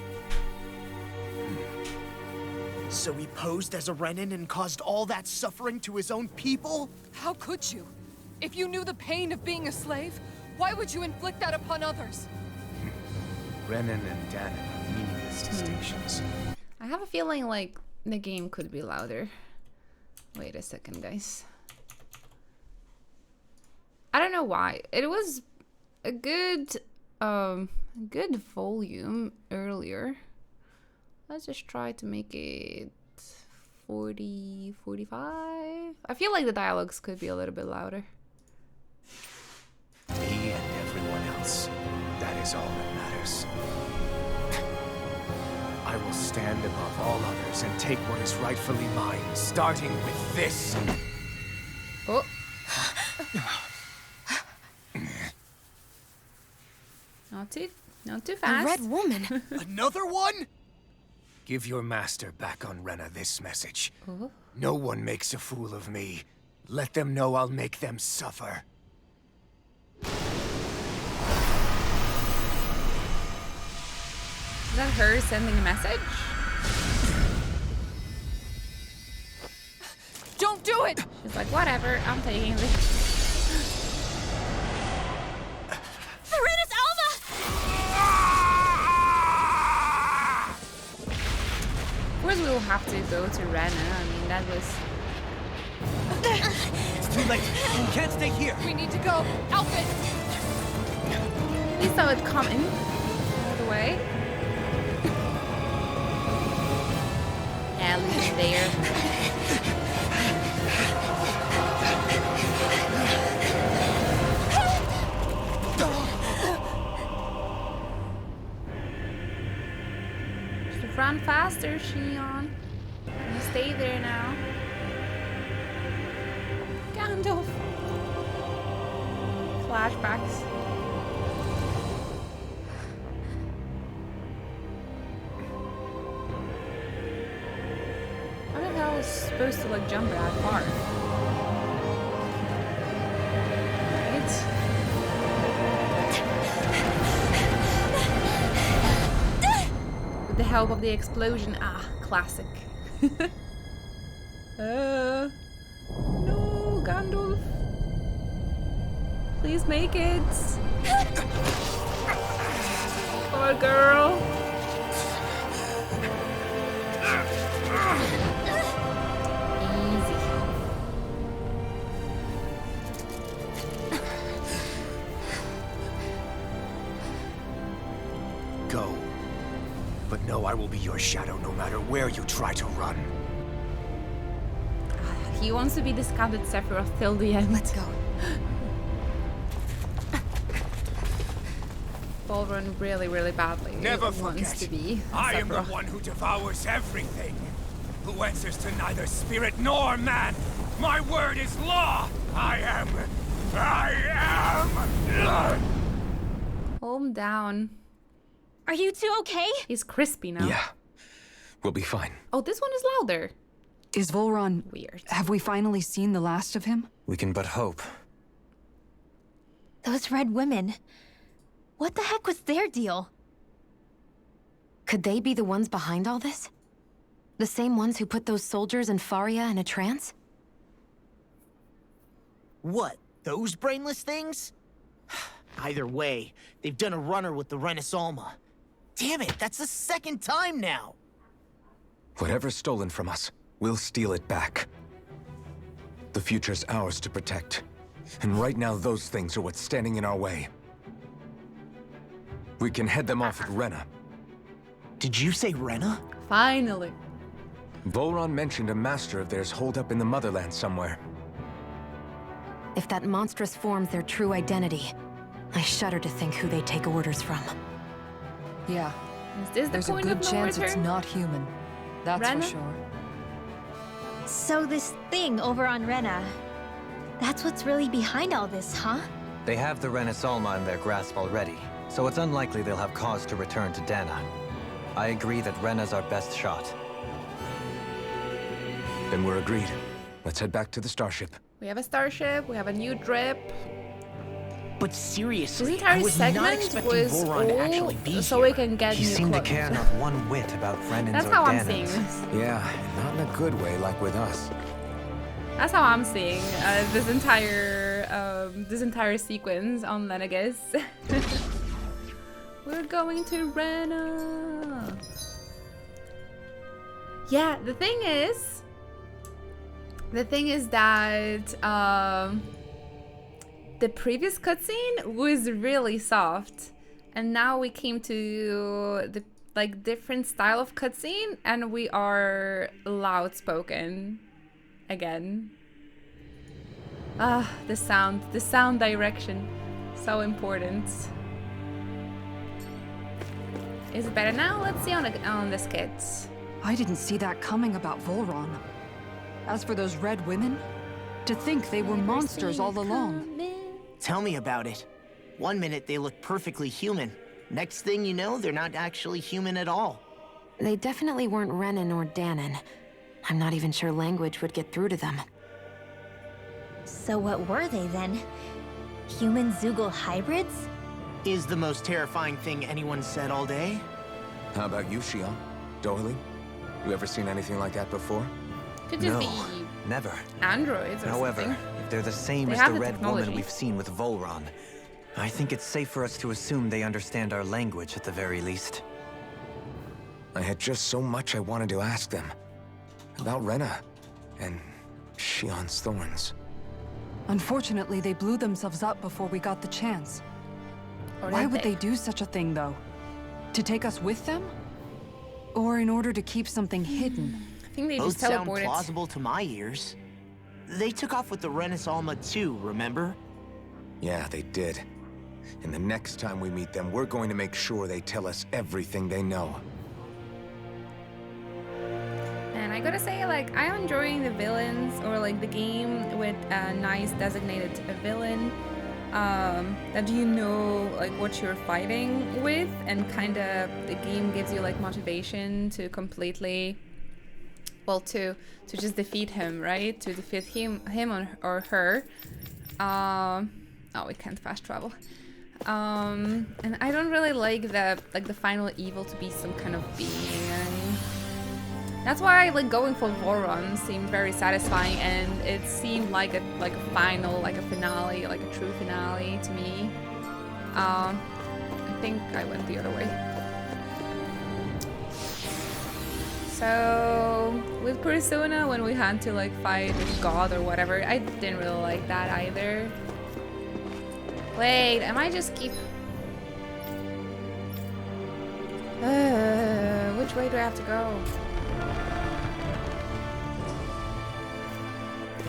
So he posed as a Renan and caused all that suffering to his own people? How could you? If you knew the pain of being a slave, why would you inflict that upon others? Renan and Danan are meaningless distinctions. I have a feeling like the game could be louder. Wait a second, guys. I don't know why. It was a good volume earlier. Let's just try to make it 40, 45. I feel like the dialogues could be a little bit louder. Me and everyone else. That is all that matters. I will stand above all others and take what is rightfully mine, starting with this. Oh. Not too fast. A red woman. Another one? Give your master back on Rena this message. Oh. No one makes a fool of me. Let them know I'll make them suffer. Is that her sending a message? Don't do it! She's like, whatever, I'm taking this. Arenas Alva! Of course we will have to go to Rena. I mean, that was... It's too late. We can't stay here. We need to go. Alphen! We saw it coming all the way. Yeah, leave it there. Just run faster, Xion. You stay there now. Gandalf. Flashbacks. How the hell is supposed to like jump that far? help of the explosion. Ah, classic. No, Gandalf. Please make it. Poor girl. Easy. Go. But know I will be your shadow no matter where you try to run. He wants to be the scouted Sephiroth till the end. Let's go. Balron really, really badly Never wants forget, to be I am the Sephiroth. one who devours everything. Who answers to neither spirit nor man. My word is law. I am. Calm down. Are you two okay? He's crispy now. Yeah. We'll be fine. Oh, this one is louder. Is Volron... Weird. Have we finally seen the last of him? We can but hope. Those red women. What the heck was their deal? Could they be the ones behind all this? The same ones who put those soldiers in Faria in a trance? What? Those brainless things? Either way, they've done a runner with the Renis Alma. Damn it, that's the second time now! Whatever's stolen from us, we'll steal it back. The future's ours to protect. And right now, those things are what's standing in our way. We can head them off at Rena. Did you say Rena? Finally. Volron mentioned a master of theirs holed up in the motherland somewhere. If that monstrous form's their true identity, I shudder to think who they take orders from. Yeah. Is this the There's a point good of no chance it's return? not human. That's Rena? for sure. So this thing over on Rena, that's what's really behind all this, huh? They have the Renis Alma in their grasp already, so it's unlikely they'll have cause to return to Dana. I agree that Rena's our best shot. Then we're agreed. Let's head back to the starship. We have a starship, we have a new drip. But seriously, This entire I was not segment expecting was Volron to actually be all so here. we can get He new seemed to clothes. care not one whit about Renan's That's or how I'm Danan's. seeing this. Yeah, and not in a good way like with us. That's how I'm seeing this entire sequence on Lenegus. We're going to Rena. Yeah, the thing is that the previous cutscene was really soft, and now we came to the different style of cutscene, and we are loud spoken again. Ah, the sound direction, so important. Is it better now? Let's see on the skits. I didn't see that coming about Volron. As for those red women, to think they were monsters all along. Tell me about it. One minute they look perfectly human. Next thing you know, they're not actually human at all. They definitely weren't Renan or Danon. I'm not even sure language would get through to them. So what were they then? Human Zoogle hybrids? Is the most terrifying thing anyone said all day. How about you, Shion? Doily? You ever seen anything like that before? Could just No, be never. androids or However, something. if they're the same They as have the the red technology. woman we've seen with Volron, I think it's safe for us to assume they understand our language at the very least. I had just so much I wanted to ask them. About Rena and Shion's thorns. Unfortunately, they blew themselves up before we got the chance. Or Why did would they? they do such a thing, though? To take us with them? Or in order to keep something hidden? I think they Both just sound teleported. plausible to my ears. They took off with the Renis Alma too, remember? Yeah, they did. And the next time we meet them, we're going to make sure they tell us everything they know. And I gotta say, I'm enjoying the villains, or the game with a nice designated villain. That you know what you're fighting with, and kinda the game gives you motivation to completely, to just defeat him, right? To defeat him or her. Oh, we can't fast travel. And I don't really like the final evil to be some kind of being, and that's why I like going for Voron seemed very satisfying, and it seemed like a final, like a finale, like a true finale to me. I think I went the other way. So with Persona, when we had to like fight a god or whatever, I didn't really like that either. Wait, am I just keep... which way do I have to go?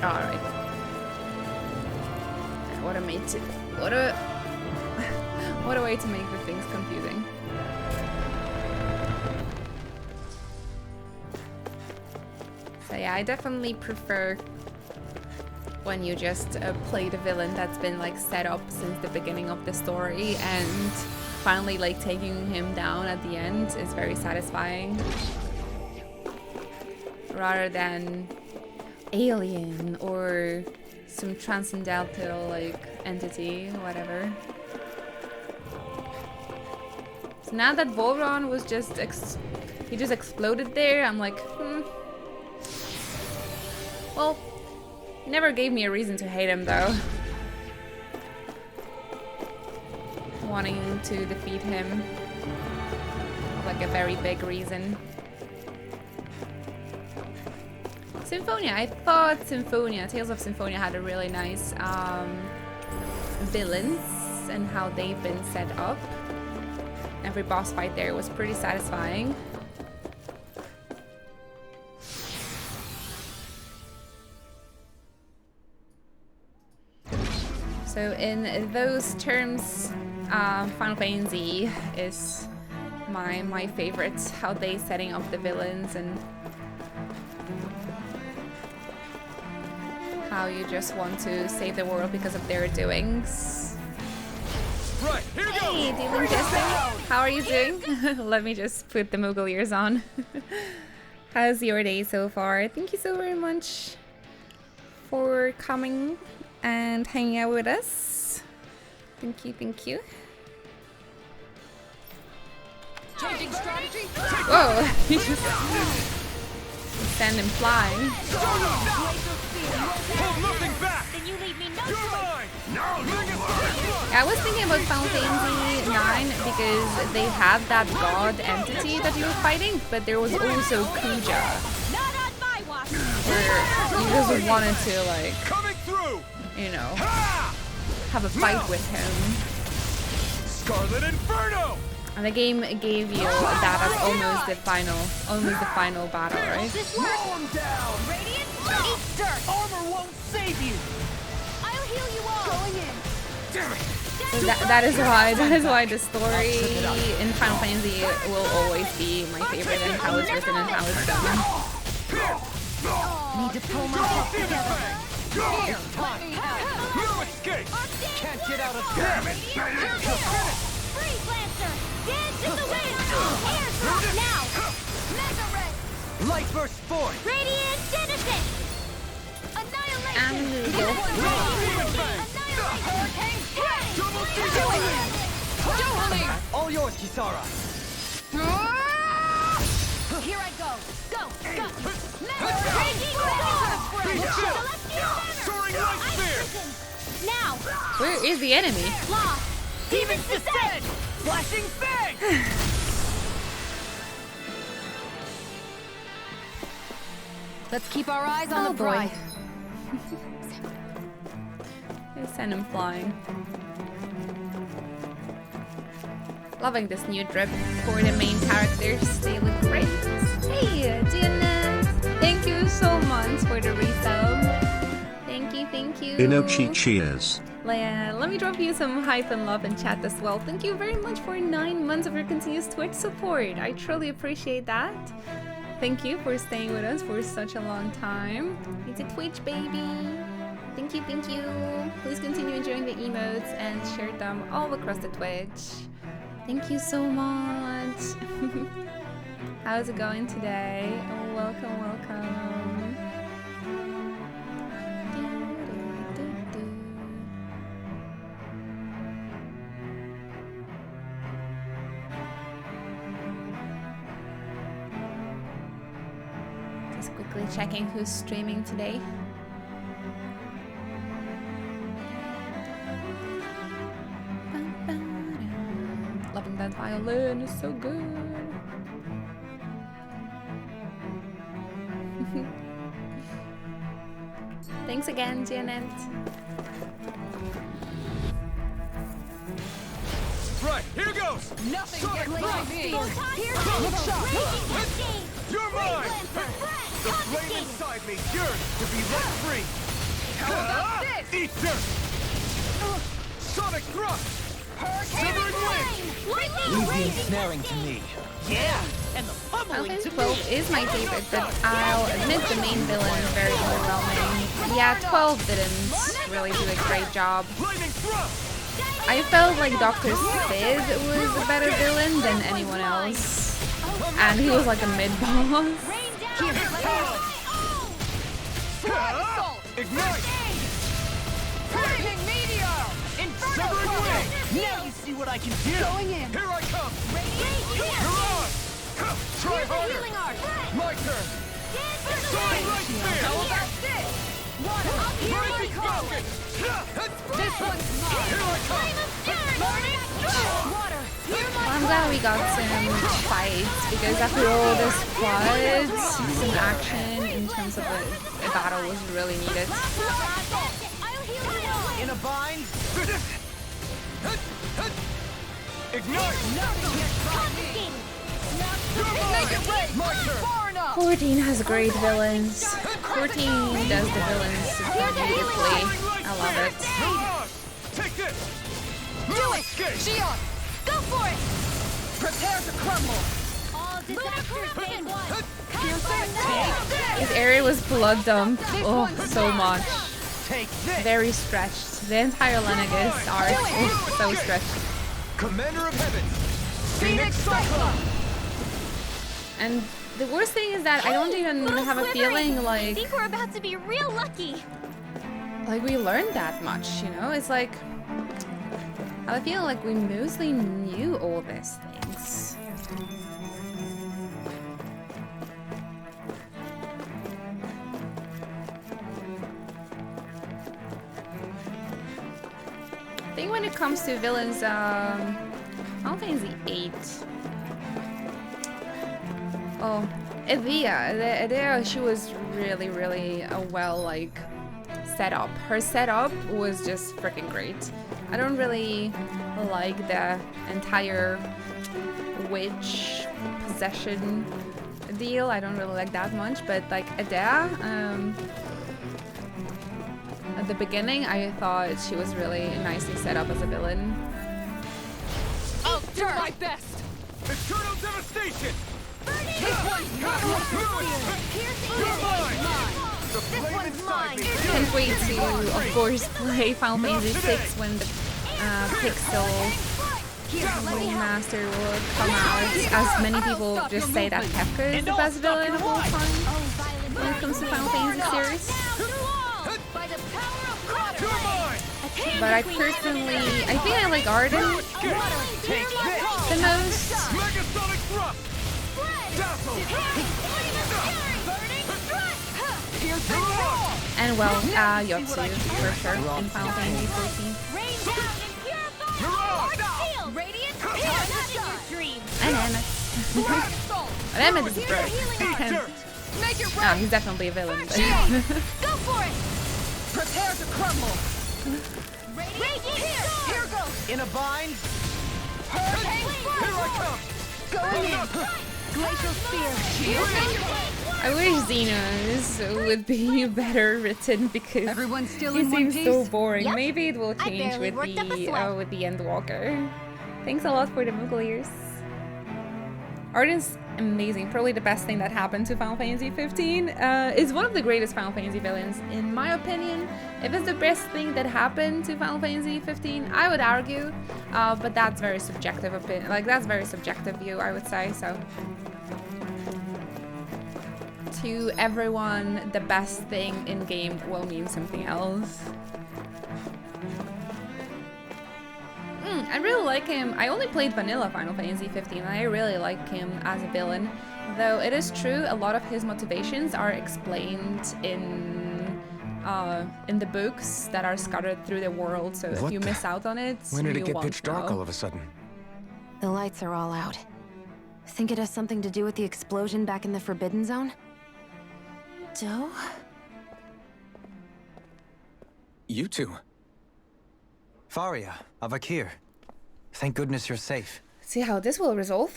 Alright. What a mate to... What a... what a way to make the things confusing. So yeah, I definitely prefer when you just play the villain that's been like set up since the beginning of the story, and finally like taking him down at the end is very satisfying, rather than alien or some transcendental like entity, whatever. So now that Voron was just he just exploded there, I'm like, well, he never gave me a reason to hate him though. Wanting to defeat him, like a very big reason. Symphonia, I thought Symphonia, Tales of Symphonia had a really nice villains and how they've been set up. Every boss fight there was pretty satisfying. So in those terms, Final Fantasy is my favorite. How they setting up the villains and how you just want to save the world because of their doings. Right, here we go. Hey, Demon Jester, how are you doing? Let me just put the Moogle ears on. How's your day so far? Thank you so very much for coming and hanging out with us. Thank you, thank you. Changing strategy. Whoa, he just send him flying. Hold nothing back. Then you leave me no You're choice. mine. No, I was thinking about Final Fantasy 9 because they had that god entity that you were fighting, but there was also Kuja, Not on my watch. where you just wanted to like, coming through. you know, have a fight with him. Scarlet Inferno. And the game gave you that as almost the final battle, right? Mow him down. Radiant, eat dirt. Armor won't save you. I'll heal you all. Going in. Damn it. So that is why the story in Final Fantasy will always be my favorite, and how it's written and how it's done. Need to pull myself together. It's time. No escape. Can't get out of Damn there. it. Freeze Lancer. Dance in the wind. Air drop now. Mega Red. Light burst forth. Radiant Citizen. Annihilation. And Hurricane All yours, Kisara. Here I go. Go. Taking Celestial Soaring light spear. Now. where is the enemy? Law. Demons descend. Flashing fang. Let's keep our eyes on the prize. They send him flying. Loving this new drip for the main characters. They look great. Hey, Diana! Thank you so much for the resub. Thank you, thank you. Inochi cheers. Let me drop you some hype and love in chat as well. Thank you very much for 9 months of your continuous Twitch support. I truly appreciate that. Thank you for staying with us for such a long time. It's a Twitch baby. Thank you, thank you. Please continue enjoying the emotes and share them all across the Twitch. Thank you so much. How's it going today? Oh, welcome, welcome. Just quickly checking who's streaming today. Loving that violin, it's so good. Thanks again, Janet. Right, here goes! Nothing Sonic gets Thrust! by me. Look shot! You're mine! The flame inside me yearns to be let free! How about this? Eat dirt! Sonic Thrust! Shivering Wing! Leave the ensnaring to me. Yeah, and the Final pummeling Fantasy to 12 me. is my favorite, but I'll admit the main villain is very overwhelming. Yeah, 12 didn't really do a great job. Lightning Thrust! I felt like Dr. Sid was a better villain than anyone else. And he was like a mid-boss. Ignite! Lightning meteor! Shivering Wing! Now you see what I can do. Going in. Here I come! You're on! Try harder! My turn! Sonic Light Spear! How about this? Water! Rising Falcon! This one's mine! Here I come! Water! Well, I'm glad we got some fights, because after all this flood, some action in terms of a battle was really needed. In a bind? Ignite! Nothing gets by me! Make it rain! My turn! Far enough! 14 has great villains. 14 does the villains beautifully. I love it. Take this! Do it! Shion! Go for it! Prepare to crumble! All disasters been won. This area was blood dumped. Oh, so much. Take this! Very stretched. The entire Lenegus arc is so stretched. Commander of Heaven! Phoenix Cyclone! And the worst thing is that I don't even have a feeling I like think we're about to be real lucky. we learned that much, you know? It's like I feel like we mostly knew all these things. I think when it comes to villains, Final Fantasy 8. Oh, Edea, she was really well set up. Her setup was just freaking great. I don't really like the entire witch possession deal. I don't really like that much, but like Edea, at the beginning, I thought she was really nicely set up as a villain. I'll do my best! Eternal Devastation! This one's mine! The flame inside me Can't wait to, of course, play Final Fantasy 6 when the Pixel remaster will come out. As many people just say that Kefka is the best villain of all time when it comes to Final Fantasy series. But I personally, I think I like Arden the most. Megasonic Thrust! And well, Yotsu for sure in Final Fantasy 14. And Emmett. But Emmett is a bird. Oh, he's definitely a villain. But Go for it! Prepare to crumble! Here goes! In a bind? Hurricane Here I come! Going in! Glacial Spear! I wish Xenos would be better written because Everyone's still he in one seems piece? so boring. Yep. Maybe it will I change barely with worked up a the sweat. with the Endwalker. Thanks a lot for the Moogle ears. Arden's amazing. Probably the best thing that happened to Final Fantasy 15. Is one of the greatest Final Fantasy villains, in my opinion. If it's the best thing that happened to Final Fantasy 15, I would argue. But that's very subjective opinion. Like that's very subjective view, I would say. So. To everyone, the best thing in game will mean something else. I really like him. I only played vanilla Final Fantasy 15 and I really like him as a villain. Though it is true, a lot of his motivations are explained in the books that are scattered through the world. So if you miss out on it, when did it you get won't pitch dark know. all of a sudden? The lights are all out. Think it has something to do with the explosion back in the Forbidden Zone? Doe? You two. Faria, Avakir. Thank goodness you're safe. See how this will resolve.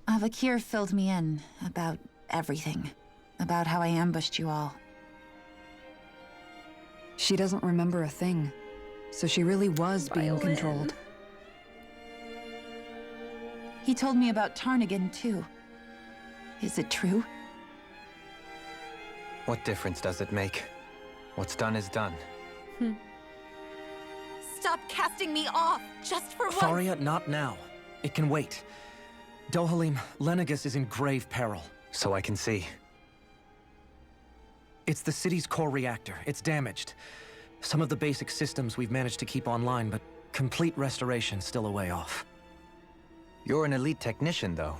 Avakir filled me in about everything. About how I ambushed you all. She doesn't remember a thing, so she really was being controlled. He told me about Tarnagin, too. Is it true? What difference does it make? What's done is done. Stop casting me off, just for once! Faria, not now. It can wait. Dohalim, Lenegis is in grave peril. So I can see. It's the city's core reactor. It's damaged. Some of the basic systems we've managed to keep online, but complete restoration's still a way off. You're an elite technician, though.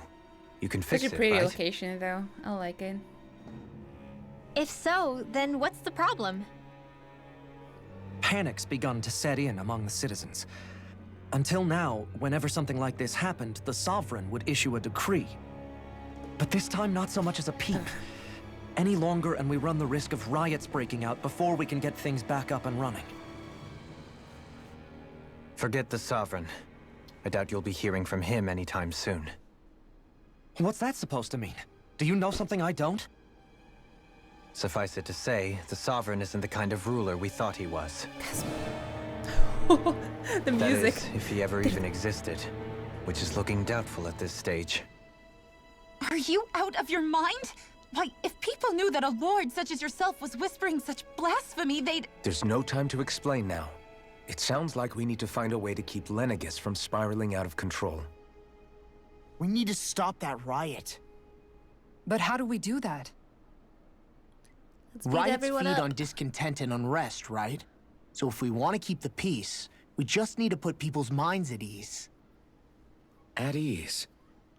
You can fix it, Such a pretty right? location, though. I like it. If so, then what's the problem? Panic's begun to set in among the citizens. Until now, whenever something like this happened, the Sovereign would issue a decree. But this time, not so much as a peep. Any longer, and we run the risk of riots breaking out before we can get things back up and running. Forget the Sovereign. I doubt you'll be hearing from him anytime soon. What's that supposed to mean? Do you know something I don't? Suffice it to say, the Sovereign isn't the kind of ruler we thought he was. The music. That is, if he ever even existed, which is looking doubtful at this stage. Are you out of your mind? Why, if people knew that a lord such as yourself was whispering such blasphemy, they'd... There's no time to explain now. It sounds like we need to find a way to keep Lenegis from spiraling out of control. We need to stop that riot. But how do we do that? Riots feed on discontent and unrest, right? So if we want to keep the peace, we just need to put people's minds at ease. At ease?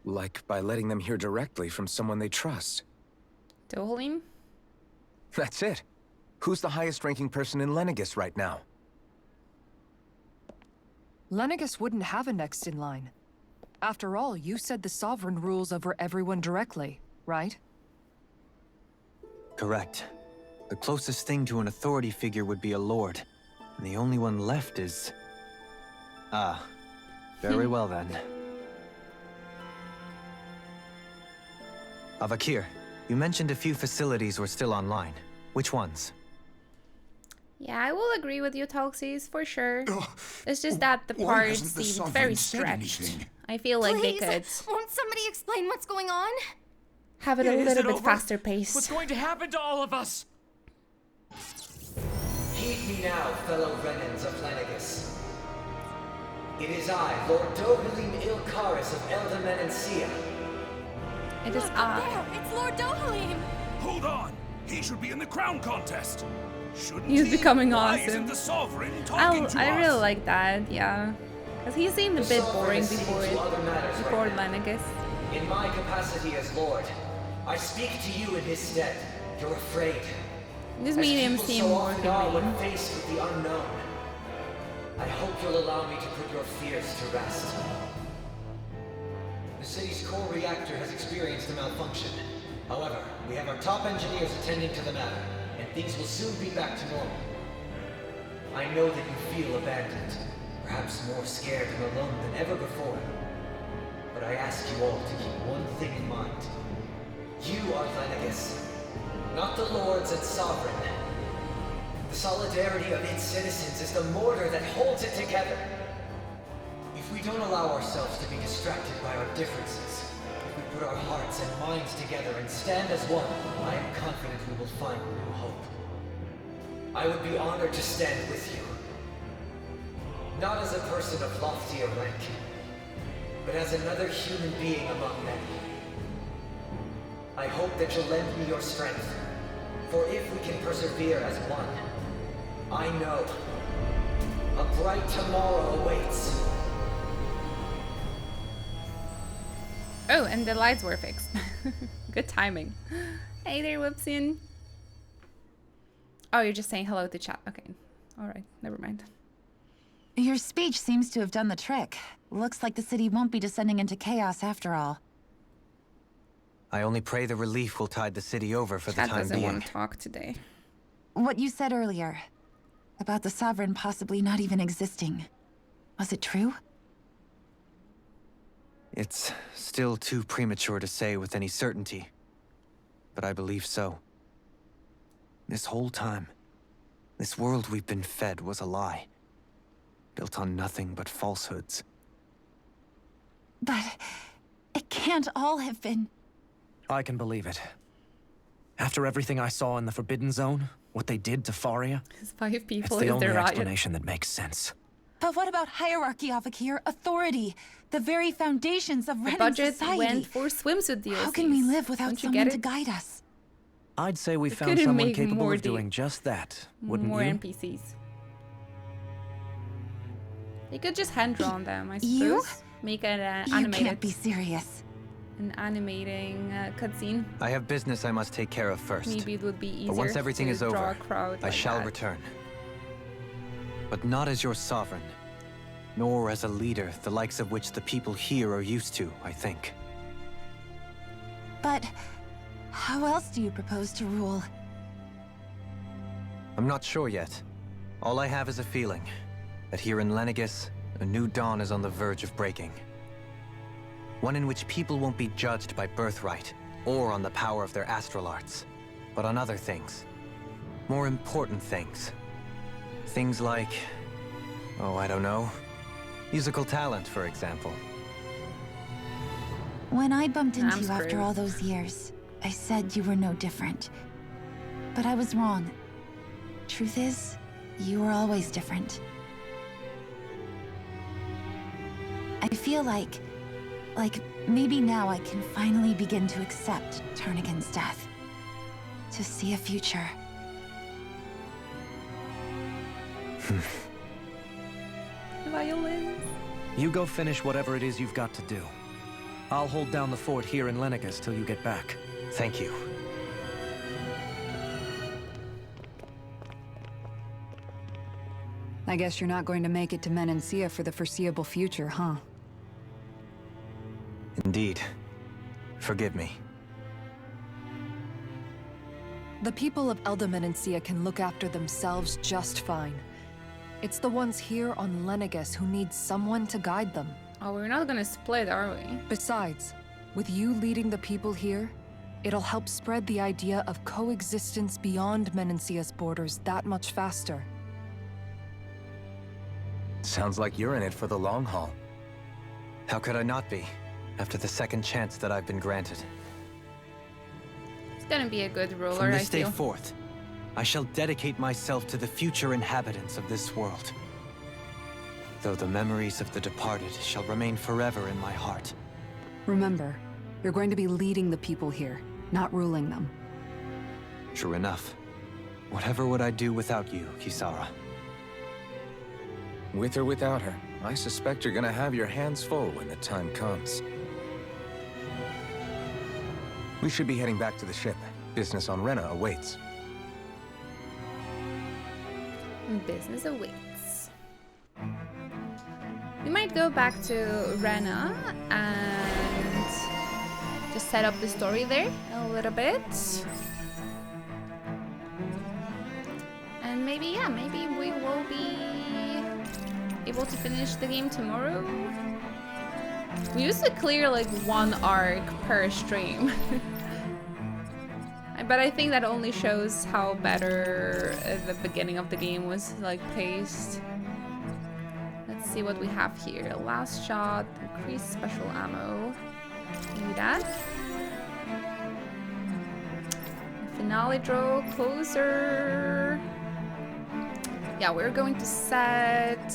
Like by letting them hear directly from someone they trust. Dohalim? That's it. Who's the highest-ranking person in Lenegis right now? Lenegis wouldn't have a next in line. After all, you said the Sovereign rules over everyone directly, right? Correct. The closest thing to an authority figure would be a lord. And the only one left is... Ah. Very well then. Avakir, you mentioned a few facilities were still online. Which ones? Yeah, I will agree with you, Toxis, for sure. It's just that the part seemed very stretched. I feel like Please, they could won't somebody explain what's going on? have it a Is little it bit over? faster paced. What's going to happen to all of us? Heed me now, fellow Renans of Lenegis. It is I, Lord Dohalim Ilkaris of Eldaman and Sia. It is There, it's Lord Dohalim! Hold on! He should be in the crown contest! Shouldn't He's he? becoming Why awesome. isn't the Sovereign talking to I us? really like that, yeah. Because he seemed a The bit Sovereign boring is seeing to other matters before right now. Lenegis. In my capacity as Lord, I speak to you in his stead. You're afraid. This As made him people seem so more often are when humane. faced with the unknown. I hope you'll allow me to put your fears to rest. The city's core reactor has experienced a malfunction. However, we have our top engineers attending to the matter, and things will soon be back to normal. I know that you feel abandoned, perhaps more scared and alone than ever before. But I ask you all to keep one thing in mind. You are Lenegis, not the Lords and Sovereign. The solidarity of its citizens is the mortar that holds it together. If we don't allow ourselves to be distracted by our differences, if we put our hearts and minds together and stand as one, I am confident we will find new hope. I would be honored to stand with you. Not as a person of loftier rank, but as another human being among many. I hope that you'll lend me your strength, for if we can persevere as one, I know a bright tomorrow awaits. Oh, and the lights were fixed. Good timing. Hey there, Whoopsin. Oh, you're just saying hello to chat. Okay. Alright, never mind. Your speech seems to have done the trick. Looks like the city won't be descending into chaos after all. I only pray the relief will tide the city over for the time doesn't being. want to talk today. What you said earlier, about the Sovereign possibly not even existing. Was it true? It's still too premature to say with any certainty, but I believe so. This whole time, this world we've been fed was a lie, built on nothing but falsehoods. But it can't all have been... I can believe it. After everything I saw in the Forbidden Zone, what they did to Faria, It's 5 people. it's the Is only there riot? explanation that makes sense. But what about hierarchy, Avakir? Authority? The very foundations of The Renan budget society? went for swimsuit DLCs. How can we live without Don't you someone get to it? guide us? I'd say we They found couldn't someone make capable more of doing just that, wouldn't more you? NPCs. You could just hand draw on them, I suppose. You? Make an You animated. can't be serious. An animating cutscene. I have business I must take care of first. Maybe it would be easier. But once everything to is draw over, a crowd I like shall that. return. But not as your sovereign, nor as a leader the likes of which the people here are used to, I think. But how else do you propose to rule? I'm not sure yet. All I have is a feeling that here in Lenegis, a new dawn is on the verge of breaking. One in which people won't be judged by birthright or on the power of their astral arts, but on other things. More important things. Things like, oh, I don't know, musical talent, for example. When I bumped into I'm you after screwed. all those years, I said you were no different. But I was wrong. Truth is, you were always different. I feel like maybe now I can finally begin to accept Tarnigan's death. To see a future. Violins. You go finish whatever it is you've got to do. I'll hold down the fort here in Lenegis till you get back. Thank you. I guess you're not going to make it to Menancia for the foreseeable future, huh? Indeed. Forgive me. The people of Elda Menancia can look after themselves just fine. It's the ones here on Lenegis who need someone to guide them. Oh, we're not gonna split, are we? Besides, with you leading the people here, it'll help spread the idea of coexistence beyond Menancia's borders that much faster. Sounds like you're in it for the long haul. How could I not be, after the second chance that I've been granted? It's gonna be a good ruler, From I this day feel. forth, I shall dedicate myself to the future inhabitants of this world. Though the memories of the departed shall remain forever in my heart. Remember, you're going to be leading the people here, not ruling them. True enough. Whatever would I do without you, Kisara? With or without her, I suspect you're gonna have your hands full when the time comes. We should be heading back to the ship. Business on Rena awaits. Business awaits. We might go back to Rena and just set up the story there a little bit. And maybe, yeah, maybe we will be able to finish the game tomorrow. We used to clear like one arc per stream. But I think that only shows how better the beginning of the game was like paced. Let's see what we have here. Last shot, increased special ammo. Maybe that. Finale draw, closer. Yeah, we're going to set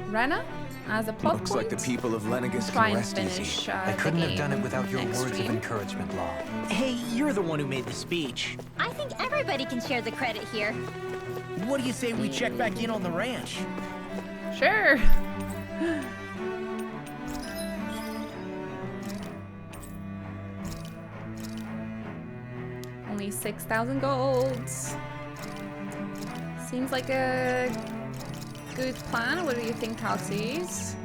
Rena as a plot Looks point. like the people of Lenegis Try can and rest finish easy. I couldn't the have done it game without your next words stream. of encouragement, Law. Hey, you're the one who made the speech. I think everybody can share the credit here. What do you say we check back in on the ranch? Sure. only 6,000 gold. Seems like a good plan. What do you think, Talsies?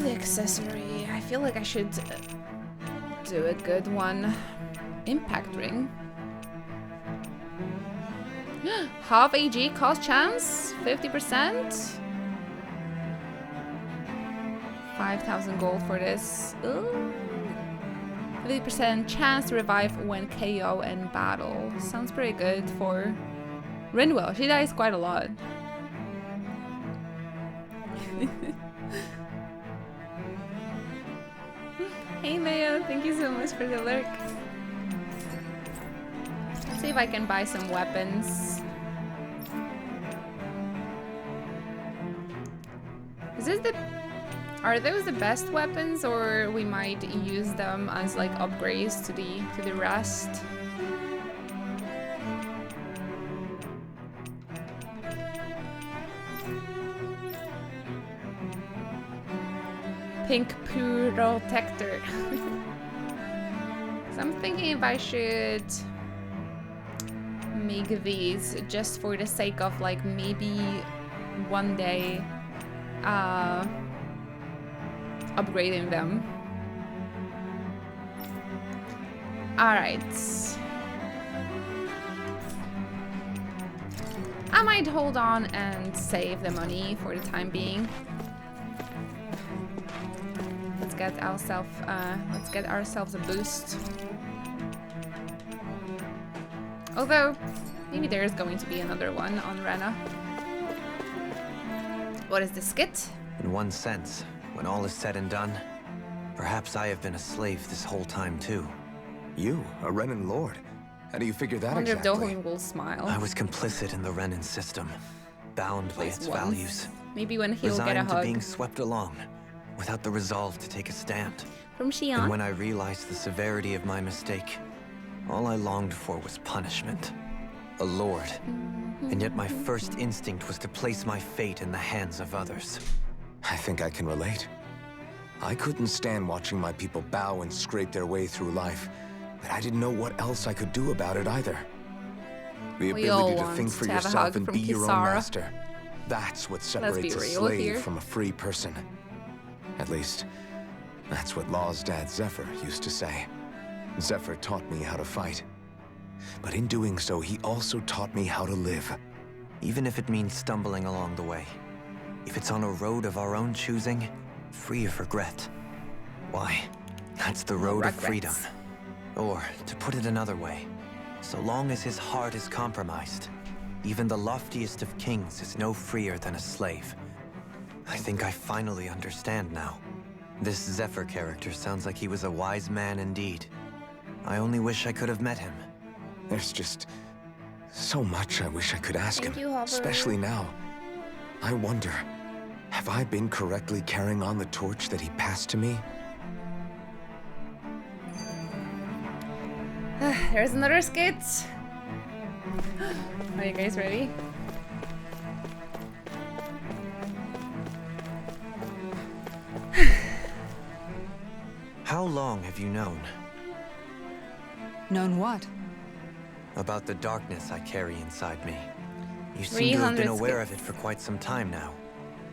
The accessory. I feel like I should do a good one. Impact ring. Half AG cost chance, 50%. 5,000 gold for this. Ooh. 50% chance to revive when KO in battle. Sounds pretty good for Rinwell. She dies quite a lot. Hey Mayo, thank you so much for the lurk. Let's see if I can buy some weapons. Is this the... Are those the best weapons, or we might use them as like upgrades to the rest? Pink Pyrotector. So I'm thinking if I should make these just for the sake of like maybe one day upgrading them. Alright. I might hold on and save the money for the time being. Let's get ourselves a boost. Although, maybe there is going to be another one on Rena. What is the skit? In one sense, when all is said and done, perhaps I have been a slave this whole time too. You, a Renan lord? How do you figure that I wonder exactly? if Dohun will smile. I was complicit in the Renan system, bound by its values. Maybe when he'll get a Resigned to hug. being swept along, without the resolve to take a stand. From Xion. And when I realized the severity of my mistake, all I longed for was punishment. A lord. And yet my first instinct was to place my fate in the hands of others. I think I can relate. I couldn't stand watching my people bow and scrape their way through life, but I didn't know what else I could do about it either. The ability to think for yourself and be your own master. That's what separates a slave from a free person. At least, that's what Law's dad Zephyr used to say. Zephyr taught me how to fight. But in doing so, he also taught me how to live. Even if it means stumbling along the way. If it's on a road of our own choosing, free of regret. Why, that's the road of freedom. Or, to put it another way, so long as his heart is compromised, even the loftiest of kings is no freer than a slave. I think I finally understand now. This Zephyr character sounds like he was a wise man indeed. I only wish I could have met him. There's just so much I wish I could ask him, you, especially now. I wonder, have I been correctly carrying on the torch that he passed to me? There's another skit. Are you guys ready? How long have you known? Known what? About the darkness I carry inside me. You seem to have been aware of it for quite some time now.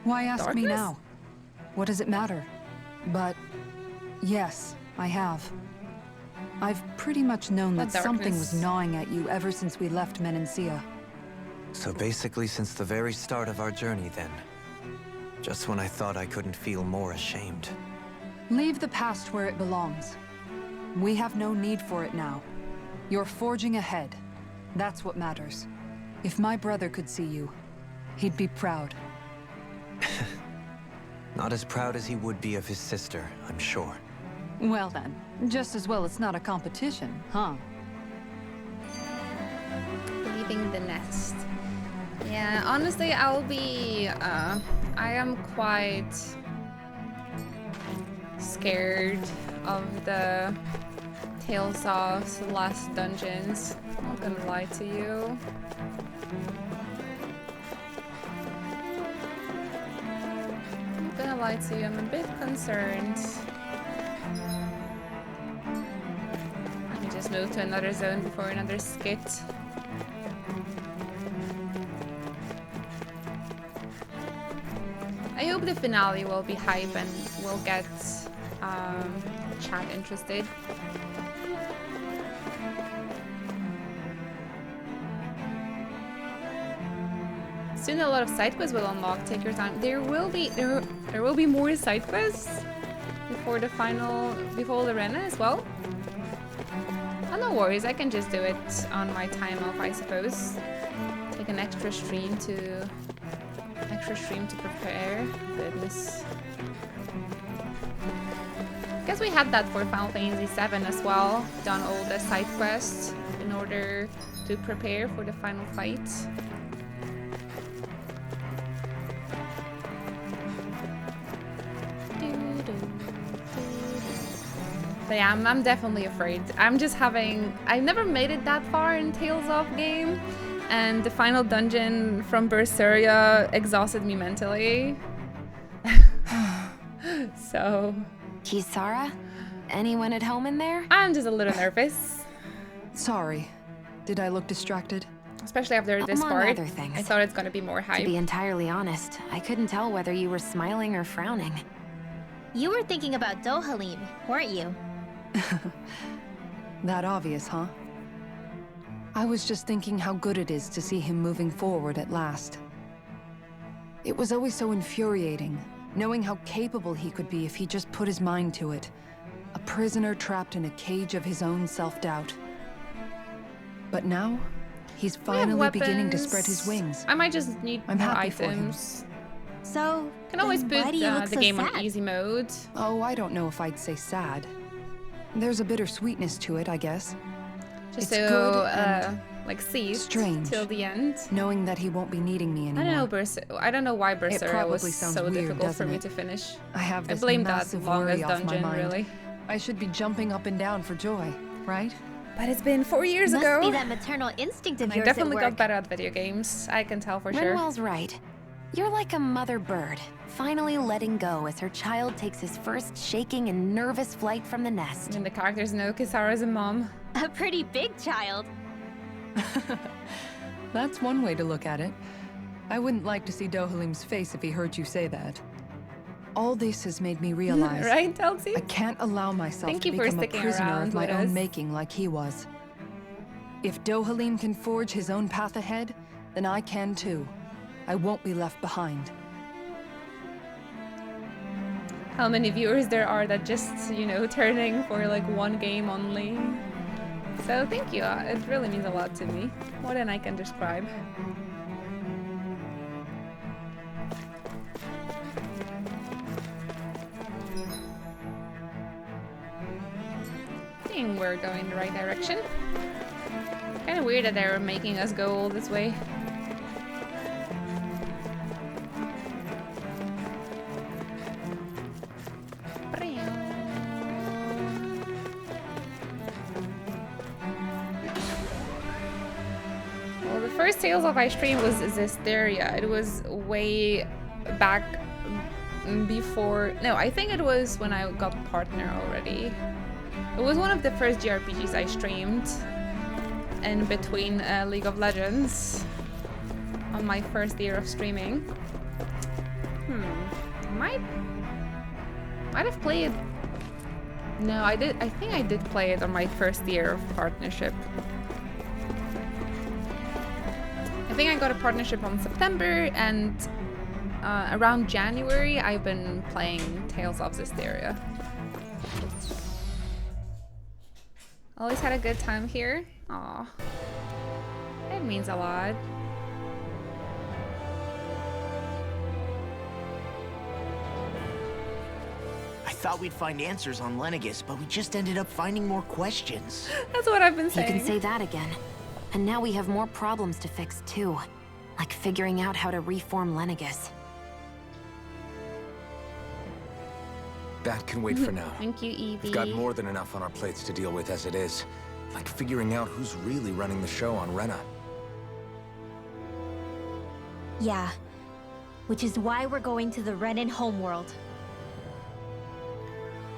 Why ask me now? What does it matter? But yes, I have. I've pretty much known that something was gnawing at you ever since we left Menancia. So basically since the very start of our journey then. Just when I thought I couldn't feel more ashamed. Leave the past where it belongs. We have no need for it now. You're forging ahead. That's what matters. If my brother could see you, he'd be proud. Not as proud as he would be of his sister, I'm sure. Well then, just as well it's not a competition, huh? Leaving the nest. Yeah, honestly, I'll be, I am quite scared of the Tales of the last dungeons. I'm not gonna lie to you. I'm not gonna lie to you, I'm a bit concerned. Let me just move to another zone before another skit. I hope the finale will be hype and will get chat interested. Soon a lot of side quests will unlock. Take your time. There will be more side quests before the arena as well. Oh, no worries. I can just do it on my time off, I suppose. Take an extra stream to prepare. Goodness. Guess we had that for Final Fantasy VII as well. Done all the side quests in order to prepare for the final fight. But yeah, I'm definitely afraid. I've never made it that far in Tales of game, and the final dungeon from Berseria exhausted me mentally. So... Kisara? Anyone at home in there? I'm just a little nervous. Sorry. Did I look distracted? Especially after this Among part. other things. I thought it's gonna be more hype. To be entirely honest, I couldn't tell whether you were smiling or frowning. You were thinking about Dohalim, weren't you? That obvious, huh? I was just thinking how good it is to see him moving forward at last. It was always so infuriating, knowing how capable he could be if he just put his mind to it. A prisoner trapped in a cage of his own self-doubt. But now, he's finally beginning to spread his wings. I might just need more items. So, can always put why do you look the so game sad? on easy mode. Oh, I don't know if I'd say sad. There's a bittersweetness to it, I guess. Just It's so, good and like, see strange till the end. Knowing that he won't be needing me anymore. I don't know why It Berseria probably was sounds so weird, difficult for doesn't me it? to finish. I have this blame that massive longest worry off my dungeon, mind. really. I should be jumping up and down for joy, right? But it's been 4 years Must ago. be that maternal instinct of I yours definitely at got work. better at video games. I can tell for sure. Rinwell's right. You're like a mother bird, finally letting go as her child takes his first shaking and nervous flight from the nest. And the characters know Kisara's a mom. A pretty big child. That's one way to look at it. I wouldn't like to see Dohalim's face if he heard you say that. All this has made me realize right, Elsie? I can't allow myself Thank to you for become a sticking prisoner around of my with own us. making like he was. If Dohalim can forge his own path ahead, then I can too. I won't be left behind. How many viewers there are that just, you know, turning for like one game only. So thank you. It really means a lot to me. More than I can describe. I think we're going in the right direction. Kind of weird that they're making us go all this way. Well, the first Tales of I streamed was Zestiria. It was way back before... No, I think it was when I got partner already. It was one of the first JRPGs I streamed in between League of Legends on my first year of streaming. Might have played... No, I think I did play it on my first year of partnership. I think I got a partnership on September, and around January I've been playing Tales of Zestiria. Always had a good time here. Aw. It means a lot. I thought we'd find answers on Lenegis, but we just ended up finding more questions. That's what I've been You saying. can say that again. And now we have more problems to fix too. Like figuring out how to reform Lenegis. That can wait for now. Thank you, Evie. We've got more than enough on our plates to deal with as it is. Like figuring out who's really running the show on Rena. Yeah. Which is why we're going to the Renan homeworld.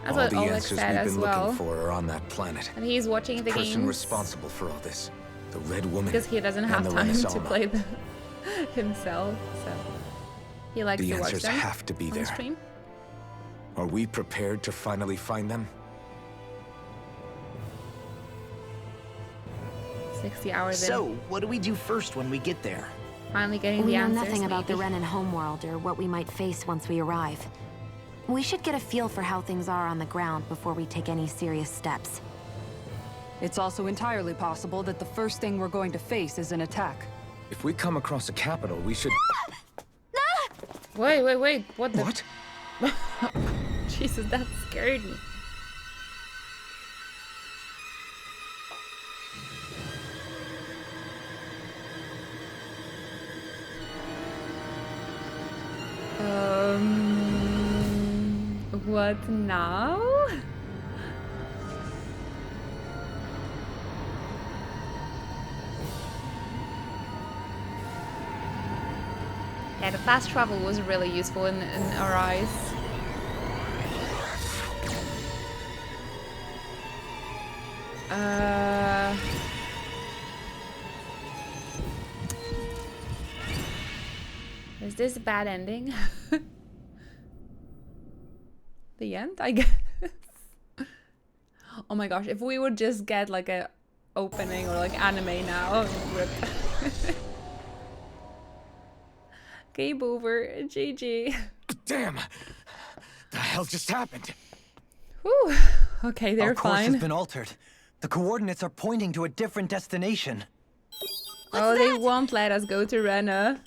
That's all what the Oleg answers said we've as been well. looking for are on that planet. And he's watching the The person games responsible for all this, the Red Woman, because he doesn't and have the time to Renaissance. play them himself. So he likes The to watch answers them have to be on there. stream. Are we prepared to finally find them? 60 hours So, in. what do we do first when we get there? Finally getting We the know answers. nothing about the maybe. Renan homeworld or what we might face once we arrive. We should get a feel for how things are on the ground before we take any serious steps. It's also entirely possible that the first thing we're going to face is an attack. If we come across a capital, we should... Wait. What the? What? Jesus, that scared me. What now? Yeah, the fast travel was really useful in our eyes. Is this a bad ending? The end, I guess. Oh my gosh, if we would just get like a opening or like anime now. Rip. Game over. GG. Damn! The hell just happened? Whew. Okay, they're Our course fine. has been altered. The coordinates are pointing to a different destination. They won't let us go to Rena.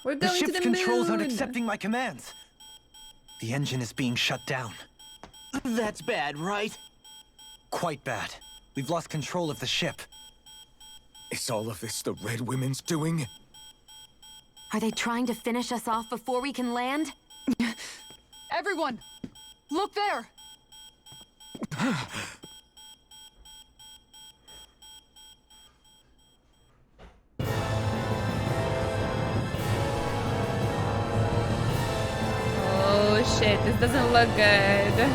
We're The going to ship's the controls aren't moon. accepting my commands. The engine is being shut down. That's bad, right? Quite bad. We've lost control of the ship. Is all of this the Red Women's doing? Are they trying to finish us off before we can land? Everyone! Look there! Oh shit, this doesn't look good.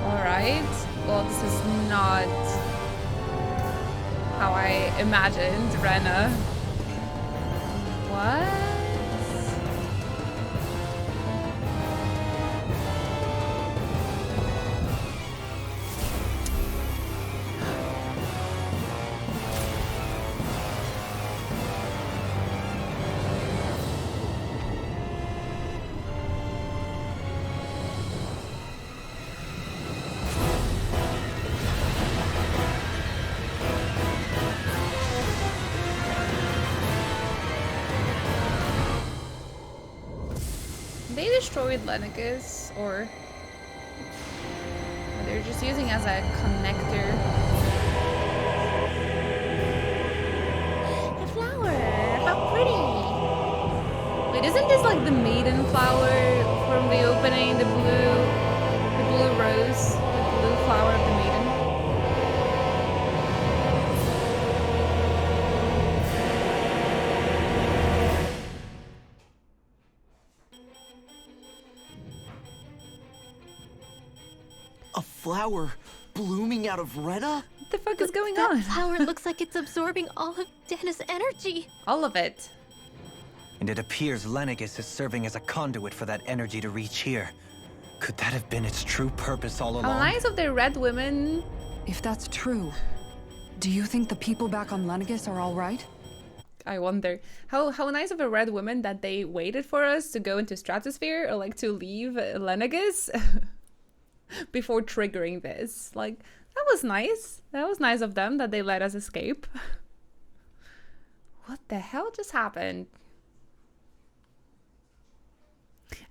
Alright. Well, this is not how I imagined Rena. What? They destroyed Lenegis, or they're just using as a connector. The flower, how pretty! Wait, isn't this like the maiden flower from the opening? The blue rose, the blue flower of the maiden. A flower blooming out of Rena? What the fuck is going That on? flower looks like it's absorbing all of Dana's energy. All of it. And it appears Lenegis is serving as a conduit for that energy to reach here. Could that have been its true purpose all along? How nice of the Red Women. If that's true, do you think the people back on Lenegis are all right? I wonder how nice of a Red Woman that they waited for us to go into Stratosphere or like to leave Lenegis before triggering this. Like, that was nice. That was nice of them that they let us escape. What the hell just happened?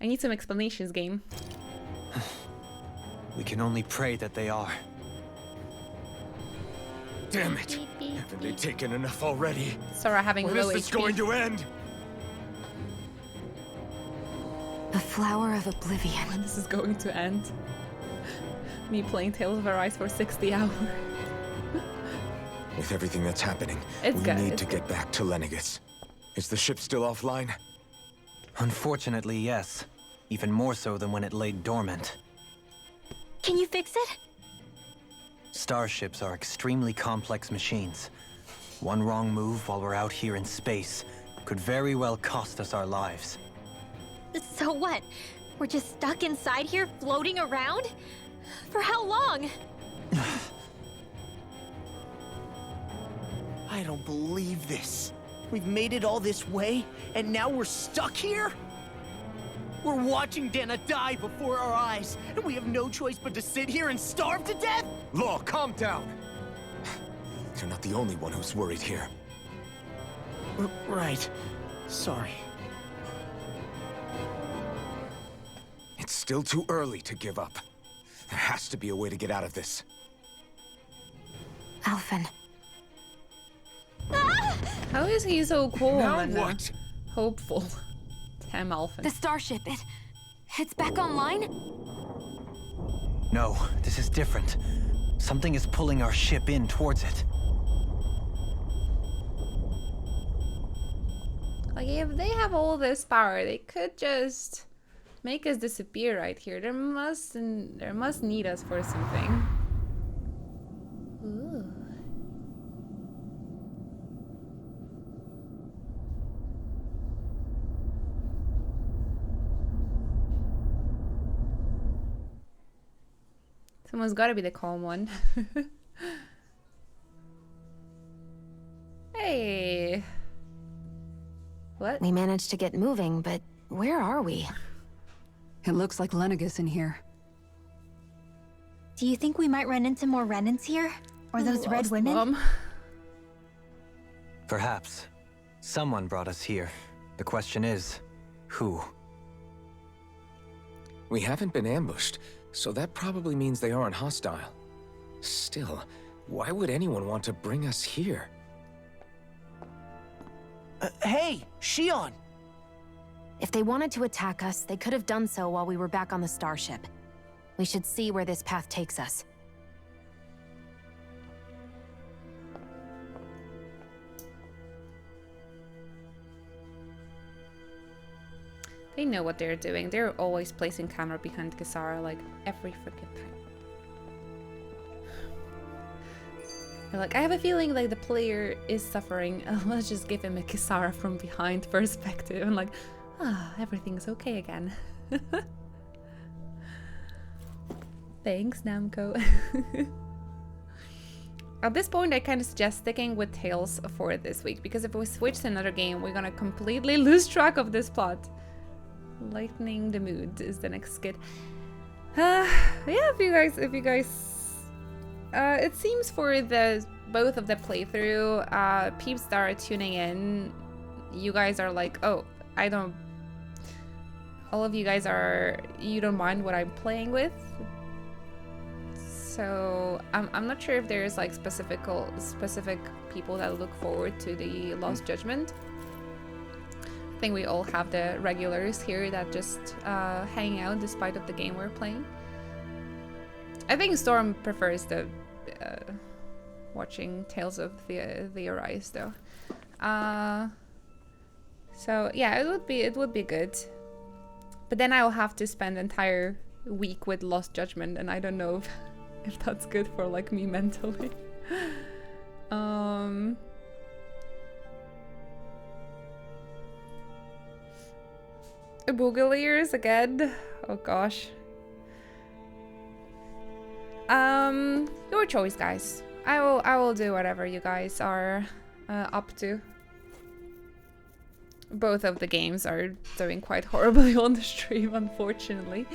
I need some explanations, game. We can only pray that they are. Damn it! Haven't they taken enough already? Sora having When low is this HP. going to end? The Flower of Oblivion. When this is going to end. Me playing Tales of Arise for 60 hours. With everything that's happening, It's we good, need it's to get back to Lenegis. Is the ship still offline? Unfortunately, yes. Even more so than when it lay dormant. Can you fix it? Starships are extremely complex machines. One wrong move while we're out here in space could very well cost us our lives. So what? We're just stuck inside here, floating around? For how long? I don't believe this. We've made it all this way, and now we're stuck here? We're watching Dana die before our eyes, and we have no choice but to sit here and starve to death? Law, calm down! You're not the only one who's worried here. Right. Sorry. It's still too early to give up. There has to be a way to get out of this. Alphen. How is he so calm Now and what? hopeful? Damn Alphen. The starship, it's back online? No, this is different. Something is pulling our ship in towards it. Like, if they have all this power, they could just make us disappear right here. There must need us for something. Ooh. Someone's got to be the calm one. Hey. What? We managed to get moving, but where are we? It looks like Lenegis in here. Do you think we might run into more remnants here? Or those red women? Mom. Perhaps. Someone brought us here. The question is, who? We haven't been ambushed, so that probably means they aren't hostile. Still, why would anyone want to bring us here? Hey, Shion! If they wanted to attack us, they could have done so while we were back on the starship. We should see where this path takes us. They know what they're doing. They're always placing camera behind Kisara, like, every freaking time. They're like, I have a feeling like the player is suffering. Let's just give him a Kisara from behind perspective. I'm like, everything's okay again. Thanks, Namco. At this point, I kind of suggest sticking with Tales for this week, because if we switch to another game, we're gonna completely lose track of this plot. Lightening the Mood is the next skit. Yeah, if you guys, it seems for both of the playthrough, peeps that are tuning in, you guys are like, oh, all of you guys you don't mind what I'm playing with. So I'm not sure if there's like specific people that look forward to the Lost Judgment. I think we all have the regulars here that just hang out despite of the game we're playing. I think Storm prefers the watching Tales of the Arise though. So yeah, it would be good. But then I'll have to spend an entire week with Lost Judgment, and I don't know if that's good for like me mentally. Boogaliers again. Oh gosh. Your choice, guys. I will do whatever you guys are up to. Both of the games are doing quite horribly on the stream, unfortunately.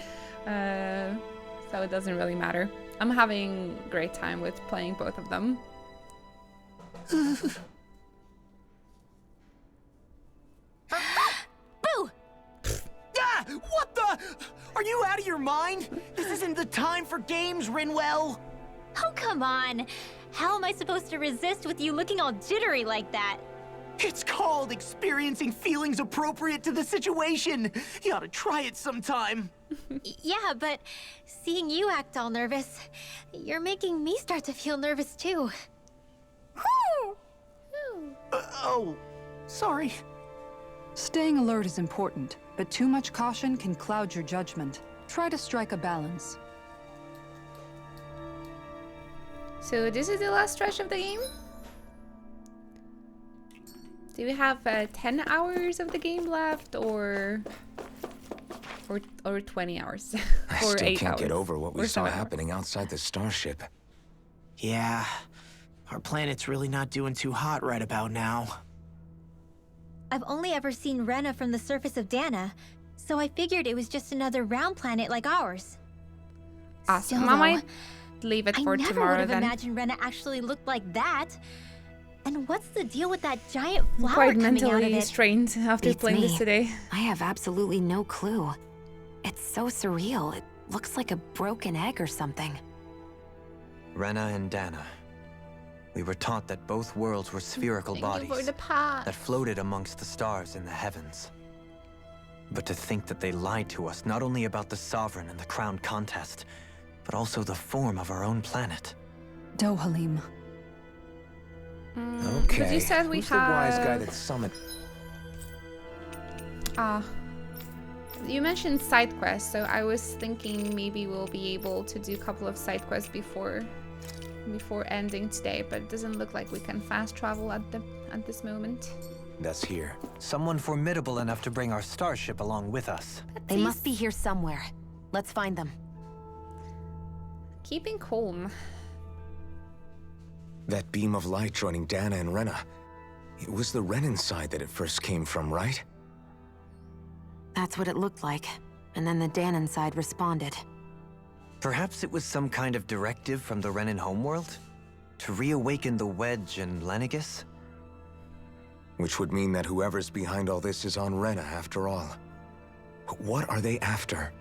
So it doesn't really matter. I'm having a great time with playing both of them. Boo! Ah, what the? Are you out of your mind? This isn't the time for games, Rinwell. Oh, come on. How am I supposed to resist with you looking all jittery like that? It's called experiencing feelings appropriate to the situation. You ought to try it sometime. Yeah, but seeing you act all nervous, you're making me start to feel nervous too. Oh, sorry. Staying alert is important, but too much caution can cloud your judgment. Try to strike a balance. So this is the last stretch of the game? Do we have 10 hours of the game left, or 20 hours? I or still 8 can't hours? get over what we Or saw 7 hours? happening outside the starship. Yeah, our planet's really not doing too hot right about now. I've only ever seen Rena from the surface of Dana, so I figured it was just another round planet like ours. Awesome. Still, I might though, leave it I for never tomorrow would have then. imagined Rena actually looked like that. And what's the deal with that giant flower Quite coming out of mentally it? strained after Beats playing me. this today. I have absolutely no clue. It's so surreal. It looks like a broken egg or something. Rena and Dana. We were taught that both worlds were spherical Thank you bodies for the pot. that floated amongst the stars in the heavens. But to think that they lied to us not only about the Sovereign and the Crown contest, but also the form of our own planet. Dohalim. Okay. But you said we Who's the wise guy have... that summoned? You mentioned side quests, so I was thinking maybe we'll be able to do a couple of side quests before ending today, but it doesn't look like we can fast travel at this moment. That's here. Someone formidable enough to bring our starship along with us. They must be here somewhere. Let's find them. Keeping calm. That beam of light joining Dana and Rena. It was the Renan side that it first came from, right? That's what it looked like. And then the Danon side responded. Perhaps it was some kind of directive from the Renan homeworld? To reawaken the Wedge and Lenegis? Which would mean that whoever's behind all this is on Rena after all. But what are they after?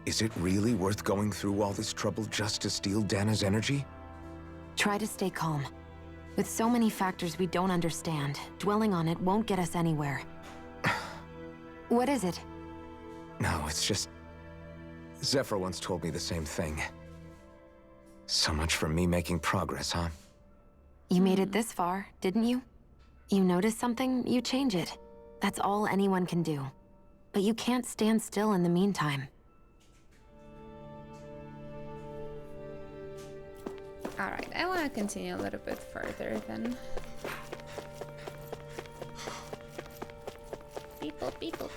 Is it really worth going through all this trouble just to steal Dana's energy? Try to stay calm. With so many factors we don't understand, dwelling on it won't get us anywhere. What is it? No, it's just... Zephyr once told me the same thing. So much for me making progress, huh? You made it this far, didn't you? You notice something, you change it. That's all anyone can do. But you can't stand still in the meantime. Alright, I want to continue a little bit further then. People.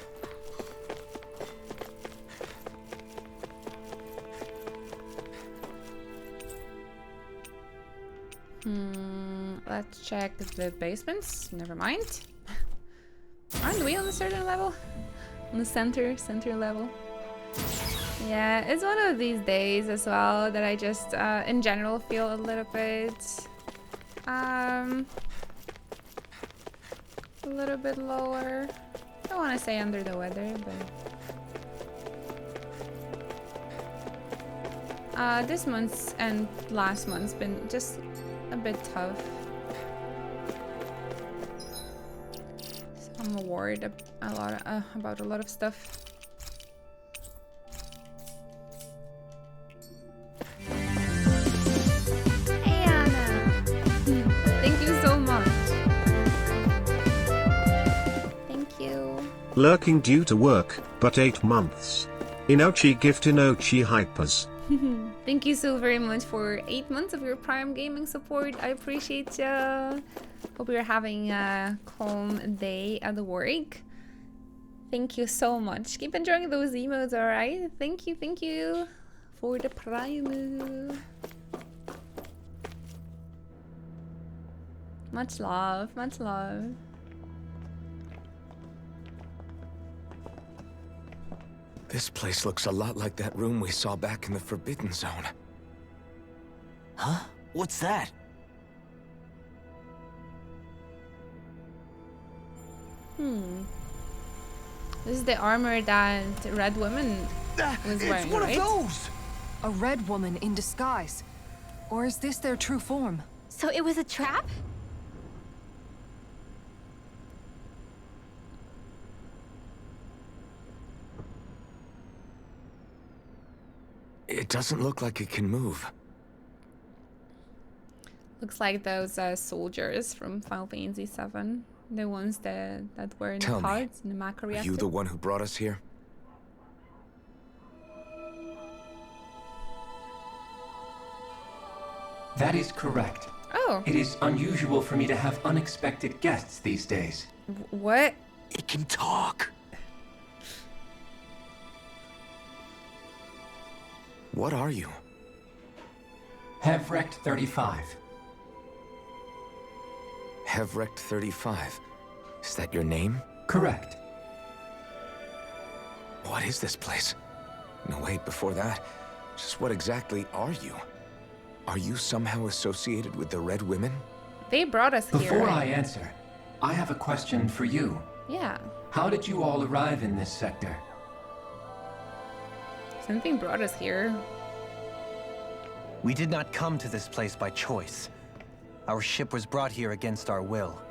Let's check the basements. Never mind. Aren't we on a certain level? On the center level? Yeah, it's one of these days as well that I just, in general, feel a little bit lower. I don't want to say under the weather, but this month's and last month's been just a bit tough. So I'm worried about a lot of stuff. Hey Anna, thank you so much. Thank you. Lurking due to work, but 8 months. Inochi gift Inochi hypers. Thank you so very much for 8 months of your Prime Gaming support. I appreciate ya. Hope you're having a calm day at the work. Thank you so much. Keep enjoying those emotes, alright? Thank you for the Prime. Much love, much love. This place looks a lot like that room we saw back in the Forbidden Zone. Huh? What's that? This is the armor that Red Woman was wearing, It's one right? of those! A red woman in disguise. Or is this their true form? So it was a trap? It doesn't look like it can move. Looks like those soldiers from Final Fantasy VII. The ones that were in Tell the me, cards in the Maka Are reactor. you the one who brought us here? That is correct. Oh. It is unusual for me to have unexpected guests these days. What? It can talk. What are you? Hevrect 35. Hevrect 35. Is that your name? Correct. What is this place? No, wait, before that. Just what exactly are you? Are you somehow associated with the Red Women? They brought us here. Before I answer, I have a question for you. Yeah. How did you all arrive in this sector? Something brought us here. We did not come to this place by choice. Our ship was brought here against our will,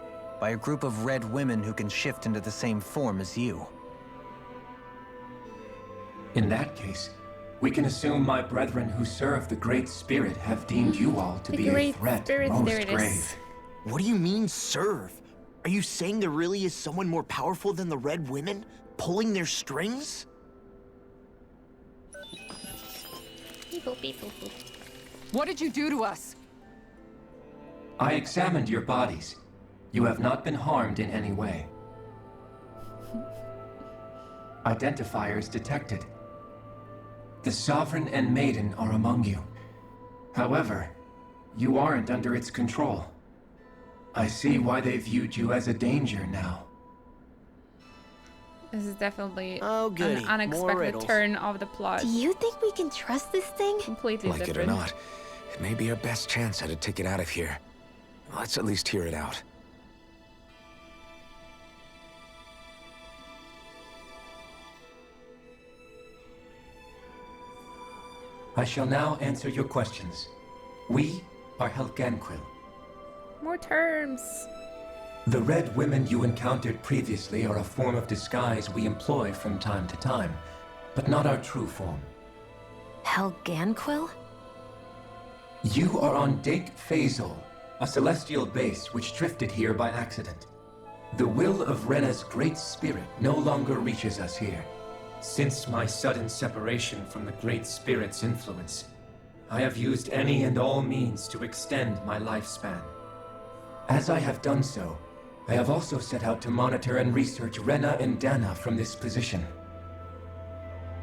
by a group of red women who can shift into the same form as you. In that case, we can assume my brethren who serve the Great Spirit have deemed you all to be a threat most grave. What do you mean, serve? Are you saying there really is someone more powerful than the Red Women, pulling their strings? What did you do to us? I examined your bodies. You have not been harmed in any way. Identifiers detected. The Sovereign and Maiden are among you. However, you aren't under its control. I see why they viewed you as a danger now. This is definitely goody. an unexpected turn of the plot. Do you think we can trust this thing? Completely Like different. it or not, it may be our best chance at a ticket out of here. Let's at least hear it out. I shall now answer your questions. We are Helganquil. More terms. The Red Women you encountered previously are a form of disguise we employ from time to time, but not our true form. Helganquil? You are on Dake Phasol, a celestial base which drifted here by accident. The will of Rena's great spirit no longer reaches us here. Since my sudden separation from the Great Spirit's influence, I have used any and all means to extend my lifespan. As I have done so, I have also set out to monitor and research Rena and Dana from this position.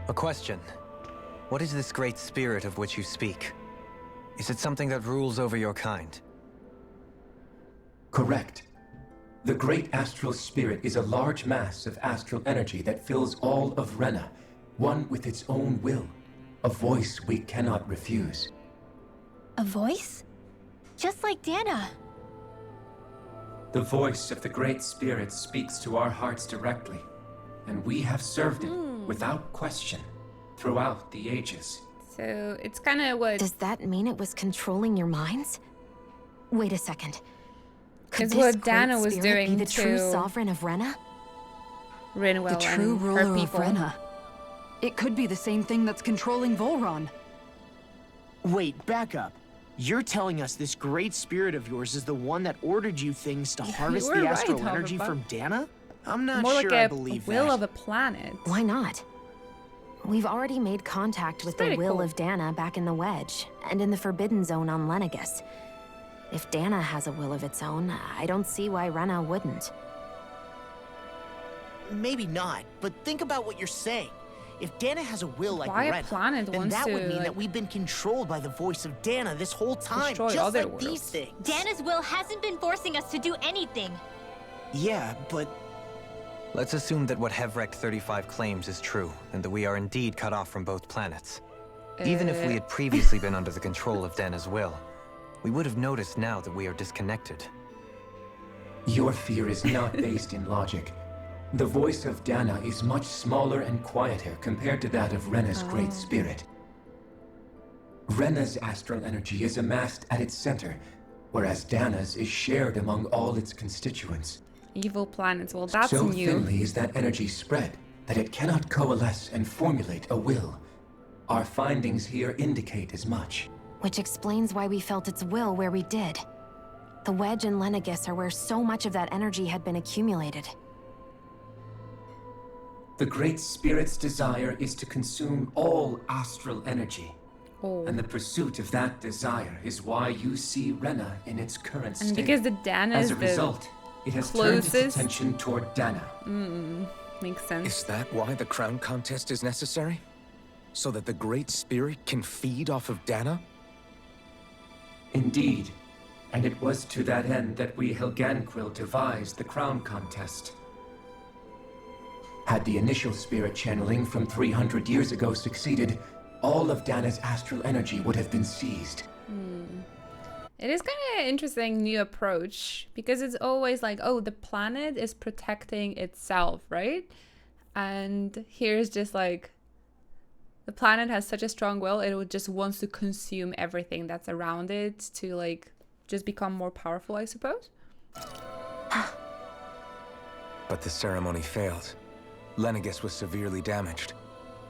A question. What is this great spirit of which you speak? Is it something that rules over your kind? Correct. The Great Astral Spirit is a large mass of astral energy that fills all of Rena, one with its own will, a voice we cannot refuse. A voice? Just like Dana. The voice of the Great Spirit speaks to our hearts directly, and we have served it without question throughout the ages. So it's kind of what... Does that mean it was controlling your minds? Wait a second. Could It's this what Dana Great was Spirit doing be the true to sovereign of Rena? Rinwell The true and her ruler of people. Rena. It could be the same thing that's controlling Volron. Wait, back up. You're telling us this great spirit of yours is the one that ordered you things to harvest were the right, astral however, energy but- from Dana? I'm not More sure like I a believe will that. of a planet. Why not? We've already made contact with the pretty will cool. of Dana back in the Wedge, and in the Forbidden Zone on Lenegus. If Dana has a will of its own, I don't see why Rena wouldn't. Maybe not, but think about what you're saying. If Dana has a will like Why a Rena, planet then wants that would to, mean like, that we've been controlled by the voice of Dana this whole time, destroy just other like these worlds. things. Dana's will hasn't been forcing us to do anything. Yeah, but Let's assume that what Hevrect 35 claims is true, and that we are indeed cut off from both planets. Even if we had previously been under the control of Dana's will, we would have noticed now that we are disconnected. Your fear is not based in logic. The voice of Dana is much smaller and quieter compared to that of Rena's great spirit. Rena's astral energy is amassed at its center, whereas Dana's is shared among all its constituents. Evil planets. Well, that's So new. thinly is that energy spread that it cannot coalesce and formulate a will. Our findings here indicate as much. Which explains why we felt its will where we did. The Wedge and Lenegis are where so much of that energy had been accumulated. The Great Spirit's desire is to consume all astral energy. Oh. And the pursuit of that desire is why you see Rena in its current state. And because the Dana As is a the result, it has turned its closest. attention toward Dana. Makes sense. Is that why the crown contest is necessary? So that the Great Spirit can feed off of Dana? Indeed. And it was to that end that we Helganquil devised the crown contest. Had the initial spirit channeling from 300 years ago succeeded, all of Dana's astral energy would have been seized. It is kind of an interesting new approach because it's always like, oh, the planet is protecting itself, right? And here's just like, the planet has such a strong will, it just wants to consume everything that's around it to like just become more powerful, I suppose. But the ceremony failed. Lenegis was severely damaged,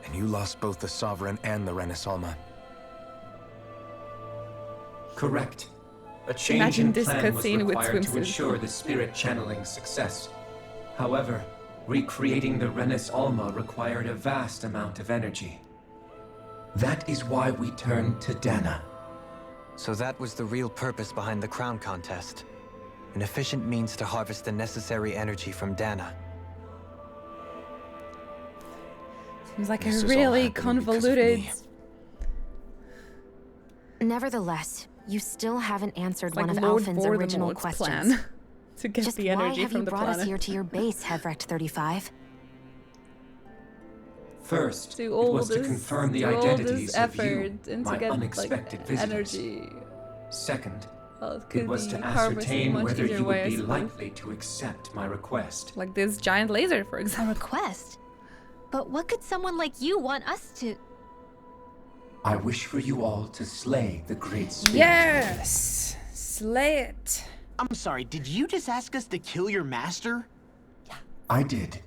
and you lost both the Sovereign and the Renis Alma. Correct. A change Imagine in this plan was cutscene with required to swimsuits. ensure the spirit channeling's success. However, recreating the Renis Alma required a vast amount of energy. That is why we turned to Dana. So that was the real purpose behind the crown contest. An efficient means to harvest the necessary energy from Dana. Seems like This a is all really happening because of convoluted. me. Nevertheless, you still haven't answered Like one of Lord Alphen's original Voldemort's questions. plan to get Just the why energy have from you the brought us planet. here to your base, Hevrecht 35? First, Do it all was to this- confirm the do all identities this of you, effort and to my get, like, unexpected visitors. energy. Second, Well, it it could was be to harvested ascertain much whether easier you way, would I be suppose. likely to accept my request. Like this giant laser, for example. A request? But what could someone like you want us to... I wish for you all to slay the Great Spirit. Yes! Slay it! I'm sorry, did you just ask us to kill your master? I did.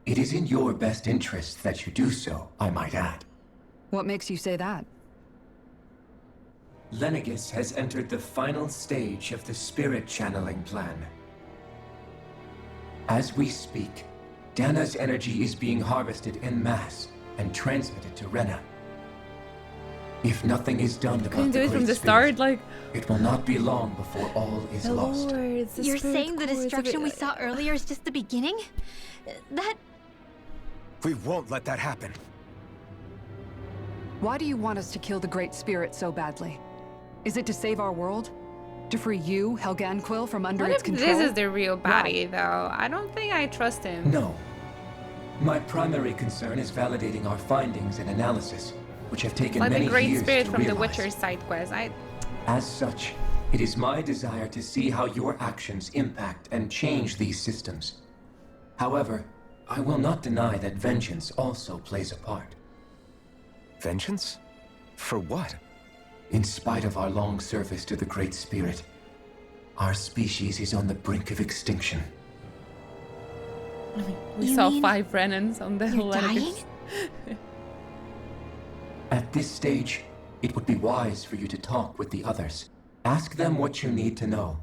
It is in your best interest that you do so, I might add. What makes you say that? Lenegis has entered the final stage of the spirit channeling plan. As we speak, Dana's energy is being harvested en masse and transmitted to Rena. If nothing is done about Couldn't do the it from Great the Spirit, start, like it will not be long before all is the lost. lords, the You're spirit saying the cores of destruction we it. saw earlier is just the beginning? That... We won't let that happen. Why do you want us to kill the Great Spirit so badly? Is it to save our world? To free you, Helganquil, from under What its if control? this is the real baddie, though? I don't think I trust him. No. My primary concern is validating our findings and analysis, which have taken Like many the Great years Spirit to from the realize. Witcher side quest. As such, it is my desire to see how your actions impact and change these systems. However, I will not deny that vengeance also plays a part. Vengeance? For what? In spite of our long service to the Great Spirit, our species is on the brink of extinction. We You saw mean 5 Renans on the you're dying? At this stage, it would be wise for you to talk with the others. Ask them what you need to know.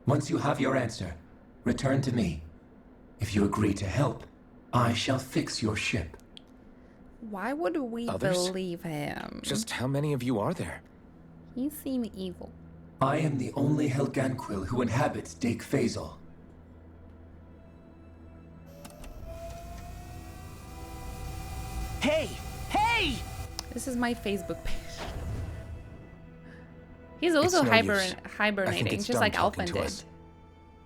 Once you have your answer, return to me. If you agree to help, I shall fix your ship. Why would we Others? believe him? Just how many of you are there? He seemed evil. I am the only Helganquil who inhabits Dake Faisal. Hey! Hey! This is my Facebook page. He's also It's no use. I think hibernating, it's just done like talking Alphen to did. us.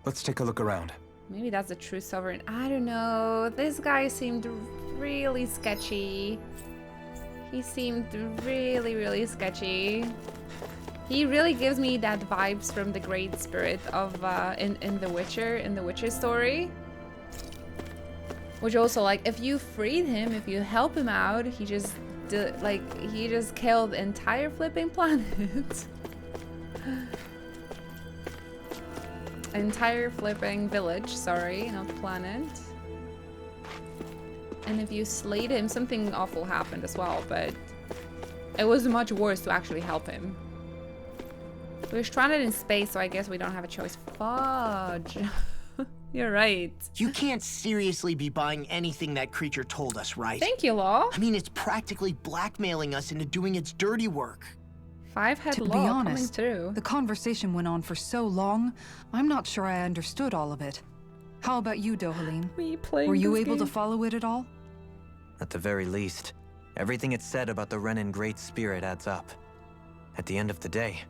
Let's take a look around. Maybe that's the true sovereign. I don't know. This guy seemed really sketchy. He seemed really, really sketchy. He really gives me that vibes from the Great Spirit of in The Witcher story. Which also, like, if you freed him, if you help him out, he just he just killed the entire flipping planet. entire flipping village, sorry, not planet. And if you slayed him, something awful happened as well, but it was much worse to actually help him. We're stranded in space, so I guess we don't have a choice. Fudge. You're right. You can't seriously be buying anything that creature told us, right? Thank you, Law. I mean, it's practically blackmailing us into doing its dirty work. Five-head To be Law honest, coming through. the conversation went on for so long, I'm not sure I understood all of it. How about you, Dohalim? Were you able to follow it at all? At the very least, everything it said about the Renan Great Spirit adds up. At the end of the day,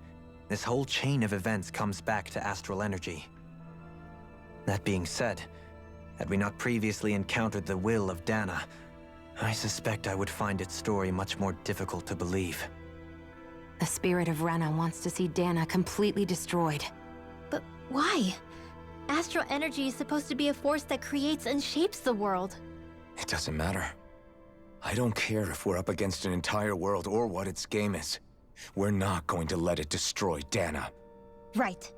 this whole chain of events comes back to astral energy. That being said, had we not previously encountered the will of Dana, I suspect I would find its story much more difficult to believe. The spirit of Rena wants to see Dana completely destroyed. But why? Astral energy is supposed to be a force that creates and shapes the world. It doesn't matter. I don't care if we're up against an entire world or what its game is. We're not going to let it destroy Dana. Right.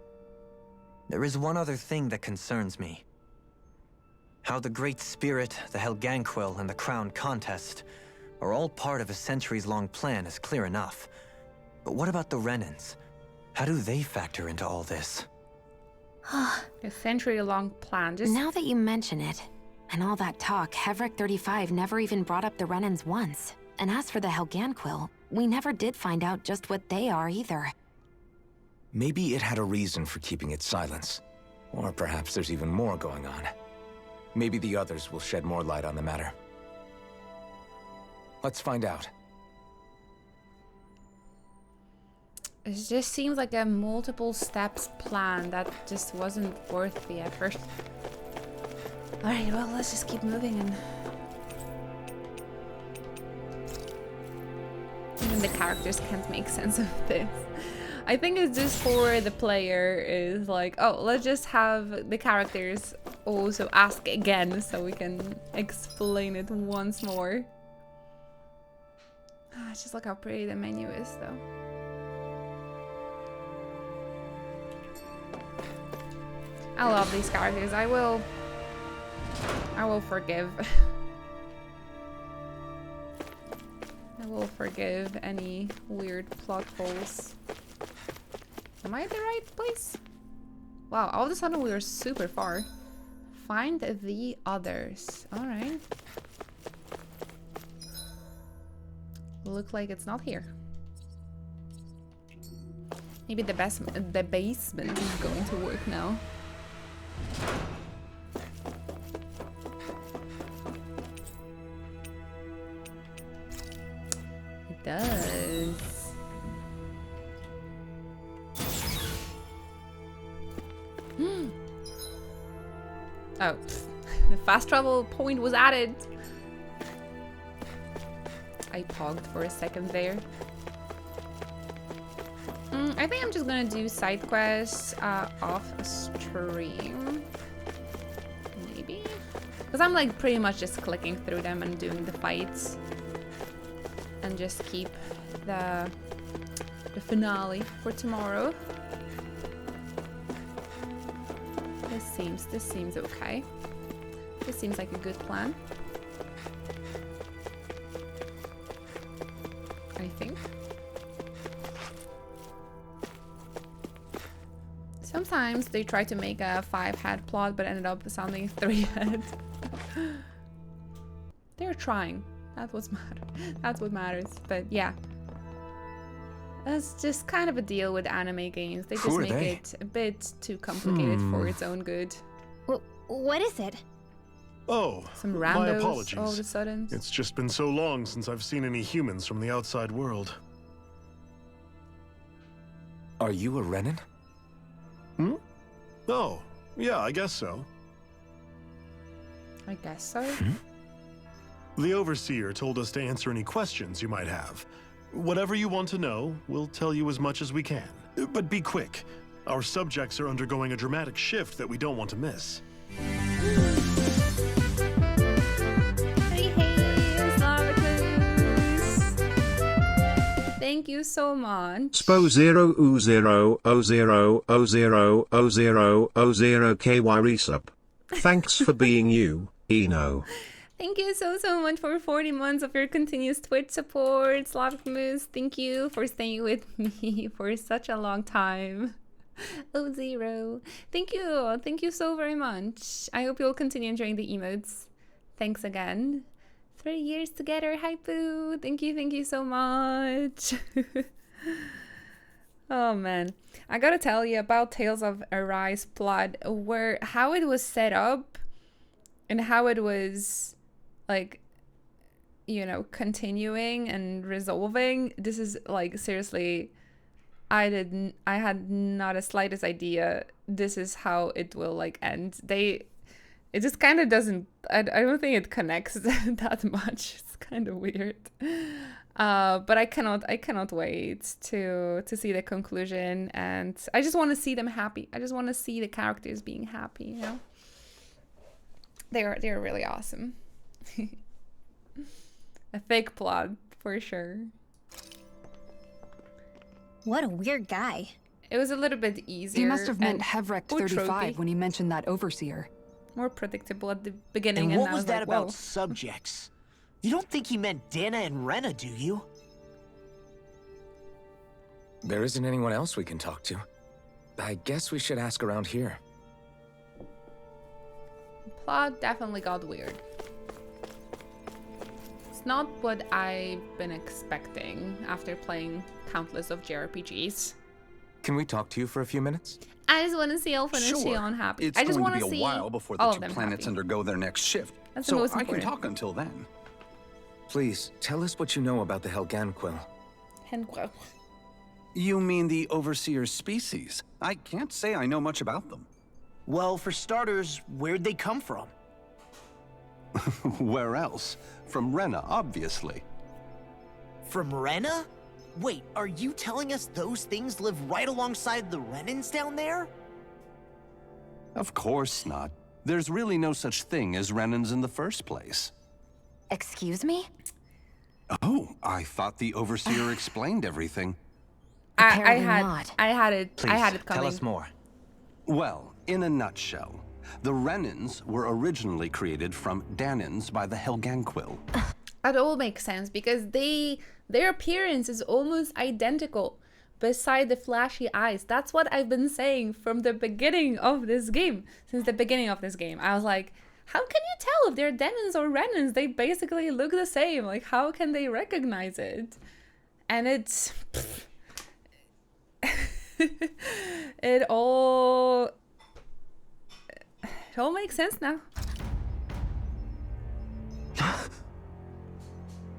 There is one other thing that concerns me. How the Great Spirit, the Helganquil, and the Crown Contest are all part of a centuries-long plan is clear enough. But what about the Renans? How do they factor into all this? A century-long plan. Just now that you mention it, and all that talk, Hevric 35 never even brought up the Renans once. And as for the Helganquil, we never did find out just what they are either. Maybe it had a reason for keeping its silence. Or perhaps there's even more going on. Maybe the others will shed more light on the matter. Let's find out. It just seems like a multiple steps plan that just wasn't worth the effort. Alright, well, let's just keep moving and... Even the characters can't make sense of this. I think it's just for the player is like, oh, let's just have the characters also ask again so we can explain it once more. Just look how pretty the menu is though. I love these characters. I will forgive. I will forgive any weird plot holes. Am I at the right place? Wow, all of a sudden we were super far. Find the others. Alright. Look like it's not here. Maybe the basement is going to work now. It does. Oh, the fast travel point was added. I paused for a second there. I think I'm just gonna do side quests off stream. Maybe? Because I'm like pretty much just clicking through them and doing the fights. And just keep the finale for tomorrow. This seems okay. This seems like a good plan. I think. Sometimes they try to make a 5-head plot but ended up sounding 3-head. They're trying. That's what matters. But yeah. That's just kind of a deal with anime games. They just make it a bit too complicated for its own good. What is it? Oh, some my randos apologies. All of a sudden. It's just been so long since I've seen any humans from the outside world. Are you a Renan? Hmm? Oh, yeah, I guess so. I guess so. The Overseer told us to answer any questions you might have. Whatever you want to know, we'll tell you as much as we can. But be quick. Our subjects are undergoing a dramatic shift that we don't want to miss. Thank you you so much. Spo 0 U 0 O 0 O 0 O 0 O 0 KY resub. Thanks for being you, Eno. Thank you so much for 40 months of your continuous Twitch support. Slavic Moose, thank you for staying with me for such a long time. Oh, Zero. Thank you so very much. I hope you'll continue enjoying the emotes. Thanks again. 3 years together, Hypoo. Thank you so much. Oh man, I gotta tell you about Tales of Arise plot, how it was set up and how it was, like, you know, continuing and resolving. This is like, seriously, I had not a slightest idea this is how it will like end. It just kind of doesn't, I don't think it connects that much. It's kind of weird. But I cannot wait to see the conclusion, and I just want to see them happy. I just want to see the characters being happy, you know? They're really awesome. A fake plot, for sure. What a weird guy. It was a little bit easier. He must have meant Hevrek 35 when he mentioned that overseer. More predictable at the beginning. And what was was that like, about whoa. subjects? You don't think he meant Dana and Rena, do you? There isn't anyone else we can talk to. I guess we should ask around here. Plot definitely got weird. It's not what I've been expecting after playing countless of JRPGs. Can we talk to you for a few minutes? I just want to see Elfin and Xion happy. It's I just going want to be a while before the all two of them planets happy. undergo their next shift. That's the so most I can important. talk until then. Please, tell us what you know about the Helganquil. Henquel. You mean the Overseer's species? I can't say I know much about them. Well, for starters, where'd they come from? Where else? From Rena, obviously. From Rena? Wait, are you telling us those things live right alongside the Renans down there? Of course not. There's really no such thing as Renans in the first place. Excuse me? Oh, I thought the Overseer explained everything. I Apparently had not. I had it coming. Tell us more. Well, in a nutshell, the Renans were originally created from Danans by the Helganquil. That all makes sense because their appearance is almost identical, beside the flashy eyes. That's what I've been saying from the beginning of this game. Since the beginning of this game, I was like, how can you tell if they're Danans or Renans? They basically look the same. Like, how can they recognize it? And it's it all makes sense now.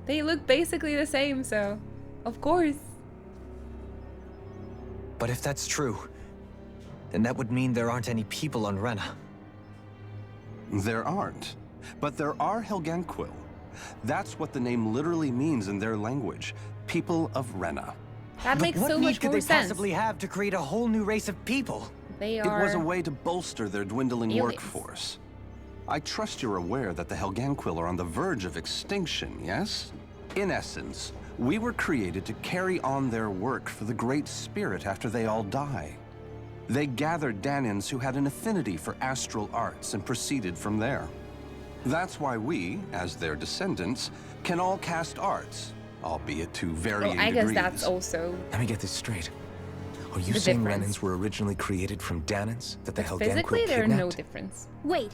They look basically the same, so of course. But if that's true, then that would mean there aren't any people on Rena. There aren't, but there are Helganquil. That's what the name literally means in their language, people of Rena. That makes so much could more they sense. possibly have to create a whole new race of people? They It are. was a way to bolster their dwindling aliens. workforce. I trust you're aware that the Helganquil are on the verge of extinction, yes? In essence, we were created to carry on their work for the Great Spirit after they all die. They gathered Danans who had an affinity for astral arts and proceeded from there. That's why we, as their descendants, can all cast arts, albeit to varying Well, I guess degrees. that's also. Let me get this straight. Are you The saying difference. Renans were originally created from Danans that the Helganquil Physically, there's kidnapped? no difference. Wait,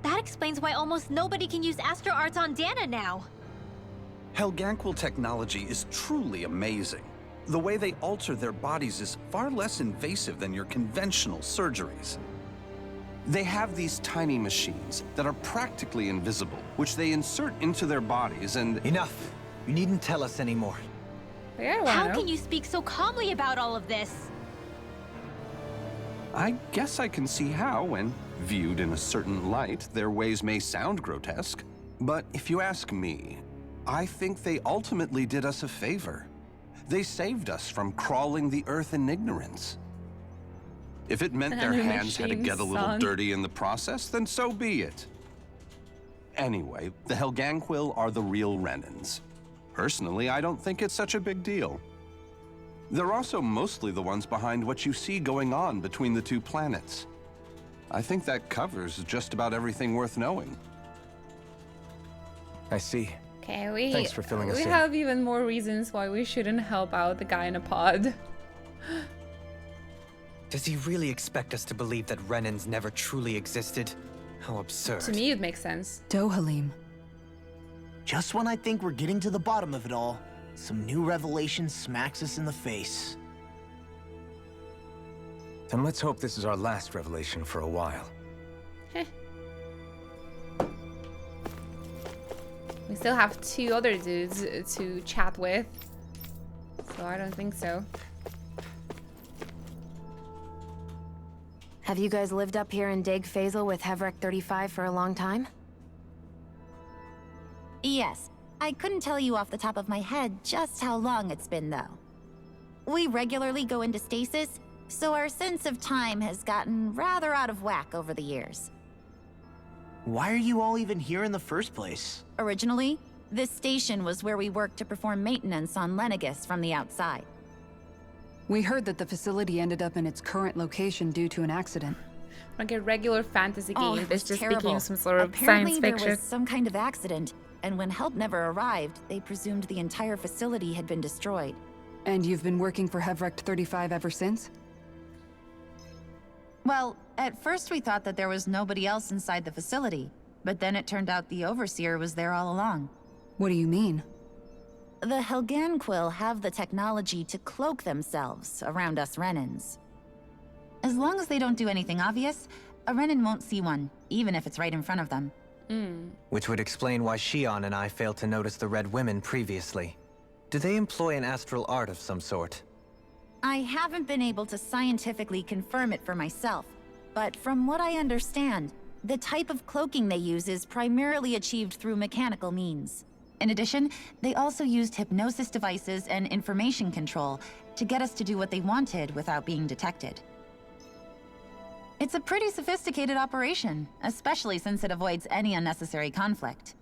that explains why almost nobody can use Astro Arts on Dana now. Helganquil technology is truly amazing. The way they alter their bodies is far less invasive than your conventional surgeries. They have these tiny machines that are practically invisible, which they insert into their bodies and... Enough! You needn't tell us anymore. How can you speak so calmly about all of this? I guess I can see how, when viewed in a certain light, their ways may sound grotesque. But if you ask me, I think they ultimately did us a favor. They saved us from crawling the earth in ignorance. If it meant their hands had to get a little dirty in the process, then so be it. Anyway, the Helganquil are the real Renans. Personally, I don't think it's such a big deal. They're also mostly the ones behind what you see going on between the two planets. I think that covers just about everything worth knowing. I see. Okay, Thanks for filling us we in. have even more reasons why we shouldn't help out the guy in a pod. Does he really expect us to believe that Renans never truly existed? How absurd. To me, it makes sense. Dohalim. Just when I think we're getting to the bottom of it all, some new revelation smacks us in the face. Then let's hope this is our last revelation for a while. We still have 2 other dudes to chat with, so I don't think so. Have you guys lived up here in Deg Faisal with Hevreck 35 for a long time? Yes. I couldn't tell you off the top of my head just how long it's been, though. We regularly go into stasis, so our sense of time has gotten rather out of whack over the years. Why are you all even here in the first place? Originally, this station was where we worked to perform maintenance on Lenegis from the outside. We heard that the facility ended up in its current location due to an accident. Like a regular fantasy game, it this was just terrible. became some sort of Apparently, science fiction. there was some kind of accident, and when help never arrived, they presumed the entire facility had been destroyed. And you've been working for Hevrecht 35 ever since? Well, at first we thought that there was nobody else inside the facility, but then it turned out the Overseer was there all along. What do you mean? The Helganquil have the technology to cloak themselves around us Renans. As long as they don't do anything obvious, a Renan won't see one, even if it's right in front of them. Which would explain why Shion and I failed to notice the Red Women previously. Do they employ an astral art of some sort? I haven't been able to scientifically confirm it for myself, but from what I understand, the type of cloaking they use is primarily achieved through mechanical means. In addition, they also used hypnosis devices and information control to get us to do what they wanted without being detected. It's a pretty sophisticated operation, especially since it avoids any unnecessary conflict.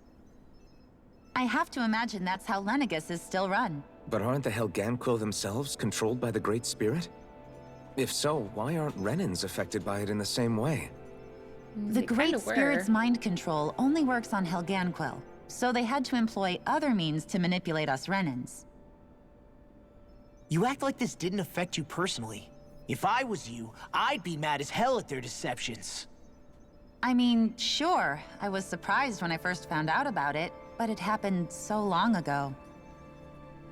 I have to imagine that's how Lenegis is still run. But aren't the Helganquil themselves controlled by the Great Spirit? If so, why aren't Renans affected by it in the same way? The Great Spirit's mind control only works on Helganquil, so they had to employ other means to manipulate us Renans. You act like this didn't affect you personally. If I was you, I'd be mad as hell at their deceptions. I mean, sure, I was surprised when I first found out about it, but it happened so long ago.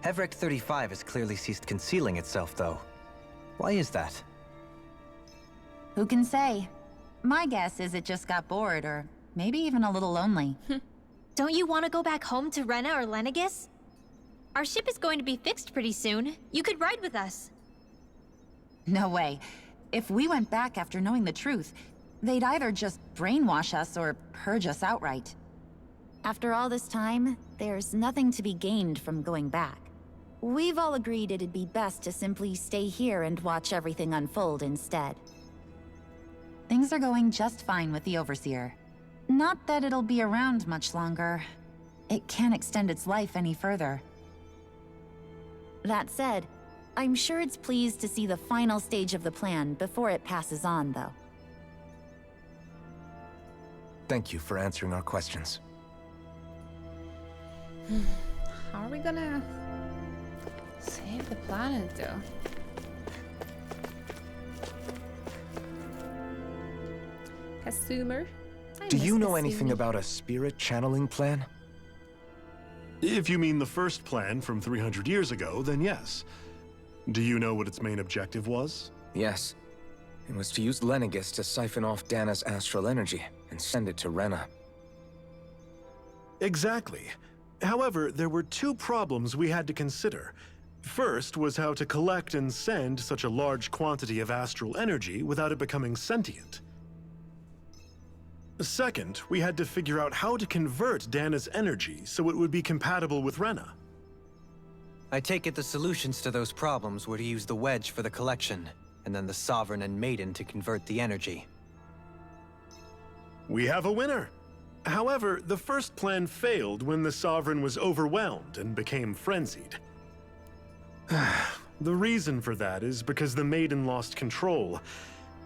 Hevrecht 35 has clearly ceased concealing itself, though. Why is that? Who can say? My guess is it just got bored, or maybe even a little lonely. Don't you want to go back home to Rena or Lenegis? Our ship is going to be fixed pretty soon. You could ride with us. No way. If we went back after knowing the truth, they'd either just brainwash us or purge us outright. After all this time, there's nothing to be gained from going back. We've all agreed it'd be best to simply stay here and watch everything unfold instead. Things are going just fine with the Overseer. Not that it'll be around much longer. It can't extend its life any further. That said, I'm sure it's pleased to see the final stage of the plan before it passes on, though. Thank you for answering our questions. How are we gonna save the planet, though? Kasumer? Do you know anything about a spirit channeling plan? If you mean the first plan from 300 years ago, then yes. Do you know what its main objective was? Yes. It was to use Lenegis to siphon off Dana's astral energy and send it to Rena. Exactly. However, there were two problems we had to consider. First was how to collect and send such a large quantity of astral energy without it becoming sentient. Second, we had to figure out how to convert Dana's energy so it would be compatible with Rena. I take it the solutions to those problems were to use the wedge for the collection, and then the Sovereign and Maiden to convert the energy. We have a winner. However, the first plan failed when the Sovereign was overwhelmed and became frenzied. The reason for that is because the Maiden lost control.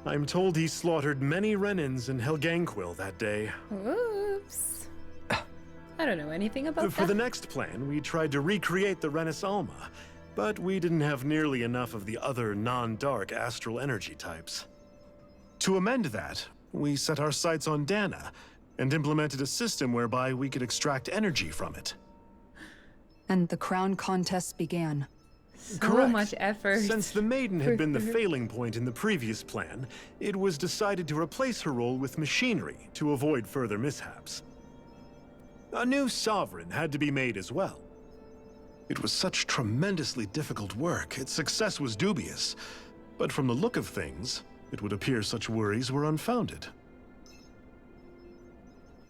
I'm told he slaughtered many Renans in Helganquil that day. Whoops. I don't know anything about For that. the next plan, we tried to recreate the Renus Alma, but we didn't have nearly enough of the other non-dark astral energy types. To amend that, we set our sights on Dana, and implemented a system whereby we could extract energy from it. And the crown contest began. So much effort. Since the Maiden had been the failing point in the previous plan, it was decided to replace her role with machinery to avoid further mishaps. A new sovereign had to be made as well. It was such tremendously difficult work, its success was dubious. But from the look of things, it would appear such worries were unfounded.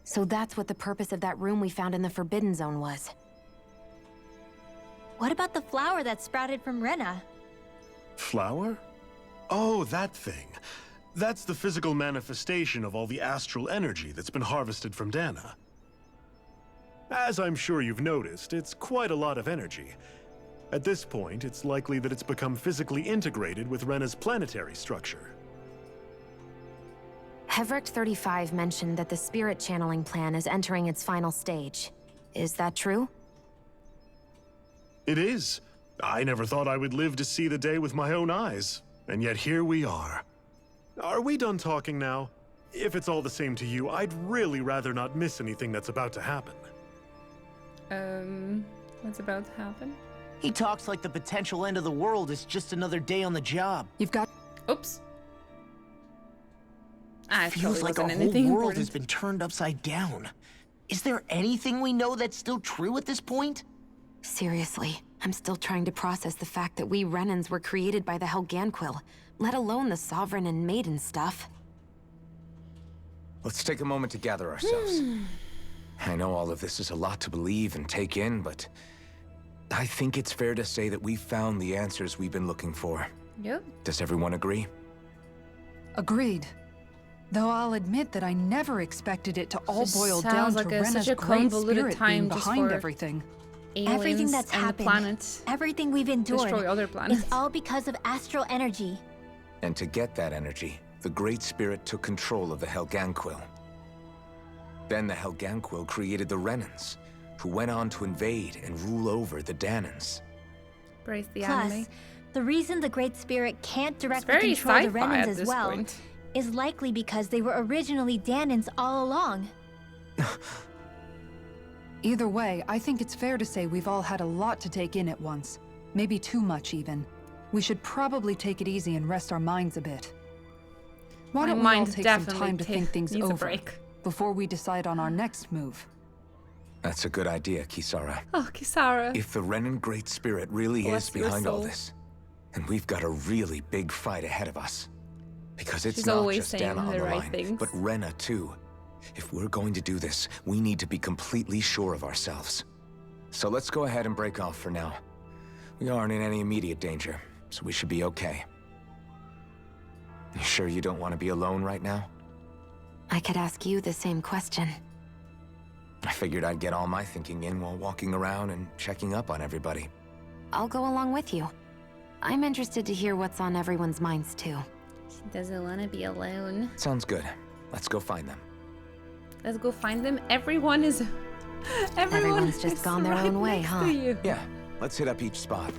So that's what the purpose of that room we found in the Forbidden Zone was. What about the flower that sprouted from Rena? Flower? Oh, that thing. That's the physical manifestation of all the astral energy that's been harvested from Dana. As I'm sure you've noticed, it's quite a lot of energy. At this point, it's likely that it's become physically integrated with Rena's planetary structure. Heverick 35 mentioned that the spirit channeling plan is entering its final stage. Is that true? It is. I never thought I would live to see the day with my own eyes, and yet here we are. Are we done talking now? If it's all the same to you, I'd really rather not miss anything that's about to happen. What's about to happen? He talks like the potential end of the world is just another day on the job. You've got... Oops. Feels like our whole world has been turned upside down. Is there anything we know that's still true at this point? Seriously, I'm still trying to process the fact that we Renans were created by the Helganquil, let alone the Sovereign and Maiden stuff. Let's take a moment to gather ourselves. I know all of this is a lot to believe and take in, but I think it's fair to say that we've found the answers we've been looking for. Yep. Does everyone agree? Agreed. Though I'll admit that I never expected it to all Just boil sounds down like to such Rena's a great convoluted spirit time being just behind for everything. Everything that's and the happened, planet everything we've endured, destroy other planets. is all because of astral energy. And to get that energy, the Great Spirit took control of the Helganquil. Then the Helganquil created the Renans, who went on to invade and rule over the Danans. Praise the Plus, anime. the reason the Great Spirit can't directly very control the sci-fi Renans at as this well point. is likely because they were originally Danans all along. Either way, I think it's fair to say we've all had a lot to take in at once. Maybe too much, even. We should probably take it easy and rest our minds a bit. Why My don't we all mind take some definitely time to think things needs a over break. before we decide on our next move? That's a good idea, Kisara. Oh, Kisara. If the Renan Great Spirit really Bless is your behind all soul. this, then we've got a really big fight ahead of us. Because it's She's not always just saying Dana on the the right line, things. but Rena too. If we're going to do this, we need to be completely sure of ourselves. So let's go ahead and break off for now. We aren't in any immediate danger, so we should be okay. You sure you don't want to be alone right now? I could ask you the same question. I figured I'd get all my thinking in while walking around and checking up on everybody. I'll go along with you. I'm interested to hear what's on everyone's minds too. She doesn't want to be alone. Sounds good. Let's go find them. Let's go find them. Everyone's just gone their right own way, next huh? to you. Yeah, let's hit up each spot.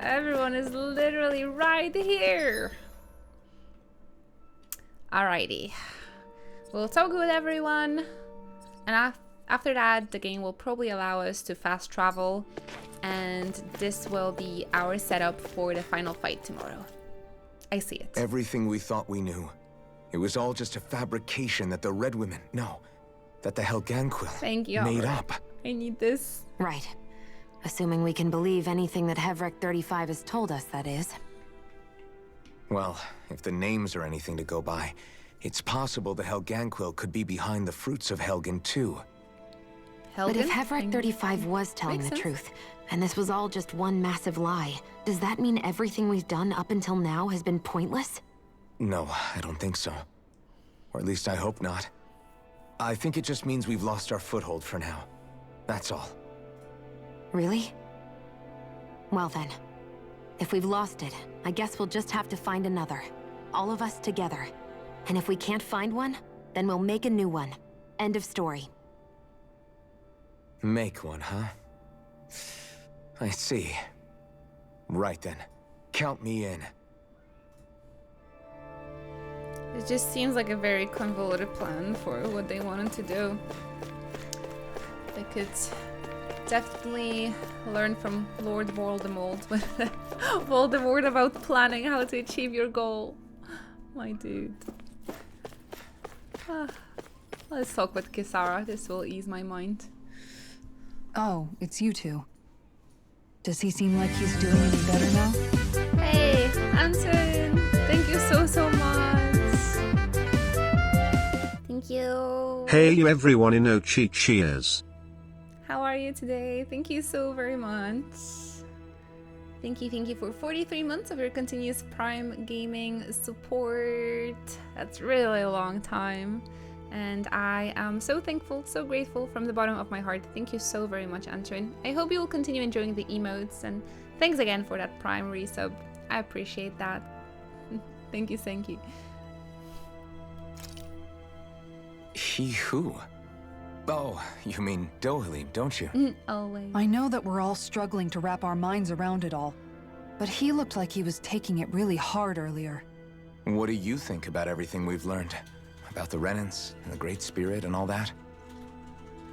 Everyone is literally right here. Alrighty. We'll talk with everyone. And after that, the game will probably allow us to fast travel. And this will be our setup for the final fight tomorrow. I see it. Everything we thought we knew. It was all just a fabrication that the Red Women, that the Helganquil Thank you. made Albert. up. I need this. Right. Assuming we can believe anything that Heverick 35 has told us, that is. Well, if the names are anything to go by, it's possible the Helganquil could be behind the fruits of Helgen too. But if Heverick 35 was telling the truth, and this was all just one massive lie, does that mean everything we've done up until now has been pointless? No, I don't think so. Or at least I hope not. I think it just means we've lost our foothold for now. That's all. Really? Well then, If we've lost it, I guess we'll just have to find another. All of us together. And if we can't find one, then we'll make a new one. End of story. Make one, huh? I see. Right then. Count me in. It just seems like a very convoluted plan for what they wanted to do. They could definitely learn from Lord Voldemort Voldemort about planning how to achieve your goal. My dude. Let's talk with Kisara. This will ease my mind. Oh, it's you two. Does he seem like he's doing any better now? Hey, Anton! Thank you so much. Thank you. Hey everyone in Ochi, cheers. How are you today? Thank you so very much. Thank you for 43 months of your continuous Prime Gaming support. That's really a long time. And I am so thankful, so grateful from the bottom of my heart. Thank you so very much, Antrin. I hope you will continue enjoying the emotes, and thanks again for that Prime resub. I appreciate that. Thank you, thank you. He who? Oh, you mean Dohalim, don't you? Always. I know that we're all struggling to wrap our minds around it all, but he looked like he was taking it really hard earlier. What do you think about everything we've learned? About the Renans and the Great Spirit and all that?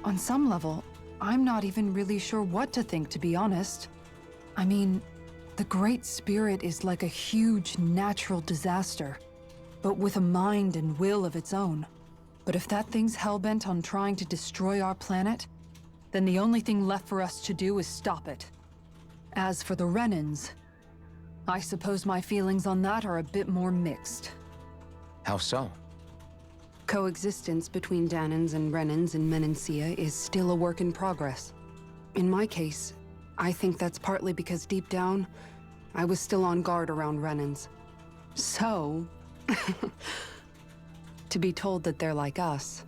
On some level, I'm not even really sure what to think, to be honest. I mean, the Great Spirit is like a huge natural disaster, but with a mind and will of its own. But if that thing's hellbent on trying to destroy our planet, then the only thing left for us to do is stop it. As for the Renans, I suppose my feelings on that are a bit more mixed. How so? Coexistence between Dahnans and Renans in Menancia is still a work in progress. In my case, I think that's partly because deep down, I was still on guard around Renans. So, to be told that they're like us,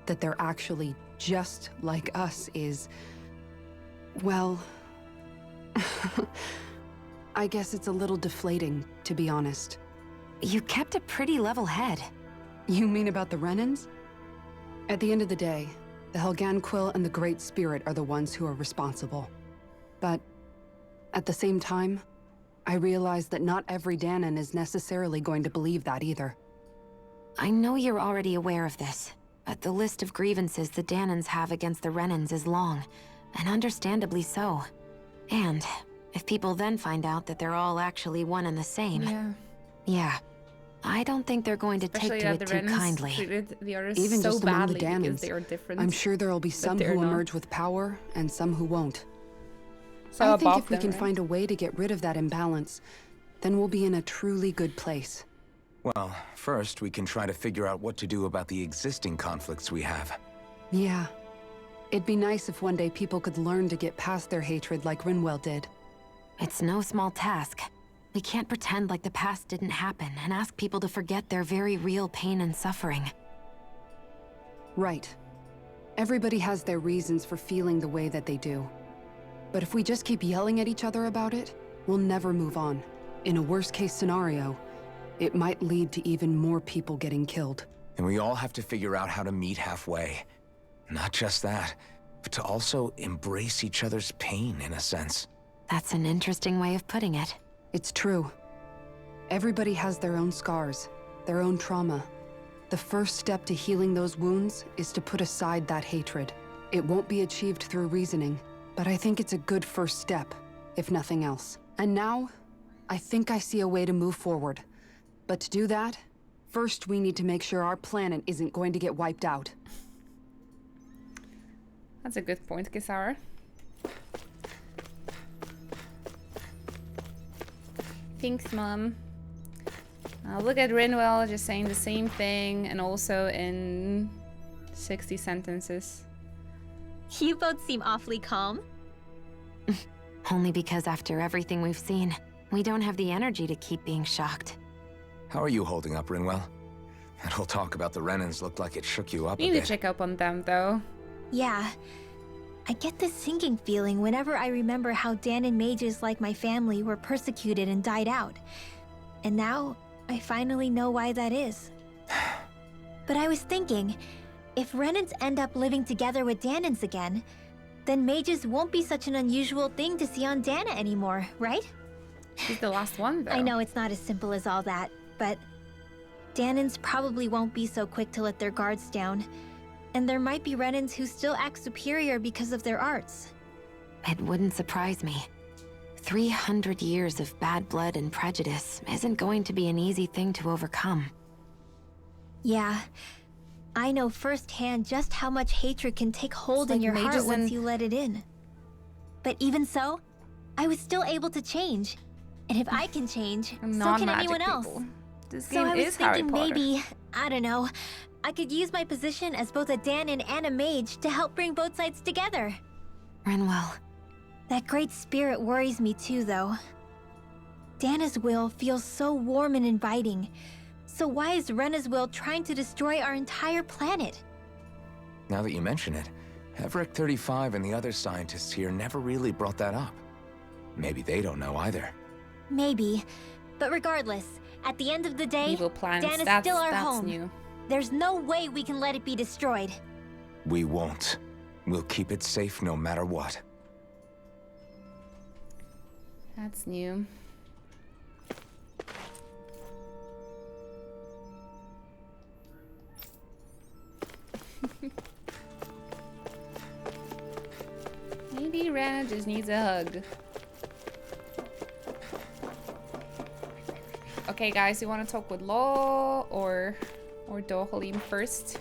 that they're actually just like us is, well, I guess it's a little deflating, to be honest. You kept a pretty level head. You mean about the Renans? At the end of the day, the Helganquil and the Great Spirit are the ones who are responsible. But at the same time, I realize that not every Dahnan is necessarily going to believe that either. I know you're already aware of this, but the list of grievances the Dahnans have against the Renans is long, and understandably so. And if people then find out that they're all actually one and the same... Yeah. I don't think they're going to take to it too kindly. Even just among the Dahnans, I'm sure there'll be some who emerge with power and some who won't. So I think if we can find a way to get rid of that imbalance, then we'll be in a truly good place. Well, first we can try to figure out what to do about the existing conflicts we have. Yeah. It'd be nice if one day people could learn to get past their hatred like Rinwell did. It's no small task. We can't pretend like the past didn't happen and ask people to forget their very real pain and suffering. Right. Everybody has their reasons for feeling the way that they do. But if we just keep yelling at each other about it, we'll never move on. In a worst-case scenario, it might lead to even more people getting killed. And we all have to figure out how to meet halfway. Not just that, but to also embrace each other's pain, in a sense. That's an interesting way of putting it. It's true. Everybody has their own scars, their own trauma. The first step to healing those wounds is to put aside that hatred. It won't be achieved through reasoning, but I think it's a good first step, if nothing else. And now, I think I see a way to move forward. But to do that, first we need to make sure our planet isn't going to get wiped out. That's a good point, Kisara. Thanks, Mom. Look at Rinwell just saying the same thing and also in 60 sentences. You both seem awfully calm. Only because after everything we've seen, we don't have the energy to keep being shocked. How are you holding up, Rinwell? That whole talk about the Renans looked like it shook you up a We need bit. to check up on them, though. Yeah. I get this sinking feeling whenever I remember how Dahnan mages like my family were persecuted and died out. And now, I finally know why that is. But I was thinking, if Renans end up living together with Dahnans again, then mages won't be such an unusual thing to see on Dahna anymore, right? She's the last one, though. I know it's not as simple as all that, but Dahnans probably won't be so quick to let their guards down. And there might be Renans who still act superior because of their arts. It wouldn't surprise me. 300 years of bad blood and prejudice isn't going to be an easy thing to overcome. Yeah. I know firsthand just how much hatred can take hold in your heart once you let it in. But even so, I was still able to change. And if I can change, so can anyone else. This So game I was is Harry thinking Potter. maybe, I don't know, I could use my position as both a Dahnan and a mage to help bring both sides together. Rinwell. That great spirit worries me too, though. Dahna's will feels so warm and inviting. So why is Rena's will trying to destroy our entire planet? Now that you mention it, Everett 35 and the other scientists here never really brought that up. Maybe they don't know either. Maybe. But regardless, at the end of the day, Evil plans, Dahna's still our that's home. new. There's no way we can let it be destroyed. We won't. We'll keep it safe no matter what. That's new. Maybe Rana just needs a hug. Okay, guys, you want to talk with Law or Dohalim first?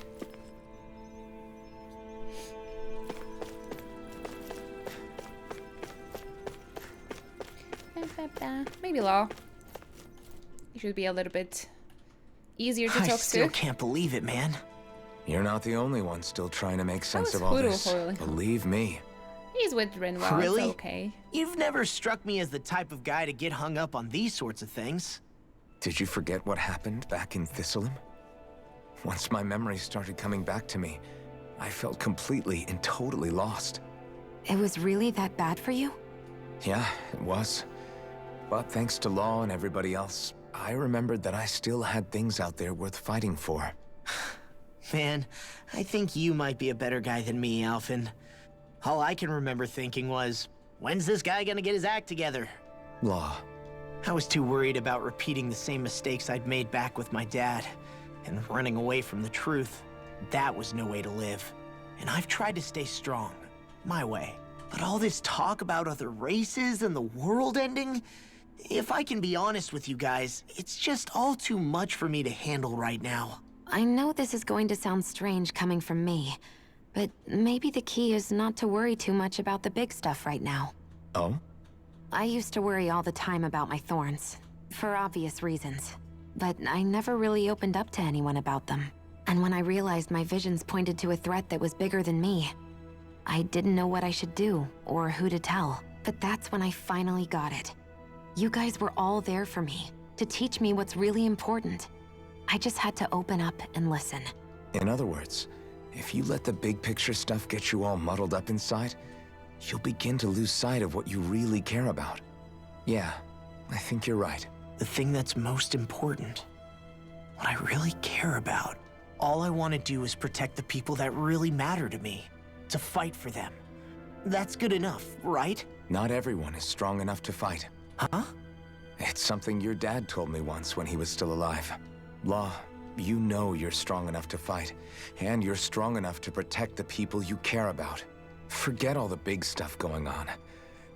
Maybe Law. You should be a little bit easier to talk to. I still can't believe it, man. You're not the only one still trying to make sense of was all Huru this. Hoyle. Believe me. He's with Rinwell. Really? It's okay. You've never struck me as the type of guy to get hung up on these sorts of things. Did you forget what happened back in Thistleum? Once my memories started coming back to me, I felt completely and totally lost. It was really that bad for you? Yeah, it was. But thanks to Law and everybody else, I remembered that I still had things out there worth fighting for. Man, I think you might be a better guy than me, Alphen. All I can remember thinking was, when's this guy gonna get his act together? Law. I was too worried about repeating the same mistakes I'd made back with my dad, and running away from the truth. That was no way to live. And I've tried to stay strong, my way. But all this talk about other races and the world ending, if I can be honest with you guys, it's just all too much for me to handle right now. I know this is going to sound strange coming from me, but maybe the key is not to worry too much about the big stuff right now. Oh? I used to worry all the time about my thorns, for obvious reasons. But I never really opened up to anyone about them. And when I realized my visions pointed to a threat that was bigger than me, I didn't know what I should do, or who to tell. But that's when I finally got it. You guys were all there for me, to teach me what's really important. I just had to open up and listen. In other words, if you let the big picture stuff get you all muddled up inside, you'll begin to lose sight of what you really care about. Yeah, I think you're right. The thing that's most important, what I really care about. All I want to do is protect the people that really matter to me, to fight for them. That's good enough, right? Not everyone is strong enough to fight. Huh? It's something your dad told me once when he was still alive. Law, you know you're strong enough to fight, and you're strong enough to protect the people you care about. Forget all the big stuff going on.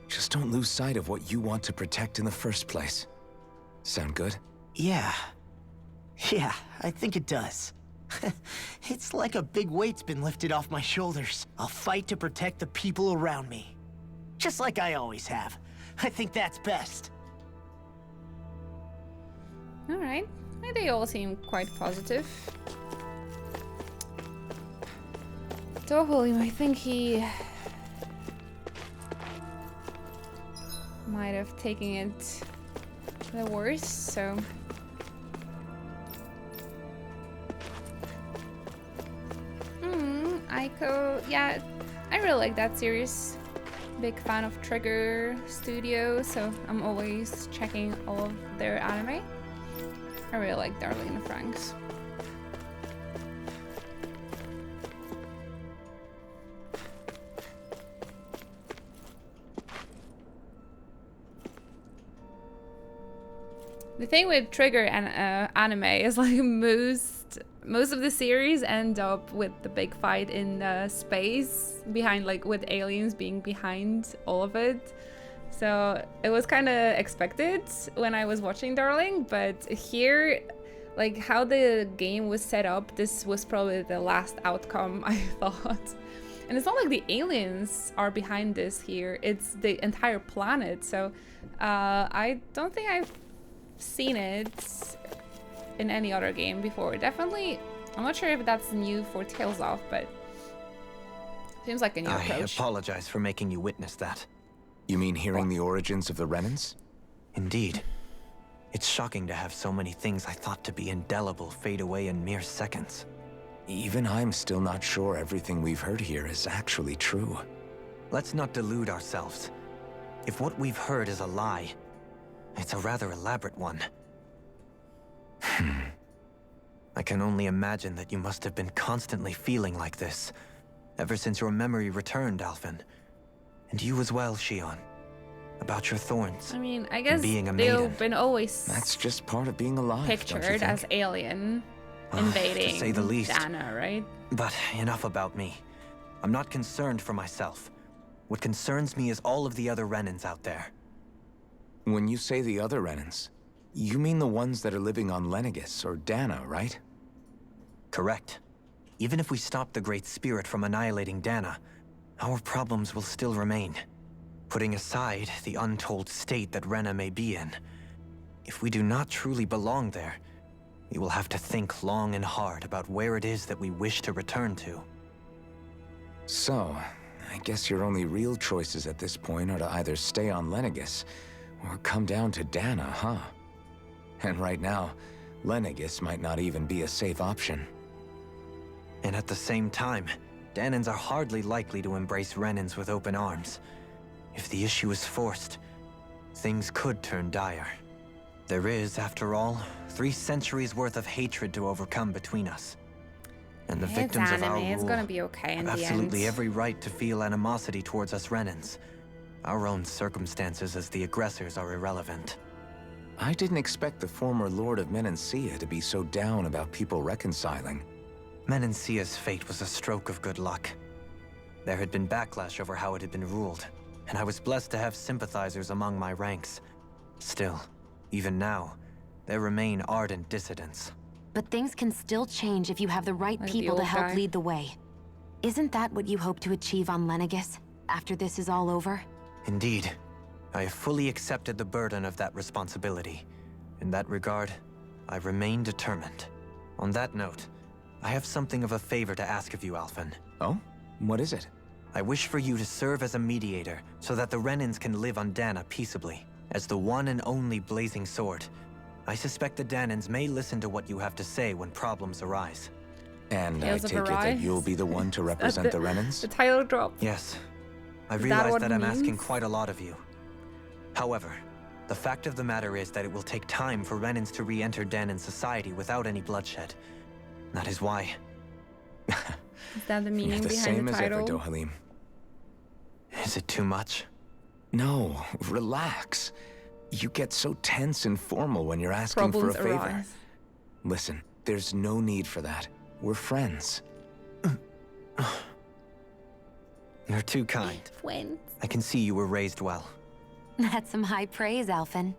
Just don't lose sight of what you want to protect in the first place. Sound good? Yeah. Yeah, I think it does. It's like a big weight's been lifted off my shoulders. I'll fight to protect the people around me. Just like I always have. I think that's best. Alright. They all seem quite positive. Dohalim, I think he might have taken it the worst, so... Aiko, yeah, I really like that series. Big fan of Trigger Studio, so I'm always checking all of their anime. I really like Darling in the Franxx. The thing with Trigger and anime is like most of the series end up with the big fight in space behind, like with aliens being behind all of it. So it was kind of expected when I was watching Darling, but here, like how the game was set up, this was probably the last outcome I thought. And it's not like the aliens are behind this here, it's the entire planet. So I don't think I've seen it in any other game before. Definitely, I'm not sure if that's new for Tales of, but seems like a new approach. I apologize for making you witness that. You mean hearing the origins of the Renans? Indeed. It's shocking to have so many things I thought to be indelible fade away in mere seconds. Even I'm still not sure everything we've heard here is actually true. Let's not delude ourselves. If what we've heard is a lie, it's a rather elaborate one. I can only imagine that you must have been constantly feeling like this, ever since your memory returned, Alphen. And you as well, Shionne. About your thorns. I mean, I guess being a they've maiden. been always That's just part of being alive, pictured don't you as think? alien invading to say the least. Dana, right? But enough about me. I'm not concerned for myself. What concerns me is all of the other Renans out there. When you say the other Renans, you mean the ones that are living on Lenegis or Dana, right? Correct. Even if we stop the Great Spirit from annihilating Dana, our problems will still remain. Putting aside the untold state that Rena may be in, if we do not truly belong there, we will have to think long and hard about where it is that we wish to return to. So, I guess your only real choices at this point are to either stay on Lenegis or come down to Dana, huh? And right now, Lenegis might not even be a safe option. And at the same time, Danans are hardly likely to embrace Renans with open arms. If the issue is forced, things could turn dire. There is, after all, 3 centuries worth of hatred to overcome between us. And the victims of our rule it's gonna be okay in have the absolutely end. every right to feel animosity towards us Renans. Our own circumstances as the aggressors are irrelevant. I didn't expect the former Lord of Menancia to be so down about people reconciling. Menancia's fate was a stroke of good luck. There had been backlash over how it had been ruled, and I was blessed to have sympathizers among my ranks. Still, even now, there remain ardent dissidents. But things can still change if you have the right Like the people to old help guy. lead the way. Isn't that what you hope to achieve on Lenegis, after this is all over? Indeed, I have fully accepted the burden of that responsibility. In that regard, I remain determined. On that note, I have something of a favor to ask of you, Alphen. Oh? What is it? I wish for you to serve as a mediator so that the Renans can live on Dana peaceably. As the one and only Blazing Sword, I suspect the Danans may listen to what you have to say when problems arise. And Tales I of take it that Arise? you'll be the one to represent the Renans? The title drop. Yes. I Is that realize what that it I'm asking means? quite a lot of you. However, the fact of the matter is that it will take time for Renans to re-enter Danan society without any bloodshed. That is why. Is that the You're meaning the behind same the as ever, title? Dohalim. Is it too much? No, relax. You get so tense and formal when you're asking Problems for a favor. arise. Listen, there's no need for that. We're friends. You're too kind. Twins. I can see you were raised well. That's some high praise, Alphen.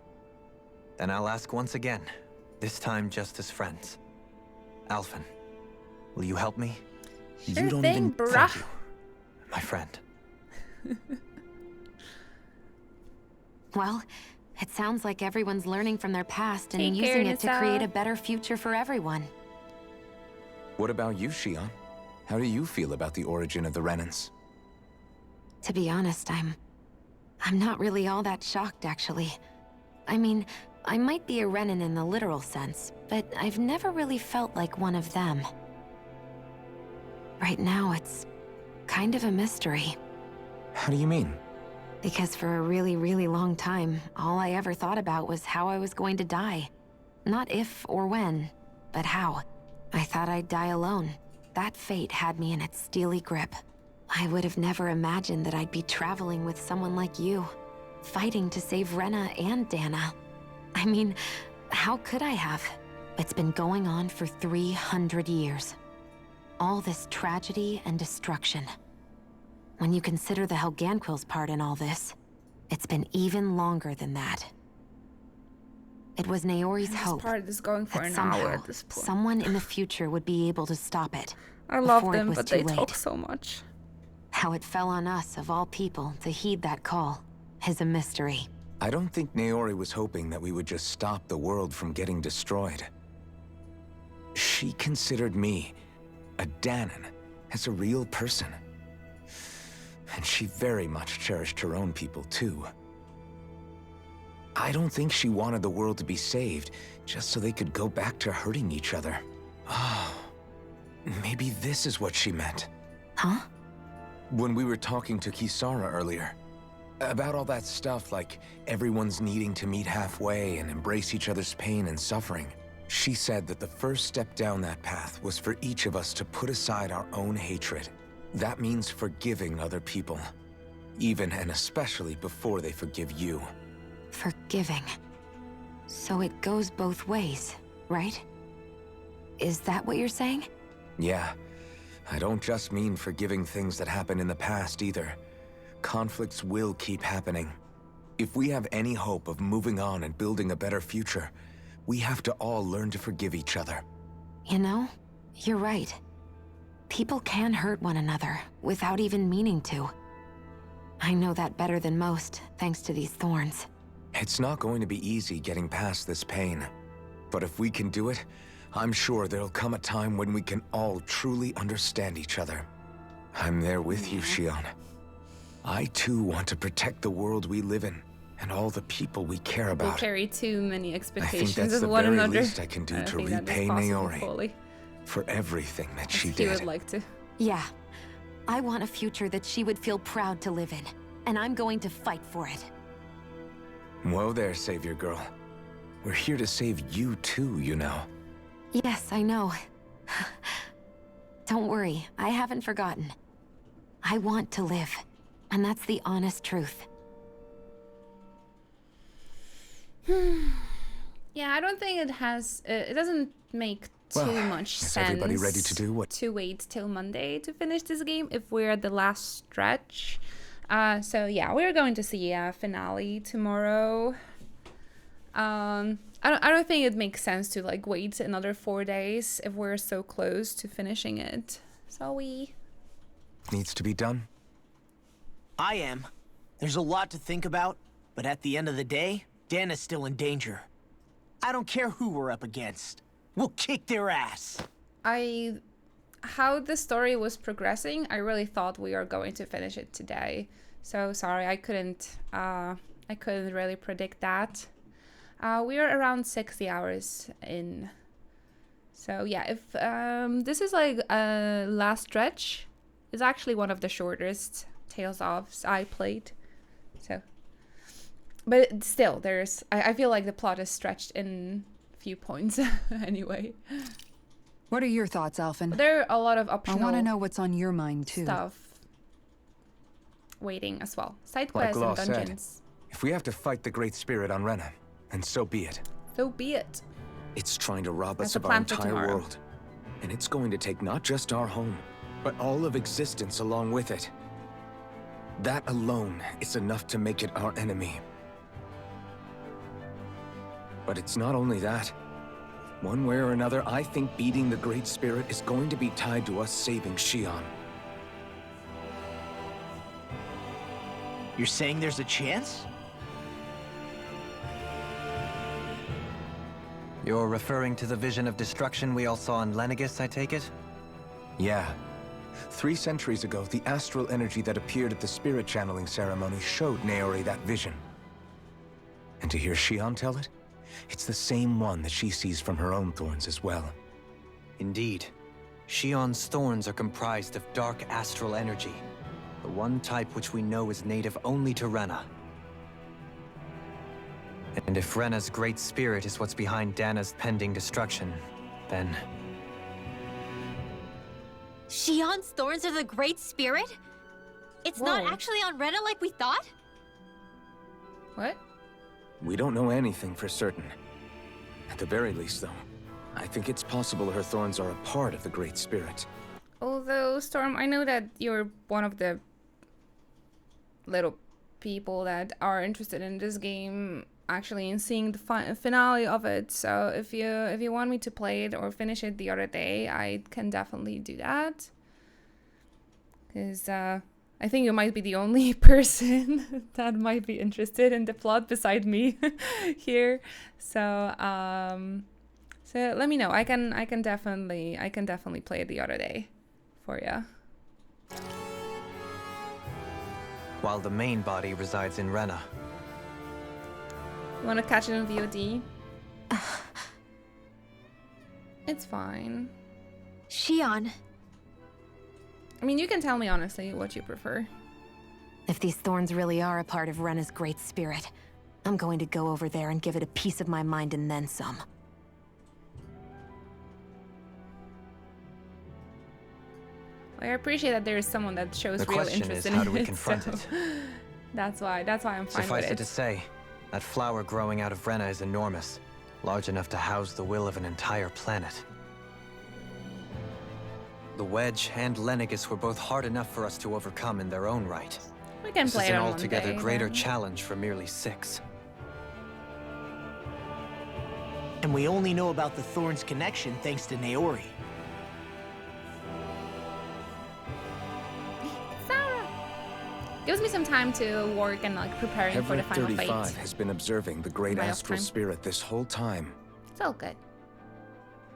Then I'll ask once again, this time just as friends. Alphen, will you help me? Sure you don't thing, even bruh. thank you, my friend. Well, it sounds like everyone's learning from their past and Take care, using it to create Nissa. a better future for everyone. What about you, Shionne? How do you feel about the origin of the Renans? To be honest, I'm not really all that shocked, actually. I mean, I might be a Renan in the literal sense, but I've never really felt like one of them. Right now, it's kind of a mystery. How do you mean? Because for a really, really long time, all I ever thought about was how I was going to die. Not if or when, but how. I thought I'd die alone. That fate had me in its steely grip. I would have never imagined that I'd be traveling with someone like you, fighting to save Rena and Dana. I mean, how could I have? It's been going on for 300 years. All this tragedy and destruction. When you consider the Helganquil's part in all this, it's been even longer than that. It was Naori's hope This part is going for that an somehow hour at this point. someone in the future would be able to stop it. I love before it them, was but too they late. talk so much. How it fell on us, of all people, to heed that call is a mystery. I don't think Naori was hoping that we would just stop the world from getting destroyed. She considered me, a Dahnan, as a real person. And she very much cherished her own people, too. I don't think she wanted the world to be saved, just so they could go back to hurting each other. Oh, maybe this is what she meant. Huh? When we were talking to Kisara earlier, about all that stuff like everyone's needing to meet halfway and embrace each other's pain and suffering, she said that the first step down that path was for each of us to put aside our own hatred. That means forgiving other people, even and especially before they forgive you. Forgiving. So it goes both ways, right? Is that what you're saying? Yeah. I don't just mean forgiving things that happened in the past either. Conflicts will keep happening. If we have any hope of moving on and building a better future, we have to all learn to forgive each other. You know, you're right. People can hurt one another without even meaning to. I know that better than most, thanks to these thorns. It's not going to be easy getting past this pain. But if we can do it, I'm sure there'll come a time when we can all truly understand each other. I'm there with you, Shion. I too want to protect the world we live in, and all the people we care We about. carry too many I expectations think that's of the one very another. least I can do I to think that is repay possible Naori fully. for everything that she He did. would like to. Yeah. I want a future that she would feel proud to live in, and I'm going to fight for it. Whoa there, Savior Girl. We're here to save you too, you know. Yes, I know. Don't worry, I haven't forgotten. I want to live, and that's the honest truth. Yeah, I don't think it has. It doesn't make too Well, much is sense. everybody ready to do what- To wait till Monday to finish this game if we're at the last stretch. So yeah, we're going to see a finale tomorrow. I don't think it makes sense to like wait another 4 days if we're so close to finishing it. So Needs to be done. I am. There's a lot to think about, but at the end of the day, Dana's still in danger. I don't care who we're up against. We'll kick their ass. How the story was progressing, I really thought we are going to finish it today. So sorry, I couldn't really predict that. We are around 60 hours in. So yeah, if this is like a last stretch, it's actually one of the shortest Tales ofs I played. So, but still, I feel like the plot is stretched in a few points anyway. What are your thoughts, Alphen? There are a lot of optional I want to know what's on your mind, too. stuff waiting as well. Side Like quests Law and said, dungeons. if we have to fight the Great Spirit on Rena, then so be it. So be it. It's trying to rob us That's a of our plan for entire tomorrow. world. And it's going to take not just our home, but all of existence along with it. That alone is enough to make it our enemy. But it's not only that. One way or another, I think beating the Great Spirit is going to be tied to us saving Shion. You're saying there's a chance? You're referring to the vision of destruction we all saw in Lenegis, I take it? Yeah. 3 centuries ago, the astral energy that appeared at the spirit channeling ceremony showed Naori that vision. And to hear Shion tell it, it's the same one that she sees from her own thorns as well. Indeed. Shion's thorns are comprised of dark astral energy, the one type which we know is native only to Rena. And if Rena's great spirit is what's behind Dana's pending destruction, then... Shion's thorns are the Great Spirit? It's not actually on Rena like we thought? What? We don't know anything for certain. At the very least, though, I think it's possible her thorns are a part of the Great Spirit. Although, Storm, I know that you're one of the little people that are interested in this game, actually, in seeing the finale of it. So if you want me to play it or finish it the other day, I can definitely do that. Because I think you might be the only person that might be interested in the plot beside me here. So so let me know. I can definitely play it the other day for you. While the main body resides in Rena. You want to catch it in VOD? It's fine. Shion. I mean, you can tell me honestly what you prefer. If these thorns really are a part of Rena's great spirit, I'm going to go over there and give it a piece of my mind and then some. I appreciate that there is someone that shows real interest in it. The question is, how do we confront it? That's why I'm fine with it. Suffice it to say, that flower growing out of Rena is enormous, large enough to house the will of an entire planet. The Wedge and Lenegis were both hard enough for us to overcome in their own right. We can play it on one day. This is an altogether greater challenge for merely 6. And we only know about the Thorns connection thanks to Naori. Gives me some time to work and like preparing for the final fight. 35 has been observing the great astral spirit this whole time. It's all good.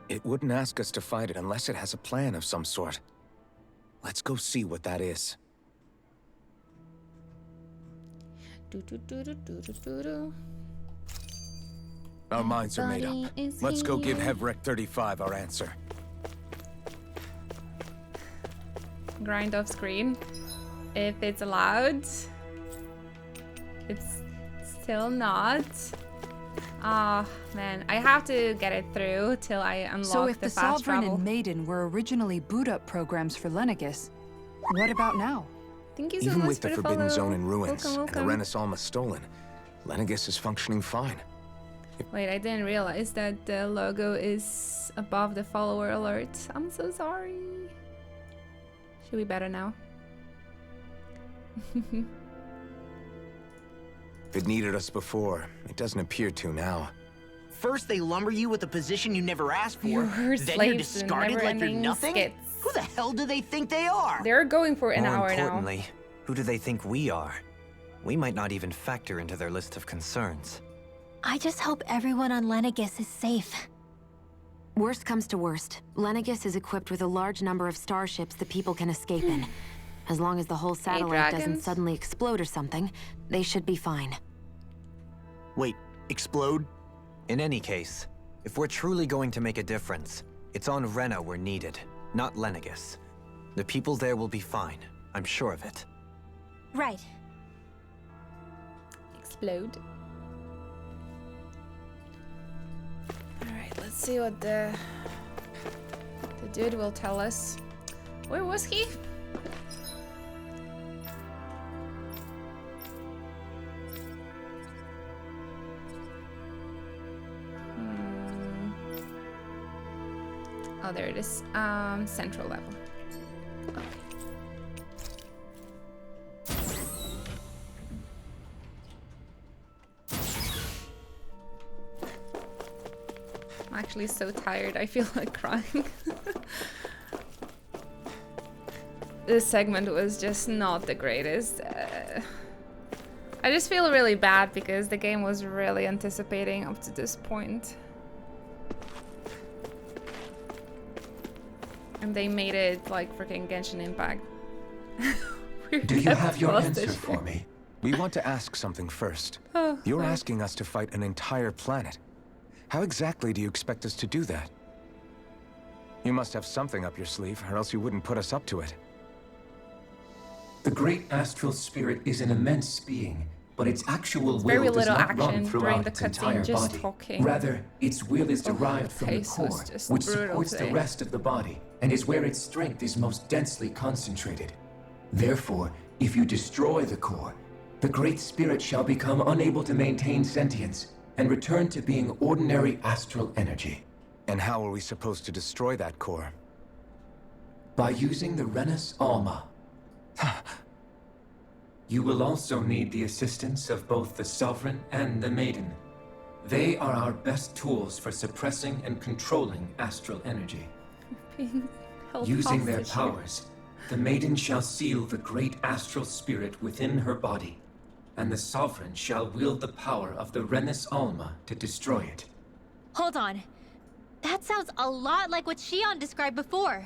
It wouldn't ask us to fight it unless it has a plan of some sort. Let's go see what that is. Our minds are made up. Let's go give Hevrek 35 our answer. Grind off screen. If it's allowed. It's still not. Ah, man. I have to get it through till I unlock so if the the fast Sovereign travel. and Maiden were originally boot-up programs for Lenegis, what about now? Thank you so Even much with for the the Forbidden follow. Zone in ruins Welcome. and the Renis Alma stolen, Lenegis is functioning fine. Wait, I didn't realize that the logo is above the follower alert. I'm so sorry. Should be better now. It needed us before. It doesn't appear to now. First they lumber you with a position you never asked for, You're then you're slaves to discarded like you're never-ending nothing? skits. Who the hell do they think they are? They're going for an More hour now. importantly, who do they think we are? We might not even factor into their list of concerns. I just hope everyone on Lenegis is safe. Worst comes to worst, Lenegis is equipped with a large number of starships that people can escape in. As long as the whole satellite doesn't dragons? suddenly explode or something, they should be fine. Wait, explode? In any case, if we're truly going to make a difference, it's on Rena we're needed, not Lenegis. The people there will be fine, I'm sure of it. Right. Explode. Alright, let's see what the dude will tell us. Where was he? Oh, there it is. Central level. Okay. I'm actually so tired. I feel like crying. This segment was just not the greatest. I just feel really bad because the game was really anticipating up to this point. And they made it like freaking Genshin Impact. Do you have your answer for me? We want to ask something first. Oh, You're right. asking us to fight an entire planet. How exactly do you expect us to do that? You must have something up your sleeve, or else you wouldn't put us up to it. The great astral spirit is an immense being, but its actual Very will does little not action run during throughout the its cutscene, entire just body. talking. Rather, its will is derived from the face core, was just which brutal supports the today. rest of the body, and is where its strength is most densely concentrated. Therefore, if you destroy the core, the great spirit shall become unable to maintain sentience, and return to being ordinary astral energy. And how are we supposed to destroy that core? By using the Renus Alma. You will also need the assistance of both the Sovereign and the Maiden. They are our best tools for suppressing and controlling astral energy. Using their powers, the Maiden shall seal the great astral spirit within her body, and the Sovereign shall wield the power of the Renus Alma to destroy it. Hold on. That sounds a lot like what Shion described before.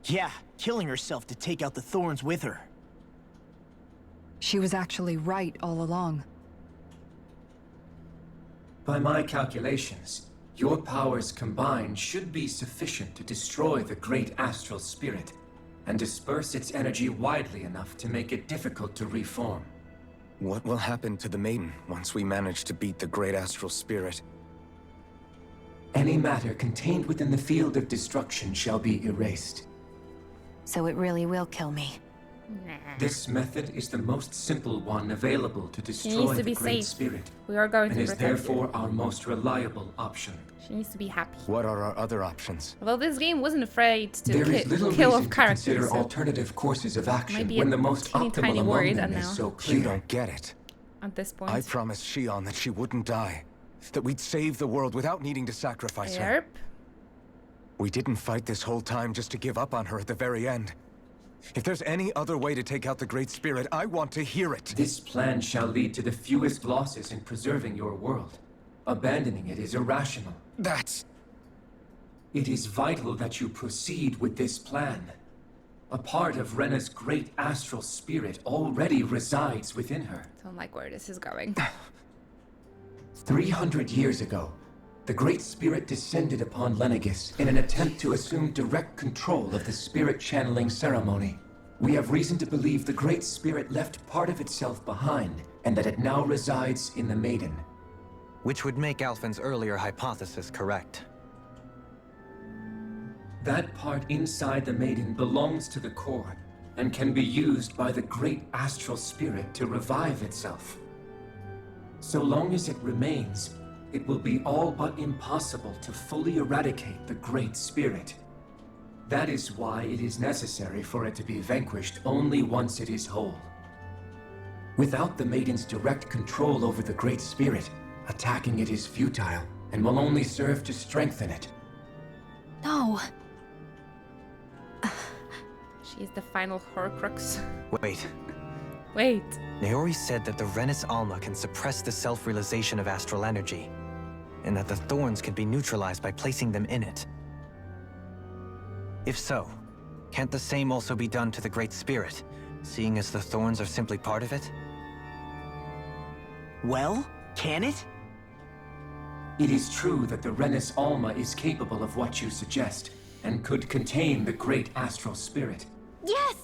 Yeah, killing herself to take out the thorns with her. She was actually right all along. By my calculations, your powers combined should be sufficient to destroy the great astral spirit and disperse its energy widely enough to make it difficult to reform. What will happen to the Maiden once we manage to beat the great astral spirit? Any matter contained within the field of destruction shall be erased. So it really will kill me. This method is the most simple one available to destroy the Great Spirit. We are going and to is protect therefore our most reliable option. She needs to be happy. What are our other options? Although this game wasn't afraid to There is little kill reason off to characters. consider So alternative courses of might action be when a the most teeny optimal tiny among worried them now. is so You clear. don't get it. At this point. I promised Shion that she wouldn't die. That we'd save the world without needing to sacrifice her. Yep. We didn't fight this whole time just to give up on her at the very end. If there's any other way to take out the Great Spirit, I want to hear it. This plan shall lead to the fewest losses in preserving your world. Abandoning it is irrational. It is vital that you proceed with this plan. A part of Rena's great astral spirit already resides within her. Don't like where this is going. 300 years ago, the Great Spirit descended upon Lenegis in an attempt to assume direct control of the spirit channeling ceremony. We have reason to believe the Great Spirit left part of itself behind, and that it now resides in the Maiden. Which would make Alphen's earlier hypothesis correct. That part inside the Maiden belongs to the core, and can be used by the Great Astral Spirit to revive itself. So long as it remains, it will be all but impossible to fully eradicate the Great Spirit. That is why it is necessary for it to be vanquished only once it is whole. Without the Maiden's direct control over the Great Spirit, attacking it is futile, and will only serve to strengthen it. No. She's the final Horcrux. Wait. Wait. Naori said that the Renus Alma can suppress the self-realization of astral energy, and that the thorns can be neutralized by placing them in it. If so, can't the same also be done to the Great Spirit, seeing as the thorns are simply part of it? Well, can it? It is true that the Renus Alma is capable of what you suggest, and could contain the Great Astral Spirit. Yes!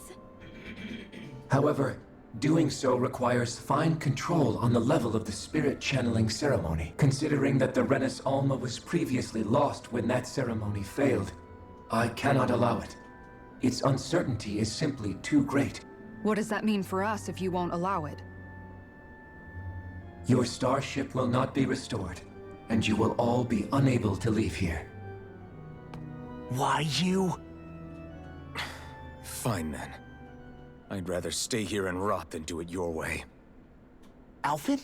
However, doing so requires fine control on the level of the spirit channeling ceremony. Considering that the Renus Alma was previously lost when that ceremony failed, I cannot allow it. Its uncertainty is simply too great. What does that mean for us if you won't allow it? Your starship will not be restored, and you will all be unable to leave here. Why you? Fine then. I'd rather stay here and rot than do it your way. Alphen?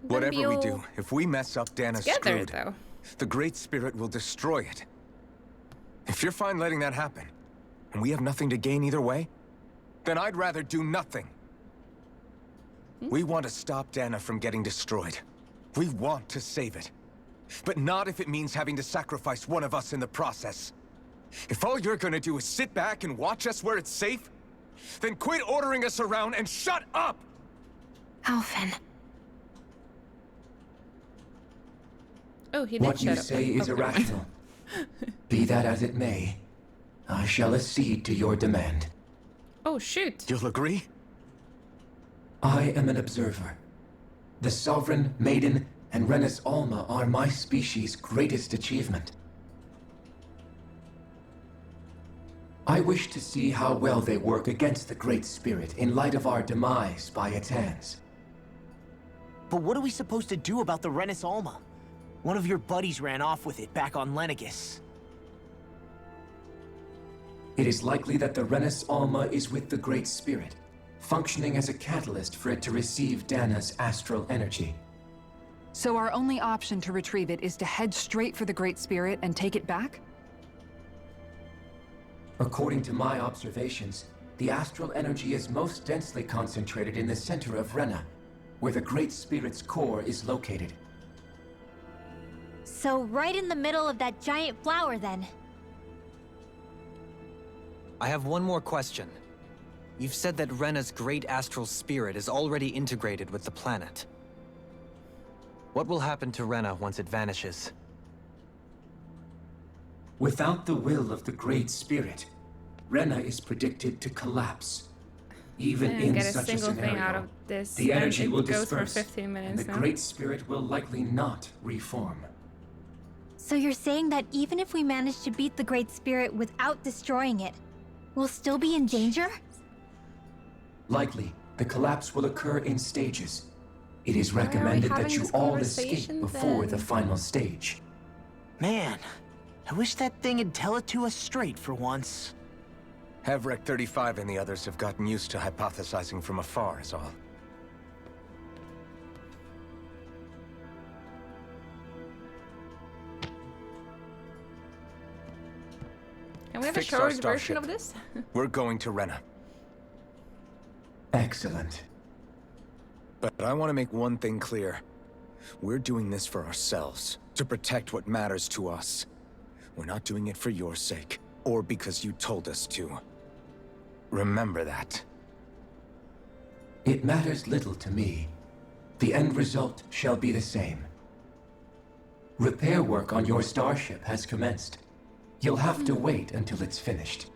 Whatever we do, if we mess up, Dana's together, screwed. though. The Great Spirit will destroy it. If you're fine letting that happen, and we have nothing to gain either way, then I'd rather do nothing. We want to stop Dana from getting destroyed. We want to save it. But not if it means having to sacrifice one of us in the process. If all you're gonna do is sit back and watch us where it's safe, then quit ordering us around and shut up! Alphen. Oh, he did What you shut up. say is Oh, never mind. irrational. Be that as it may, I shall accede to your demand. Oh, shoot. You'll agree? I am an observer. The Sovereign, Maiden, and Renis Alma are my species' greatest achievement. I wish to see how well they work against the Great Spirit in light of our demise by its hands. But what are we supposed to do about the Renis Alma? One of your buddies ran off with it back on Lenegis. It is likely that the Renis Alma is with the Great Spirit, functioning as a catalyst for it to receive Dana's astral energy. So our only option to retrieve it is to head straight for the Great Spirit and take it back? According to my observations, the astral energy is most densely concentrated in the center of Rena, where the Great Spirit's core is located. So right in the middle of that giant flower, then. I have one more question. You've said that Rena's great astral spirit is already integrated with the planet. What will happen to Rena once it vanishes? Without the will of the Great Spirit, Rena is predicted to collapse. Even in such a scenario, the energy will disperse, and the Great Spirit will likely not reform. So you're saying that even if we manage to beat the Great Spirit without destroying it, we'll still be in danger? Likely, the collapse will occur in stages. It is recommended that you all escape before the final stage. Man, I wish that thing would tell it to us straight for once. Hevrek 35 and the others have gotten used to hypothesizing from afar, is all. Can we have a short version of this? We're going to Rena. Excellent. But I want to make one thing clear. We're doing this for ourselves, to protect what matters to us. We're not doing it for your sake, or because you told us to. Remember that. It matters little to me. The end result shall be the same. Repair work on your starship has commenced. You'll have to wait until it's finished.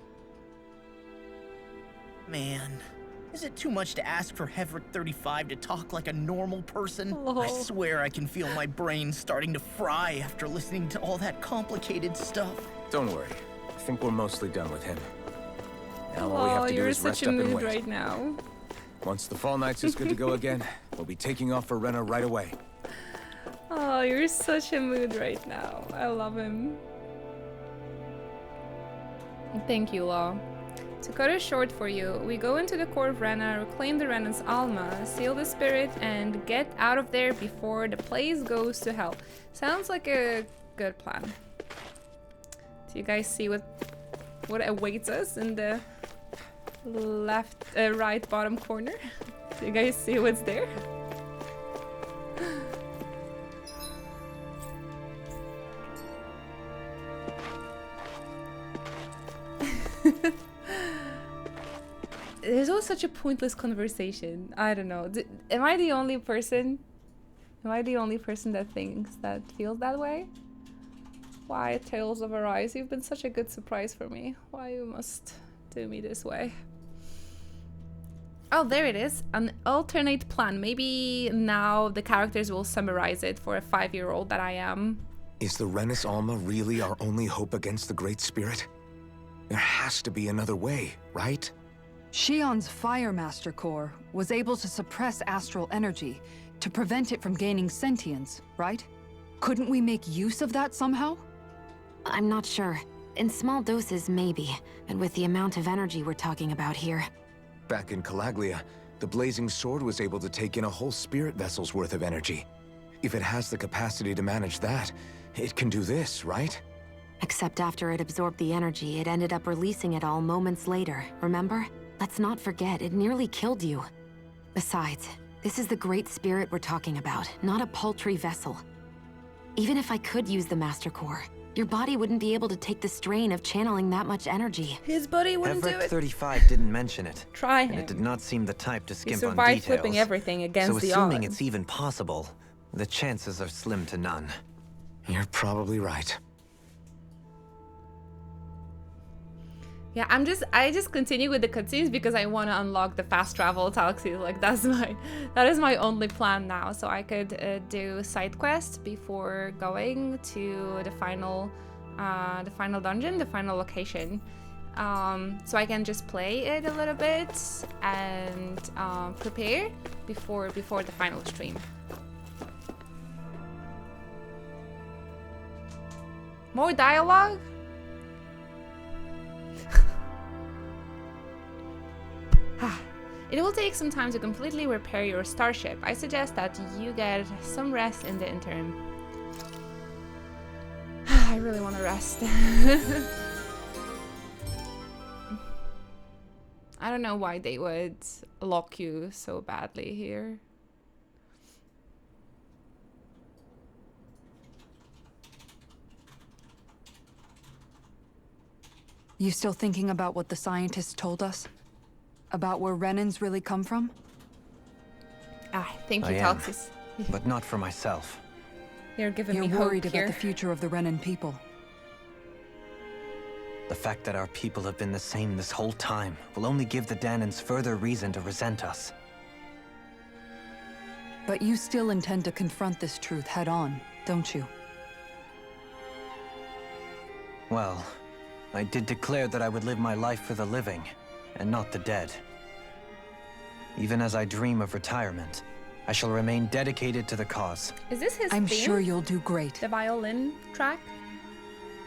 Man, is it too much to ask for Hevrek 35 to talk like a normal person? I swear I can feel my brain starting to fry after listening to all that complicated stuff. Don't worry. I think we're mostly done with him. Now all we have to do is rest up and wait. Right now. Once the Fall Knights is good to go again, we'll be taking off for Rena right away. Oh, you're such a mood right now. I love him. Thank you, Law. To cut it short for you, we go into the core of Rena, reclaim the Rena's Alma, seal the spirit, and get out of there before the place goes to hell. Sounds like a good plan. Do you guys see what awaits us in the right bottom corner? Do you guys see what's there? There's always such a pointless conversation. I don't know. Am I the only person? Am I the only person that feels that way? Why, Tales of Arise, you've been such a good surprise for me. Why you must do me this way? Oh, there it is. An alternate plan. Maybe now the characters will summarize it for a 5-year-old that I am. Is the Renis Alma really our only hope against the Great Spirit? There has to be another way, right? Shion's Firemaster core was able to suppress astral energy to prevent it from gaining sentience, right? Couldn't we make use of that somehow? I'm not sure. In small doses, maybe. And with the amount of energy we're talking about here. Back in Calaglia, the Blazing Sword was able to take in a whole spirit vessel's worth of energy. If it has the capacity to manage that, it can do this, right? Except after it absorbed the energy, it ended up releasing it all moments later, remember? Let's not forget, it nearly killed you. Besides, this is the Great Spirit we're talking about, not a paltry vessel. Even if I could use the Master Core, your body wouldn't be able to take the strain of channeling that much energy. His body wouldn't do it. 35 didn't mention it. Try him. And it did not seem the type to skimp on survived details. flipping everything against the odds. So assuming it's even possible, the chances are slim to none. You're probably right. Yeah, I just continue with the cutscenes because I want to unlock the fast travel taxi. Like that is my only plan now, so I could do side quests before going to the final dungeon, the final location. So I can just play it a little bit and prepare before the final stream. More dialogue? It will take some time to completely repair your starship. I suggest that you get some rest in the interim. I really want to rest. I don't know why they would lock you so badly here. You still thinking about what the scientists told us? About where Renans really come from? Thank you, Talxis. But not for myself. You're giving me hope. You're worried here about the future of the Renan people. The fact that our people have been the same this whole time will only give the Dahnans further reason to resent us. But you still intend to confront this truth head-on, don't you? Well, I did declare that I would live my life for the living, and not the dead. Even as I dream of retirement, I shall remain dedicated to the cause. Is this his I'm theme? sure you'll do great. The violin track?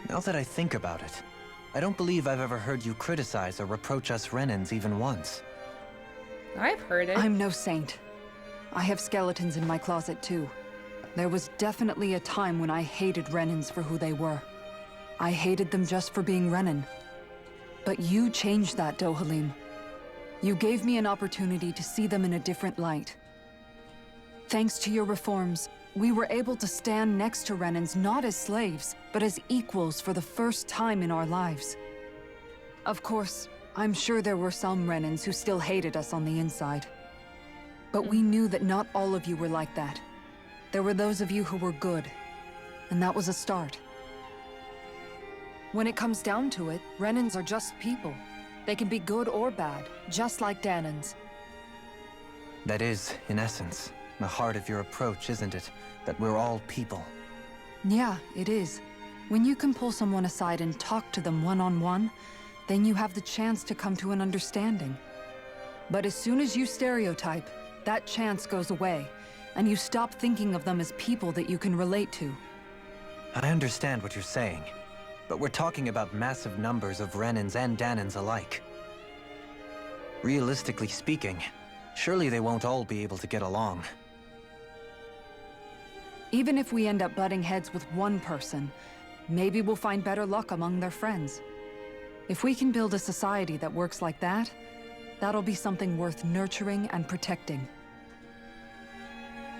Now that I think about it, I don't believe I've ever heard you criticize or reproach us Renans even once. I've heard it. I'm no saint. I have skeletons in my closet too. There was definitely a time when I hated Renans for who they were. I hated them just for being Renan. But you changed that, Dohalim. You gave me an opportunity to see them in a different light. Thanks to your reforms, we were able to stand next to Renans not as slaves, but as equals for the first time in our lives. Of course, I'm sure there were some Renans who still hated us on the inside. But we knew that not all of you were like that. There were those of you who were good, and that was a start. When it comes down to it, Renans are just people. They can be good or bad, just like Dahnans. That is, in essence, the heart of your approach, isn't it? That we're all people. Yeah, it is. When you can pull someone aside and talk to them one-on-one, then you have the chance to come to an understanding. But as soon as you stereotype, that chance goes away, and you stop thinking of them as people that you can relate to. I understand what you're saying, but we're talking about massive numbers of Renans and Dahnans alike. Realistically speaking, surely they won't all be able to get along. Even if we end up butting heads with one person, maybe we'll find better luck among their friends. If we can build a society that works like that, that'll be something worth nurturing and protecting.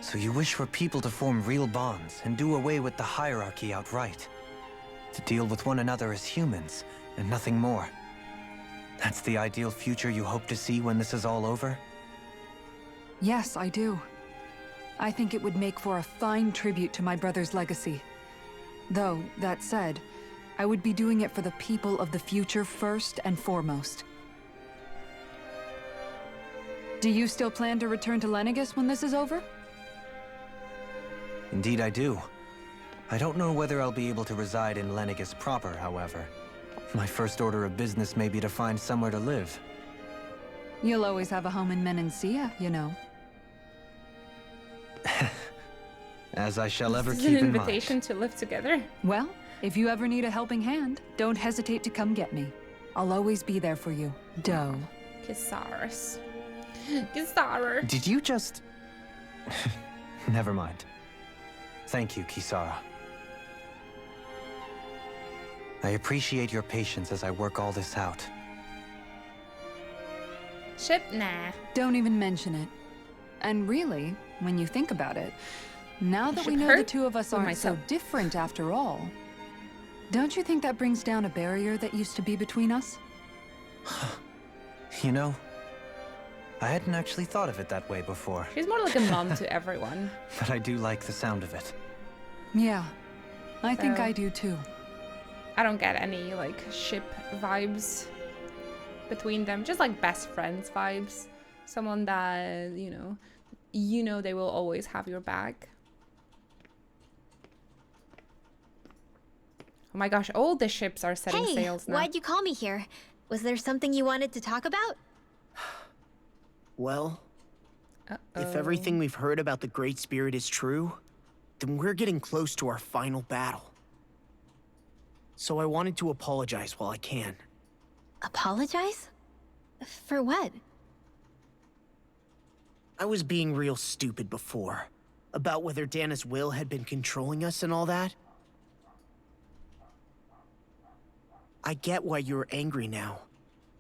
So you wish for people to form real bonds and do away with the hierarchy outright? To deal with one another as humans, and nothing more? That's the ideal future you hope to see when this is all over? Yes, I do. I think it would make for a fine tribute to my brother's legacy. Though, that said, I would be doing it for the people of the future first and foremost. Do you still plan to return to Lenegis when this is over? Indeed I do. I don't know whether I'll be able to reside in Lenegis proper, however. My first order of business may be to find somewhere to live. You'll always have a home in Menancia, you know. As I shall ever This keep is an in mind. invitation to live together. Well, if you ever need a helping hand, don't hesitate to come get me. I'll always be there for you, Doe. Kisaris. Kisaris. Did you just... Never mind. Thank you, Kisara. I appreciate your patience as I work all this out. Ship? Nah. Don't even mention it. And really, when you think about it, now that we should know hurt the two of us or aren't myself? so different after all, don't you think that brings down a barrier that used to be between us? You know, I hadn't actually thought of it that way before. She's more like a mom to everyone. But I do like the sound of it. Yeah, I think So- I do too. I don't get any like ship vibes between them, just like best friends vibes. Someone that, you know they will always have your back. Oh my gosh, all the ships are setting sails now. Why'd you call me here? Was there something you wanted to talk about? Well, if everything we've heard about the Great Spirit is true, then we're getting close to our final battle. So I wanted to apologize while I can. Apologize? For what? I was being real stupid before, about whether Dana's will had been controlling us and all that. I get why you're angry now.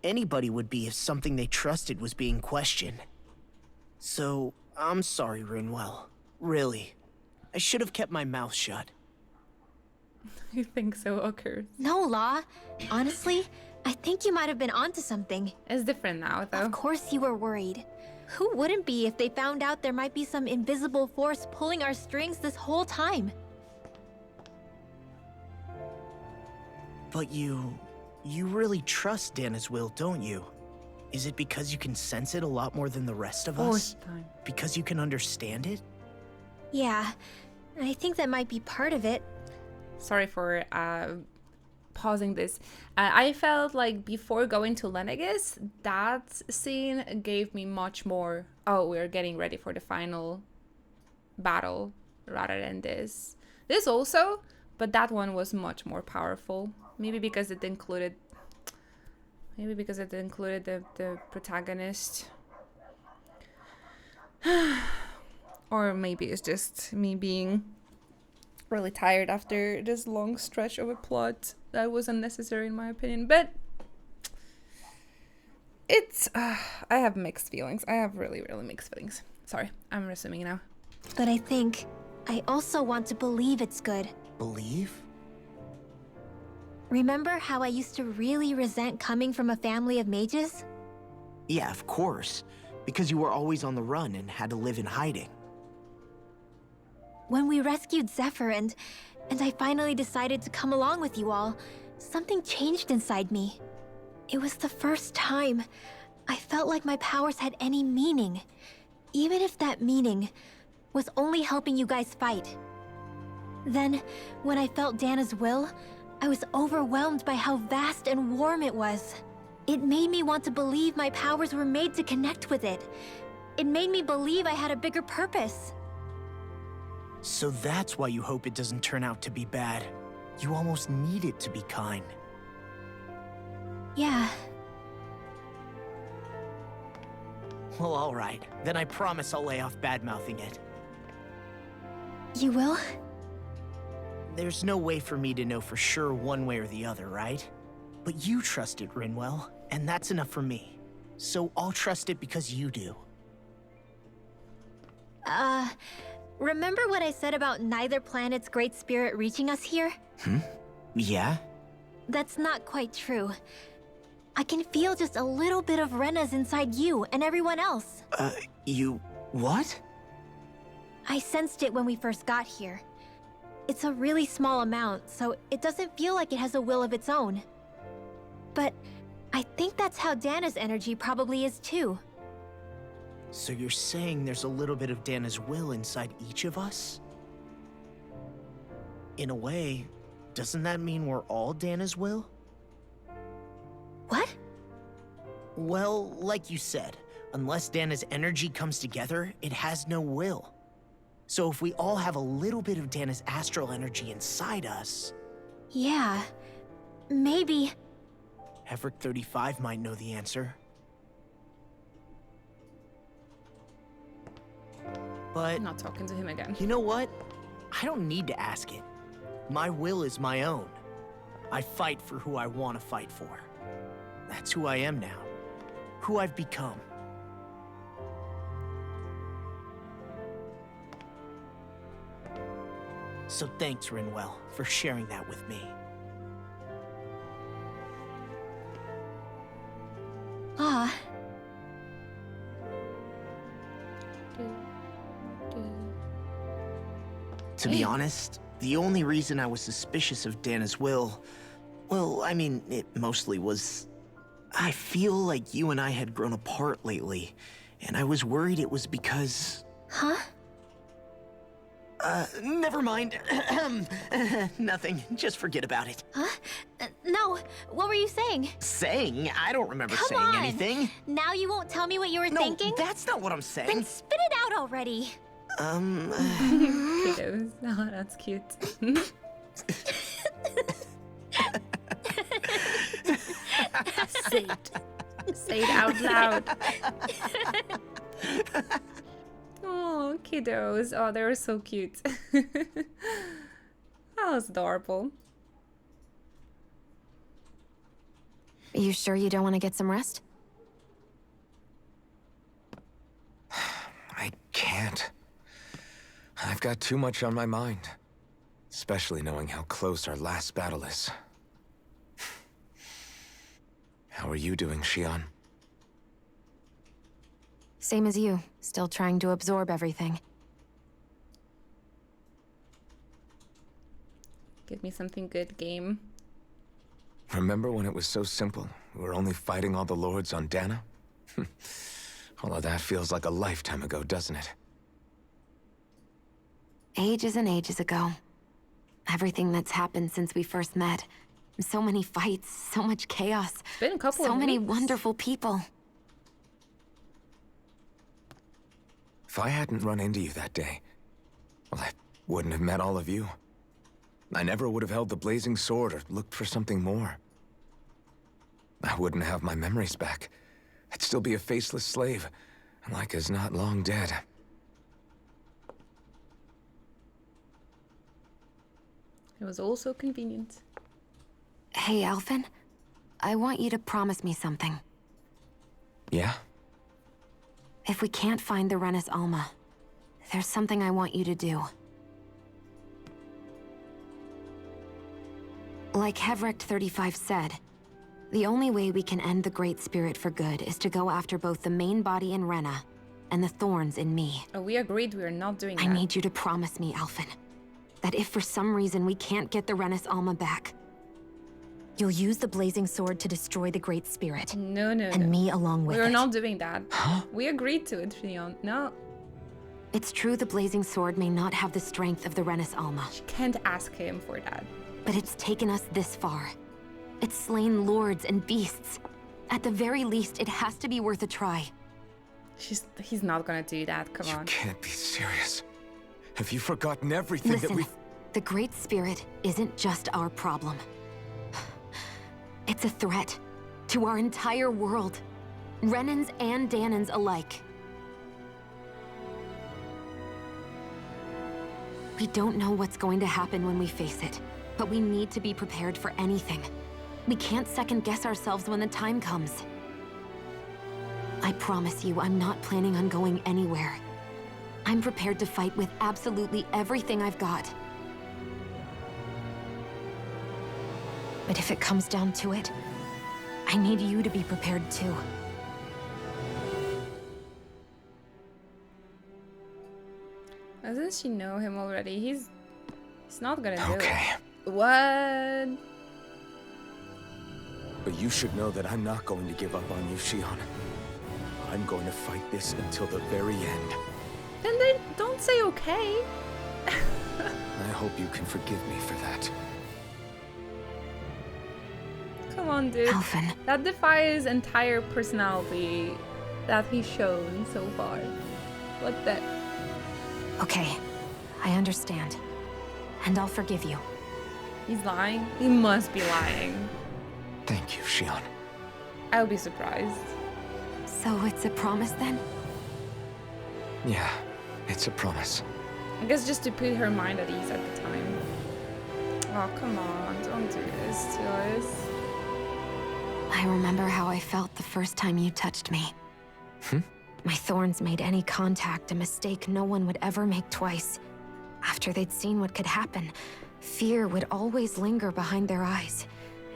Anybody would be if something they trusted was being questioned. So, I'm sorry, Rinwell. Really. I should have kept my mouth shut. You think so, Ockers? No, Law. Honestly, I think you might have been onto something. It's different now, though. Of course you were worried. Who wouldn't be if they found out there might be some invisible force pulling our strings this whole time? But you really trust Dana's will, don't you? Is it because you can sense it a lot more than the rest of us? Time. Because you can understand it? Yeah, I think that might be part of it. Sorry for pausing this. I felt like before going to Lenegis, that scene gave me much more, oh, we're getting ready for the final battle, rather than this. This also, but that one was much more powerful. Maybe because it included the protagonist. Or maybe it's just me being really tired after this long stretch of a plot that was unnecessary in my opinion. But it's I have mixed feelings. I have really mixed feelings. Sorry, I'm resuming now. But I also want to believe it's good. Believe? Remember how I used to really resent coming from a family of mages? Yeah, of course. Because you were always on the run and had to live in hiding. When we rescued Zephyr and I finally decided to come along with you all, something changed inside me. It was the first time I felt like my powers had any meaning, even if that meaning was only helping you guys fight. Then, when I felt Dana's will, I was overwhelmed by how vast and warm it was. It made me want to believe my powers were made to connect with it. It made me believe I had a bigger purpose. So that's why you hope it doesn't turn out to be bad. You almost need it to be kind. Yeah. Well, alright. Then I promise I'll lay off bad-mouthing it. You will? There's no way for me to know for sure one way or the other, right? But you trust it, Rinwell, and that's enough for me. So I'll trust it because you do. Remember what I said about neither planet's great spirit reaching us here? Yeah? That's not quite true. I can feel just a little bit of Rena's inside you and everyone else. You... what? I sensed it when we first got here. It's a really small amount, so it doesn't feel like it has a will of its own. But I think that's how Dana's energy probably is too. So you're saying there's a little bit of Dana's will inside each of us? In a way, doesn't that mean we're all Dana's will? What? Well, like you said, unless Dana's energy comes together, it has no will. So if we all have a little bit of Dana's astral energy inside us... Yeah, maybe... Heverick 35 might know the answer. But... I'm not talking to him again. You know what? I don't need to ask it. My will is my own. I fight for who I want to fight for. That's who I am now. Who I've become. So thanks, Rinwell, for sharing that with me. To be honest, the only reason I was suspicious of Dana's will, well, I mean, it mostly was... I feel like you and I had grown apart lately, and I was worried it was because... Huh? Never mind. Nothing. Just forget about it. Huh? No, what were you saying? Saying? I don't remember saying anything. Now you won't tell me what you were thinking? No, that's not what I'm saying. Then spit it out already. Kiddos. Oh, that's cute. Say it. Say it out loud. Oh, kiddos. Oh, they were so cute. That was adorable. You sure you don't want to get some rest? I can't. I've got too much on my mind. Especially knowing how close our last battle is. How are you doing, Xion? Same as you. Still trying to absorb everything. Give me something good, game. Remember when it was so simple? We were only fighting all the lords on Dana? All of that feels like a lifetime ago, doesn't it? Ages and ages ago. Everything that's happened since we first met. So many fights, so much chaos. It's been a couple so of many weeks. wonderful people. If I hadn't run into you that day, well, I wouldn't have met all of you. I never would have held the blazing sword or looked for something more. I wouldn't have my memories back. I'd still be a faceless slave, like as not long dead. It was all so convenient. Hey, Alphen. I want you to promise me something. Yeah? If we can't find the Renis Alma, there's something I want you to do. Like Hevrecht 35 said, the only way we can end the Great Spirit for good is to go after both the main body in Rena and the thorns in me. Oh, we agreed we are not doing that. I need you to promise me, Alphen, that if for some reason we can't get the Renis Alma back, you'll use the blazing sword to destroy the Great Spirit. No. And me along with it. We're not doing that. We agreed to it, Xion. No. It's true the blazing sword may not have the strength of the Renis Alma. You can't ask him for that. But it's taken us this far. It's slain lords and beasts. At the very least, it has to be worth a try. He's not gonna do that, come on. You can't be serious. Have you forgotten everything Listen, that we... the Great Spirit isn't just our problem. It's a threat to our entire world. Renans and Danans alike. We don't know what's going to happen when we face it, but we need to be prepared for anything. We can't second-guess ourselves when the time comes. I promise you, I'm not planning on going anywhere. I'm prepared to fight with absolutely everything I've got. But if it comes down to it, I need you to be prepared too. Doesn't she know him already? He's not gonna do it. Okay. What? But you should know that I'm not going to give up on you, Xion. I'm going to fight this until the very end. Then they don't say okay. I hope you can forgive me for that. Come on, dude. Alphen. That defies entire personality that he's shown so far. What the? Okay, I understand. And I'll forgive you. He's lying? He must be lying. Thank you, Xion. I'll be surprised. So it's a promise then? Yeah, it's a promise. I guess just to put her mind at ease at the time. Oh, come on. Don't do this to us. I remember how I felt the first time you touched me. My thorns made any contact a mistake no one would ever make twice. After they'd seen what could happen, fear would always linger behind their eyes.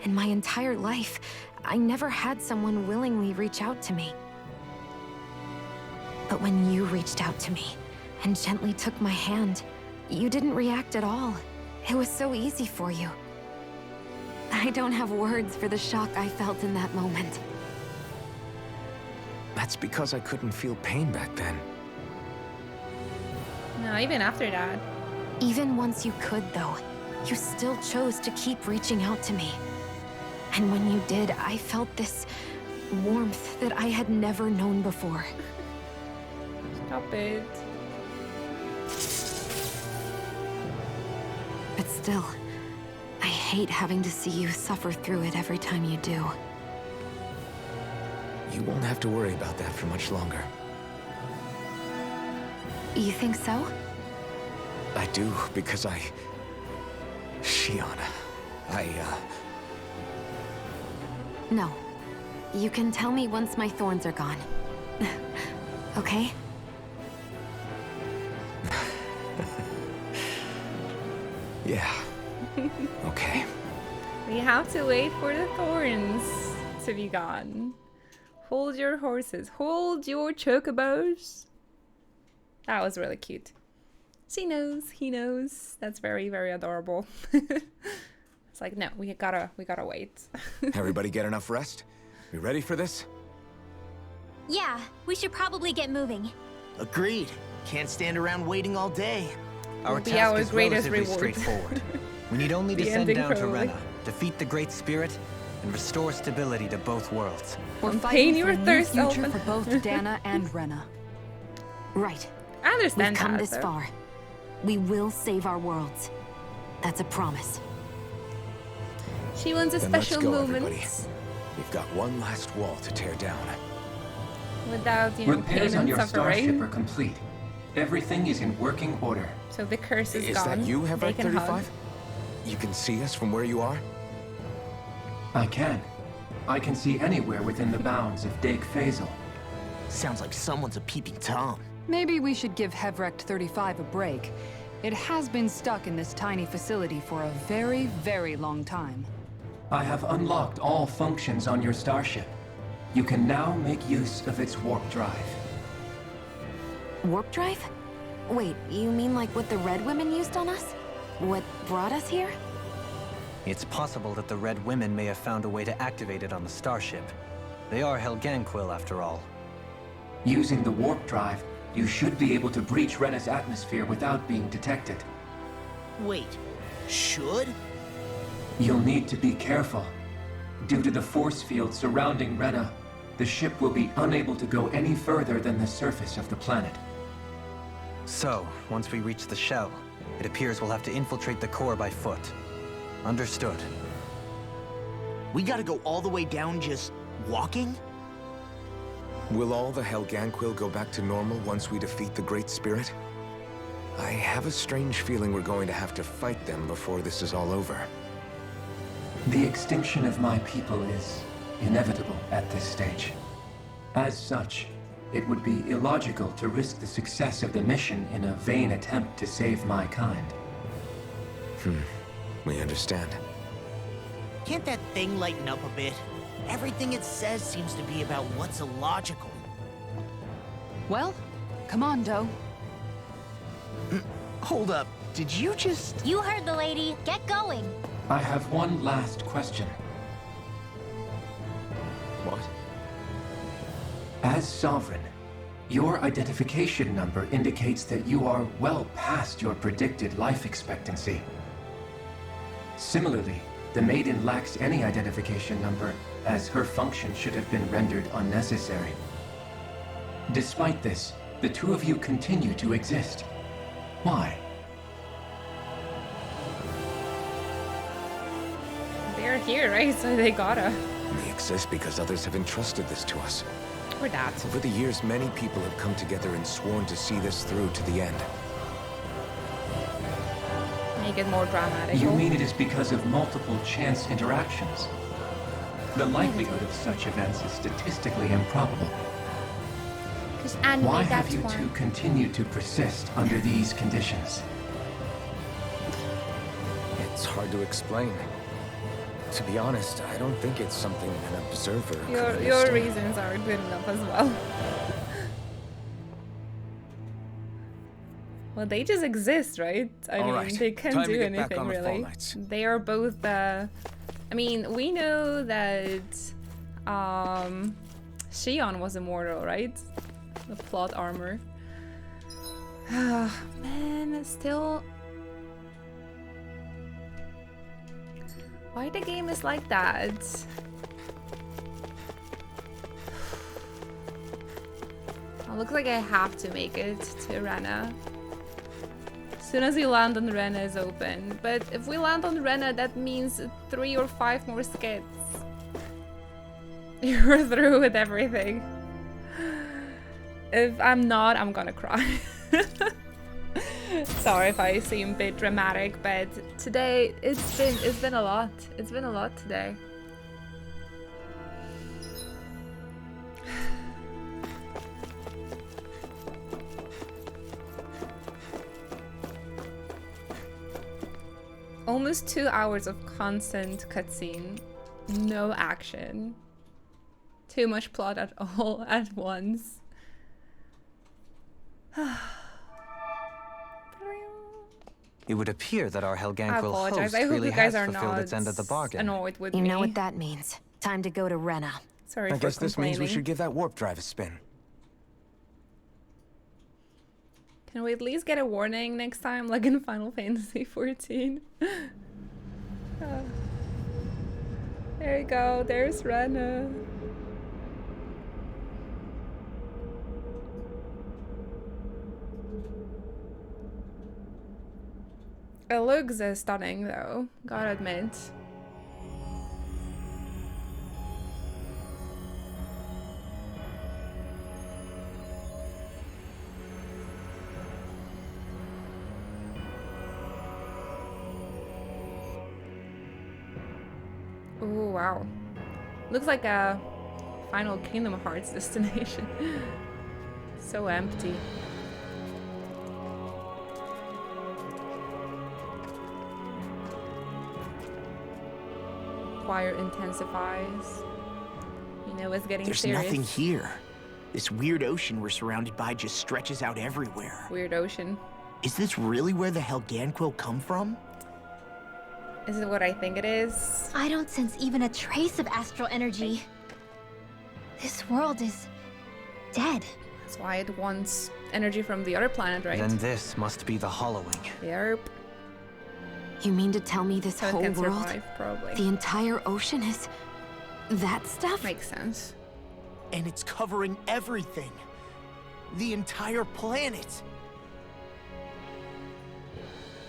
In my entire life, I never had someone willingly reach out to me. But when you reached out to me and gently took my hand, you didn't react at all. It was so easy for you. I don't have words for the shock I felt in that moment. That's because I couldn't feel pain back then. No, even after that. Even once you could, though, you still chose to keep reaching out to me. And when you did, I felt this warmth that I had never known before. Stop it. But still, I hate having to see you suffer through it every time you do. You won't have to worry about that for much longer. You think so? I do, because Shionne, No. You can tell me once my thorns are gone. Okay? Yeah. Okay. We have to wait for the thorns to be gone. Hold your horses. Hold your chocobos. That was really cute. She knows. He knows. That's very, very adorable. It's like, no, we gotta wait. Everybody get enough rest? We ready for this? Yeah, we should probably get moving. Agreed. Can't stand around waiting all day. Our Be task our is greatest relatively reward. straightforward. We need only The descend ending down to probably. Rena, defeat the Great Spirit, and restore stability to both worlds. We're Pain fighting your for a new thirst, future Elfin. for both Dana and Rena. Right. I understand We've come that, this though. far. We will save our worlds. That's a promise. She wants a Then let's special go, moment everybody. We've got one last wall to tear down. without, you know, Repairs pain on and your starship suffering. are complete. Everything is in working order. So the curse is Is gone. that you, They Hevrek can hug. 35? You can see us from where you are? I can. I can see anywhere within the bounds of Dake Faisal. Sounds like someone's a peeping Tom. Maybe we should give Hevrect 35 a break. It has been stuck in this tiny facility for a very, very long time. I have unlocked all functions on your starship. You can now make use of its warp drive. Warp drive? Wait, you mean like what the Red Women used on us? What brought us here? It's possible that the Red Women may have found a way to activate it on the starship. They are Helganquil, after all. Using the warp drive, you should be able to breach Rena's atmosphere without being detected. Wait, should? You'll need to be careful. Due to the force field surrounding Rena, the ship will be unable to go any further than the surface of the planet. So, once we reach the shell, it appears we'll have to infiltrate the core by foot. Understood. We gotta go all the way down just walking? Will all the Helganquil go back to normal once we defeat the Great Spirit? I have a strange feeling we're going to have to fight them before this is all over. The extinction of my people is inevitable at this stage. As such, it would be illogical to risk the success of the mission in a vain attempt to save my kind. We understand. Can't that thing lighten up a bit? Everything it says seems to be about what's illogical. Well, come on, Doe. Hold up, did you just... You heard the lady. Get going. I have one last question. What? As Sovereign, your identification number indicates that you are well past your predicted life expectancy. Similarly, the Maiden lacks any identification number, as her function should have been rendered unnecessary. Despite this, the two of you continue to exist. Why? They're here, right? So they gotta. We exist because others have entrusted this to us. Or that. Over the years, many people have come together and sworn to see this through to the end. Make it more dramatic. You mean it is because of multiple chance interactions? The likelihood of such events is statistically improbable. Why have you two continued to persist under these conditions? It's hard to explain. To be honest, I don't think it's something an observer could Your understand. reasons are good enough as well. Well, they just exist, right? I mean, Alright, they can't time to do get back anything on the really. Fall Knights. They are both I mean, we know that Shion was immortal, right? The plot armor. Man, still... Why the game is like that? It looks like I have to make it to Rena. As soon as we land on Rena is open. But if we land on Rena, that means 3 or 5 more skits. You're through with everything. If I'm not, I'm gonna cry. Sorry if I seem a bit dramatic, but today it's been a lot. It's been a lot today. Almost 2 hours of constant cutscene, no action. Too much plot at all at once. It would appear that our Helganquil I apologize. host I hope really you guys has are fulfilled not its end of the bargain. annoyed with you me. know what that means. Time to go to Rena. Sorry I for guess this means we complaining. should give that warp drive a spin. Can we at least get a warning next time, like in Final Fantasy XIV? There you go, there's Rena. It looks stunning though, gotta admit. Oh wow. Looks like a final Kingdom Hearts destination. So empty. Choir intensifies. You know it's getting There's serious. nothing here. This weird ocean we're surrounded by just stretches out everywhere. Weird ocean. Is this really where the Helganquil come from? Is it what I think it is? I don't sense even a trace of astral energy. This world is dead. That's why it wants energy from the other planet, right? Then this must be the Hollowing. Yep. You mean to tell me this So it whole can world, survive, probably. the entire ocean is that stuff? Makes sense. And it's covering everything. The entire planet.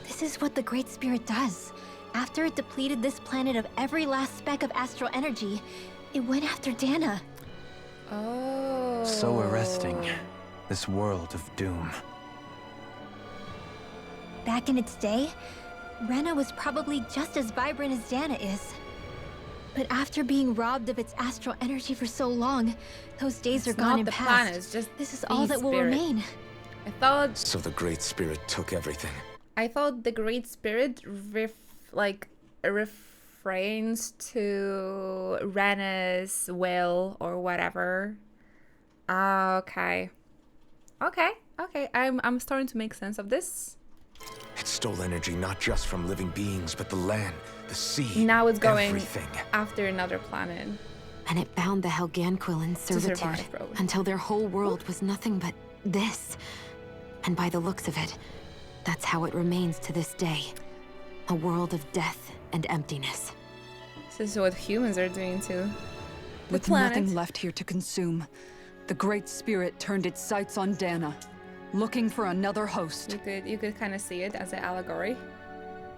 This is what the Great Spirit does. After it depleted this planet of every last speck of astral energy, it went after Dana. Oh. So arresting. This world of doom. Back in its day, Rena was probably just as vibrant as Dana is. But after being robbed of its astral energy for so long, those days are gone Not and the past. planet, it's just This is the all that will spirit. remain. I thought So the Great Spirit took everything. the Great Spirit refrains to Rena's will or whatever. Okay. I'm starting to make sense of this. It stole energy not just from living beings, but the land, the sea, Now it's going everything. after another planet. And it bound the Helganquil in servitude survive, probably. until their whole world was nothing but this. And by the looks of it, that's how it remains to this day. A world of death and emptiness. This is what humans are doing to the With planet. nothing left here to consume, the Great Spirit turned its sights on Dana, looking for another host. You could kind of see it as an allegory.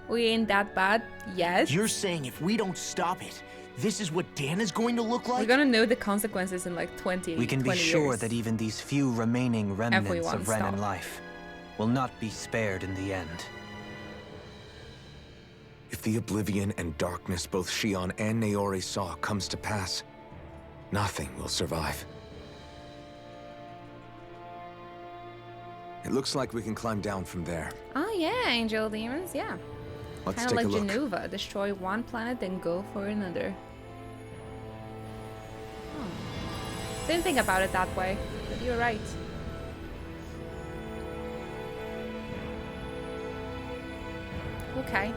We ain't that bad yet. You're saying if we don't stop it, this is what Dana's going to look We're like? gonna know the consequences in like 20 We can be 20 sure years. that even these few remaining remnants Everyone of Renan stop. life will not be spared in the end. If the oblivion and darkness both Shion and Naori saw comes to pass, nothing will survive. It looks like we can climb down from there. Oh yeah, angel demons, yeah. Let's Kind of take like a look. Genova, destroy one planet then go for another. Didn't think about it that way, but you're right. Okay.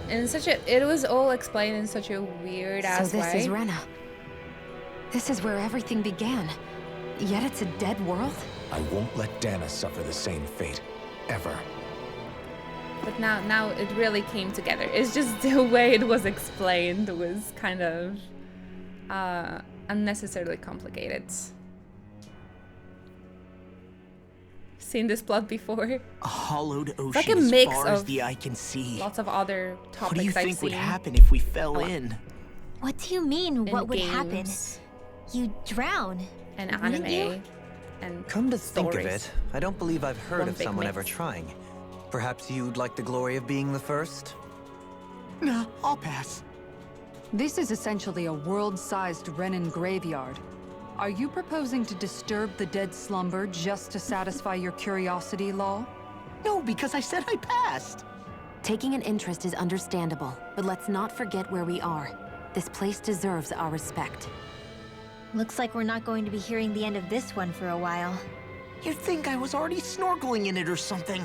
And it was all explained in such a weird ass So this way. is Rena. This is where everything began. Yet it's a dead world? I won't let Dana suffer the same fate. Ever. But now it really came together. It's just the way it was explained was kind of unnecessarily complicated. Seen this plot before? A hollowed ocean like a mix as far as of the eye can see. Lots of other topics What do you think I've would seen. happen if we fell in? What do you mean, what would happen? games. You drown. And wouldn't anime. you? And Come to think of stories. it, I don't believe I've heard One of big someone mix. ever trying. Perhaps you'd like the glory of being the first? Nah, I'll pass. This is essentially a world-sized Renin graveyard. Are you proposing to disturb the dead slumber just to satisfy your curiosity, Law? No, because I said I passed. Taking an interest is understandable, but let's not forget where we are. This place deserves our respect. Looks like we're not going to be hearing the end of this one for a while. You'd think I was already snorkeling in it or something.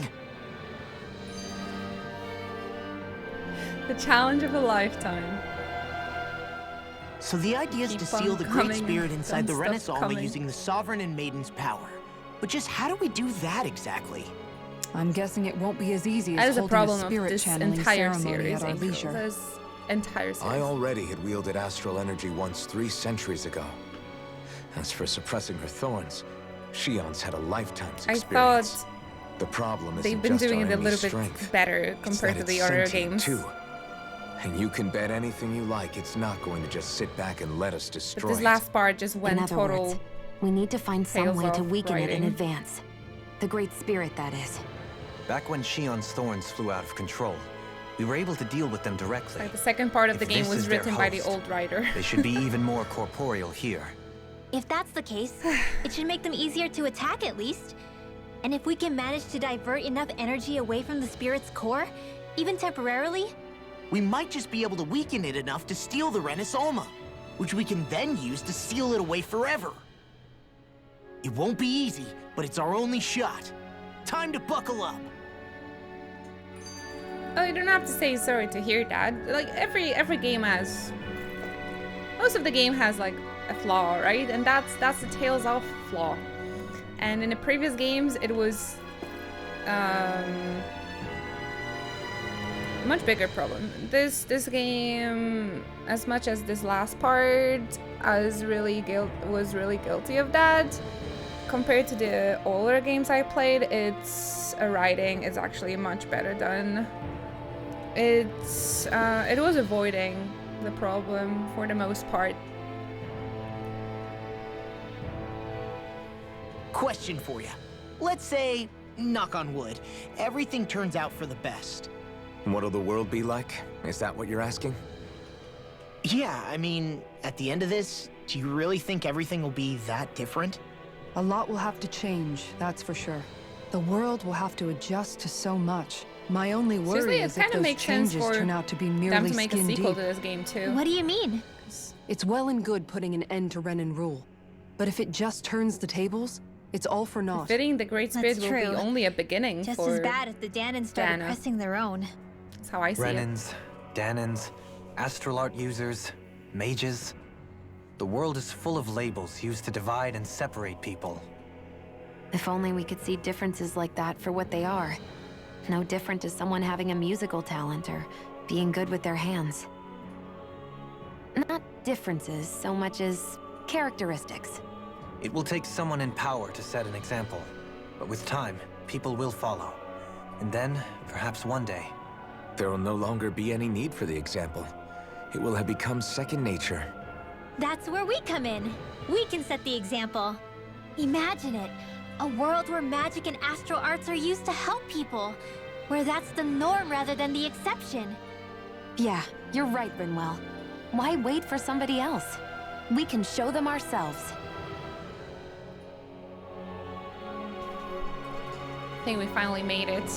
The challenge of a lifetime. So the idea is to Keep on seal the Great coming, Spirit inside the don't Renis stop Alma coming. using the Sovereign and Maiden's power. But just how do we do that exactly? I'm guessing it won't be as easy That as is a holding a problem of spirit this channeling entire ceremony series, at our Angel. leisure. This entire series. I already had wielded astral energy once 3 centuries ago. As for suppressing her thorns, Shion's had a lifetime's I experience. thought the problem isn't they've been just doing our it a little enemy's bit strength. better It's compared that to the it's other sentient, games. too. And you can bet anything you like, it's not going to just sit back and let us But destroy this it. last part just went In other total. words, we need to find some tails way to off weaken it in writing. advance. The Great Spirit, that is. Back when Shion's thorns flew out of control, we were able to deal with them directly. Like the second part of the If game this was is their written by the host, old writer. They should be even more corporeal here. If that's the case, it should make them easier to attack at least. And if we can manage to divert enough energy away from the spirit's core, even temporarily, We might just be able to weaken it enough to steal the Renis Alma, which we can then use to seal it away forever. It won't be easy, but it's our only shot. Time to buckle up. Oh, you don't have to say sorry to hear that. Like every game has. Most of the game has like a flaw, right? And that's the Tales of flaw. And in the previous games, it was much bigger problem. This game, as much as this last part, was really guilty of that. Compared to the older games I played, its writing is actually much better done. It was avoiding the problem for the most part. Question for you. Let's say, knock on wood, everything turns out for the best. What'll the world be like? Is that what you're asking? Yeah, I mean, at the end of this, do you really think everything will be that different? A lot will have to change, that's for sure. The world will have to adjust to so much. My only worry Seriously, it is if kind of those makes sense changes for turn out to be them merely to make a skin sequel deep. to this game too. what do you mean? It's well and good putting an end to Renin rule. But if it just turns the tables, it's all for naught. Fitting the Great Spirit That's will be true. only a beginning Just for as bad if the Danans started Dana. pressing their own. That's how I see it. Renins, Danans, astral art users, mages. The world is full of labels used to divide and separate people. If only we could see differences like that for what they are. No different to someone having a musical talent or being good with their hands. Not differences so much as characteristics. It will take someone in power to set an example. But with time, people will follow. And then, perhaps one day, There will no longer be any need for the example. It will have become second nature. That's where we come in. We can set the example. Imagine it. A world where magic and astral arts are used to help people. Where that's the norm rather than the exception. Yeah, you're right, Rinwell. Why wait for somebody else? We can show them ourselves. I think we finally made it.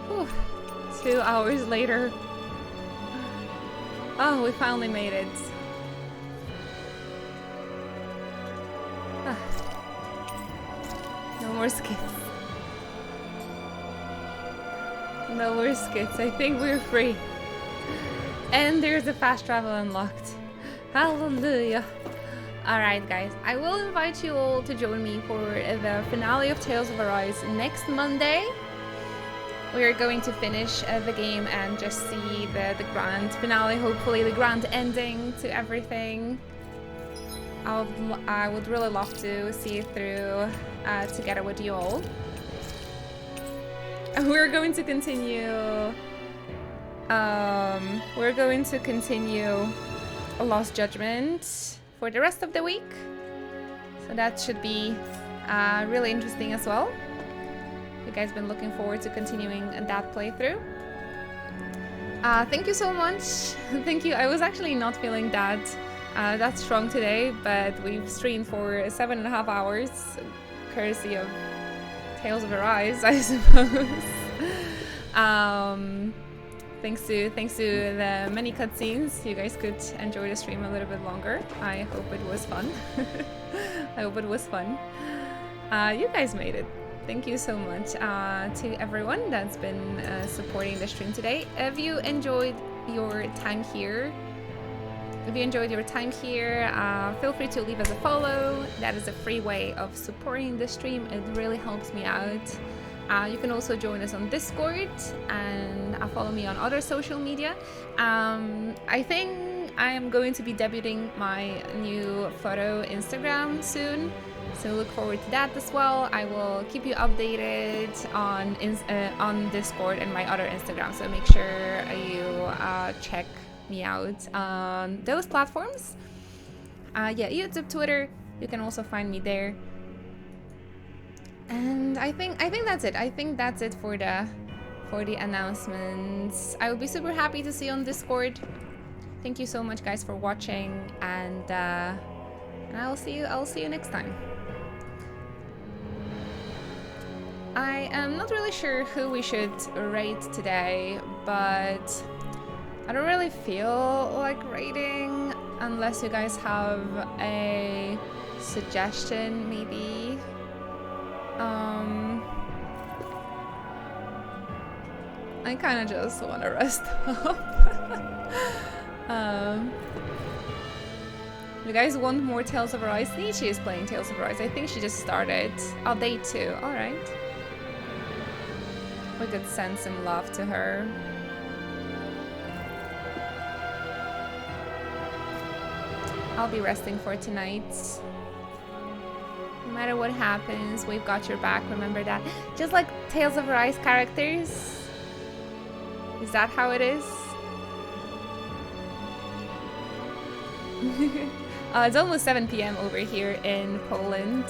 Whew. 2 hours later. Oh, we finally made it. Ah. No more skits. No more skits. I think we're free. And there's a fast travel unlocked. Hallelujah. Alright guys, I will invite you all to join me for the finale of Tales of Arise next Monday. We are going to finish the game and just see the grand finale, hopefully the grand ending to everything. I would really love to see it through together with you all. And we're going to continue Lost Judgment for the rest of the week, so that should be really interesting as well. You guys been looking forward to continuing that playthrough. Thank you so much. Thank you. I was actually not feeling that strong today, but we've streamed for 7.5 hours, courtesy of Tales of Arise, I suppose. Thanks to the many cutscenes, you guys could enjoy the stream a little bit longer. I hope it was fun. I hope it was fun. You guys made it. Thank you so much to everyone that's been supporting the stream today. If you enjoyed your time here, feel free to leave us a follow. That is a free way of supporting the stream. It really helps me out. You can also join us on Discord and follow me on other social media. I think I am going to be debuting my new photo Instagram soon, so look forward to that as well. I will keep you updated on Discord and my other Instagram, so make sure you check me out on those platforms. Yeah, YouTube, Twitter, you can also find me there. And I think that's it. I think that's it for the announcements. I will be super happy to see you on Discord. Thank you so much, guys, for watching, and I'll see you next time. I am not really sure who we should rate today, but I don't really feel like rating unless you guys have a suggestion, maybe. I kind of just want to rest up. You guys want more Tales of Arise? Nietzsche is playing Tales of Arise. I think she just started. Oh, day 2. Alright. We could send some love to her. I'll be resting for tonight. No matter what happens, we've got your back, remember that. Just like Tales of Arise characters. Is that how it is? It's almost 7 p.m. over here in Poland.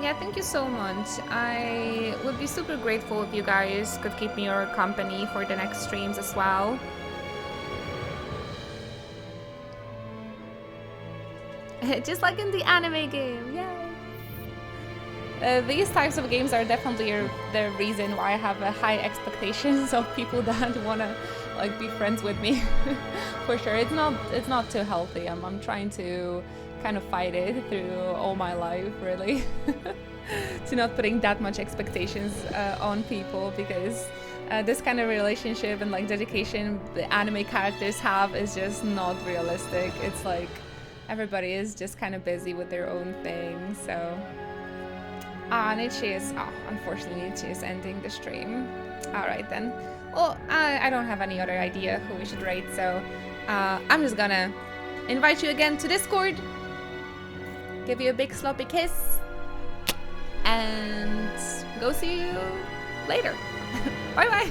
Yeah, thank you so much. I would be super grateful if you guys could keep me your company for the next streams as well. Just like in the anime game, yay! These types of games are definitely the reason why I have high expectations of people that wanna like be friends with me. For sure, it's not too healthy. I'm trying to kind of fight it through all my life, really, to not putting that much expectations on people, because this kind of relationship and like dedication the anime characters have is just not realistic. It's like everybody is just kind of busy with their own thing, so. Nietzsche is, unfortunately Nietzsche is ending the stream. Alright then. Well, I don't have any other idea who we should rate, so I'm just gonna invite you again to Discord, give you a big sloppy kiss, and go see you later. Bye bye!